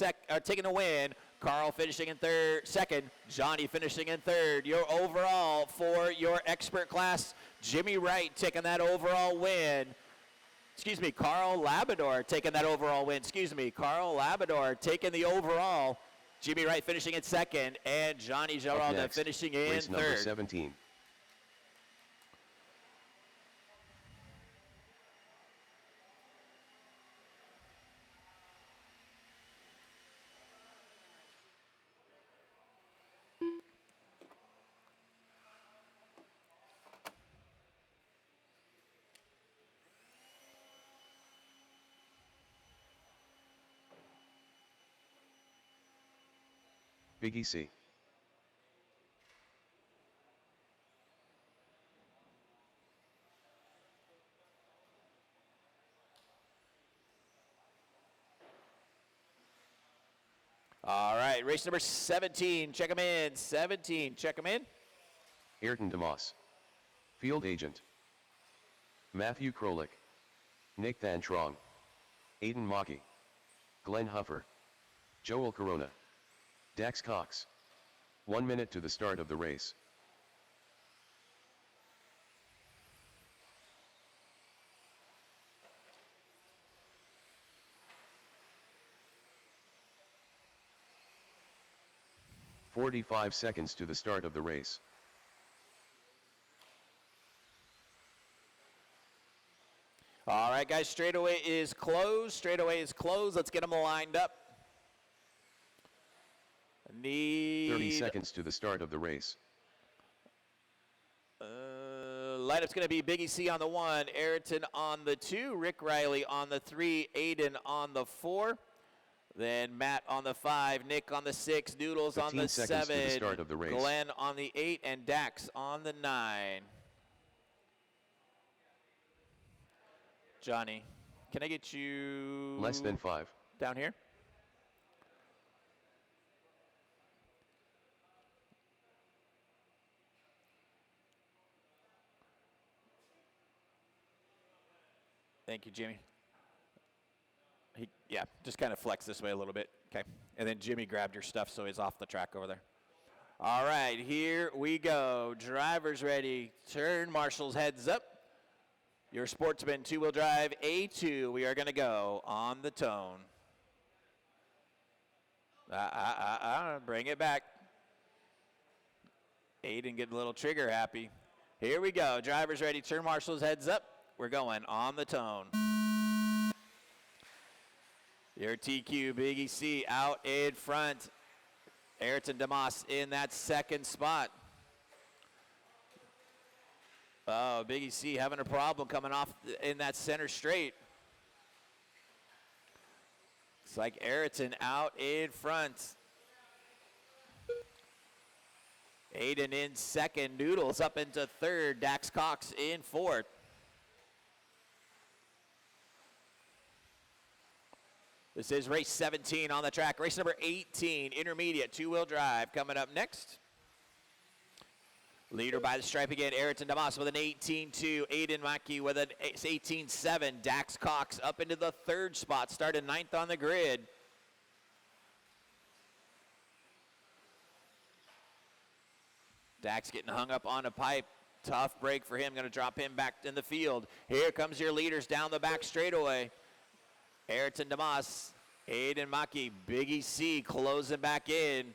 taking the win. Carl finishing in second. Johnny finishing in third. Your overall for your expert class, Jimmy Wright taking that overall win. Excuse me, Carl Labrador taking that overall win. Excuse me, Carl Labrador taking the overall. Jimmy Wright finishing in second, and Johnny Geralda finishing in race third. Number 17. Biggie C. All right, race number 17. Check them in. 17. Check them in. Ayrton DeMoss. Field Agent. Matthew Krolik. Nick Van Trong. Aiden Maki. Glenn Huffer. Joel Corona. Dax Cox. 1 minute to the start of the race. "45 seconds to the start of the race. All right, guys, straightaway is closed. Straightaway is closed. Let's get them lined up. 30 seconds to the start of the race. Lineup's going to be Biggie C on the 1, Ayrton on the 2, Rick Riley on the 3, Aiden on the 4, then Matt on the 5, Nick on the 6, Noodles on the 7, to the start of the race. Glenn on the 8, and Dax on the 9. Johnny, can I get you Less than 5. down here? Thank you, Jimmy. Yeah, just kind of flex this way a little bit. Okay. And then Jimmy grabbed your stuff, so he's off the track over there. All right, here we go. Drivers ready. Turn marshals, heads up. Your Sportsman two-wheel drive A2. We are going to go on the tone. Bring it back. Aiden getting a little trigger happy. Here we go. Drivers ready. Turn marshals, heads up. We're going on the tone. Your TQ, Biggie C out in front. Ayrton DeMoss in that second spot. Oh, Biggie C having a problem coming off in that center straight. Looks like Ayrton out in front. Aiden in second. Noodles up into third. Dax Cox in fourth. This is race 17 on the track. Race number 18, intermediate, two-wheel drive, coming up next. Leader by the stripe again, Ayrton DeMoss with an 18-2. Aiden Mackey with an 18-7. Dax Cox up into the third spot, started ninth on the grid. Dax getting hung up on a pipe. Tough break for him, going to drop him back in the field. Here comes your leaders down the back straightaway. Ayrton DeMoss, Aiden Maki, Biggie C closing back in.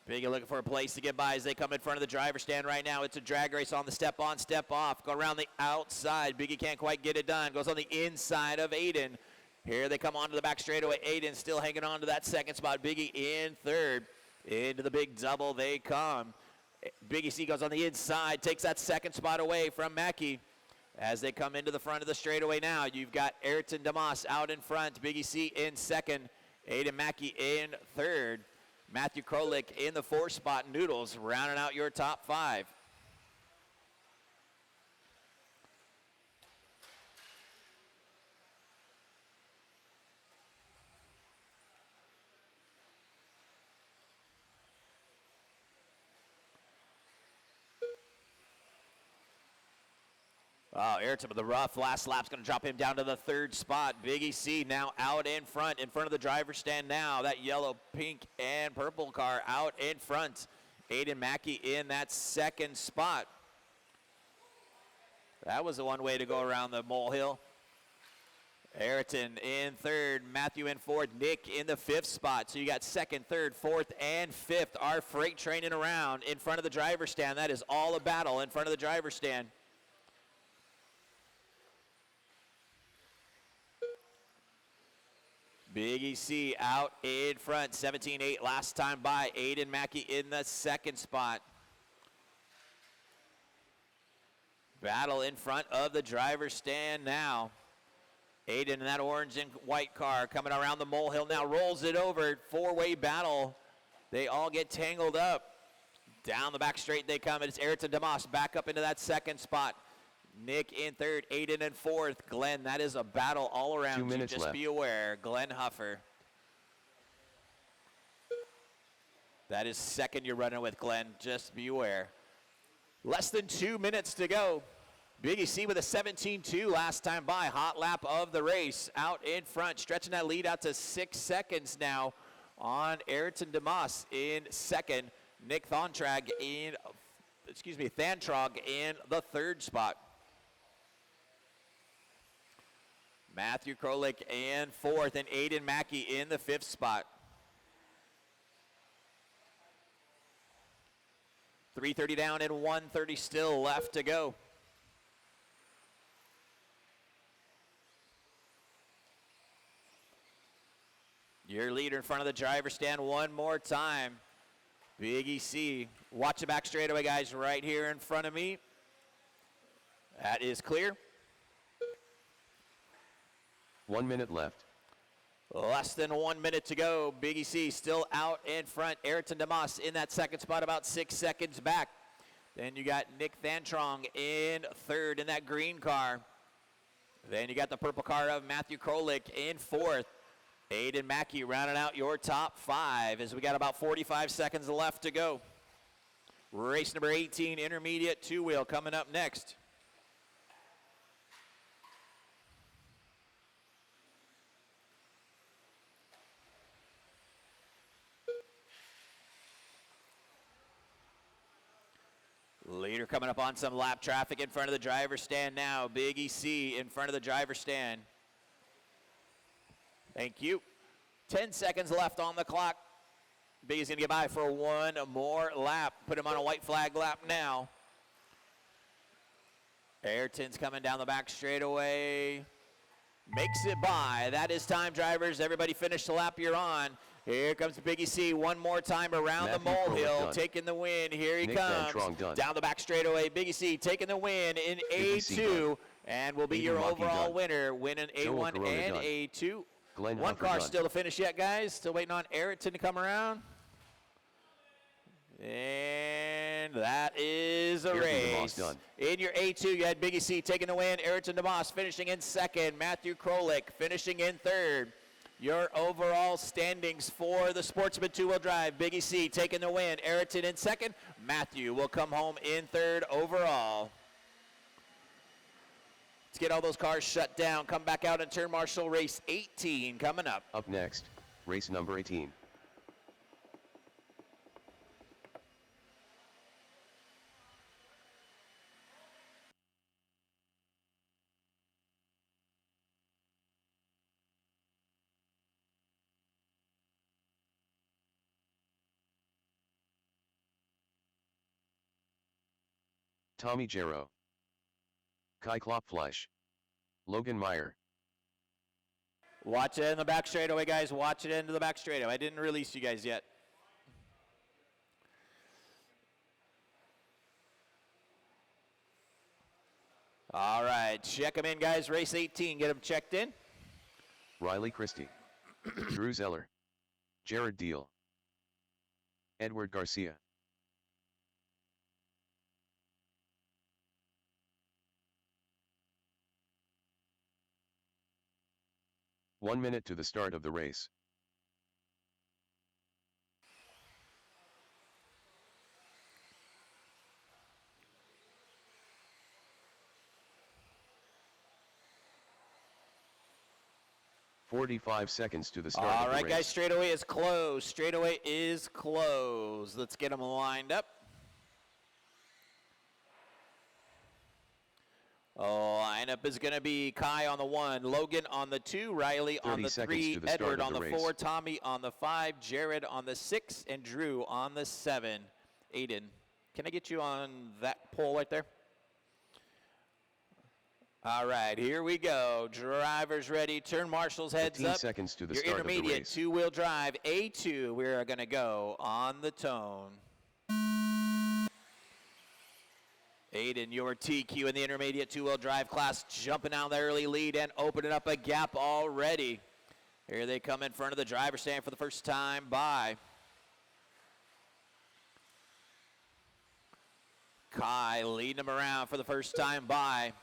Biggie looking for a place to get by as they come in front of the driver's stand right now. It's a drag race on the step on, step off. Go around the outside. Biggie can't quite get it done. Goes on the inside of Aiden. Here they come onto the back straightaway. Aiden still hanging on to that second spot. Biggie in third. Into the big double they come. Biggie C goes on the inside, takes that second spot away from Mackey. As they come into the front of the straightaway now, you've got Ayrton DeMoss out in front. Biggie C in second. Aiden Mackey in third. Matthew Krolik in the fourth spot. Noodles rounding out your top five. Oh, Ayrton with the rough last lap's going to drop him down to the third spot. Biggie C now out in front of the driver's stand now. That yellow, pink, and purple car out in front. Aiden Mackey in that second spot. That was the one way to go around the molehill. Ayrton in third, Matthew in fourth, Nick in the fifth spot. So you got second, third, fourth, and fifth. Our freight training around in front of the driver's stand. That is all a battle in front of the driver's stand. Biggie C out in front, 17-8 last time by. Aiden Mackey in the second spot. Battle in front of the driver's stand now. Aiden in that orange and white car coming around the molehill now, rolls it over. Four-way battle. They all get tangled up. Down the back straight they come, and it's Ayrton DeMoss back up into that second spot. Nick in third, Aiden in fourth. Glenn, that is a battle all around. 2 minutes Just left. be aware. Glenn Huffer. That is second you're running with, Glenn. Just be aware. Less than 2 minutes to go. Biggie C with a 17-2 last time by. Hot lap of the race. Out in front, stretching that lead out to 6 seconds now on Ayrton DeMoss in second. Nick Thantrog in the third spot. Matthew Krolik in fourth, and Aiden Mackey in the fifth spot. 3:30 down and 1:30 still left to go. Your leader in front of the driver's stand one more time. Biggie C. Watch the back straightaway, guys, right here in front of me. That is clear. 1 minute left. Less than 1 minute to go. Biggie C still out in front. Ayrton DeMoss in that second spot, about 6 seconds back. Then you got Nick Thantrong in third in that green car. Then you got the purple car of Matthew Krolik in fourth. Aiden Mackey rounding out your top five as we got about 45 seconds left to go. Race number 18, intermediate two-wheel, coming up next. Leader coming up on some lap traffic in front of the driver's stand now. Biggie C in front of the driver's stand. Thank you. 10 seconds left on the clock. Biggie's going to get by for one more lap. Put him on a white flag lap now. Ayrton's coming down the back straightaway. Makes it by. That is time, drivers. Everybody finish the lap you're on. Here comes Biggie C one more time around the molehill, taking the win. Here he comes. Down the back straightaway. Biggie C taking the win in A2 and will be your overall winner, winning A1 and A2. One car still to finish yet, guys. Still waiting on Ayrton to come around. And that is a race. In your A2, you had Biggie C taking the win. Ayrton DeMoss finishing in second. Matthew Krolik finishing in third. Your overall standings for the Sportsman two-wheel drive. Biggie C taking the win. Ayrton in second. Matthew will come home in third overall. Let's get all those cars shut down. Come back out and turn marshal race 18 coming up. Up next, race number 18. Tommy Jarrow, Kai Klopfleisch, Logan Meyer. Watch it in the back straightaway, guys. Watch it into the back straightaway. I didn't release you guys yet. All right, check them in, guys. Race 18, get them checked in. Riley Christie, Drew Zeller, Jared Deal, Edward Garcia. One minute to the start of the race. "45 seconds to the start of the race." All right, guys, straightaway is closed. Straightaway is closed. Let's get them lined up. Lineup is going to be Kai on the 1, Logan on the 2, Riley on the 3, Edward on the 4, Tommy on the 5, Jared on the 6, and Drew on the 7. Aiden, can I get you on that pole right there? All right, here we go. Drivers ready. Turn marshals, heads 15 up. seconds to the Your start of the intermediate race. two-wheel drive, A2. We're going to go on the tone. Aiden, your TQ in the intermediate two-wheel drive class, jumping out the early lead and opening up a gap already. Here they come in front of the driver's stand for the first time by Kai, leading them around for the first time by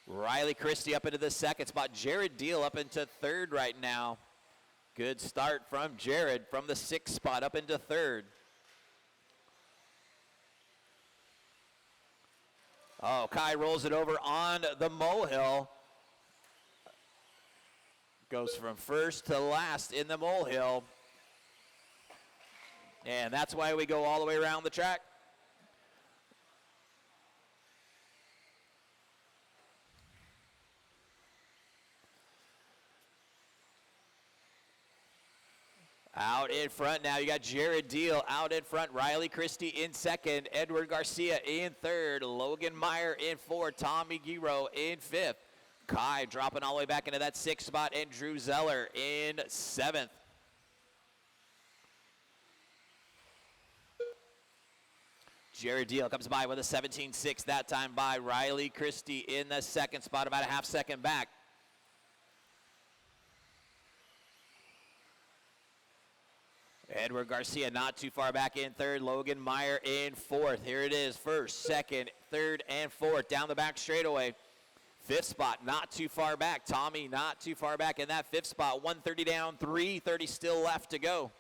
Riley Christie up into the second spot. Jared Deal up into third right now. Good start from Jared from the 6th spot up into third. Oh, Kai rolls it over on the molehill. Goes from first to last in the molehill. And that's why we go all the way around the track. Out in front now, you got Jared Deal out in front, Riley Christie in second, Edward Garcia in third, Logan Meyer in fourth, Tommy Giro in fifth, Kai dropping all the way back into that 6th spot, and Drew Zeller in 7th. Jared Deal comes by with a 17.6 that time by Riley Christie in the 2nd spot, about a half second back. Edward Garcia not too far back in third. Logan Meyer in fourth. Here it is, first, second, third, and fourth. Down the back straightaway. 5th spot, not too far back. Tommy not too far back in that 5th spot. 130 down, 330 still left to go.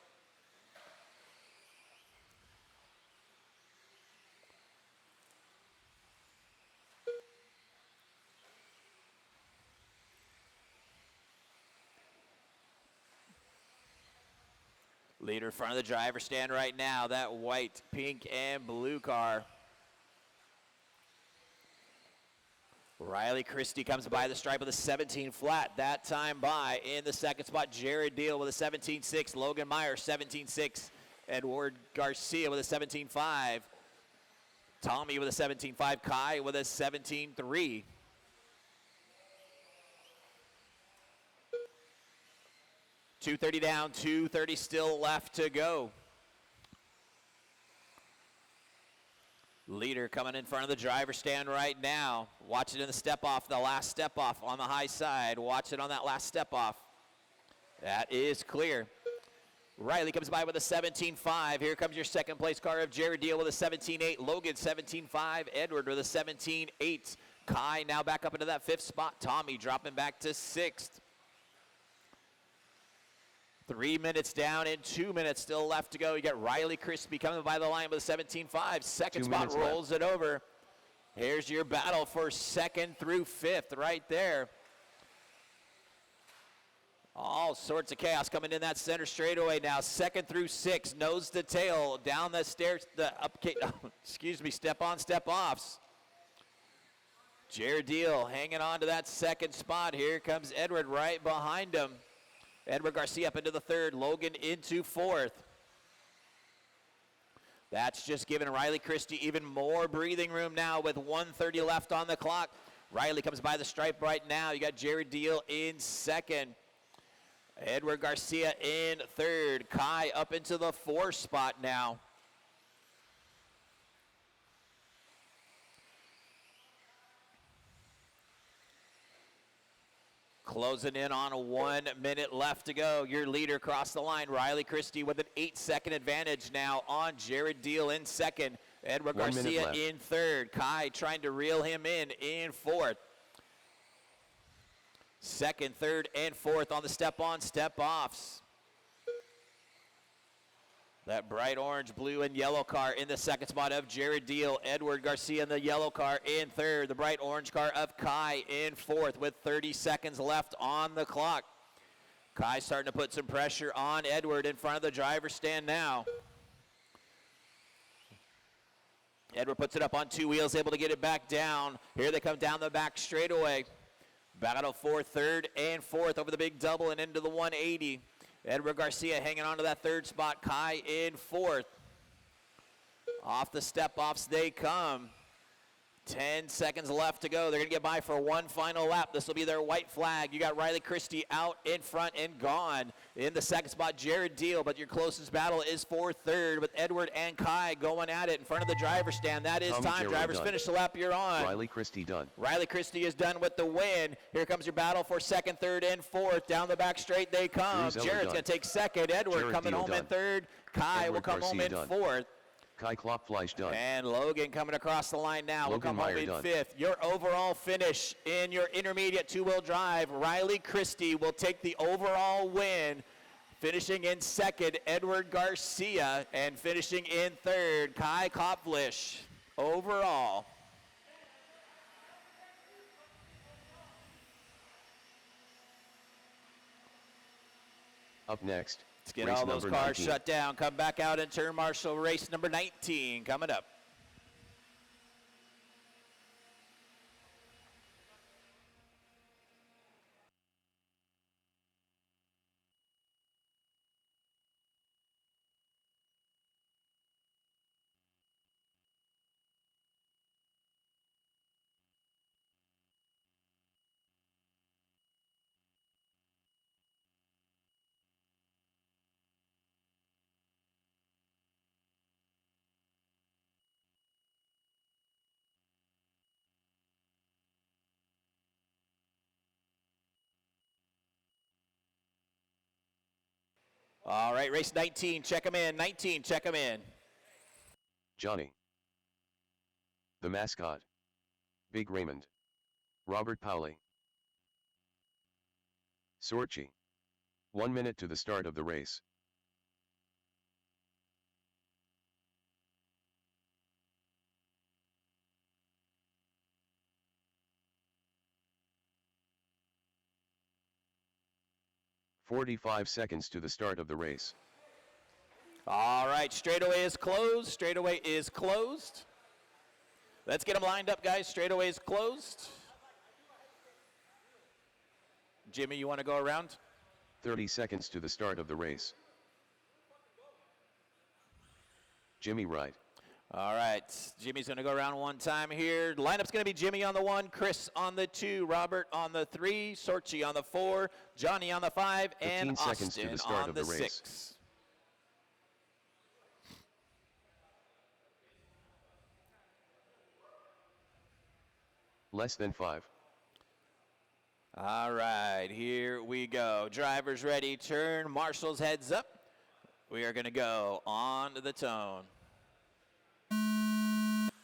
Leader in front of the driver's stand right now, that white, pink, and blue car. Riley Christie comes by the stripe with a 17 flat. That time by in the 2nd spot, Jared Deal with a 17.6. Logan Meyer, 17.6. Edward Garcia with a 17.5. Tommy with a 17.5. Kai with a 17.3. .230 down, 230 still left to go. Leader coming in front of the driver's stand right now. Watch it in the step-off, the last step-off on the high side. Watch it on that last step-off. That is clear. Riley comes by with a 17.5. Here comes your 2nd place car of Jared Deal with a 17.8. Logan 17.5. Edward with a 17.8. Kai now back up into that 5th spot. Tommy dropping back to 6th. 3 minutes down and 2 minutes still left to go. You got Riley Christie coming by the line with a 17.5. 2nd spot rolls it over. Here's your battle for 2nd through 5th right there. All sorts of chaos coming in that center straightaway now. 2nd through 6th, nose to tail, down the stairs, step on, step offs. Jared Deal hanging on to that 2nd spot. Here comes Edward right behind him. Edward Garcia up into the 3rd, Logan into 4th. That's just giving Riley Christie even more breathing room now with 1:30 left on the clock. Riley comes by the stripe right now. You got Jared Deal in 2nd. Edward Garcia in third. Kai up into the 4 spot now. Closing in on 1 minute left to go. Your leader across the line, Riley Christie, with an 8-second advantage now on Jared Deal in second. Edward Garcia in third. Kai trying to reel him in fourth. Second, third, and fourth on the step-on, step-offs. That bright orange, blue, and yellow car in the second spot of Jared Deal. Edward Garcia in the yellow car in third. The bright orange car of Kai in fourth with 30 seconds left on the clock. Kai starting to put some pressure on Edward in front of the driver's stand now. Edward puts it up on 2 wheels, able to get it back down. Here they come down the back straightaway. Battle for third and fourth over the big double and into the 180. Edward Garcia hanging on to that third spot. Kai in fourth. Off the step-offs they come. 10 seconds left to go. They're going to get by for one final lap. This will be their white flag. You got Riley Christie out in front and gone. In the second spot, Jared Deal, but your closest battle is for third with Edward and Kai going at it in front of the driver's stand. That is time. Drivers done. Finish the lap you're on. Riley Christie done. Riley Christie is done with the win. Here comes your battle for second, third, and fourth. Down the back straight they come. Jared's going to take second. Edward Jared coming Deal home done. in third. Kai Edward will come Garcia home in done. fourth. Kai Klopfleisch done. And Logan coming across the line now. Will come home Meyer in done. fifth. Your overall finish in your intermediate two-wheel drive, Riley Christie will take the overall win. Finishing in second, Edward Garcia. And finishing in third, Kai Klopfleisch. Overall. Up next, Let's get race all those number cars 19. shut down. Come back out and turn marshal. Race number 19 coming up. All right, race 19, check them in. 19, check them in. Johnny. The mascot. Big Raymond. Robert Pauli. Sorchi. 1 minute to the start of the race. "45 seconds to the start of the race. All right, straightaway is closed. Straightaway is closed. Let's get them lined up, guys. Straightaway is closed. Jimmy, you want to go around? 30 seconds to the start of the race. Jimmy Wright. All right, Jimmy's going to go around one time here. Lineup's going to be Jimmy on the 1, Chris on the 2, Robert on the 3, Sorchi on the 4, Johnny on the 5, and 15 seconds to Austin the start on of the the race. 6. Less than 5. All right, here we go. Drivers ready, turn, marshals heads up. We are going to go on to the tone.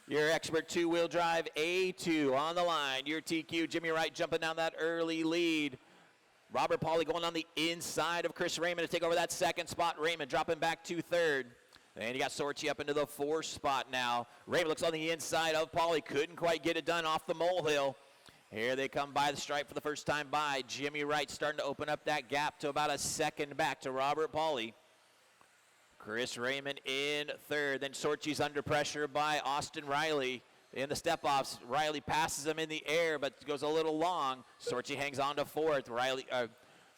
Your expert two-wheel drive, A2 on the line. Your TQ, Jimmy Wright jumping down that early lead. Robert Pauli going on the inside of Chris Raymond to take over that second spot. Raymond dropping back to third. And you got Sorchi up into the 4th spot now. Raymond looks on the inside of Pauli. Couldn't quite get it done off the molehill. Here they come by the stripe for the first time by. Jimmy Wright starting to open up that gap to about a second back to Robert Pauli. Chris Raymond in third. Then Sorchi's under pressure by Austin Riley. In the step-offs, Riley passes him in the air, but goes a little long. Sorchi hangs on to 4th.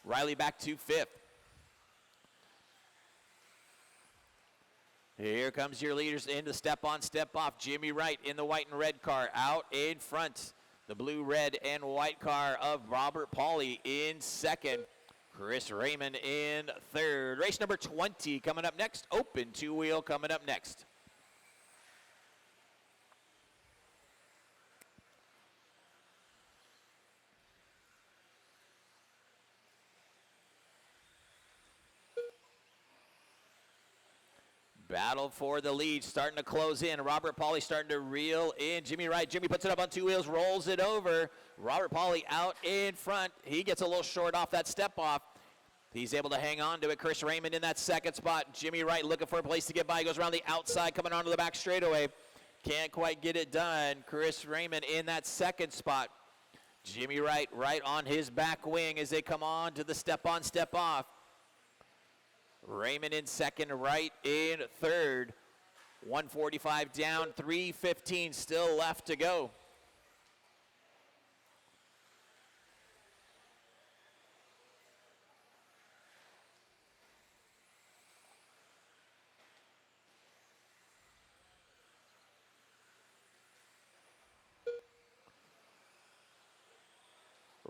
Riley back to 5th. Here comes your leaders into step-on, step-off. Jimmy Wright in the white and red car out in front. The blue, red, and white car of Robert Pauli in second. Chris Raymond in third. Race number 20 coming up next. Open two-wheel coming up next. Battle for the lead, starting to close in. Robert Pauly starting to reel in. Jimmy Wright. Jimmy puts it up on two wheels, rolls it over. Robert Pauly out in front. He gets a little short off that step off. He's able to hang on to it. Chris Raymond in that second spot. Jimmy Wright looking for a place to get by. He goes around the outside, coming onto the back straightaway. Can't quite get it done. Chris Raymond in that second spot. Jimmy Wright right on his back wing as they come on to the step on, step off. Raymond in second, Wright in third. 145 down, 3:15 still left to go.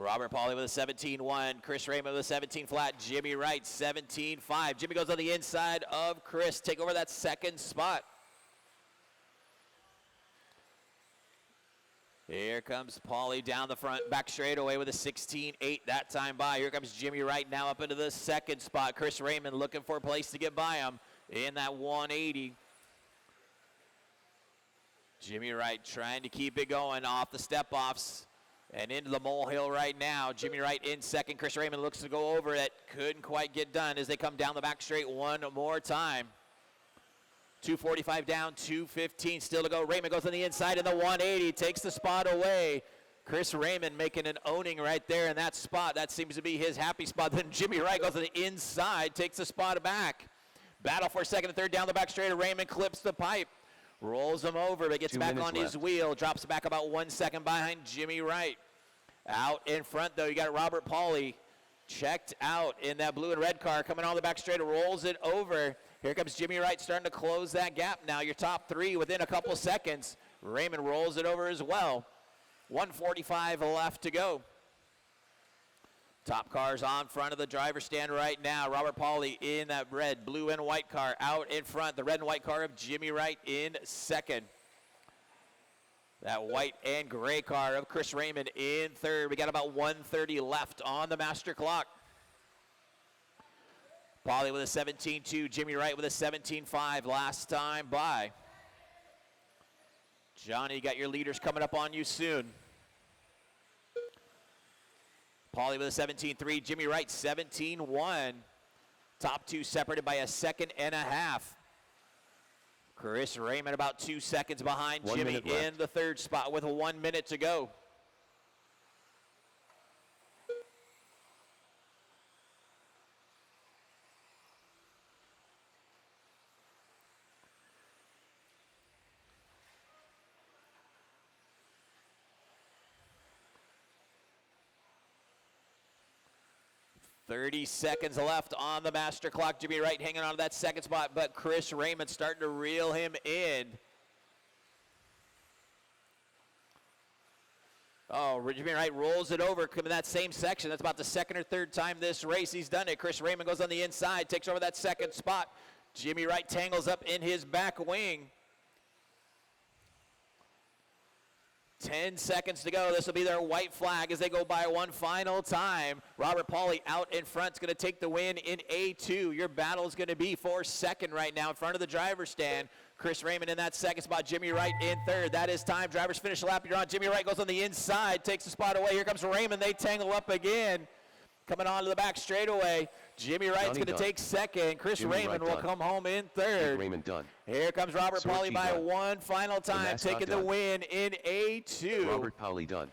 Robert Pauly with a 17-1. Chris Raymond with a 17 flat. Jimmy Wright 17-5. Jimmy goes on the inside of Chris. Take over that second spot. Here comes Pauly down the front, back straightaway with a 16-8 that time by. Here comes Jimmy Wright now up into the second spot. Chris Raymond looking for a place to get by him in that 180. Jimmy Wright trying to keep it going off the step-offs. And into the molehill right now. Jimmy Wright in second. Chris Raymond looks to go over it. Couldn't quite get done as they come down the back straight one more time. 2:45 down, 2:15 still to go. Raymond goes on the inside in the 180. Takes the spot away. Chris Raymond making an owning right there in that spot. That seems to be his happy spot. Then Jimmy Wright goes on the inside. Takes the spot back. Battle for second and third down the back straight. Raymond clips the pipe. Rolls him over, but gets back on his wheel. Drops back about 1 second behind Jimmy Wright. Out in front, though, you got Robert Pauly checked out in that blue and red car. Coming on the back straight, rolls it over. Here comes Jimmy Wright starting to close that gap now. Your top three within a couple seconds. Raymond rolls it over as well. 1:45 left to go. Top cars on front of the driver's stand right now. Robert Pauly in that red, blue, and white car out in front. The red and white car of Jimmy Wright in second. That white and gray car of Chris Raymond in third. We got about 1:30 left on the master clock. Pauly with a 17-2. Jimmy Wright with a 17-5 last time by. Johnny, you got your leaders coming up on you soon. Pauly with a 17-3. Jimmy Wright 17-1. Top two separated by a second and a half. Chris Raymond about 2 seconds behind Jimmy in the third spot with 1 minute to go. .30 seconds left on the master clock. Jimmy Wright hanging on to that second spot, but Chris Raymond starting to reel him in. Oh, Jimmy Wright rolls it over in that same section. That's about the second or third time this race he's done it. Chris Raymond goes on the inside, takes over that second spot. Jimmy Wright tangles up in his back wing. 10 seconds to go. This will be their white flag as they go by one final time. Robert Pauly out in front is going to take the win in A2. Your battle is going to be for second right now in front of the driver's stand. Chris Raymond in that second spot. Jimmy Wright in third. That is time. Drivers finish lap. You're on. Jimmy Wright goes on the inside, takes the spot away. Here comes Raymond. They tangle up again. Coming on to the back straightaway. Jimmy Wright's going to take second. Chris Raymond will come home in third. Raymond done. Here comes Robert Pauly by one final time, taking the win in A2. Robert Pauly done.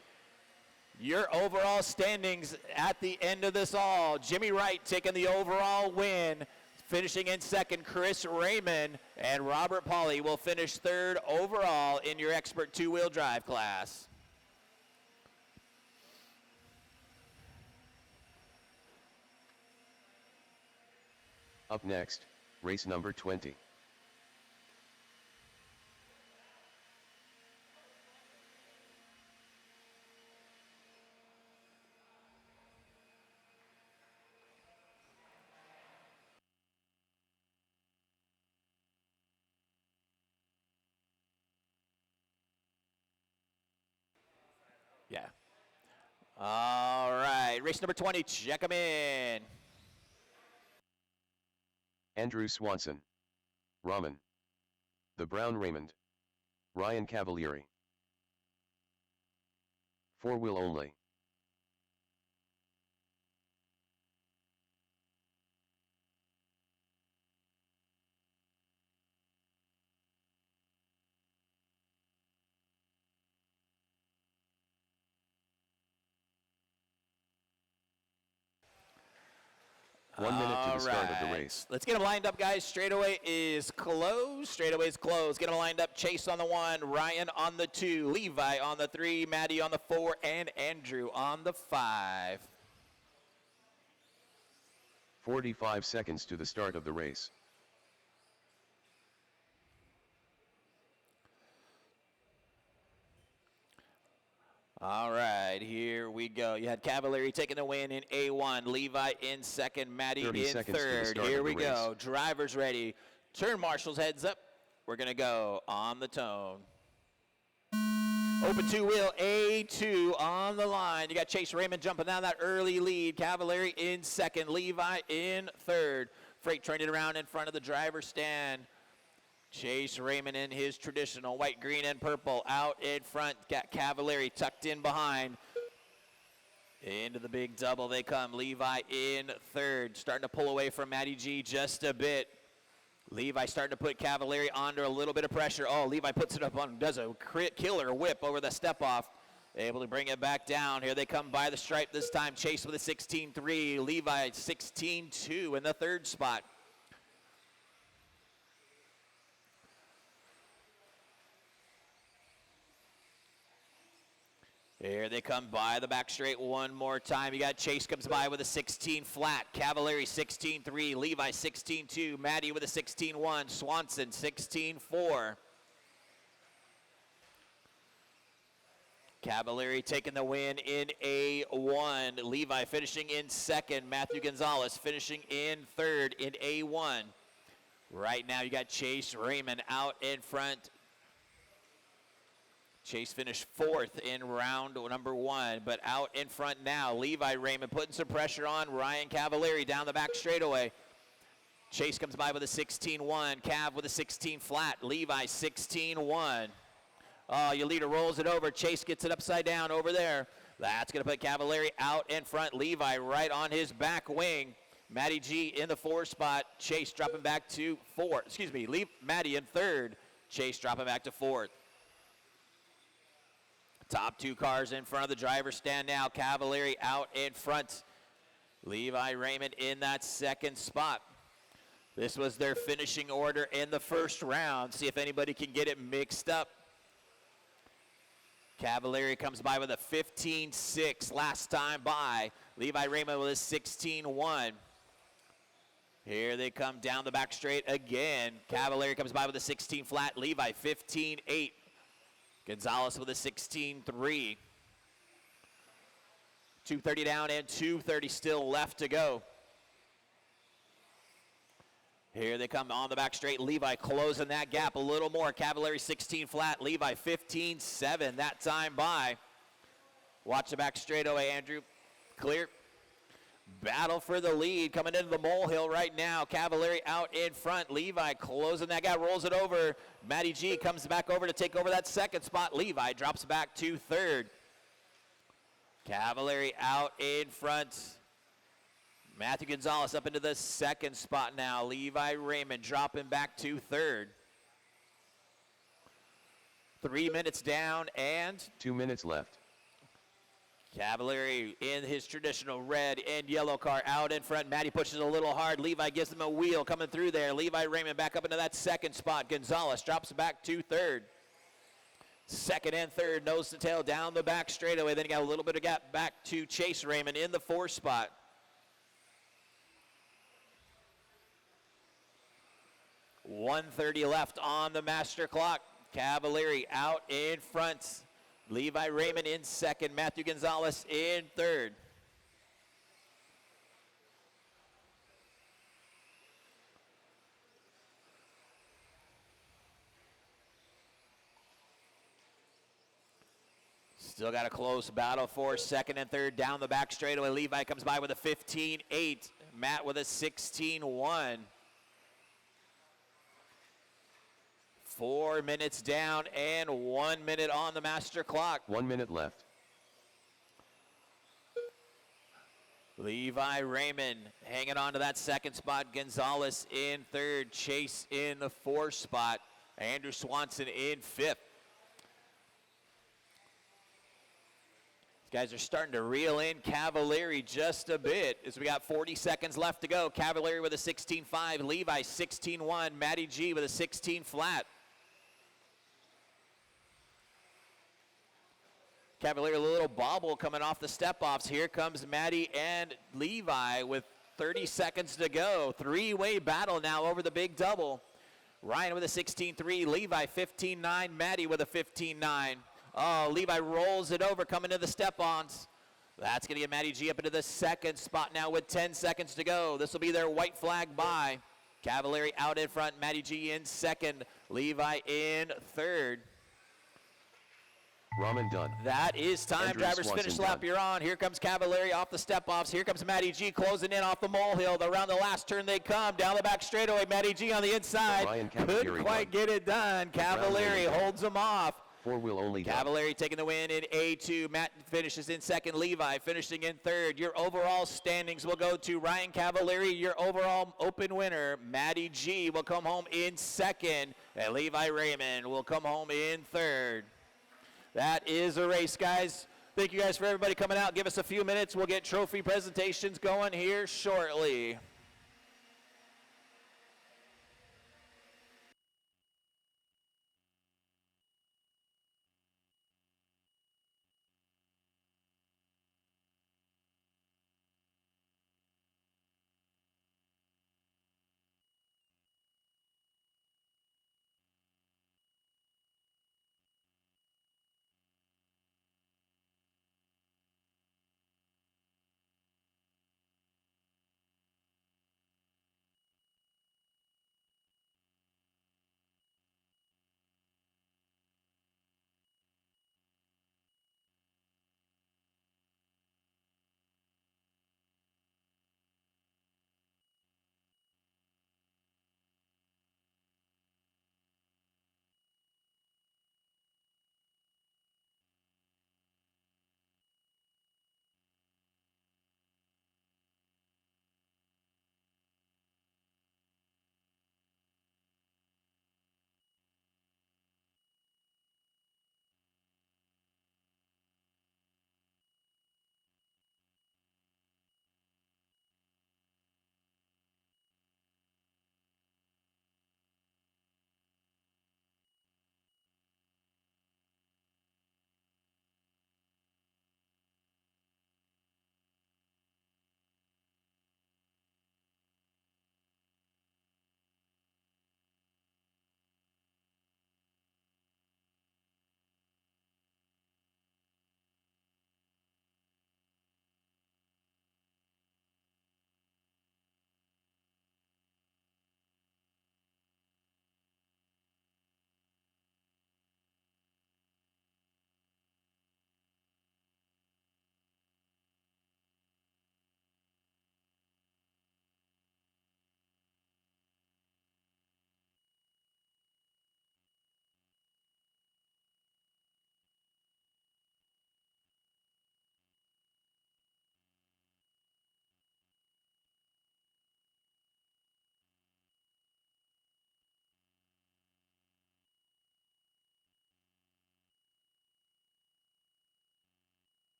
Your overall standings at the end of this all. Jimmy Wright taking the overall win, finishing in second. Chris Raymond and Robert Pauly will finish third overall in your expert two-wheel drive class. Up next, race number 20. All right, race number 20, check them in. Andrew Swanson. Raman. The Brown Raymond. Ryan Cavalieri. 4-wheel only. One minute to the start of the race. Let's get them lined up, guys. Straightaway is closed. Straightaway is closed. Get them lined up. Chase on the 1, Ryan on the 2, Levi on the 3, Maddie on the 4, and Andrew on the 5. 45 seconds to the start of the race. All right, here we go. You had Cavalieri taking the win in A1, Levi in second, Maddie in third. Here we go. Drivers ready. Turn marshals, heads up. We're going to go on the tone. Open 2-wheel, A2 on the line. You got Chase Raymond jumping down that early lead. Cavalieri in second, Levi in third. Freight turning around in front of the driver's stand. Chase Raymond in his traditional white, green, and purple. Out in front, got Cavalieri tucked in behind. Into the big double they come. Levi in third. Starting to pull away from Matty G just a bit. Levi starting to put Cavalieri under a little bit of pressure. Oh, Levi puts it up on, does a killer whip over the step off. Able to bring it back down. Here they come by the stripe this time. Chase with a 16.3. Levi 16.2 in the third spot. Here they come by the back straight one more time. You got Chase comes by with a 16 flat. Cavalieri 16.3. Levi 16.2. Maddie with a 16.1. Swanson 16.4. Cavalieri taking the win in A1. Levi finishing in second. Matthew Gonzalez finishing in third in A1. Right now you got Chase Raymond out in front. Chase finished fourth in round number 1, but out in front now. Levi Raymond putting some pressure on Ryan Cavalieri down the back straightaway. Chase comes by with a 16.1. Cav with a 16 flat. Levi 16.1. Oh, your leader rolls it over. Chase gets it upside down over there. That's going to put Cavalieri out in front. Levi right on his back wing. Matty G in the 4 spot. Chase dropping back to 4. Excuse me, Matty in third. Chase dropping back to 4th. Top 2 cars in front of the driver's stand now. Cavalieri out in front. Levi Raymond in that second spot. This was their finishing order in the first round. See if anybody can get it mixed up. Cavalieri comes by with a 15.6 last time by. Levi Raymond with a 16.1. Here they come down the back straight again. Cavalieri comes by with a 16 flat. Levi 15.8. Gonzalez with a 16.3. 2:30 down and 2:30 still left to go. Here they come on the back straight. Levi closing that gap a little more. Cavalieri 16 flat. Levi 15.7 that time by. Watch the back straightaway, Andrew. Clear. Battle for the lead coming into the molehill right now. Cavalieri out in front. Levi closing that gap, rolls it over. Matty G comes back over to take over that second spot. Levi drops back to third. Cavalieri out in front. Matthew Gonzalez up into the second spot now. Levi Raymond dropping back to third. 3 minutes down and 2 minutes left. Cavalieri in his traditional red and yellow car out in front. Matty pushes a little hard. Levi gives him a wheel coming through there. Levi Raymond back up into that second spot. Gonzalez drops back to third. Second and third, nose to tail down the back straightaway. Then you got a little bit of gap back to Chase Raymond in the 4 spot. .130 left on the master clock. Cavalieri out in front. Levi Raymond in second. Matthew Gonzalez in third. Still got a close battle for second and third down the back straightaway. Levi comes by with a 15-8. Matt with a 16-1. 4 minutes down and 1 minute on the master clock. 1 minute left. Levi Raymond hanging on to that second spot. Gonzalez in third. Chase in the fourth spot. Andrew Swanson in fifth. These guys are starting to reel in Cavalieri just a bit as we got 40 seconds left to go. Cavalieri with a 16.5. Levi 16.1. Matty G with a 16 flat. Cavalieri, a little bobble coming off the step-offs. Here comes Matty and Levi with 30 seconds to go. Three-way battle now over the big double. Ryan with a 16.3, Levi 15.9, Matty with a 15.9. Oh, Levi rolls it over coming to the step-ons. That's going to get Matty G up into the second spot now with 10 seconds to go. This will be their white flag bye. Cavalieri out in front, Matty G in second, Levi in third. Ramen done. That is time. Andrew Drivers Swanson finish lap. done. You're on. Here comes Cavalieri off the step-offs. Here comes Matty G closing in off the molehill. Around the last turn they come. Down the back straightaway. Matty G on the inside. Ryan Couldn't Cavalieri quite done. get it done. Cavalieri holds him off. Four-wheel only done. Cavalieri taking the win in A2. Matt finishes in second. Levi finishing in third. Your overall standings will go to Ryan Cavalieri, your overall open winner. Matty G will come home in second. And Levi Raymond will come home in third. That is a race, guys. Thank you guys for everybody coming out. Give us a few minutes. We'll get trophy presentations going here shortly.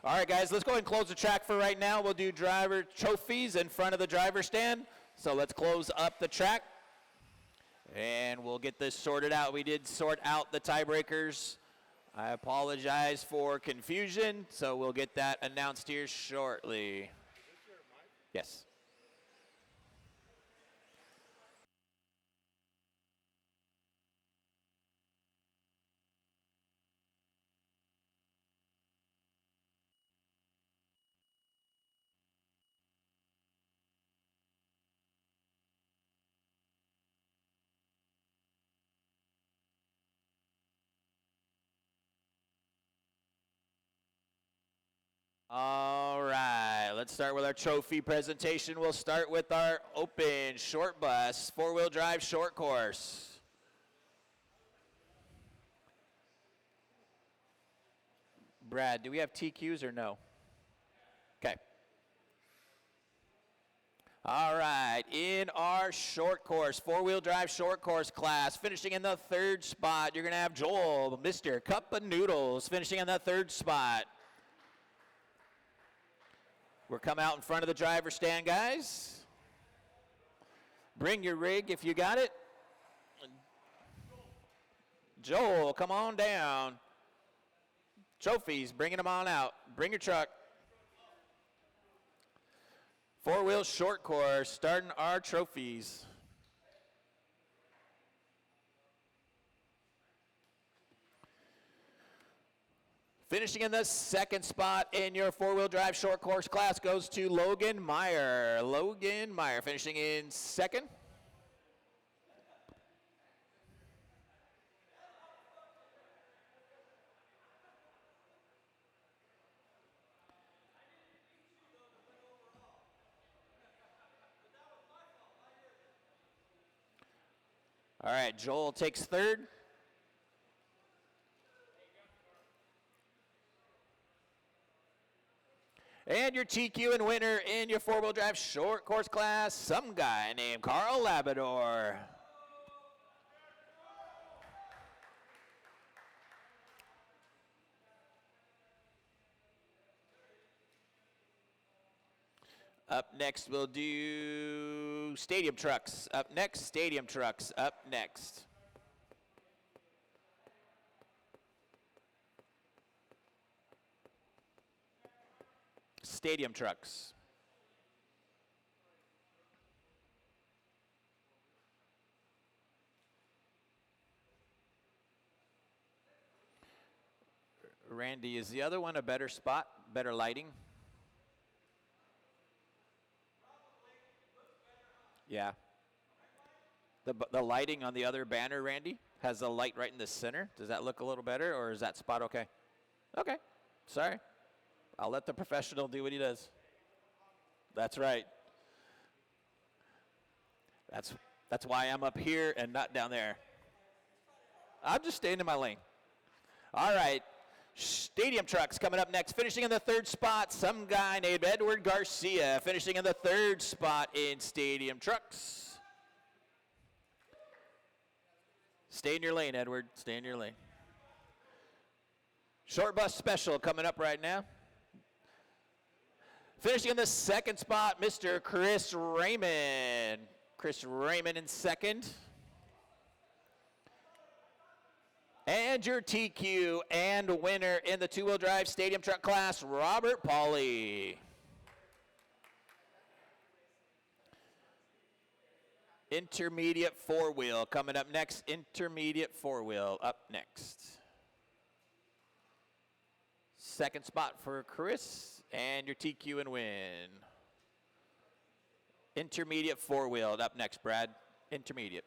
All right, guys, let's go ahead and close the track for right now. We'll do driver trophies in front of the driver stand. So let's close up the track, and we'll get this sorted out. We did sort out the tiebreakers. I apologize for confusion, so we'll get that announced here shortly. Yes. All right, let's start with our trophy presentation. We'll start with our open short bus, four-wheel drive short course. Brad, do we have TQs or no? Okay. All right, in our short course, four-wheel drive short course class, finishing in the third spot, you're going to have Joel, Mr. Cup of Noodles, finishing in the third spot. We're coming out in front of the driver's stand, guys. Bring your rig if you got it. Joel, come on down. Trophies, bringing them on out. Bring your truck. Four-wheel short course, starting our trophies. Finishing in the second spot in your four-wheel drive short course class goes to Logan Meyer. Logan Meyer finishing in second. All right, Joel takes third. And your TQ and winner in your four-wheel drive short course class, some guy named Carl Labrador. Up next, we'll do stadium trucks. Up next, stadium trucks. Up next. Stadium trucks. Randy, is the other one a better spot, better lighting? Yeah. The lighting on the other banner, Randy, has a light right in the center. Does that look a little better, or is that spot okay? Okay. Sorry. I'll let the professional do what he does. That's right. That's why I'm up here and not down there. I'm just staying in my lane. All right. Stadium trucks coming up next. Finishing in the third spot, some guy named Edward Garcia. Finishing in the third spot in stadium trucks. Stay in your lane, Edward. Stay in your lane. Short bus special coming up right now. Finishing in the second spot, Mr. Chris Raymond. Chris Raymond in second. And your TQ and winner in the two-wheel drive stadium truck class, Robert Pauly. Intermediate four-wheel coming up next. Intermediate four-wheel up next. Second spot for Chris and your TQ and win. Intermediate four-wheel up next, Brad. Intermediate.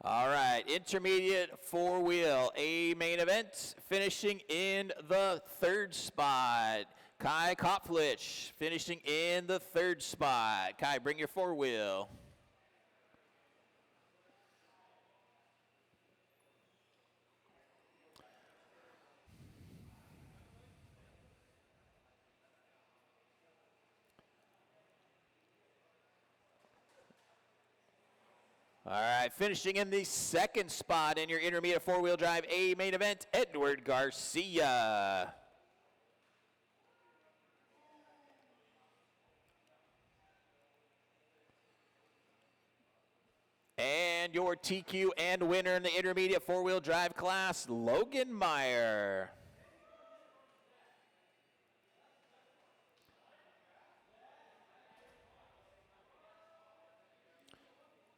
All right, intermediate four-wheel, A main event, finishing in the third spot. Kai Kopflich finishing in the third spot. Kai, bring your four-wheel. All right, finishing in the second spot in your intermediate four-wheel drive A main event, Edward Garcia. And your TQ and winner in the intermediate four-wheel drive class, Logan Meyer.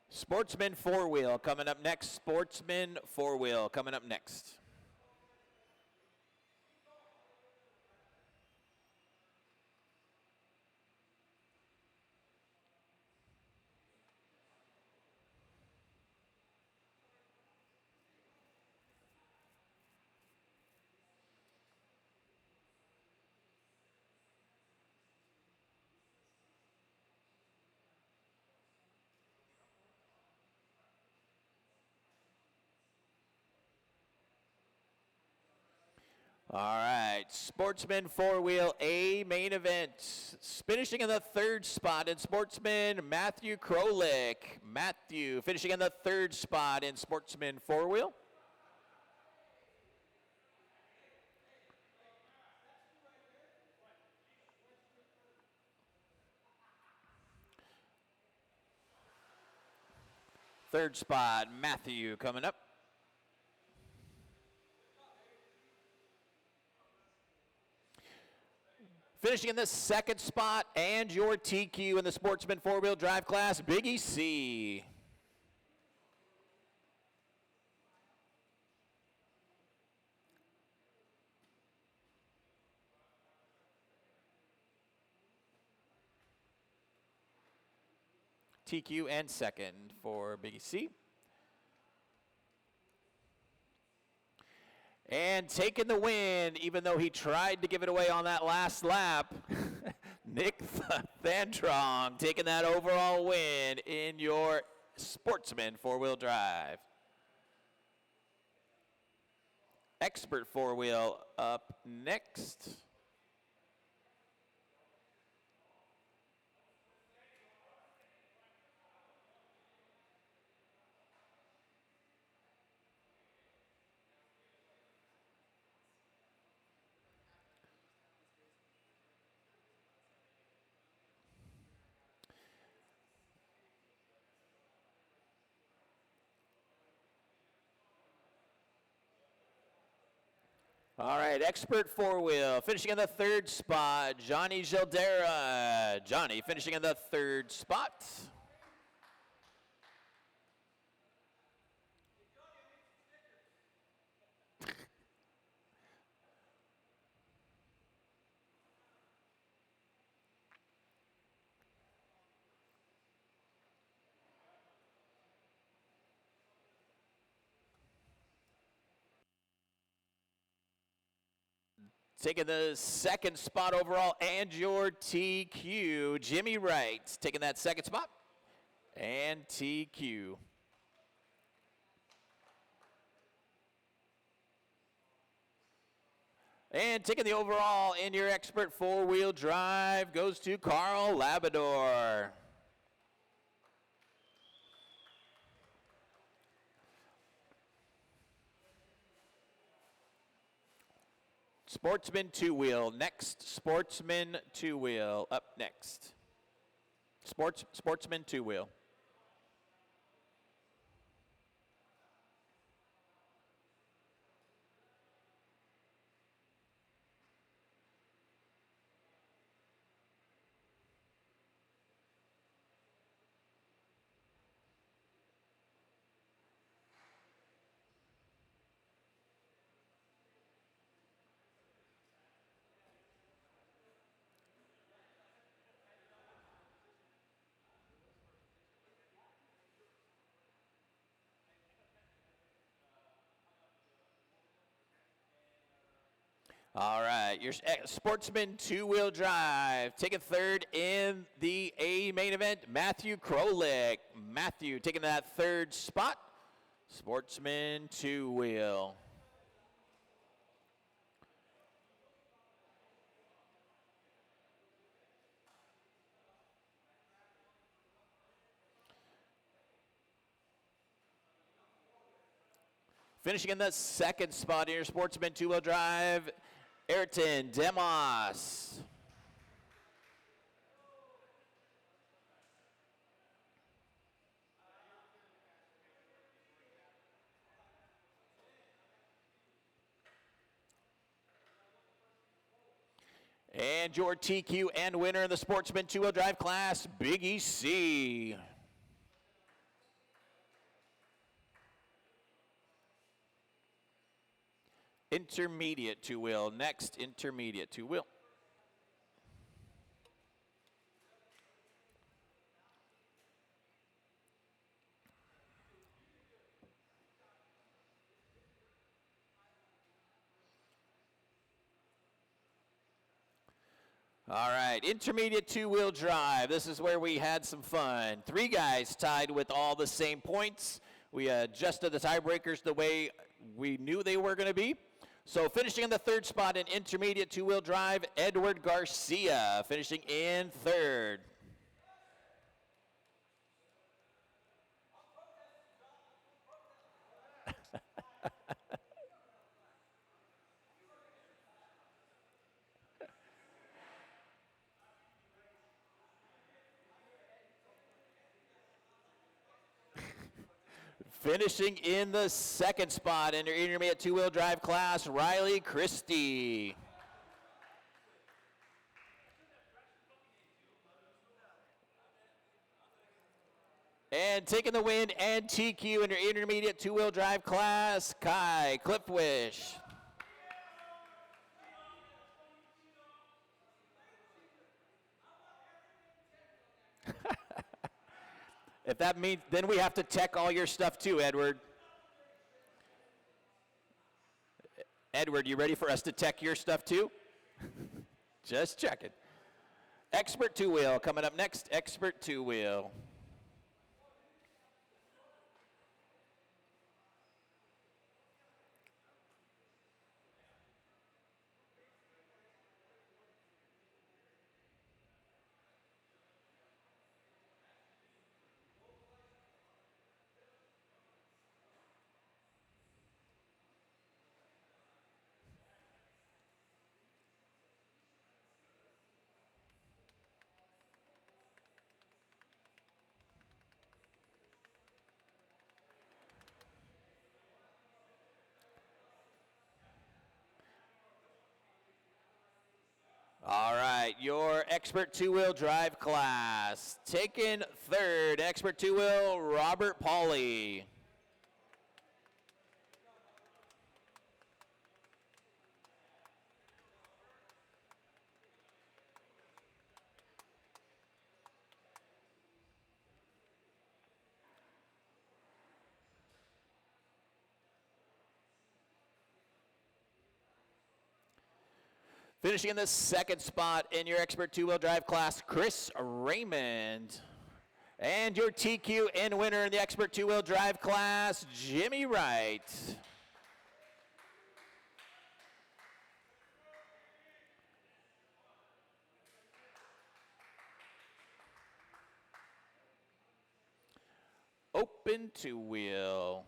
Sportsman four-wheel coming up next. Sportsman four-wheel coming up next. All right, Sportsman four-wheel A main event. Finishing in the third spot in Sportsman, Matthew Krolik. Matthew finishing in the third spot in Sportsman four-wheel. Third spot, Matthew coming up. Finishing in the second spot and your TQ in the Sportsman four-wheel drive class, Biggie C. TQ and second for Biggie C. And taking the win, even though he tried to give it away on that last lap, Nick Thantrong taking that overall win in your Sportsman four-wheel drive. Expert four-wheel up next. All right, expert four-wheel, finishing in the third spot, Johnny Gildera. Johnny finishing in the third spot. Taking the second spot overall and your TQ, Jimmy Wright taking that second spot and TQ. And taking the overall in your expert four-wheel drive goes to Carl Labrador. Sportsman two-wheel next. Sportsman two-wheel up next. Sportsman two-wheel. All right, your Sportsman two-wheel drive. Taking third in the A main event, Matthew Krolik. Matthew taking that third spot. Sportsman two-wheel. Finishing in the second spot in your Sportsman two-wheel drive, Ayrton Demos. And your TQ and winner in the Sportsman two-wheel drive class, Big EC. Intermediate two-wheel, next intermediate two-wheel. All right, intermediate two-wheel drive. This is where we had some fun. 3 guys tied with all the same points. We adjusted the tiebreakers the way we knew they were going to be. So finishing in the third spot in intermediate two-wheel drive, Edward Garcia finishing in third. Finishing in the second spot in your intermediate two-wheel drive class, Riley Christie. And taking the win and TQ in your intermediate two-wheel drive class, Kai Clipwish. If that means, then we have to tech all your stuff too, Edward. Edward, you ready for us to tech your stuff too? Just checking. Expert two-wheel coming up next, Expert two-wheel. All right, your expert two-wheel drive class. Taking third, expert two-wheel, Robert Pauly. Finishing in the second spot in your expert two-wheel drive class, Chris Raymond. And your TQ and winner in the expert two-wheel drive class, Jimmy Wright. Open two-wheel.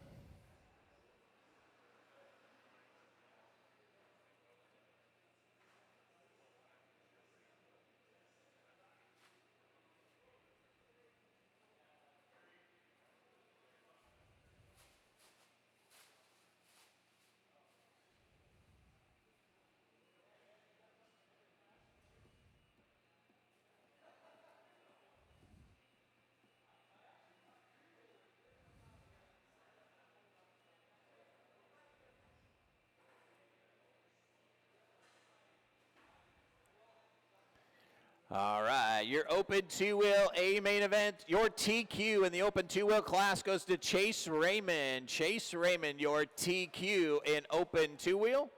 All right, your open two-wheel A main event, your TQ in the open two-wheel class goes to Chase Raymond. Chase Raymond, your TQ in open two-wheel.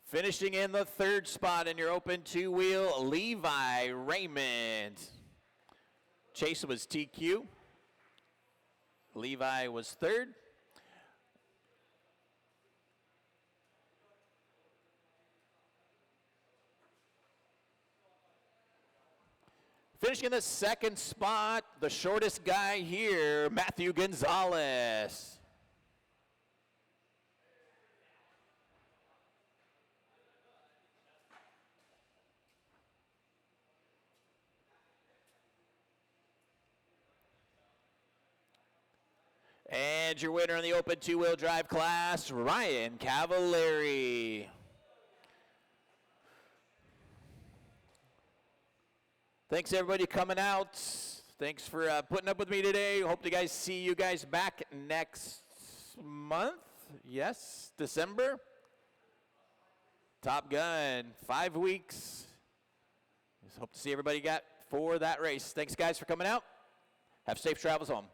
Finishing in the third spot in your open two-wheel, Levi Raymond. Chase was TQ. Levi was third. Finishing in the second spot, the shortest guy here, Matthew Gonzalez. And your winner in the open two-wheel drive class, Ryan Cavallari. Thanks everybody coming out. Thanks for putting up with me today. Hope to see you guys back next month. Yes, December. Top Gun, 5 weeks. Just hope to see everybody for that race. Thanks guys for coming out. Have safe travels home.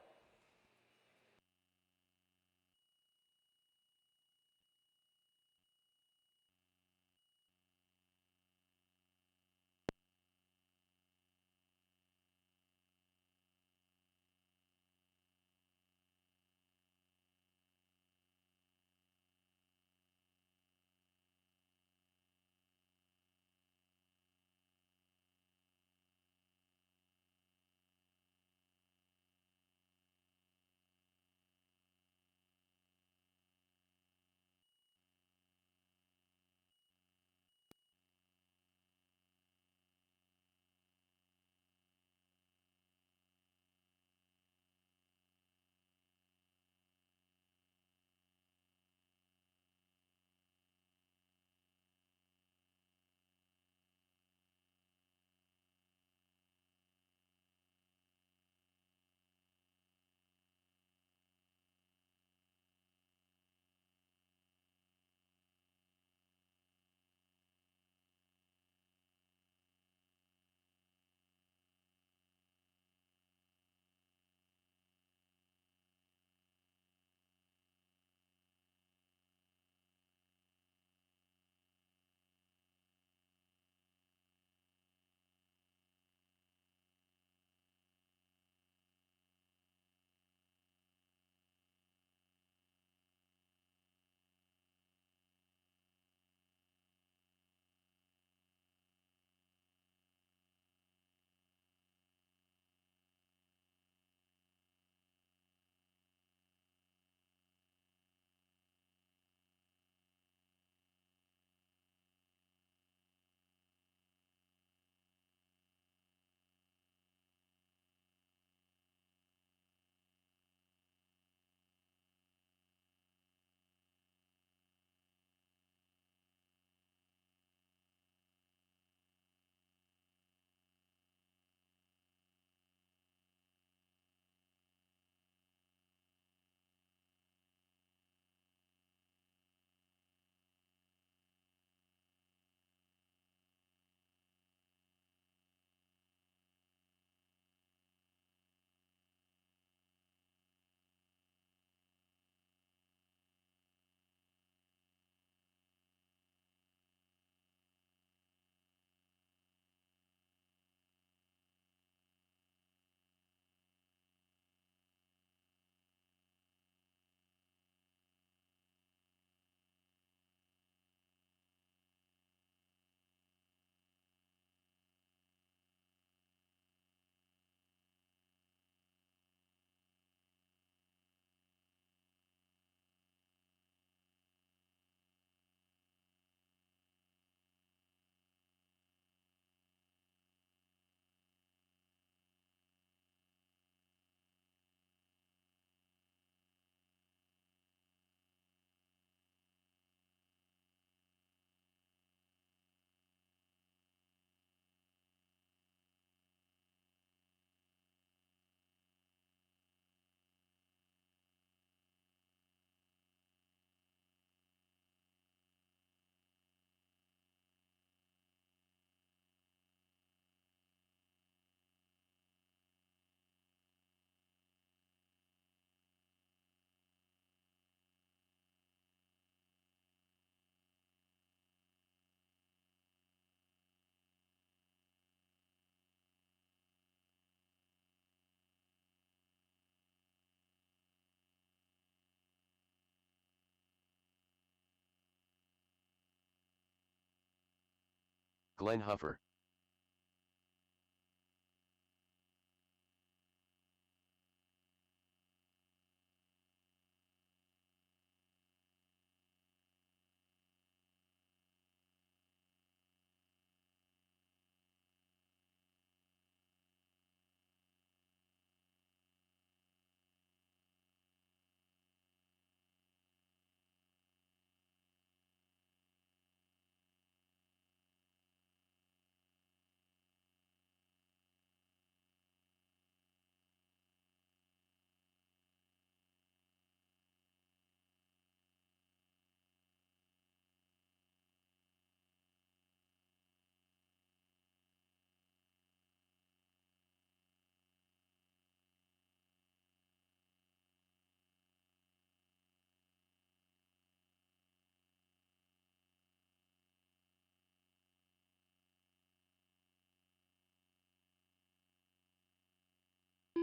Glenn Huffer.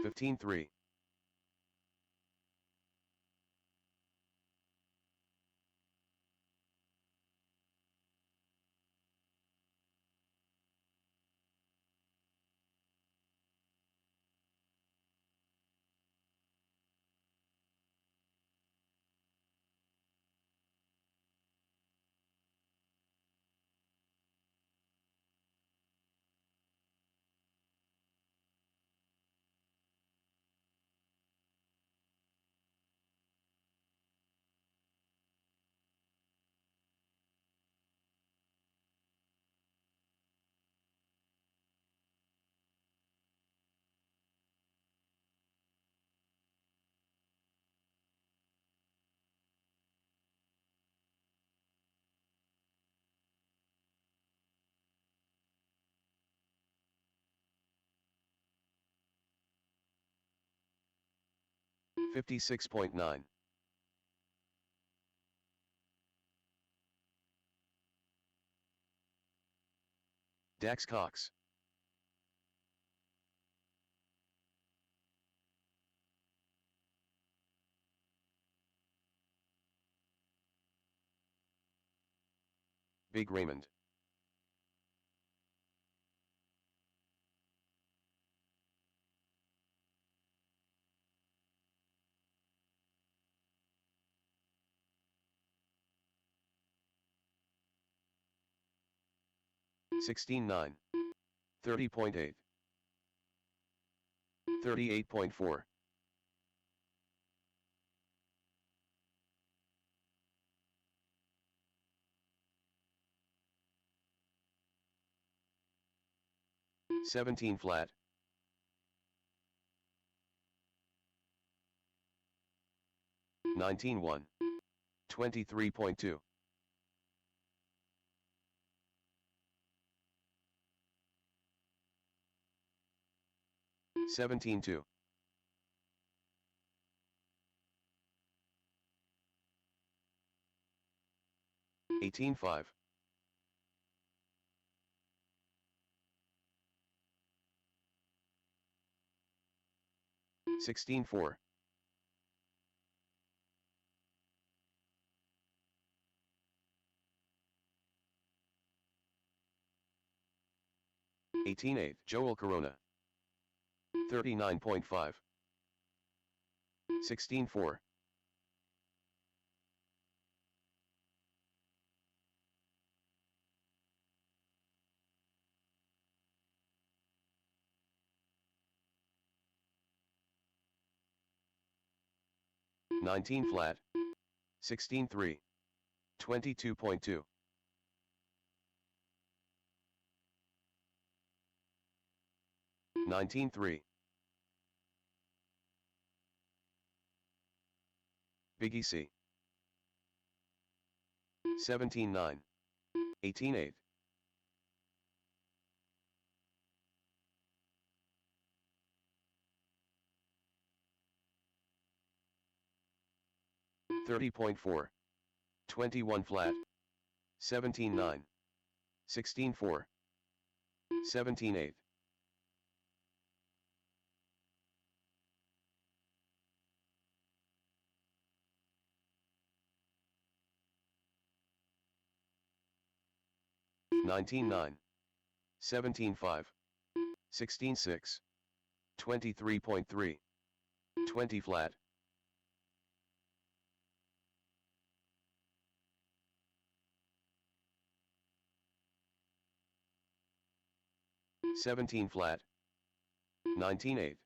Fifteen three. $56.9. Dax Cox. Big Raymond. $16.9. 30.8. 38.4. $17 flat. $19.1. 23.2. $17.2. 18.5. $16.4. 18.8. Joel Corona. 39.5. 16.4. 19 flat. 16.3. 22.2. 19.3. Big EC. 17.9. 18.8. 30.4. 21 flat. 17.9. 16.4. 17.8. $19.9. 17.5, 16.6, 23.3, 20 flat, 17 flat, 19.8,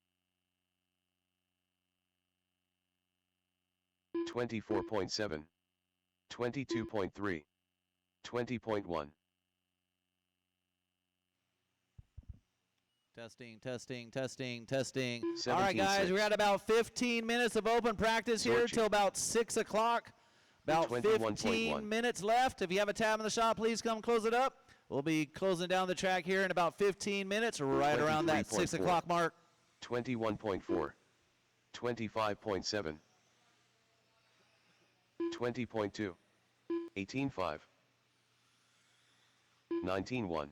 24.7, 22.3, 20.1. Testing, testing, testing, testing. All right, 17.6. guys, we're at about 15 minutes of open practice here Sorchi. till about 6 o'clock. About 21.1. 15 minutes left. If you have a tab in the shop, please come close it up. We'll be closing down the track here in about 15 minutes, right around that 6 23.4. o'clock mark. 21.4, 25.7, 20.2, 18.5, 19.1,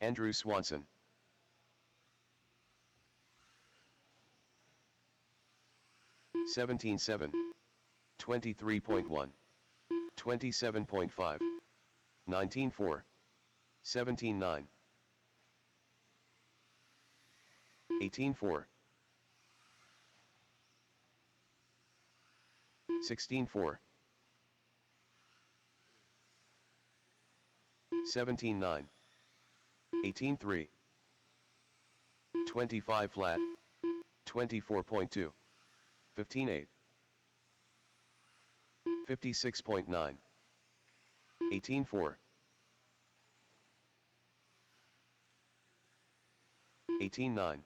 Andrew Swanson. $17.7, 23.1, 27.5, 19.4, 17.9, 18.4, 16.4, 17.9, 18.3, 25 flat, 24.2, 15.8, 56.9, 18.4, 18.9,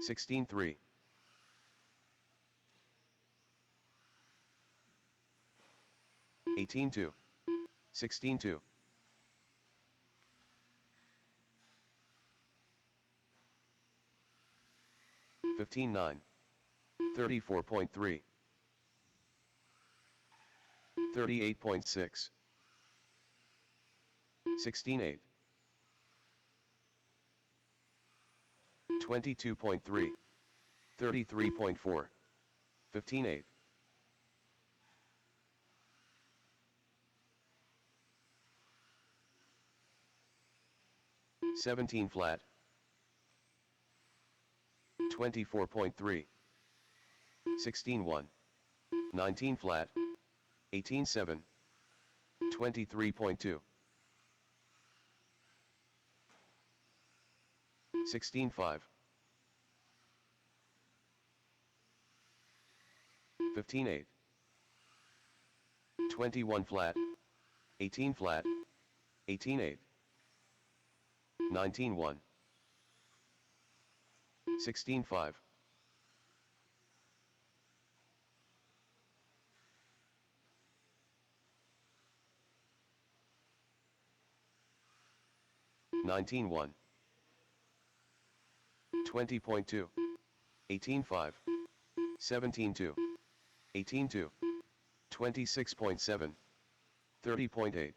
16.3, 18.2, 16.2, 15.9, 34.3, 38.6, 16.8, 22.3, 33.4, 15.8, 17 flat, 24.3, 16.1, 19 flat, 18.7, 23.2, 16.5, 15.8, 21 flat, 18 flat, 18.8, 19.1, 16.5, 19.1, 20.2, 18.5, 17.2, 18.2, 26.7, 30.8,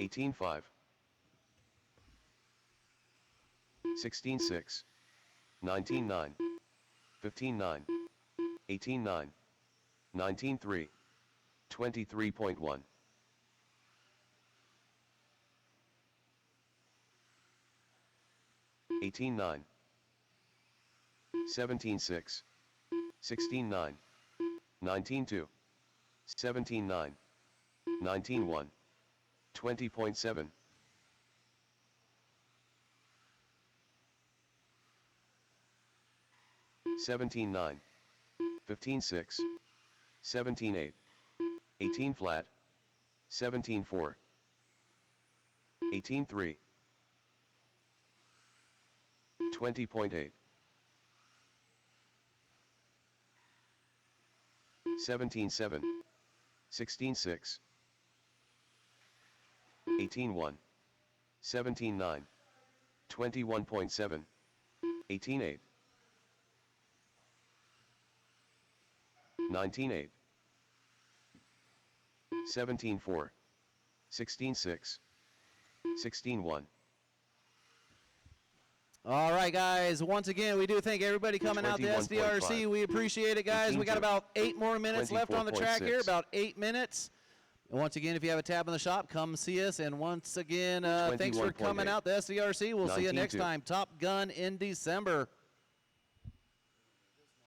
18.5, 16.6, 19.9, 15.9, 18.9, 19.3, 23.1, 18.9, 17.6, 16.9, 19.2, 17.9, 19.1, 20.7, 17.9, 15.6, 17.8, 18 flat, 17.4, 18.3, 20.8, 17.7, 16.6, 18.1, 17.9, 21.7, 18.8, 19.8, 17.4, 16.6, 16.1, All right, guys. Once again, we do thank everybody coming out to 21.5. SDRC. We appreciate it, guys. We got about 8 more minutes left on the track here, 24.6. about 8 minutes. And once again, if you have a tab in the shop, come see us. And once again, thanks for coming 21.8. out to SDRC. We'll see you next 19.2. time. Top Gun in December.